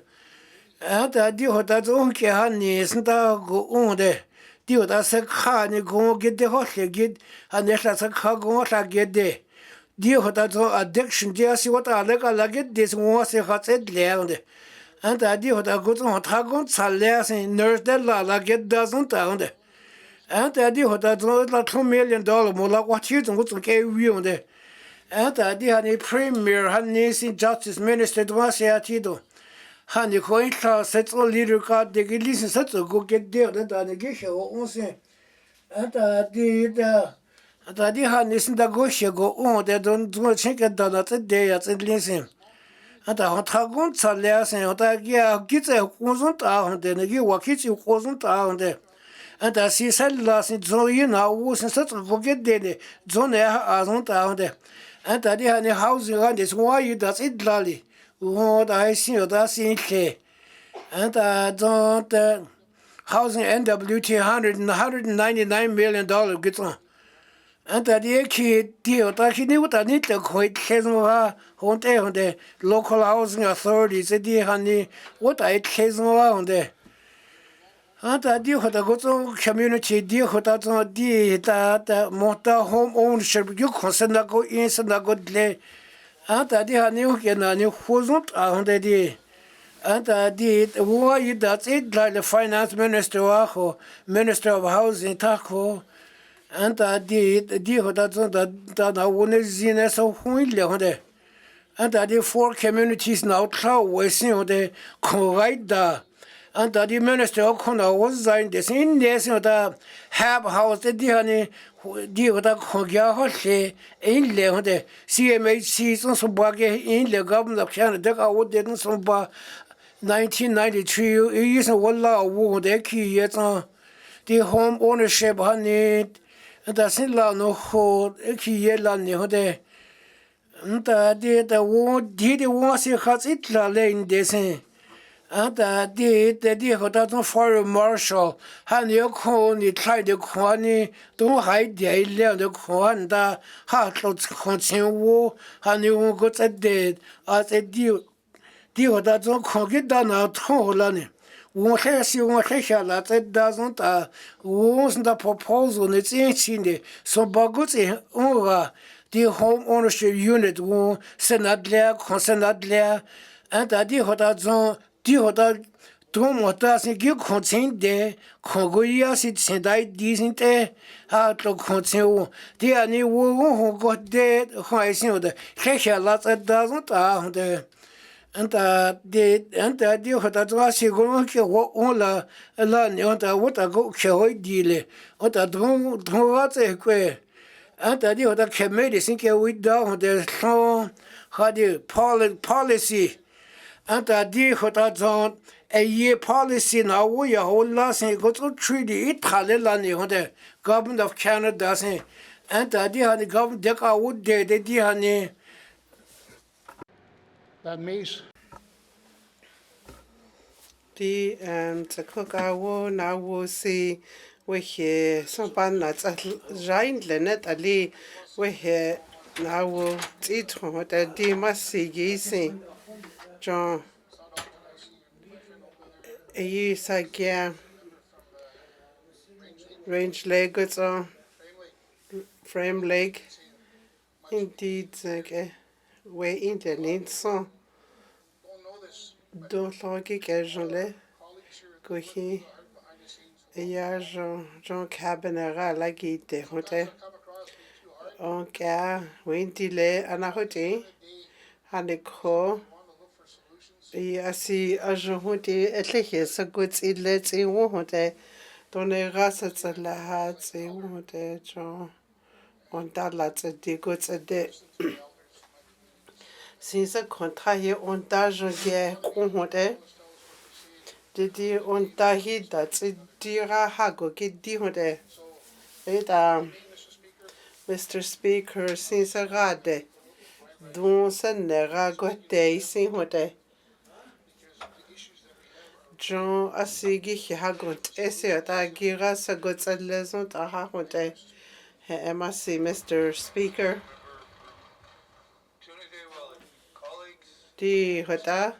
anta di ho da zong ke ha ni sin da go on de di ho da se kha ni go get de ho se get ha ne sa kha go sa get de di ho da addiction di asi what ala ka la get this wo se ha se le de anta di ho da go ta go sa le sin nurse de la get doesn't ta de And I did what I don't like $2 million more like what you don't want to on there. And I did a premier, honey, justice minister, was a title. Honey, coin class, sets all leader card, they get listen, such a go get there, that I get you on say. And I did, and I did honey, listen, the go she go on, they don't do a check it down at the day at listen. And I want to go to less and I get a wasn't out there, you walk it, you wasn't out there. And I see said last in Zoe now was in such a forget daily. Zone as on down there. And I did a housing on this why you does it lolly. What I see that's in K. And I don't housing NWT $199 million gets on. And I did kid deal that he knew what I need to quit his on the local housing authorities. They did honey what I case on there. And I deal with the community, deal with that deal that motor home ownership, you consent go in and go delay. And I did a new again, a new wasn't on the day. And I did why that's it like the finance minister, minister of housing, taco. And I did deal with that I want to see so who and I did 4 communities now, wasting the correct. And the minister of Kona was signed this in this the have house the Diani deal with a Kogia Hoshe in the CMHC some buggy in the government of Canada. I would didn't some 1993 is a walla war the key yet on the home ownership honey and that's in law no hold a key yellow near there. And the war did the war see has it lane this. And the that foreign marshal, and you call the try the corny, don't hide the land the corn, the heart of continue, and you got a dead as a deal that don't get done out whole. Won't see what I shall that doesn't wasn't the proposal, it's in so baguti over the home ownership unit won't send out there, consent out there, and I did what I don't. Tomotas and give consent there, Congoya sit sendai decent out to continue. The only one who got dead, who I see the Kesha lots a doesn't there. And the deal that was going to all a land on what I go show deal, what I don't what's a queer. And the deal that can make it think we down the song had the policy. And I did what I done a year policy now. We are whole last and go to treaty it Halilani on the government of Canada. And I did the government deck I would did the that means the cook I will now will see we hear some banners at giant Lenet Ali we hear now will eat what I did must see gazing. John a sagia range leg goods on frame leg indeed way in the need so don't like occasionally go he a John cabin like it the hotel okay windy lay and a hotel and a call. I see a journée et les so good in let's in wohte don rasat la hat se wohte jo on dalat de goods a de since a contrat here on dajo ge wohte de on dahi that dira hago ke di hote it Mr. Speaker since a rade don sen nera go day sin hote John asigi hagot esiota gira sagot at lesson tahahote. MSC Mr. Speaker. Di hota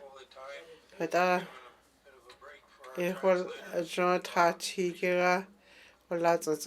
ehol John Tati gira or lots of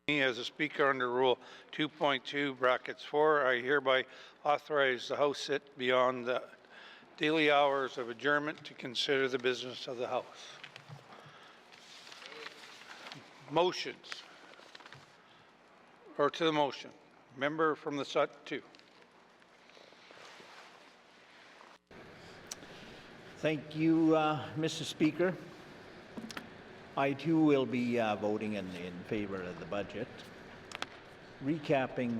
Me as a speaker under Rule 2.2 brackets 4, I hereby authorize the House sit beyond the daily hours of adjournment to consider the business of the House. Motions. Or to the motion. Member from the Sut 2. Thank you, Mr. Speaker. I too will be voting in favor of the budget. Recapping,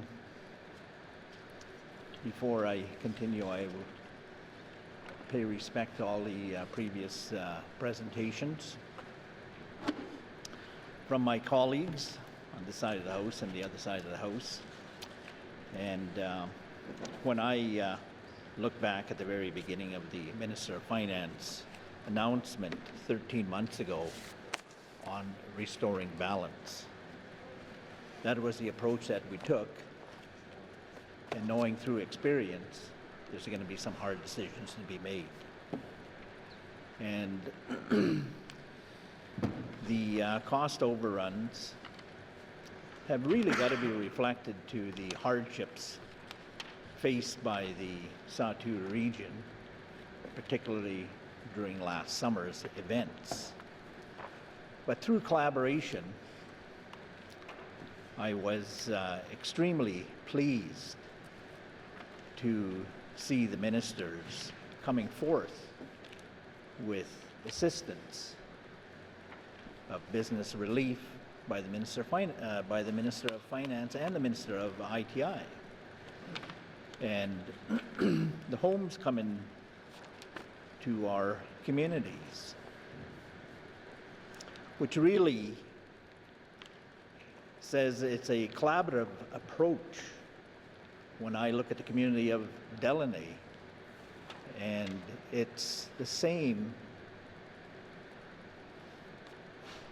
before I continue, I will pay respect to all the previous presentations from my colleagues on this side of the House and the other side of the House. And when I look back at the very beginning of the Minister of Finance announcement 13 months ago on restoring balance, that was the approach that we took. And knowing through experience, there's going to be some hard decisions to be made. And the cost overruns have really got to be reflected to the hardships faced by the Yatıì region, particularly during last summer's events. But through collaboration, I was extremely pleased to see the ministers coming forth with assistance of business relief by the Minister of Finance and the Minister of ITI. And the homes coming to our communities, which really says it's a collaborative approach. When I look at the community of Delaney, and it's the same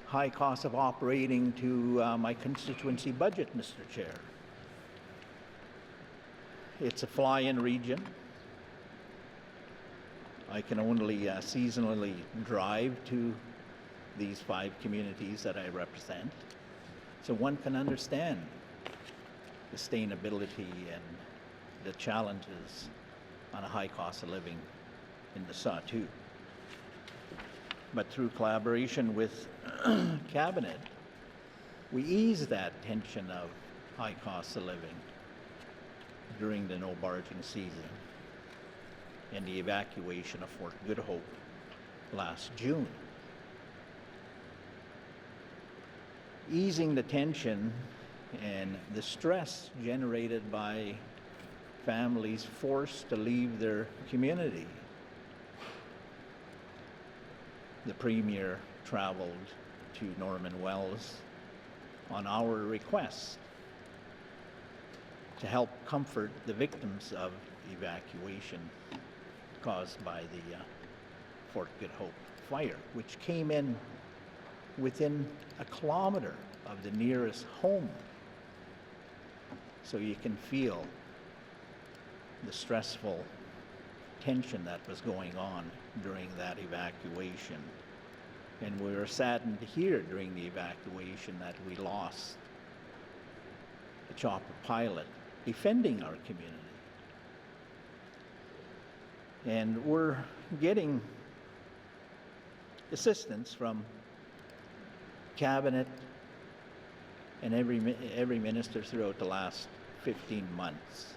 high cost of operating to my constituency budget, Mr. Chair. It's a fly-in region. I can only seasonally drive to these 5 communities that I represent. So one can understand the sustainability and the challenges on a high cost of living in the Yatıì. But through collaboration with Cabinet, we ease that tension of high cost of living during the no barging season and the evacuation of Fort Good Hope last June. Easing the tension and the stress generated by families forced to leave their community. The Premier traveled to Norman Wells on our request to help comfort the victims of evacuation caused by the Fort Good Hope fire, which came in within a kilometer of the nearest home. So you can feel the stressful tension that was going on during that evacuation. And we were saddened to hear during the evacuation that we lost a chopper pilot defending our community. And we're getting assistance from Cabinet and every minister throughout the last 15 months.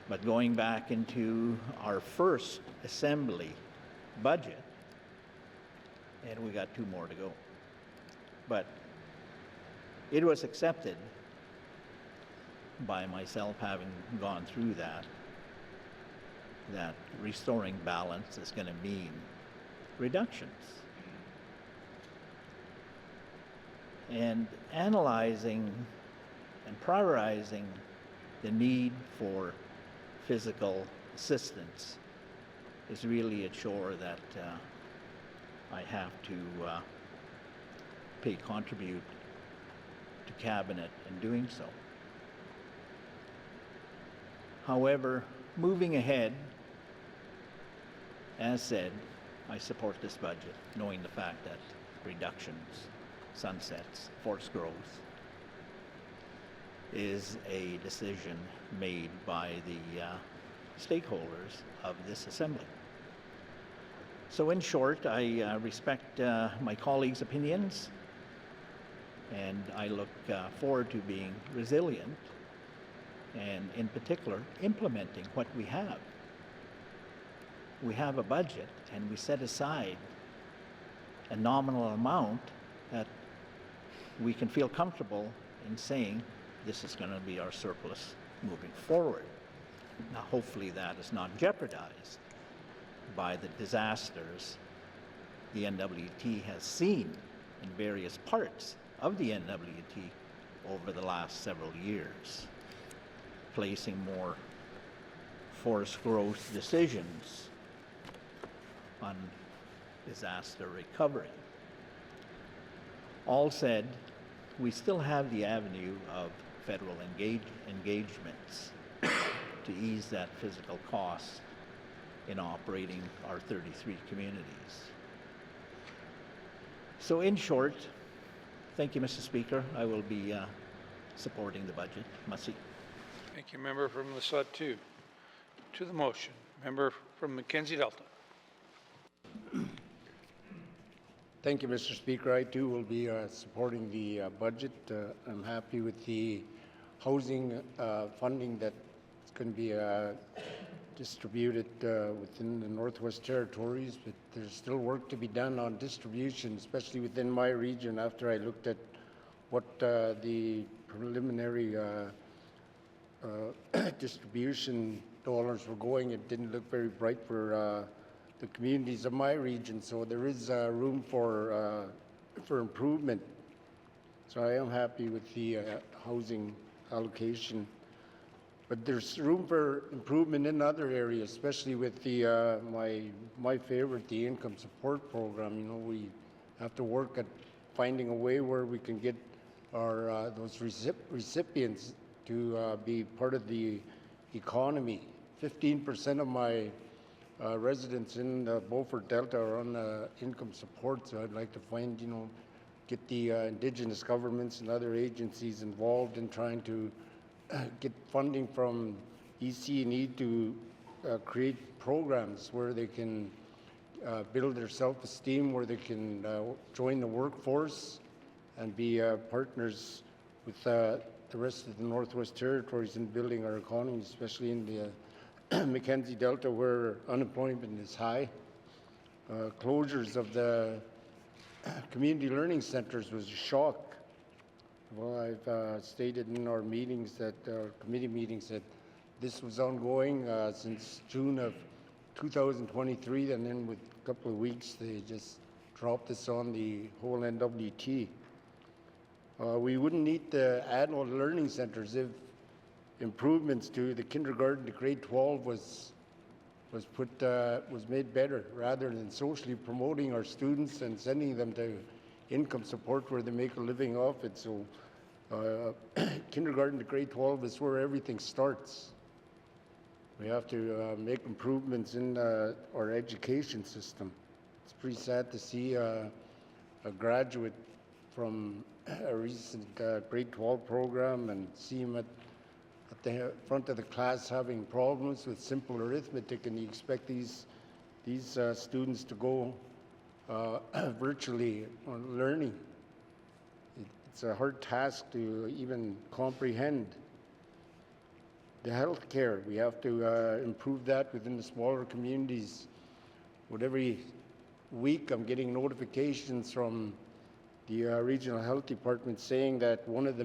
But going back into our first assembly budget, and we got 2 more to go. But it was accepted by myself, having gone through that restoring balance is going to mean reductions. And analyzing and prioritizing the need for physical assistance is really a chore that I have to contribute to Cabinet in doing so. However, moving ahead, as said, I support this budget, knowing the fact that reductions sunsets, forest growth, is a decision made by the stakeholders of this assembly. So in short, I respect my colleagues' opinions, and I look forward to being resilient and in particular implementing what we have. We have a budget and we set aside a nominal amount that we can feel comfortable in saying this is going to be our surplus moving forward. Now hopefully that is not jeopardized by the disasters the NWT has seen in various parts of the NWT over the last several years, placing more forest growth decisions on disaster recovery. All said, we still have the avenue of federal engagements to ease that physical cost in operating our 33 communities. So in short, thank you, Mr. Speaker. I will be supporting the budget. Merci. Thank you, member from Lasud 2. To the motion, member from Mackenzie Delta. Thank you, Mr. Speaker. I too will be supporting the budget. I'm happy with the housing funding that's going to be distributed within the Northwest Territories, but there's still work to be done on distribution, especially within my region. After I looked at what the preliminary distribution dollars were going, it didn't look very bright for the communities of my region. So there is room for improvement. So I am happy with the housing allocation. But there's room for improvement in other areas, especially with the my favorite, the income support program. You know, we have to work at finding a way where we can get our those recipients to be part of the economy. 15% of my residents in the Beaufort Delta are on income support, so I'd like to find, get the Indigenous governments and other agencies involved in trying to get funding from EC&E to create programs where they can build their self-esteem, where they can join the workforce and be partners with the rest of the Northwest Territories in building our economy, especially in the Mackenzie Delta where unemployment is high. Closures of the community learning centers was a shock. Well, I've stated in our meetings that, committee meetings, that this was ongoing since June of 2023, and then with a couple of weeks, they just dropped this on the whole NWT. We wouldn't need to add more learning centers if improvements to the kindergarten to grade 12 was made better, rather than socially promoting our students and sending them to income support where they make a living off it. So kindergarten to grade 12 is where everything starts. We have to make improvements in our education system. It's pretty sad to see a graduate from a recent grade 12 program and see him at the front of the class having problems with simple arithmetic, and you expect these students to go virtually on learning. It's a hard task to even comprehend. The health care, we have to improve that within the smaller communities. With every week I'm getting notifications from the regional health department saying that one of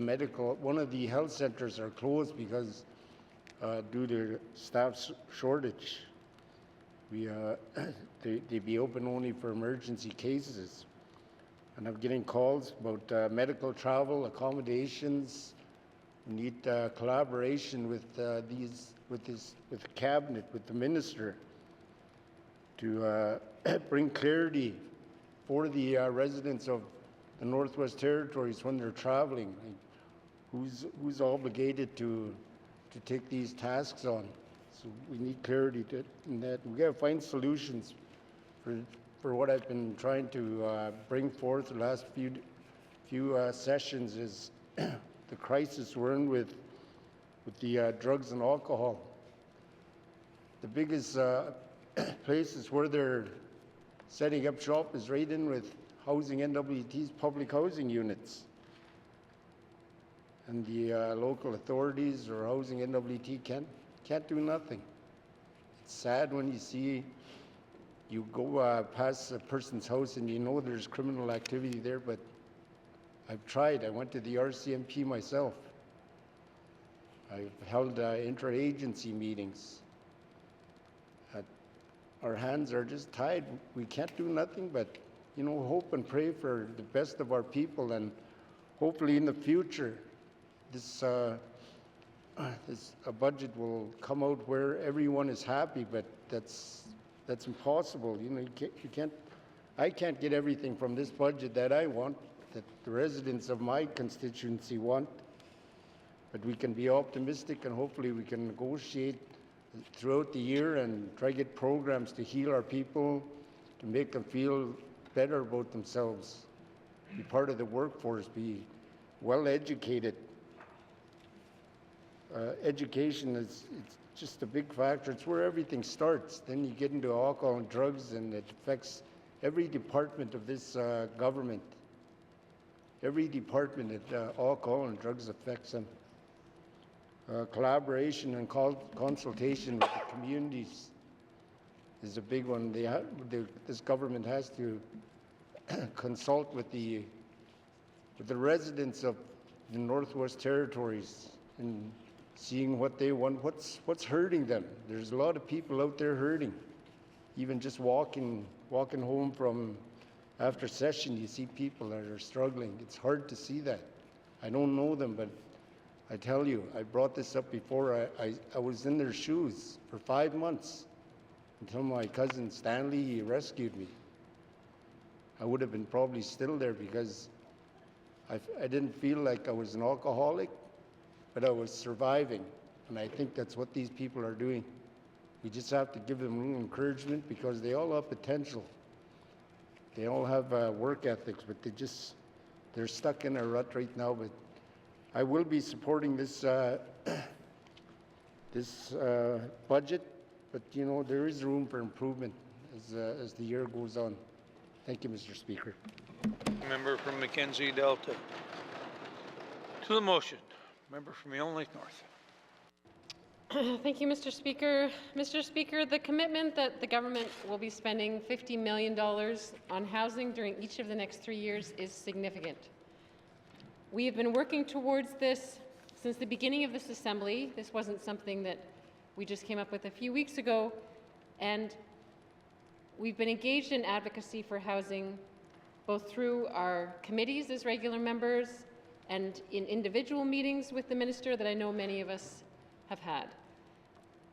the health centers are closed because due to staff shortage. They be open only for emergency cases. And I'm getting calls about medical travel, accommodations. We need collaboration with the cabinet, with the minister, to bring clarity for the residents of the Northwest Territories when they're traveling. Like, who's obligated to take these tasks on? So we need clarity in that. We got to find solutions for what I've been trying to bring forth the last few sessions is the crisis we're in with the drugs and alcohol. The biggest places where they're setting up shop is right in with housing NWT's public housing units. And the local authorities or housing NWT can't do nothing. It's sad when you see, you go past a person's house and you know there's criminal activity there, but I've tried. I went to the RCMP myself. I've held interagency meetings. Our hands are just tied. We can't do nothing but, you know, hope and pray for the best of our people, and hopefully in the future, this a budget will come out where everyone is happy. But that's impossible. You know, I can't get everything from this budget that I want, that the residents of my constituency want. But we can be optimistic, and hopefully we can negotiate throughout the year and try to get programs to heal our people, to make them feel better about themselves, be part of the workforce, be well educated. Education is it's just a big factor. It's where everything starts. Then you get into alcohol and drugs, and it affects every department of this government. Every department that alcohol and drugs affects them. Collaboration and consultation with the communities is a big one. This government has to consult with the residents of the Northwest Territories and seeing what they want, what's hurting them. There's a lot of people out there hurting. Even just walking home from after session, you see people that are struggling. It's hard to see that. I don't know them, but I tell you, I brought this up before. I was in their shoes for 5 months until my cousin Stanley rescued me. I would have been probably still there because I didn't feel like I was an alcoholic, but I was surviving. And I think that's what these people are doing. We just have to give them a little encouragement because they all have potential. They all have work ethics, but they're stuck in a rut right now. But I will be supporting this budget, but you know, there is room for improvement as the year goes on. Thank you, Mr. Speaker. Member from Mackenzie Delta. To the motion, member from Elm Lake North. Thank you, Mr. Speaker. Mr. Speaker, the commitment that the government will be spending $50 million on housing during each of the next 3 years is significant. We have been working towards this since the beginning of this assembly. This wasn't something that we just came up with a few weeks ago, and we've been engaged in advocacy for housing both through our committees as regular members and in individual meetings with the minister that I know many of us have had,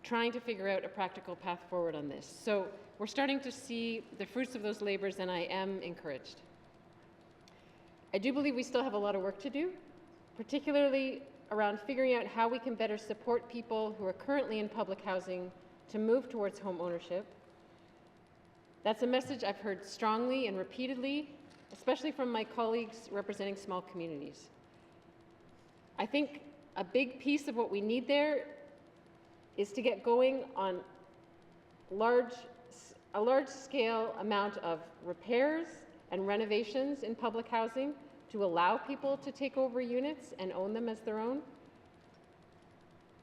trying to figure out a practical path forward on this. So we're starting to see the fruits of those labors, and I am encouraged. I do believe we still have a lot of work to do, particularly around figuring out how we can better support people who are currently in public housing to move towards home ownership. That's a message I've heard strongly and repeatedly, especially from my colleagues representing small communities. I think a big piece of what we need there is to get going on a large-scale amount of repairs and renovations in public housing to allow people to take over units and own them as their own.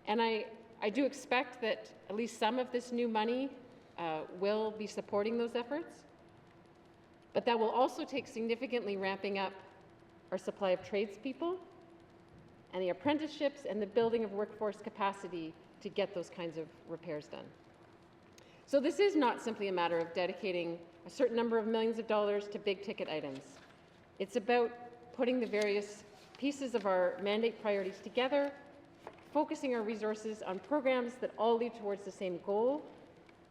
And I do expect that at least some of this new money will be supporting those efforts, but that will also take significantly ramping up our supply of tradespeople and the apprenticeships and the building of workforce capacity to get those kinds of repairs done. So this is not simply a matter of dedicating a certain number of millions of dollars to big ticket items. It's about putting the various pieces of our mandate priorities together, focusing our resources on programs that all lead towards the same goal.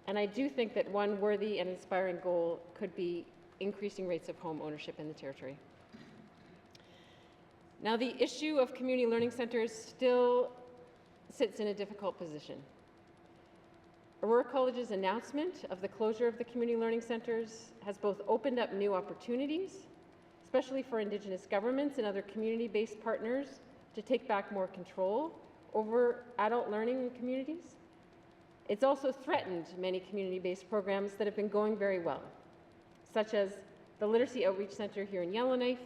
And I do think that one worthy and inspiring goal could be increasing rates of home ownership in the territory. Now, the issue of community learning centers still sits in a difficult position. Aurora College's announcement of the closure of the community learning centers has both opened up new opportunities, especially for Indigenous governments and other community-based partners to take back more control over adult learning in communities. It's also threatened many community-based programs that have been going very well, such as the Literacy Outreach Center here in Yellowknife,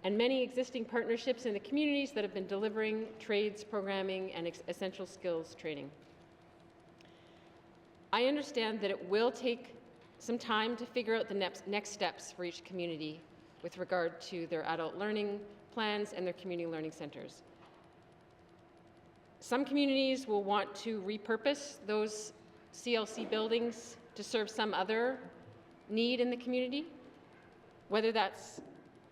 and many existing partnerships in the communities that have been delivering trades programming and essential skills training. I understand that it will take some time to figure out the next steps for each community with regard to their adult learning plans and their community learning centers. Some communities will want to repurpose those CLC buildings to serve some other need in the community, whether that's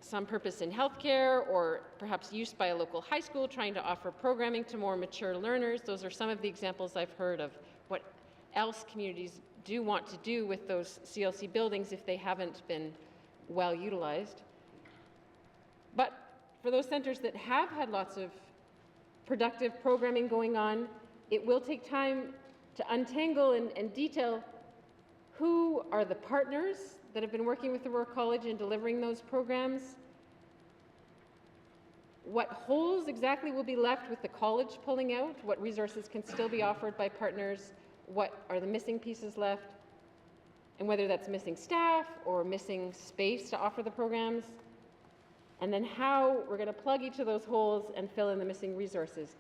some purpose in healthcare or perhaps use by a local high school trying to offer programming to more mature learners. Those are some of the examples I've heard of what else communities do want to do with those CLC buildings if they haven't been well utilized. But for those centers that have had lots of productive programming going on, it will take time to untangle and detail who are the partners that have been working with the Royal College in delivering those programs, what holes exactly will be left with the college pulling out, what resources can still be offered by partners, what are the missing pieces left, and whether that's missing staff or missing space to offer the programs, and then how we're going to plug each of those holes and fill in the missing resources.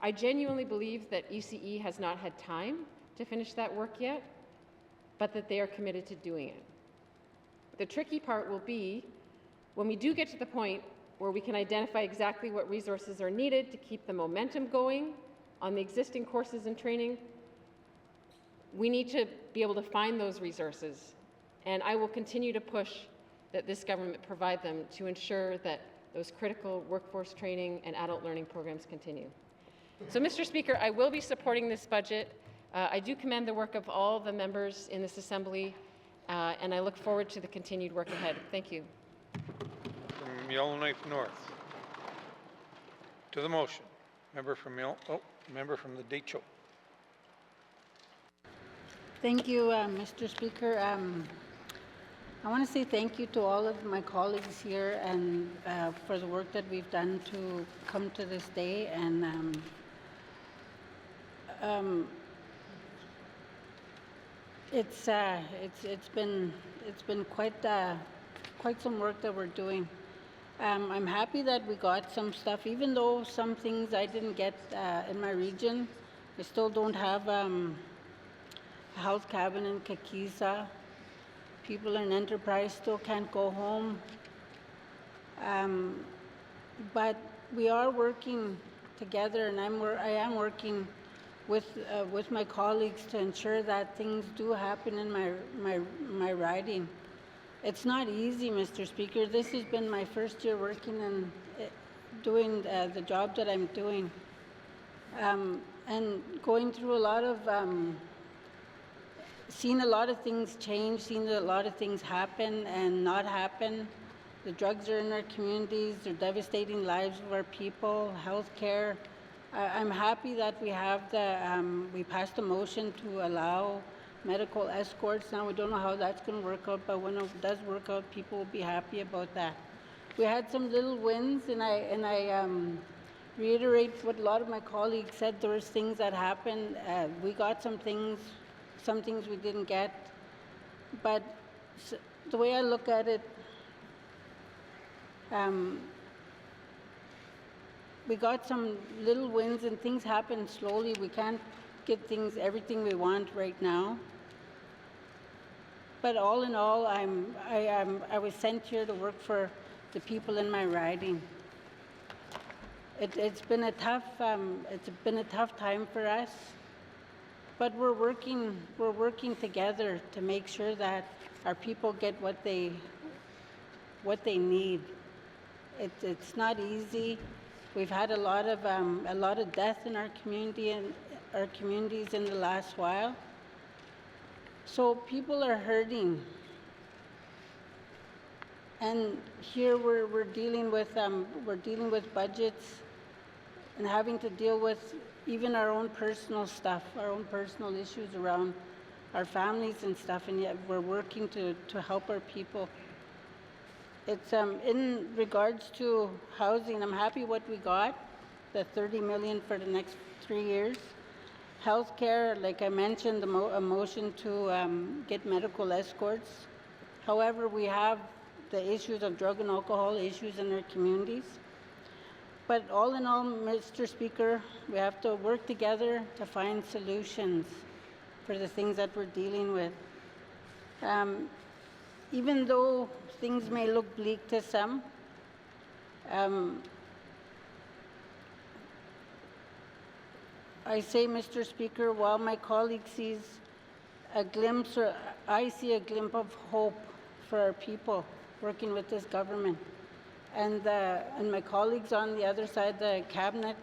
I genuinely believe that UCE has not had time to finish that work yet, but that they are committed to doing it. The tricky part will be when we do get to the point where we can identify exactly what resources are needed to keep the momentum going on the existing courses and training. We need to be able to find those resources, and I will continue to push that this government provide them to ensure that those critical workforce training and adult learning programs continue. So, Mr. Speaker, I will be supporting this budget. I do commend the work of all the members in this Assembly, and I look forward to the continued work ahead. Thank you. From Yellowknife North. To the motion. Member from the Tłı chȯ. Thank you, Mr. Speaker. I want to say thank you to all of my colleagues here and for the work that we've done to come to this day. And it's been quite some work that we're doing. I'm happy that we got some stuff, even though some things I didn't get in my region. I still don't have a health cabin in Kakisa. People in Enterprise still can't go home. But we are working together, and I am working with my colleagues to ensure that things do happen in my riding. It's not easy, Mr. Speaker. This has been my first year working and doing the job that I'm doing, and going through a lot of seen a lot of things change, seen a lot of things happen and not happen. The drugs are in our communities, they're devastating lives of our people, health care. I'm happy that we have we passed a motion to allow medical escorts. Now we don't know how that's going to work out, but when it does work out, people will be happy about that. We had some little wins, and I reiterate what a lot of my colleagues said. There was things that happened. We got some things we didn't get. But the way I look at it, we got some little wins, and things happen slowly. We can't get everything we want right now. But all in all, I was sent here to work for the people in my riding. It's been a tough time for us, but we're working together to make sure that our people get what they need. It's not easy. We've had a lot of death in our community and our communities in the last while. So people are hurting. And here we're dealing with budgets and having to deal with even our own personal stuff, our own personal issues around our families and stuff, and yet we're working to help our people. It's in regards to housing. I'm happy what we got, the 30 million for the next 3 years. Healthcare, like I mentioned, a motion to get medical escorts. However, we have the issues of drug and alcohol issues in our communities. But all in all, Mr. Speaker, we have to work together to find solutions for the things that we're dealing with. Even though things may look bleak to some, I say, Mr. Speaker, while my colleague sees a glimpse, or I see a glimpse of hope for our people working with this government. And my colleagues on the other side, the cabinet,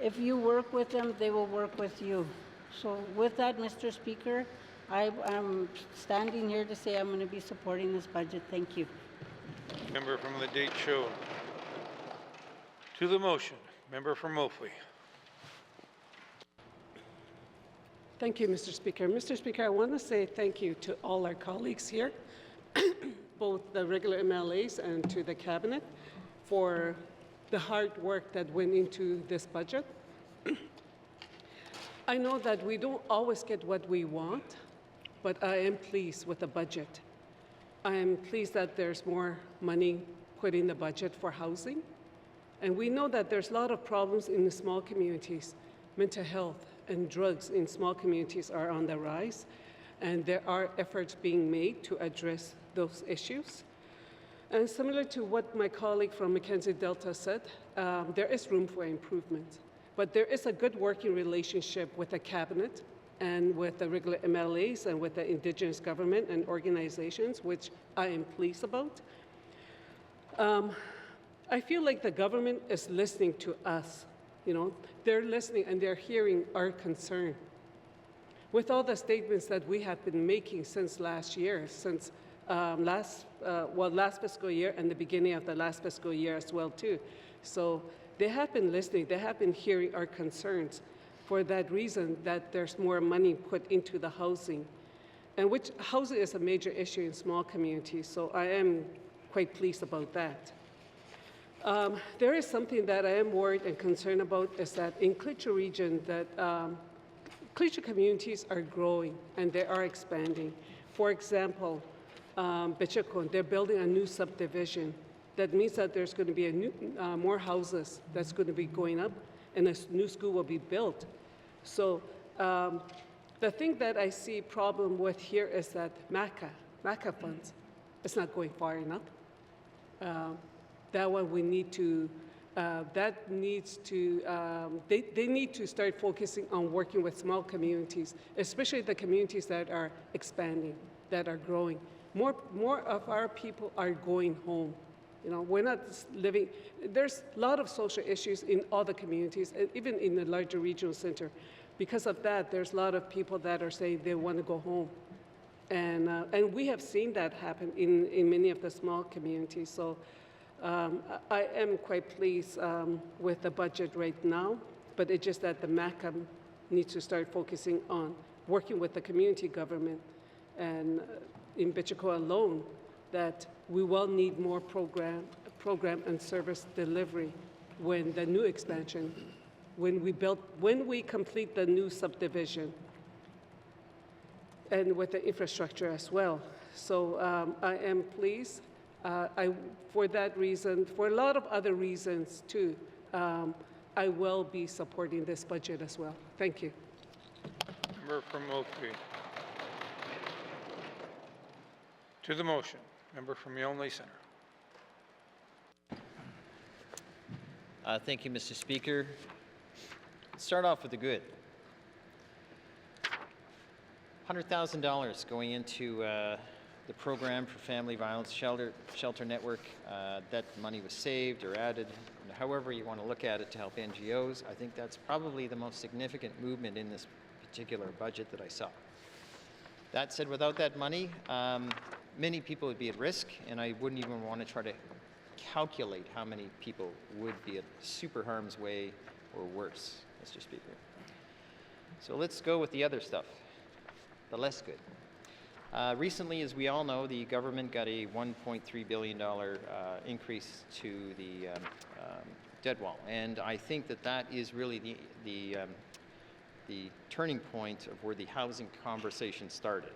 if you work with them, they will work with you. So with that, Mr. Speaker, I'm standing here to say I'm going to be supporting this budget. Thank you. Member from the date shown. To the motion, member from Mophly. Thank you, Mr. Speaker. Mr. Speaker, I want to say thank you to all our colleagues here, both the regular MLAs and to the cabinet, for the hard work that went into this budget. I know that we don't always get what we want, but I am pleased with the budget. I am pleased that there's more money put in the budget for housing. And we know that there's a lot of problems in the small communities. Mental health and drugs in small communities are on the rise, and there are efforts being made to address those issues. And similar to what my colleague from Mackenzie Delta said, there is room for improvement. But there is a good working relationship with the cabinet and with the regular MLAs and with the Indigenous government and organizations, which I am pleased about. I feel like the government is listening to us. You know, they're listening and they're hearing our concern. With all the statements that we have been making since last year, since last fiscal year and the beginning of the last fiscal year as well too. So they have been listening, they have been hearing our concerns for that reason that there's more money put into the housing. And which housing is a major issue in small communities, so I am quite pleased about that. There is something that I am worried and concerned about is that in Tłı chorszá region that Tłı chorszá communities are growing and they are expanding. For example, Bichakon, they're building a new subdivision. That means that there's going to be more houses that's going to be going up and a new school will be built. So the thing that I see problem with here is that MACA funds, it's not going far enough. That one we need to, they need to start focusing on working with small communities, especially the communities that are expanding, that are growing. More of our people are going home. You know, we're not living, there's a lot of social issues in all the communities, even in the larger regional center. Because of that, there's a lot of people that are saying they want to go home. And we have seen that happen in many of the small communities. So I am quite pleased with the budget right now, but it's just that the MACA needs to start focusing on working with the community government and in Bichako alone, that we will need more program and service delivery when the new expansion, when we complete the new subdivision, and with the infrastructure as well. So I am pleased. For that reason, for a lot of other reasons too, I will be supporting this budget as well. Thank you. Member from Mophly. To the motion, member from Yonley Center. Thank you, Mr. Speaker. Let's start off with the good. $100,000 going into the program for family violence shelter network. That money was saved or added, however you want to look at it, to help NGOs. I think that's probably the most significant movement in this particular budget that I saw. That said, without that money, many people would be at risk, and I wouldn't even want to try to calculate how many people would be at super harm's way or worse, Mr. Speaker. So let's go with the other stuff, the less good. Recently, as we all know, the government got a $1.3 billion increase to the debt wall, and I think that that is really the turning point of where the housing conversation started.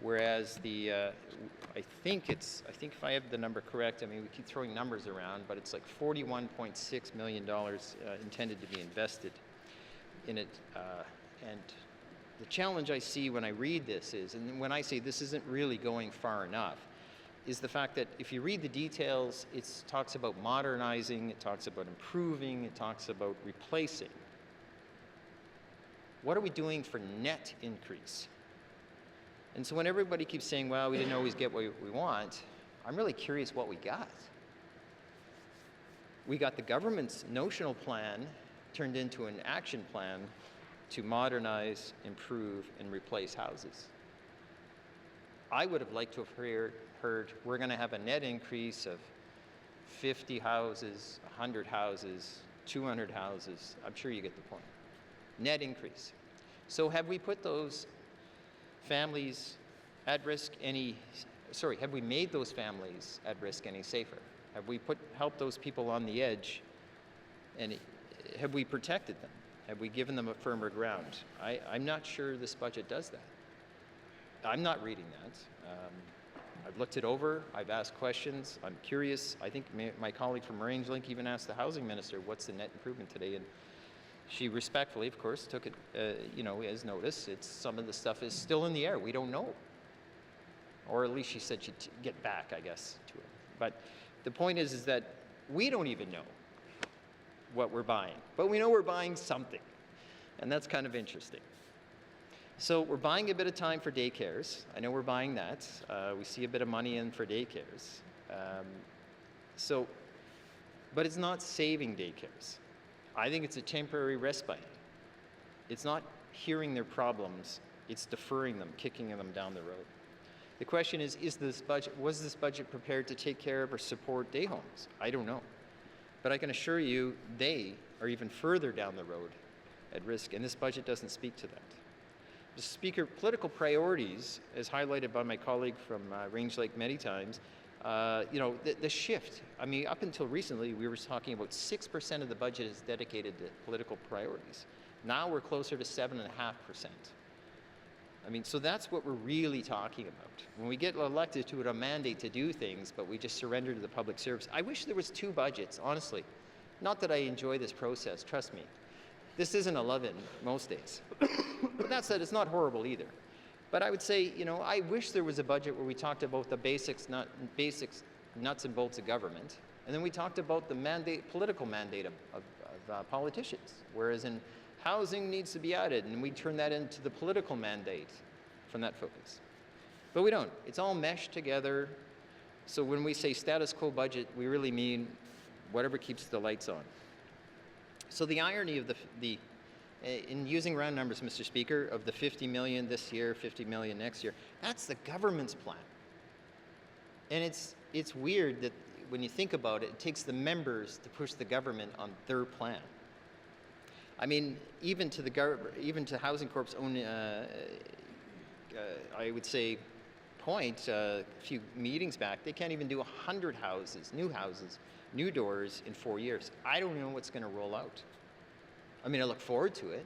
Whereas I think if I have the number correct, I mean, we keep throwing numbers around, but it's like $41.6 million intended to be invested in it. And the challenge I see when I read this is, and when I say this isn't really going far enough, is the fact that if you read the details, it talks about modernizing, it talks about improving, it talks about replacing. What are we doing for net increase? And so when everybody keeps saying, well, we didn't always get what we want, I'm really curious what we got. We got the government's notional plan turned into an action plan to modernize, improve, and replace houses. I would have liked to have heard we're going to have a net increase of 50 houses, 100 houses, 200 houses. I'm sure you get the point. Net increase. So have we put those families at risk have we made those families at risk any safer? Have we helped those people on the edge, and have we protected them? Have we given them a firmer ground? I'm not sure this budget does that. I'm not reading that. I've looked it over, I've asked questions, I'm curious. I think my colleague from Rangelink even asked the housing minister, what's the net improvement today? And she respectfully, of course, took it, as notice. Some of the stuff is still in the air. We don't know. Or at least she said she'd get back, I guess, to it. But the point is that we don't even know what we're buying. But we know we're buying something. And that's kind of interesting. So we're buying a bit of time for daycares. I know we're buying that. We see a bit of money in for daycares. But it's not saving daycares. I think it's a temporary respite. It's not hearing their problems, it's deferring them, kicking them down the road. The question is was this budget prepared to take care of or support day homes? I don't know. But I can assure you they are even further down the road at risk, and this budget doesn't speak to that. Mr. Speaker, political priorities, as highlighted by my colleague from Range Lake many times, the shift. I mean, up until recently, we were talking about 6% of the budget is dedicated to political priorities. Now we're closer to 7.5%. I mean, so that's what we're really talking about. When we get elected to a mandate to do things, but we just surrender to the public service. I wish there was two budgets, honestly. Not that I enjoy this process, trust me. This isn't a love-in most days. But that said, it's not horrible either. But I would say, I wish there was a budget where we talked about the basics, nuts and bolts of government, and then we talked about the political mandate of politicians. Whereas in housing needs to be added, and we turn that into the political mandate from that focus. But we don't. It's all meshed together. So when we say status quo budget, we really mean whatever keeps the lights on. So the irony of in using round numbers, Mr. Speaker, of the 50 million this year, 50 million next year, that's the government's plan. And it's weird that when you think about it, it takes the members to push the government on their plan. I mean, even to Housing Corp's own, I would say, point, a few meetings back, they can't even do 100 houses, new doors in 4 years. I don't know what's going to roll out. I mean, I look forward to it.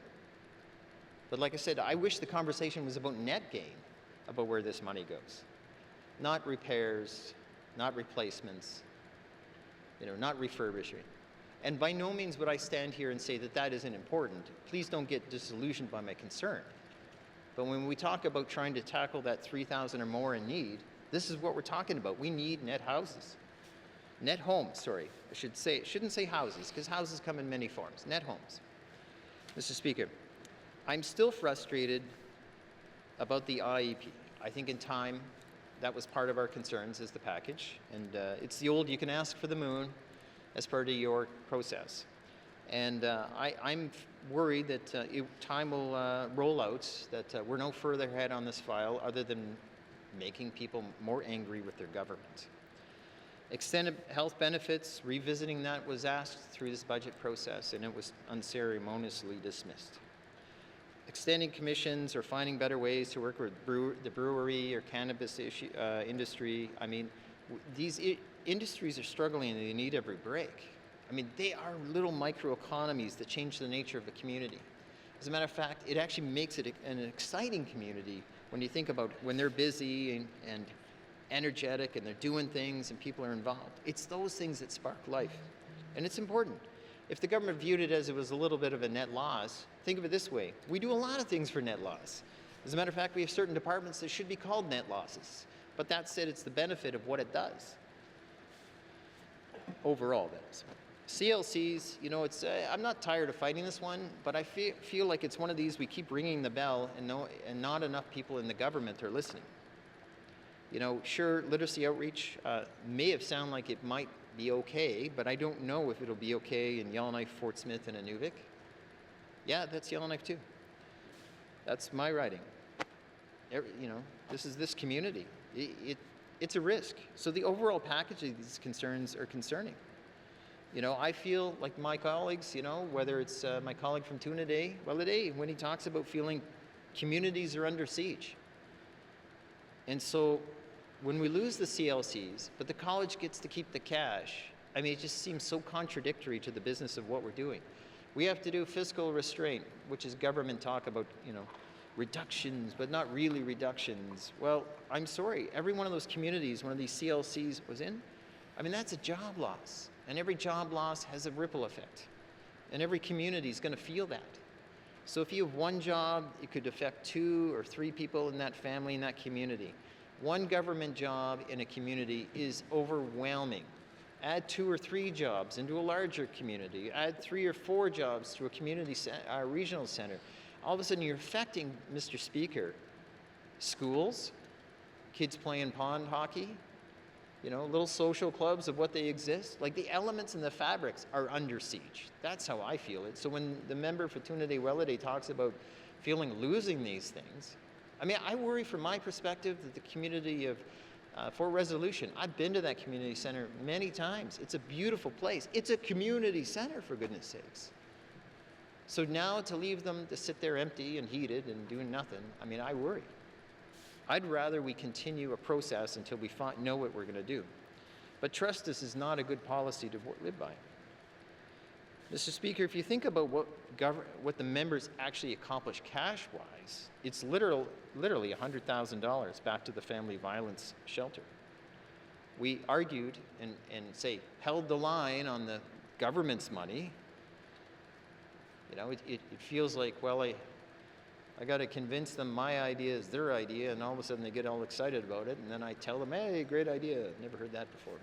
But like I said, I wish the conversation was about net gain, about where this money goes. Not repairs, not replacements, not refurbishing. And by no means would I stand here and say that that isn't important. Please don't get disillusioned by my concern. But when we talk about trying to tackle that 3,000 or more in need, this is what we're talking about. We need net houses. Net homes, sorry. Shouldn't say houses, because houses come in many forms. Net homes. Mr. Speaker, I'm still frustrated about the IEP. I think in time, that was part of our concerns as the package. And it's the old, you can ask for the moon as part of your process. And I'm worried that time will roll out, that we're no further ahead on this file other than making people more angry with their government. Extended health benefits, revisiting that was asked through this budget process, and it was unceremoniously dismissed. extending commissions or finding better ways to work with the brewery or cannabis industry. I mean, these industries are struggling and they need every break. I mean, they are little microeconomies that change the nature of a community. As a matter of fact, it actually makes it an exciting community when you think about when they're busy and energetic and they're doing things and people are involved. It's those things that spark life. And it's important. If the government viewed it as it was a little bit of a net loss, think of it this way. We do a lot of things for net loss. As a matter of fact, we have certain departments that should be called net losses. But that said, it's the benefit of what it does. Overall, that is. CLCs, you know, I'm not tired of fighting this one, but I feel like it's one of these we keep ringing the bell and not enough people in the government are listening. You know, sure, literacy outreach may have sounded like it might be okay, but I don't know if it'll be okay in Yellowknife, Fort Smith, and Inuvik. Yeah, that's Yellowknife too. That's my writing. You know, this is this community. It's a risk. So the overall package of these concerns are concerning. You know, I feel like my colleagues, you know, whether it's my colleague from Tuna Day, when he talks about feeling communities are under siege. And so when we lose the CLCs, but the college gets to keep the cash, I mean, it just seems so contradictory to the business of what we're doing. We have to do fiscal restraint, which is government talk about, you know, reductions, but not really reductions. Well, I'm sorry, every one of those communities, one of these CLCs was in, I mean, that's a job loss. And every job loss has a ripple effect. And every community is going to feel that. So if you have one job, it could affect 2 or 3 people in that family, in that community. One government job in a community is overwhelming. Add 2 or 3 jobs into a larger community. Add 3 or 4 jobs to a community regional center. All of a sudden you're affecting, Mr. Speaker, schools, kids playing pond hockey, you know, little social clubs of what they exist. Like the elements and the fabrics are under siege. That's how I feel it. So when the member for Tuna Day Wellade talks about losing these things, I mean, I worry from my perspective that the community of Fort Resolution, I've been to that community center many times. It's a beautiful place. It's a community center, for goodness sakes. So now to leave them to sit there empty and heated and doing nothing, I mean, I worry. I'd rather we continue a process until we know what we're going to do. But trust us is not a good policy to live by. Mr. Speaker, if you think about what the members actually accomplish cash-wise, it's literally $100,000 back to the family violence shelter. We argued and held the line on the government's money. You know, it feels like, well, I got to convince them my idea is their idea, and all of a sudden they get all excited about it, and then I tell them, hey, great idea, never heard that before.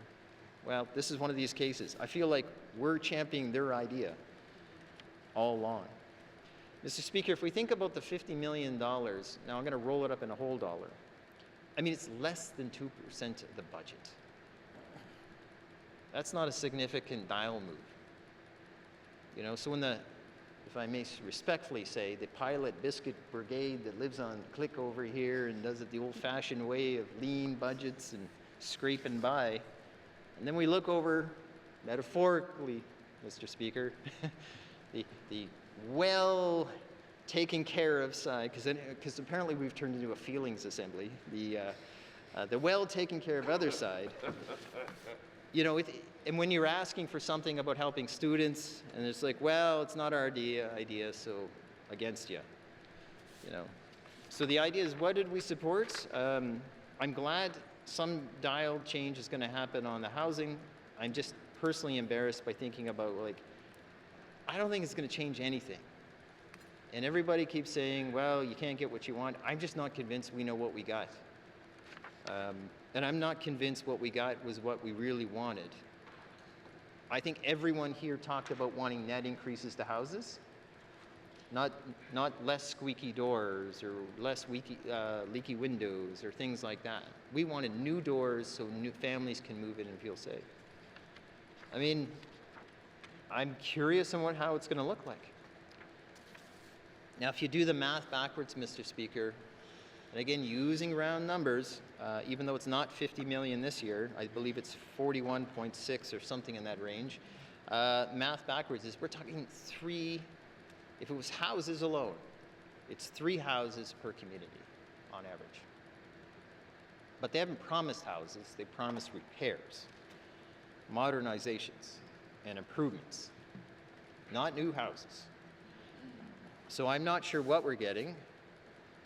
Well, this is one of these cases. I feel like we're championing their idea all along. Mr. Speaker, if we think about the $50 million, now I'm going to roll it up in a whole dollar. I mean, it's less than 2% of the budget. That's not a significant dial move. You know, so when if I may respectfully say, the pilot biscuit brigade that lives on click over here and does it the old-fashioned way of lean budgets and scraping by, and then we look over, metaphorically, Mr. Speaker, the well taken care of side, because apparently we've turned into a feelings assembly, the well taken care of other side. You know, and when you're asking for something about helping students, and it's like, well, it's not our idea, so against you. You know, so the idea is, what did we support? I'm glad some dial change is going to happen on the housing. I'm just personally embarrassed by thinking about, like, I don't think it's going to change anything. And everybody keeps saying, well, you can't get what you want. I'm just not convinced we know what we got. And I'm not convinced what we got was what we really wanted. I think everyone here talked about wanting net increases to houses, not less squeaky doors or less leaky windows or things like that. We wanted new doors so new families can move in and feel safe. I mean, I'm curious on how it's going to look like. Now, if you do the math backwards, Mr. Speaker, and again, using round numbers, even though it's not 50 million this year, I believe it's 41.6 or something in that range. Math backwards is we're talking if it was houses alone, It's 3 houses per community on average. But they haven't promised houses, they promised repairs, modernizations, and improvements, not new houses. So I'm not sure what we're getting.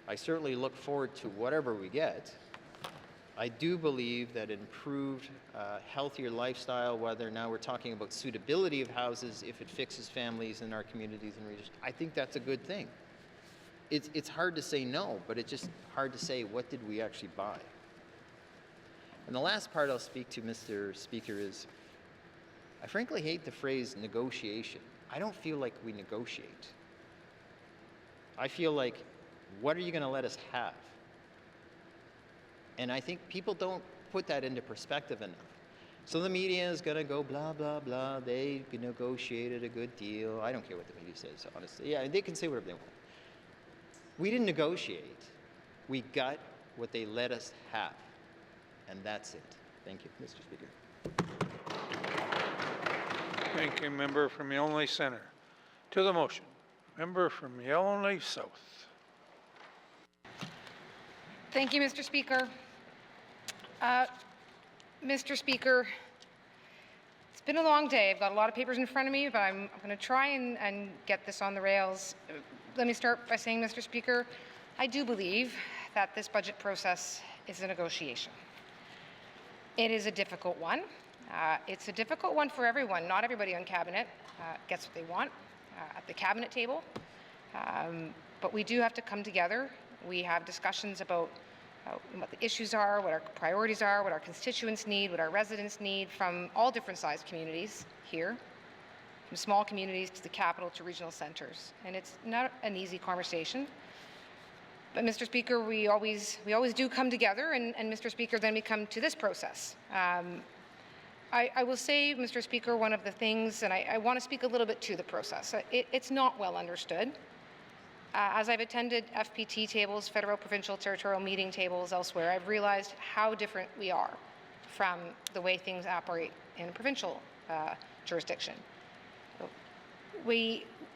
I certainly look forward to whatever we get. I do believe that improved, healthier lifestyle, whether now we're talking about suitability of houses, if it fixes families in our communities and regions, I think that's a good thing. It's hard to say no, but it's just hard to say what did we actually buy. And the last part I'll speak to, Mr. Speaker, is I frankly hate the phrase negotiation. I don't feel like we negotiate. I feel like, what are you going to let us have? And I think people don't put that into perspective enough. So the media is going to go blah, blah, blah. They negotiated a good deal. I don't care what the media says, honestly. Yeah, they can say whatever they want. We didn't negotiate. We got what they let us have. And that's it. Thank you, Mr. Speaker. Thank you, member from Yellowknife Center. To the motion, member from Yellowknife South. Thank you, Mr. Speaker. Mr. Speaker, it's been a long day. I've got a lot of papers in front of me, but I'm going to try and get this on the rails. Let me start by saying, Mr. Speaker, I do believe that this budget process is a negotiation. It is a difficult one. It's a difficult one for everyone. Not everybody on Cabinet gets what they want at the Cabinet table. But we do have to come together. We have discussions about what the issues are, what our priorities are, what our constituents need, what our residents need from all different sized communities here, from small communities to the capital to regional centres. And it's not an easy conversation. But Mr. Speaker, we always do come together, and Mr. Speaker, then we come to this process. I will say, Mr. Speaker, one of the things, and I want to speak a little bit to the process. It's not well understood. As I've attended FPT tables, federal, provincial, territorial meeting tables elsewhere, I've realized how different we are from the way things operate in a provincial jurisdiction.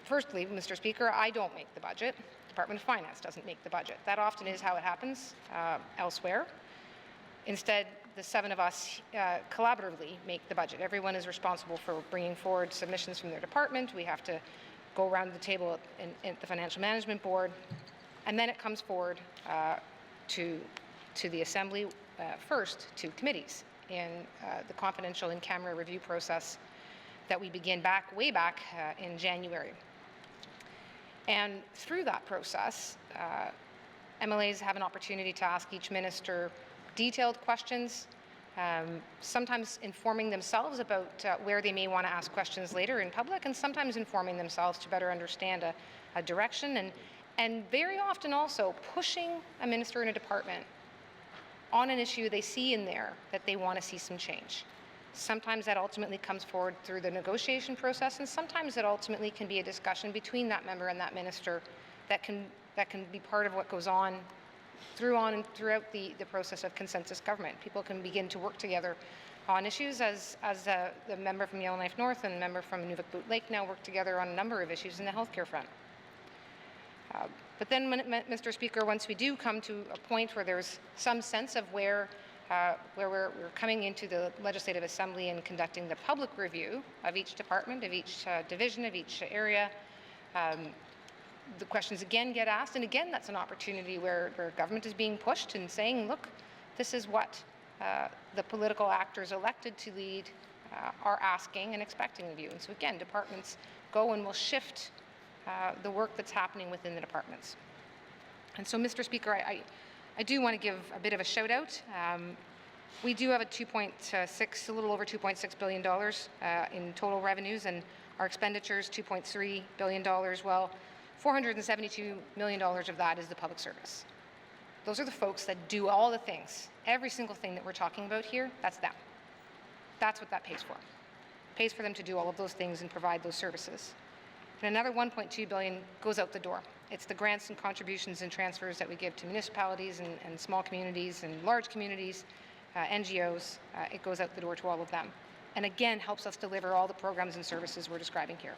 Firstly, Mr. Speaker, I don't make the budget. Department of Finance doesn't make the budget. That often is how it happens elsewhere. Instead, the 7 of us collaboratively make the budget. Everyone is responsible for bringing forward submissions from their department. We have to go around the table at the Financial Management Board, and then it comes forward to the Assembly, first to committees in the confidential in-camera review process that we begin way back in January. And through that process, MLAs have an opportunity to ask each minister detailed questions, sometimes informing themselves about where they may want to ask questions later in public, and sometimes informing themselves to better understand a direction, and very often also pushing a minister in a department on an issue they see in there that they want to see some change. Sometimes that ultimately comes forward through the negotiation process, and sometimes it ultimately can be a discussion between that member and that minister that can be part of what goes on throughout the process of consensus government. People can begin to work together on issues as the member from Yellowknife North and the member from Nunavut Lake now work together on a number of issues in the healthcare front. But then, Mr. Speaker, once we do come to a point where there's some sense of where we're coming into the Legislative Assembly and conducting the public review of each department, of each division, of each area, the questions again get asked, and again that's an opportunity where government is being pushed and saying, look, this is what the political actors elected to lead are asking and expecting of you. And so again, departments go and will shift the work that's happening within the departments. And so, Mr. Speaker, I do want to give a bit of a shout out. We do have a little over $2.6 billion in total revenues, and our expenditures $2.3 billion. Well, $472 million of that is the public service. Those are the folks that do all the things. Every single thing that we're talking about here, that's them. That's what that pays for. It pays for them to do all of those things and provide those services. And another $1.2 billion goes out the door. It's the grants and contributions and transfers that we give to municipalities and small communities and large communities, NGOs. It goes out the door to all of them. And again, helps us deliver all the programs and services we're describing here.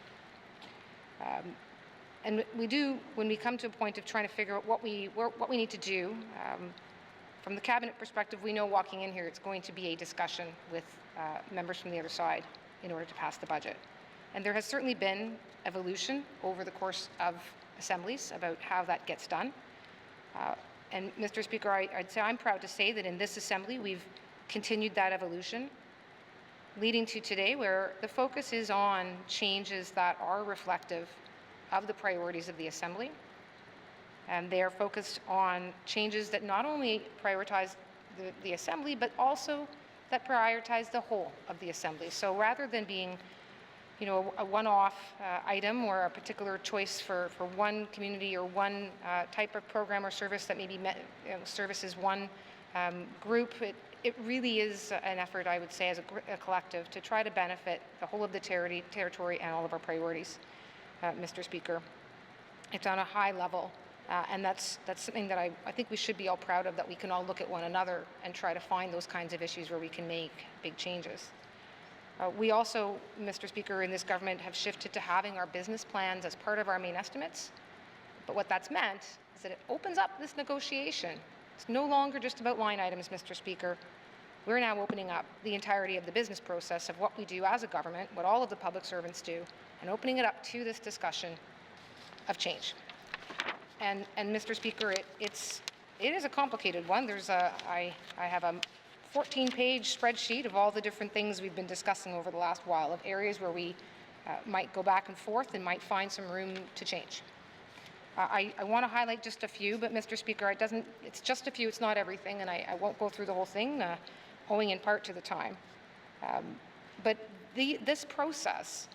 And we do, when we come to a point of trying to figure out what we need to do, from the cabinet perspective, we know walking in here it's going to be a discussion with members from the other side in order to pass the budget. And there has certainly been evolution over the course of assemblies about how that gets done. And Mr. Speaker, I'd say I'm proud to say that in this assembly we've continued that evolution, leading to today where the focus is on changes that are reflective of the priorities of the Assembly. And they are focused on changes that not only prioritize the Assembly, but also that prioritize the whole of the Assembly. So rather than being, you know, a one-off item or a particular choice for one community or one type of program or service that maybe services one group, it really is an effort, I would say, as a collective to try to benefit the whole of the territory and all of our priorities, Mr. Speaker. It's on a high level, and that's something that I think we should be all proud of, that we can all look at one another and try to find those kinds of issues where we can make big changes. We also, Mr. Speaker, in this government have shifted to having our business plans as part of our main estimates. But what that's meant is that it opens up this negotiation. It's no longer just about line items, Mr. Speaker. We're now opening up the entirety of the business process of what we do as a government, what all of the public servants do, and opening it up to this discussion of change. And Mr. Speaker, it is a complicated one. I have a 14-page spreadsheet of all the different things we've been discussing over the last while, of areas where we might go back and forth and might find some room to change. I want to highlight just a few, but Mr. Speaker, it's just a few, it's not everything, and I won't go through the whole thing, owing in part to the time. But this process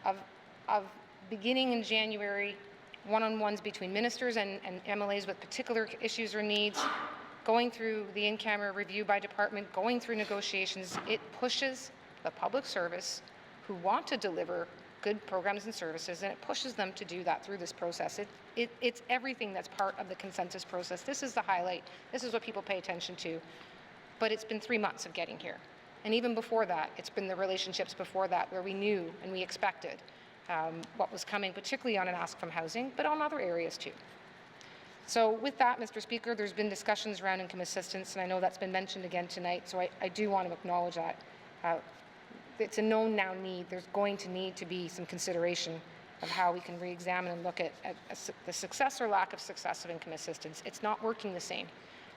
of beginning in January, one-on-ones between ministers and MLAs with particular issues or needs, going through the in-camera review by department, going through negotiations, it pushes the public service who want to deliver good programs and services, and it pushes them to do that through this process. It's everything that's part of the consensus process. This is the highlight. This is what people pay attention to. But it's been 3 months of getting here. And even before that, it's been the relationships before that where we knew and we expected what was coming, particularly on an ask from housing, but on other areas too. So with that, Mr. Speaker, there's been discussions around income assistance, and I know that's been mentioned again tonight, so I do want to acknowledge that. It's a known now need. There's going to need to be some consideration of how we can re-examine and look at the success or lack of success of income assistance. It's not working the same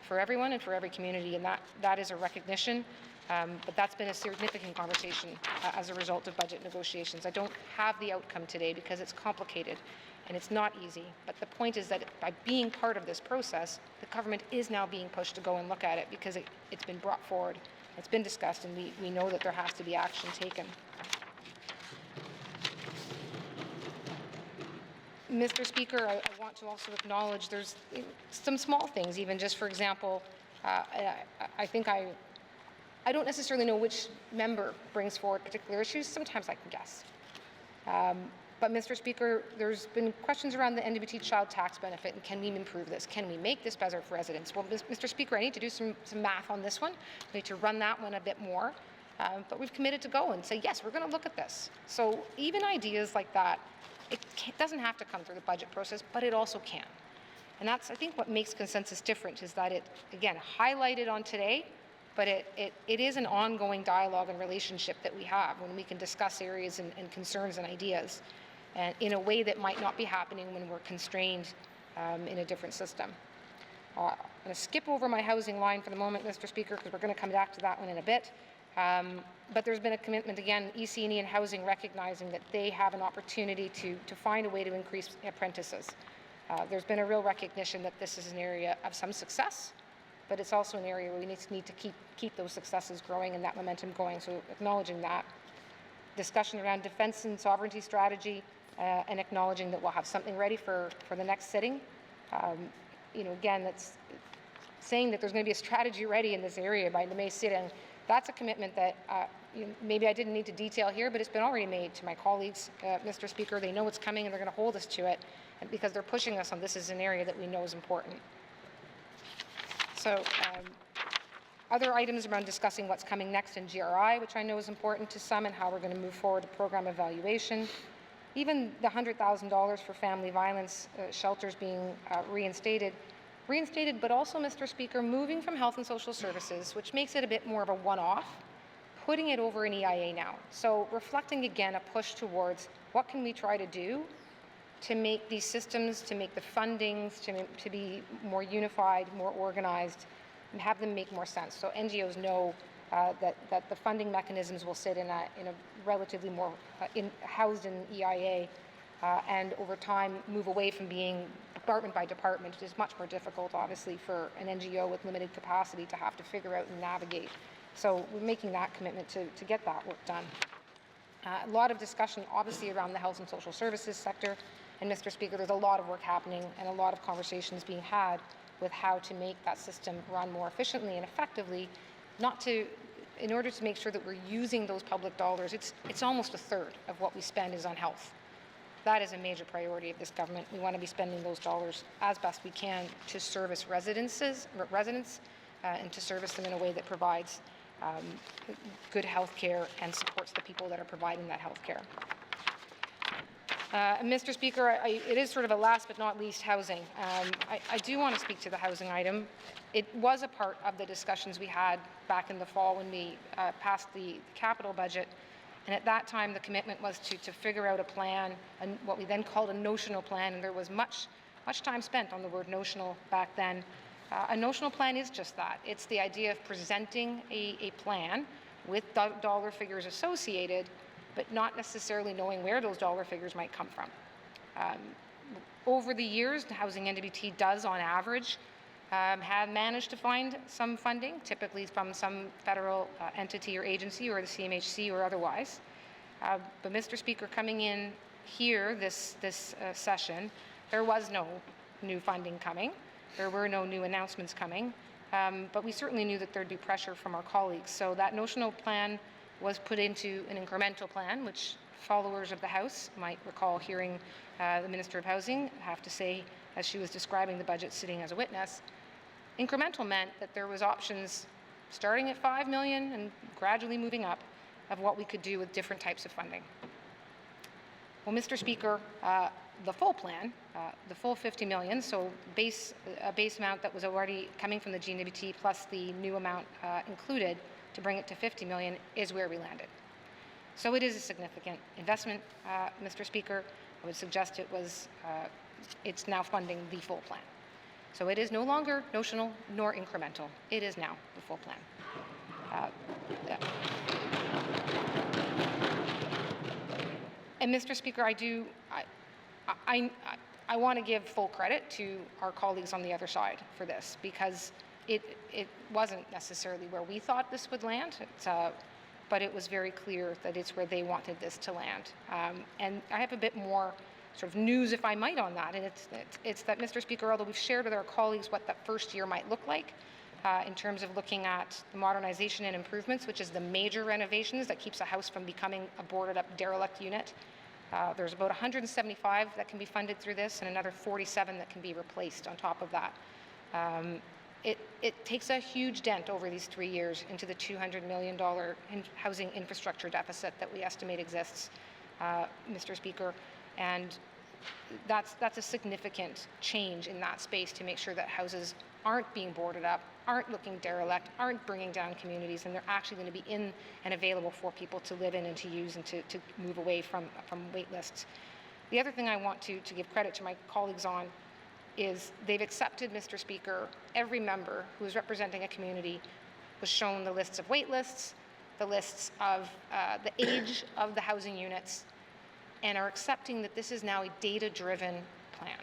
for everyone and for every community, and that is a recognition. But that's been a significant conversation as a result of budget negotiations. I don't have the outcome today because it's complicated and it's not easy. But the point is that by being part of this process, the government is now being pushed to go and look at it because it's been brought forward, it's been discussed, and we know that there has to be action taken. Mr. Speaker, I want to also acknowledge there's some small things, even just for example, I think I don't necessarily know which member brings forward particular issues. Sometimes I can guess. But Mr. Speaker, there's been questions around the NWT child tax benefit, and can we improve this? Can we make this better for residents? Well, Mr. Speaker, I need to do some math on this one. We need to run that one a bit more. But we've committed to go and say, yes, we're going to look at this. So even ideas like that, it doesn't have to come through the budget process, but it also can. And that's, I think, what makes consensus different, is that it, again, highlighted on today, but it is an ongoing dialogue and relationship that we have when we can discuss areas and concerns and ideas, and in a way that might not be happening when we're constrained in a different system. I'm going to skip over my housing line for the moment, Mr. Speaker, because we're going to come back to that one in a bit. But there's been a commitment, again, EC&E and housing recognizing that they have an opportunity to find a way to increase apprentices. There's been a real recognition that this is an area of some success, but it's also an area where we need to keep those successes growing and that momentum going, so acknowledging that. Discussion around defense and sovereignty strategy, and acknowledging that we'll have something ready for the next sitting. You know, again, that's saying that there's going to be a strategy ready in this area by the May sitting. That's a commitment that maybe I didn't need to detail here, but it's been already made to my colleagues, Mr. Speaker. They know it's coming and they're going to hold us to it, because they're pushing us on this is an area that we know is important. So other items around discussing what's coming next in GRI, which I know is important to some, and how we're going to move forward to program evaluation. even the $100,000 for family violence shelters being reinstated, but also, Mr. Speaker, moving from Health and Social Services, which makes it a bit more of a one-off, putting it over in EIA now. So reflecting again a push towards what can we try to do to make these systems, to make the fundings, to be more unified, more organized, and have them make more sense. So NGOs know that the funding mechanisms will sit in a relatively more housed in EIA, and over time move away from being department by department, which is much more difficult, obviously, for an NGO with limited capacity to have to figure out and navigate. So we're making that commitment to get that work done. A lot of discussion, obviously, around the health and social services sector. And Mr. Speaker, there's a lot of work happening and a lot of conversations being had with how to make that system run more efficiently and effectively, in order to make sure that we're using those public dollars. It's almost a third of what we spend is on health. That is a major priority of this government. We want to be spending those dollars as best we can to service residents, and to service them in a way that provides good health care and supports the people that are providing that health care. Mr. Speaker, it is sort of a last but not least housing. I do want to speak to the housing item. It was a part of the discussions we had back in the fall when we passed the capital budget. And at that time, the commitment was to figure out a plan, and what we then called a notional plan, and there was much time spent on the word notional back then. A notional plan is just that. It's the idea of presenting a plan with dollar figures associated, but not necessarily knowing where those dollar figures might come from. Over the years, the Housing NWT does, on average, have managed to find some funding, typically from some federal entity or agency or the CMHC or otherwise. But Mr. Speaker, coming in here this session, there was no new funding coming. There were no new announcements coming, but we certainly knew that there'd be pressure from our colleagues. So that notional plan was put into an incremental plan, which followers of the House might recall hearing the Minister of Housing have to say, as she was describing the budget sitting as a witness. Incremental meant that there was options starting at $5 million and gradually moving up of what we could do with different types of funding. Well, Mr. Speaker, the full plan, the full $50 million, so a base amount that was already coming from the GNWT plus the new amount included to bring it to $50 million, is where we landed. So it is a significant investment, Mr. Speaker. I would suggest it's now funding the full plan. So it is no longer notional nor incremental. It is now the full plan. And Mr. Speaker, I want to give full credit to our colleagues on the other side for this, because it wasn't necessarily where we thought this would land, but it was very clear that it's where they wanted this to land. And I have a bit more sort of news, if I might, on that, and it's that, Mr. Speaker, although we've shared with our colleagues what that first year might look like, in terms of looking at the modernization and improvements, which is the major renovations that keeps a house from becoming a boarded-up derelict unit. There's about 175 that can be funded through this, and another 47 that can be replaced on top of that. It takes a huge dent over these 3 years into the $200 million housing infrastructure deficit that we estimate exists, Mr. Speaker, and that's a significant change in that space to make sure that houses aren't being boarded up, aren't looking derelict, aren't bringing down communities, and they're actually going to be in and available for people to live in and to use and to move away from wait lists. The other thing I want to give credit to my colleagues on is they've accepted, Mr. Speaker, every member who is representing a community was shown the lists of wait lists, the lists of the age of the housing units, and are accepting that this is now a data-driven plan.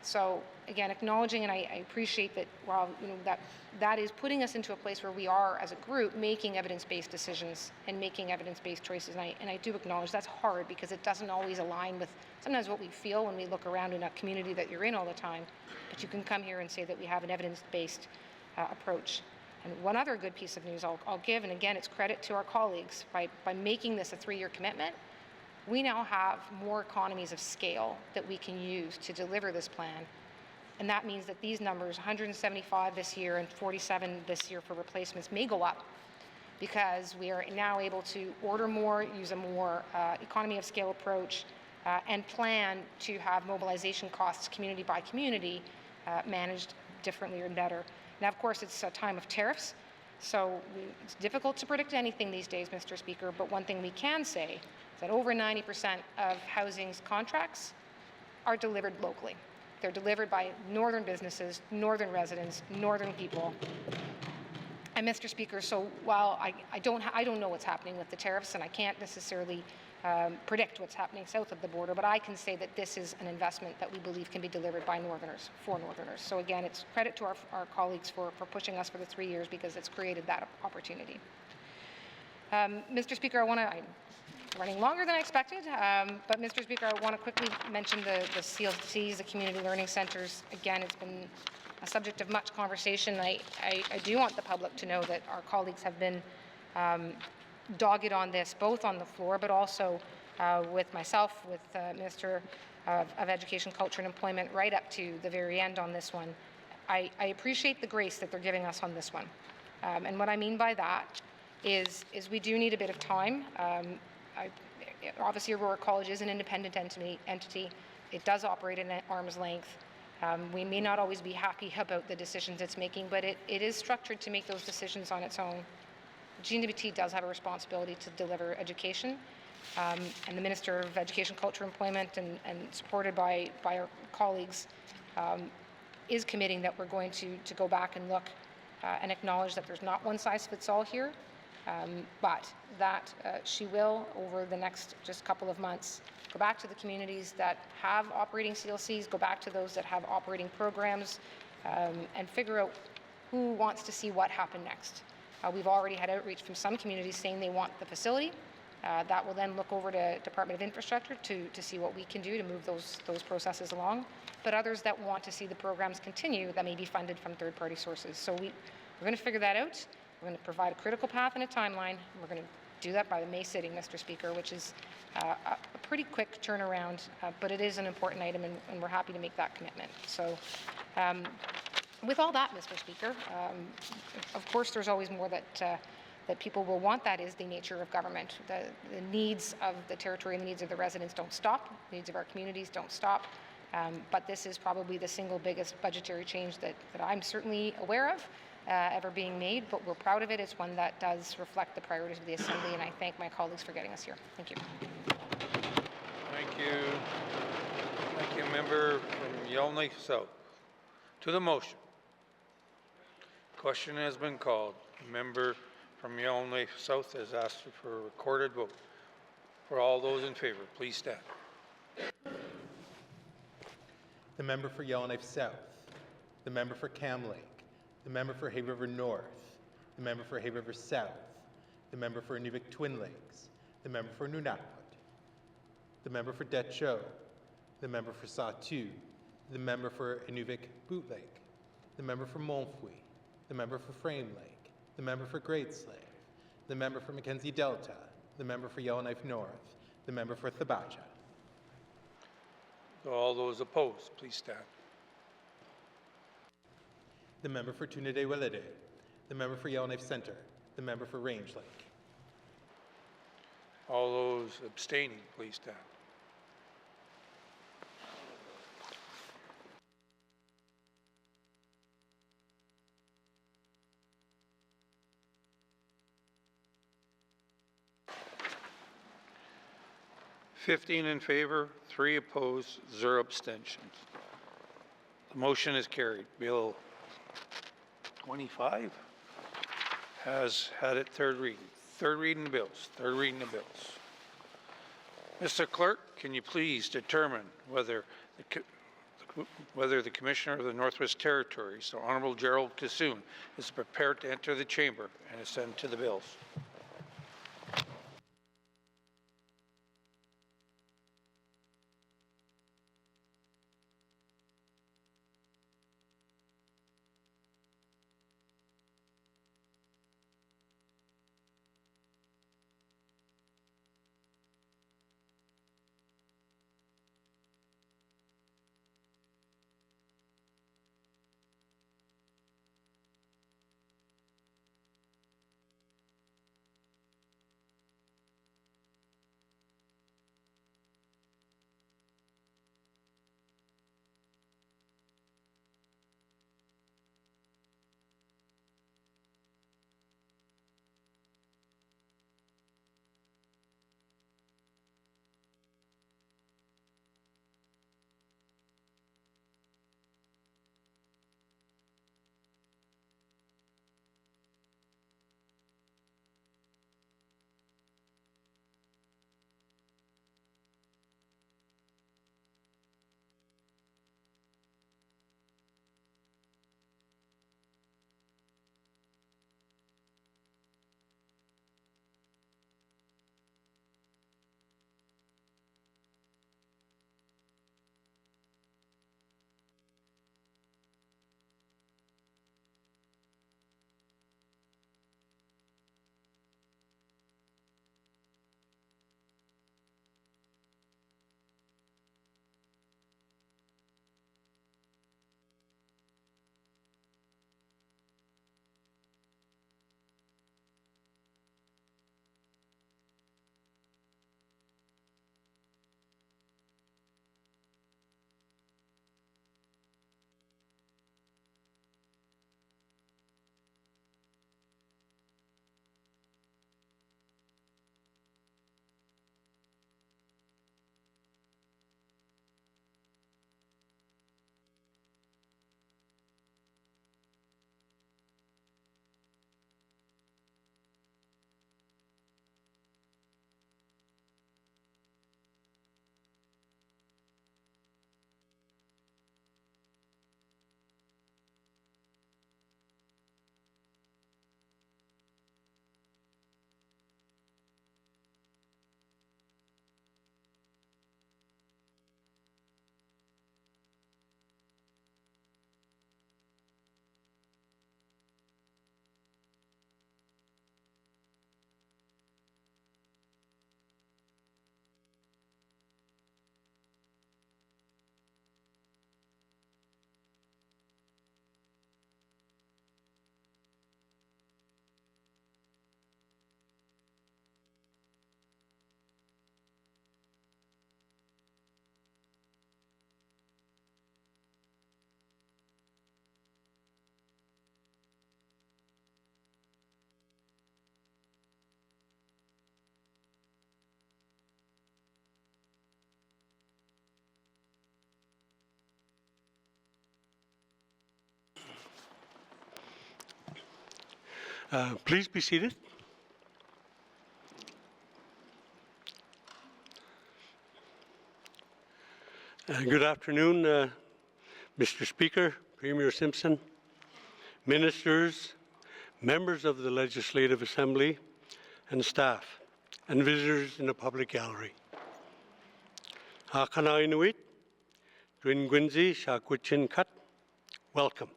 So again, acknowledging, and I appreciate that while that is putting us into a place where we are as a group making evidence-based decisions and making evidence-based choices, and I do acknowledge that's hard because it doesn't always align with sometimes what we feel when we look around in a community that you're in all the time, but you can come here and say that we have an evidence-based approach. And one other good piece of news I'll give, and again, it's credit to our colleagues, by making this a 3-year commitment, we now have more economies of scale that we can use to deliver this plan. And that means that these numbers, 175 this year and 47 this year for replacements, may go up because we are now able to order more, use a more economy of scale approach, and plan to have mobilization costs community by community managed differently or better. Now, of course, it's a time of tariffs, so it's difficult to predict anything these days, Mr. Speaker, but one thing we can say is that over 90% of housing's contracts are delivered locally. They're delivered by northern businesses, northern residents, northern people. And Mr. Speaker, so while I don't know what's happening with the tariffs, and I can't necessarily predict what's happening south of the border, but I can say that this is an investment that we believe can be delivered by Northerners, for Northerners. So again, it's credit to our colleagues for pushing us for the 3 years, because it's created that opportunity. Mr. Speaker, I'm running longer than I expected, but Mr. Speaker, I want to quickly mention the CLCs, the Community Learning Centres. Again, it's been a subject of much conversation. I do want the public to know that our colleagues have been dogged on this, both on the floor, but also with myself, with Minister of Education, Culture and Employment, right up to the very end on this one. I appreciate the grace that they're giving us on this one. And what I mean by that is we do need a bit of time. Obviously, Aurora College is an independent entity. It does operate at arm's length. We may not always be happy about the decisions it's making, but it is structured to make those decisions on its own. GNWT does have a responsibility to deliver education, and the Minister of Education, Culture, Employment, and supported by our colleagues, is committing that we're going to go back and look and acknowledge that there's not one size fits all here, but that she will, over the next just couple of months, go back to the communities that have operating CLCs, go back to those that have operating programs, and figure out who wants to see what happen next. We've already had outreach from some communities saying they want the facility. That will then look over to Department of Infrastructure to see what we can do to move those processes along. But others that want to see the programs continue that may be funded from third-party sources. So we're going to figure that out. We're going to provide a critical path and a timeline. We're going to do that by the May sitting, Mr. Speaker, which is a pretty quick turnaround, but it is an important item, and we're happy to make that commitment. So. With all that, Mr. Speaker, of course there's always more that people will want. That is the nature of government. The needs of the territory and the needs of the residents don't stop. The needs of our communities don't stop. But this is probably the single biggest budgetary change that I'm certainly aware of ever being made, but we're proud of it. It's one that does reflect the priorities of the Assembly, and I thank my colleagues for getting us here. Thank you. Thank you. Thank you, member from Yellowknife South. To the motion. Question has been called. The member from Yellowknife South has asked for a recorded vote. For all those in favor, please stand. The member for Yellowknife South, the member for Cam Lake, the member for Hay River North, the member for Hay River South, the member for Inuvik Twin Lakes, the member for Nunavut, the member for Tłı chȯ, the member for Yatıì, the member for Inuvik Boot Lake, the member for Montfouille, the member for Frame Lake, the member for Great Slave, the member for Mackenzie Delta, the member for Yellowknife North, the member for Thabacha. All those opposed, please stand. The member for Trinidad Welede, the member for Yellowknife Center, the member for Range Lake. All those abstaining, please stand. Fifteen in favor, 3 opposed, 0 abstentions. The motion is carried. Bill 25 has had its third reading. Third reading of bills. Third reading of bills. Mr. Clerk, can you please determine whether the Commissioner of the Northwest Territories, the Honourable Gerald Kissoon, is prepared to enter the chamber and assent to the bills? Please be seated. Good afternoon, Mr. Speaker, Premier Simpson, ministers, members of the Legislative Assembly, and staff, and visitors in the public gallery. Hakana Inuit, Dwin Gwinzi, Shakwichin Kat, welcome.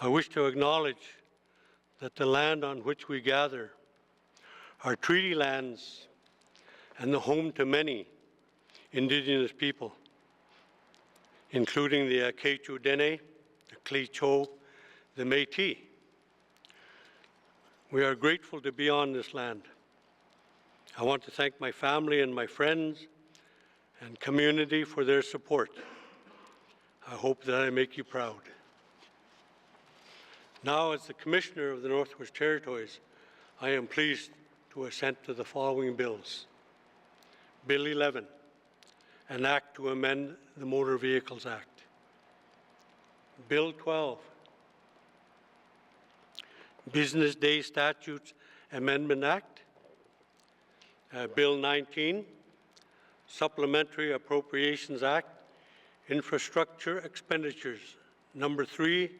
I wish to acknowledge that the land on which we gather are treaty lands and the home to many Indigenous people, including the Quechua Dene, the Tłı chȯ, the Métis. We are grateful to be on this land. I want to thank my family and my friends and community for their support. I hope that I make you proud. Now, as the Commissioner of the Northwest Territories, I am pleased to assent to the following bills. Bill 11, an act to amend the Motor Vehicles Act. Bill 12, Business Day Statutes Amendment Act. Bill 19, Supplementary Appropriations Act, Infrastructure Expenditures, number 3,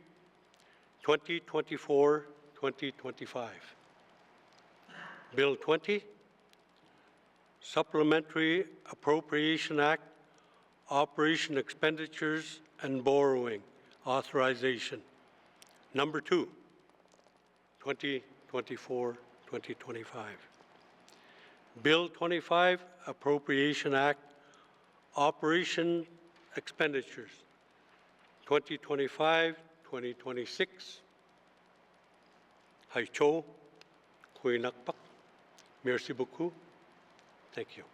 2024-2025. Bill 20, Supplementary Appropriation Act, Operation Expenditures and Borrowing Authorization, number 2, 2024-2025. Bill 25, Appropriation Act, Operation Expenditures, 2025-2026. Hai Cho, Hui Nakpak. Merci beaucoup. Thank you.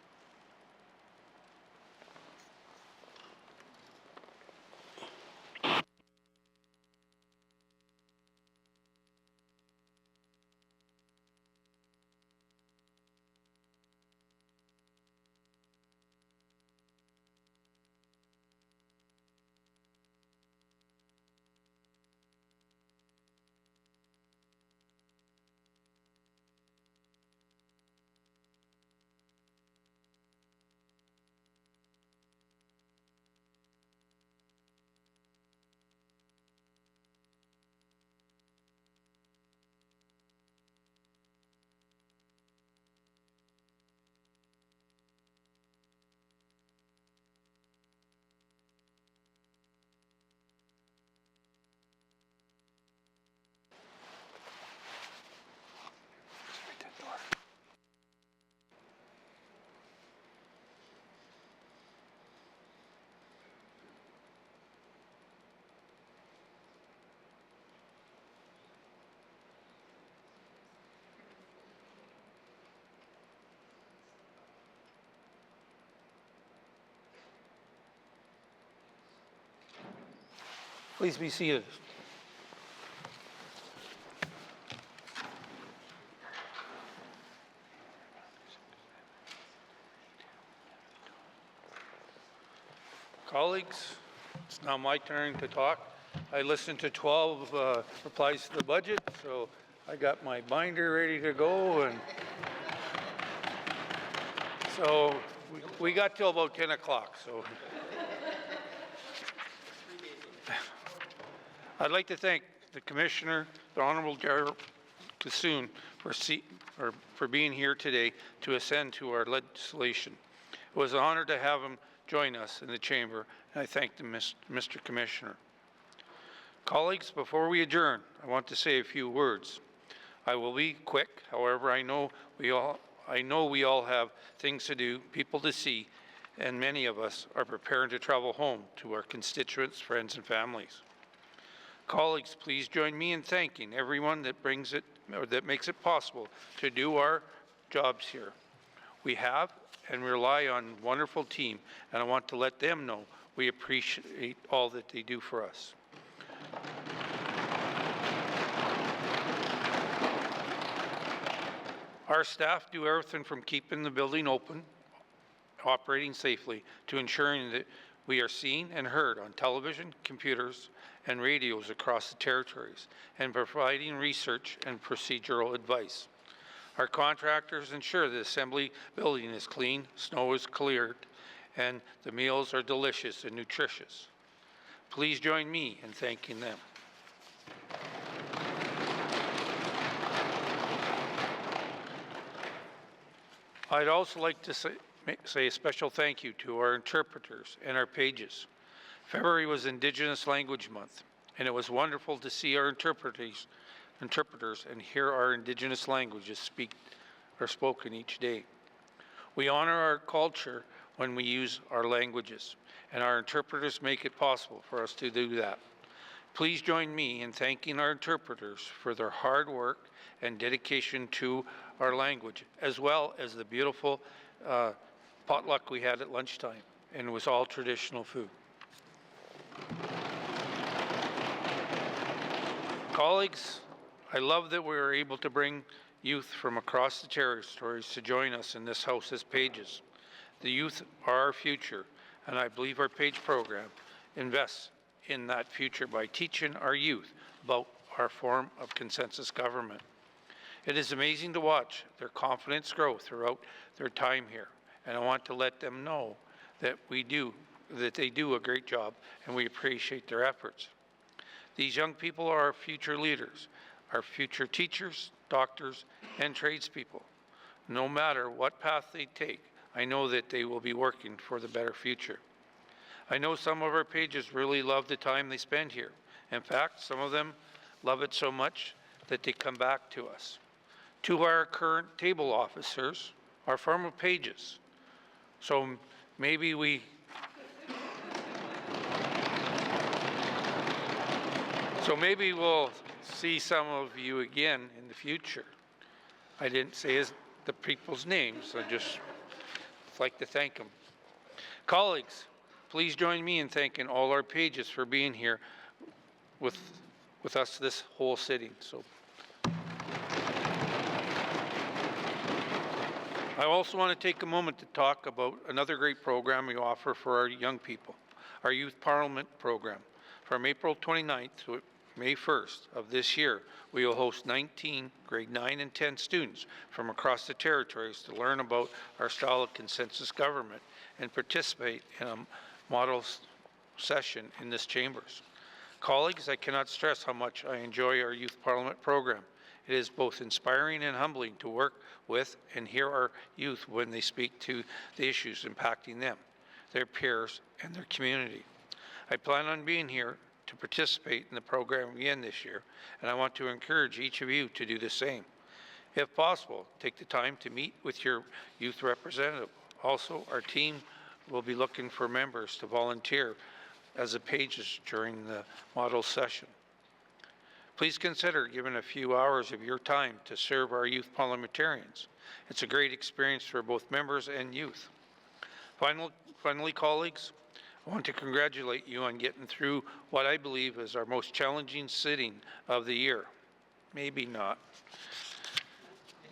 Please be seated. Colleagues, it's now my turn to talk. I listened to 12 replies to the budget, so I got my binder ready to go, and so we got till about 10 o'clock. So I'd like to thank the Commissioner, the Honourable Gerald Kassoon, for being here today to assent to our legislation. It was an honor to have him join us in the Chamber, and I thank the Mr. Commissioner. Colleagues, before we adjourn, I want to say a few words. I will be quick. However, I know we all have things to do, people to see, and many of us are preparing to travel home to our constituents, friends, and families. Colleagues, please join me in thanking everyone that makes it possible to do our jobs here. We have and rely on a wonderful team, and I want to let them know we appreciate all that they do for us. Our staff do everything from keeping the building open, operating safely, to ensuring that We are seen and heard on television, computers, and radios across the territories, and providing research and procedural advice. Our contractors ensure the Assembly building is clean, snow is cleared, and the meals are delicious and nutritious. Please join me in thanking them. I'd also like to say a special thank you to our interpreters and our pages. February was Indigenous Language Month, and it was wonderful to see our interpreters and hear our Indigenous languages spoken each day. We honor our culture when we use our languages, and our interpreters make it possible for us to do that. Please join me in thanking our interpreters for their hard work and dedication to our language, as well as the beautiful potluck we had at lunchtime, and it was all traditional food. Colleagues, I love that we were able to bring youth from across the territories to join us in this House as pages. The youth are our future, and I believe our PAGE program invests in that future by teaching our youth about our form of consensus government. It is amazing to watch their confidence grow throughout their time here, and I want to let them know that they do a great job, and we appreciate their efforts. These young people are our future leaders, our future teachers, doctors, and tradespeople. No matter what path they take, I know that they will be working for the better future. I know some of our pages really love the time they spend here. In fact, some of them love it so much that they come back to us. Two of our current table officers are former pages, so maybe we'll see some of you again in the future. I didn't say the people's names, I just like to thank them. Colleagues, please join me in thanking all our pages for being here with us this whole sitting. So, I also want to take a moment to talk about another great program we offer for our young people, our Youth Parliament program. From April 29th to May 1st of this year, we will host 19 grade 9 and 10 students from across the territories to learn about our style of consensus government and participate in a model session in this chambers. Colleagues, I cannot stress how much I enjoy our Youth Parliament program. It is both inspiring and humbling to work with and hear our youth when they speak to the issues impacting them, their peers, and their community. I plan on being here to participate in the program again this year, and I want to encourage each of you to do the same. If possible, take the time to meet with your youth representative. Also, our team will be looking for members to volunteer as the pages during the model session. Please consider giving a few hours of your time to serve our youth parliamentarians. It's a great experience for both members and youth. Finally, colleagues, I want to congratulate you on getting through what I believe is our most challenging sitting of the year. Maybe not.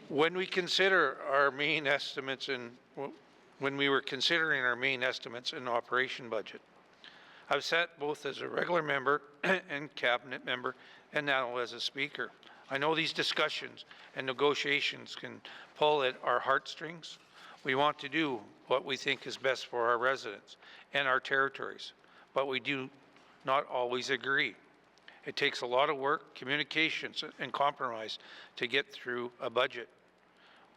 When we consider our main estimates and when we were considering our main estimates and operation budget, I've sat both as a regular member and cabinet member and now as a speaker. I know these discussions and negotiations can pull at our heartstrings. We want to do what we think is best for our residents and our territories, but we do not always agree. It takes a lot of work, communications, and compromise to get through a budget.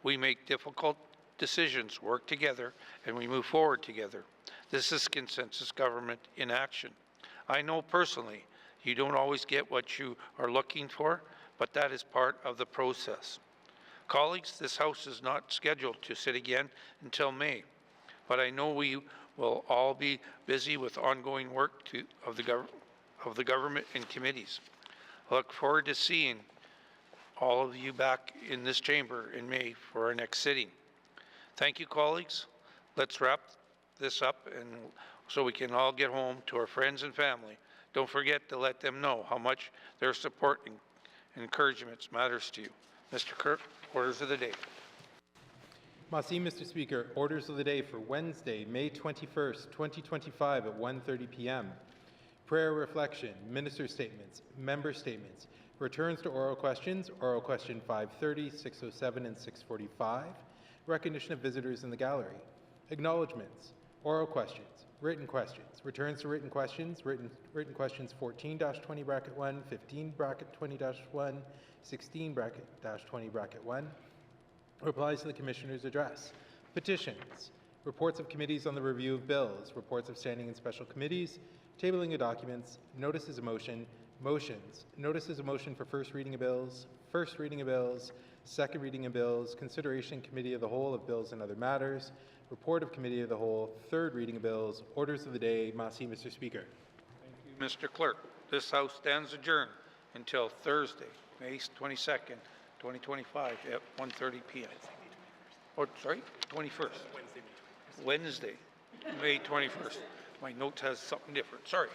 We make difficult decisions, work together, and we move forward together. This is consensus government in action. I know personally you don't always get what you are looking for, but that is part of the process. Colleagues, this House is not scheduled to sit again until May, but I know we will all be busy with ongoing work of the government and committees. I look forward to seeing all of you back in this chamber in May for our next sitting. Thank you, colleagues. Let's wrap this up and so we can all get home to our friends and family. Don't forget to let them know how much their support and encouragement matters to you. Mr. Kirk, orders of the day. Merci, Mr. Speaker. Orders of the day for Wednesday, May 21st, 2025 at 1:30 p.m. Prayer reflection, minister statements, member statements, returns to oral questions, oral question 530, 607, and 645, recognition of visitors in the gallery, acknowledgements, oral questions, returns to written questions, written questions 14-20 bracket 1, 15 bracket 20-1, 16 bracket -20 bracket 1, replies to the Commissioner's address, petitions, reports of committees on the review of bills, reports of standing and special committees, tabling of documents, notices of motion, motions, notices of motion for first reading of bills, second reading of bills, consideration committee of the whole of bills and other matters, report of committee of the whole, third reading of bills, orders of the day. Merci, Mr. Speaker. Thank you, Mr. Clerk. This House stands adjourned until Thursday, May 22nd, 2025 at 1:30 p.m. Oh, sorry, 21st. Wednesday, May 21st. My note has something different. Sorry.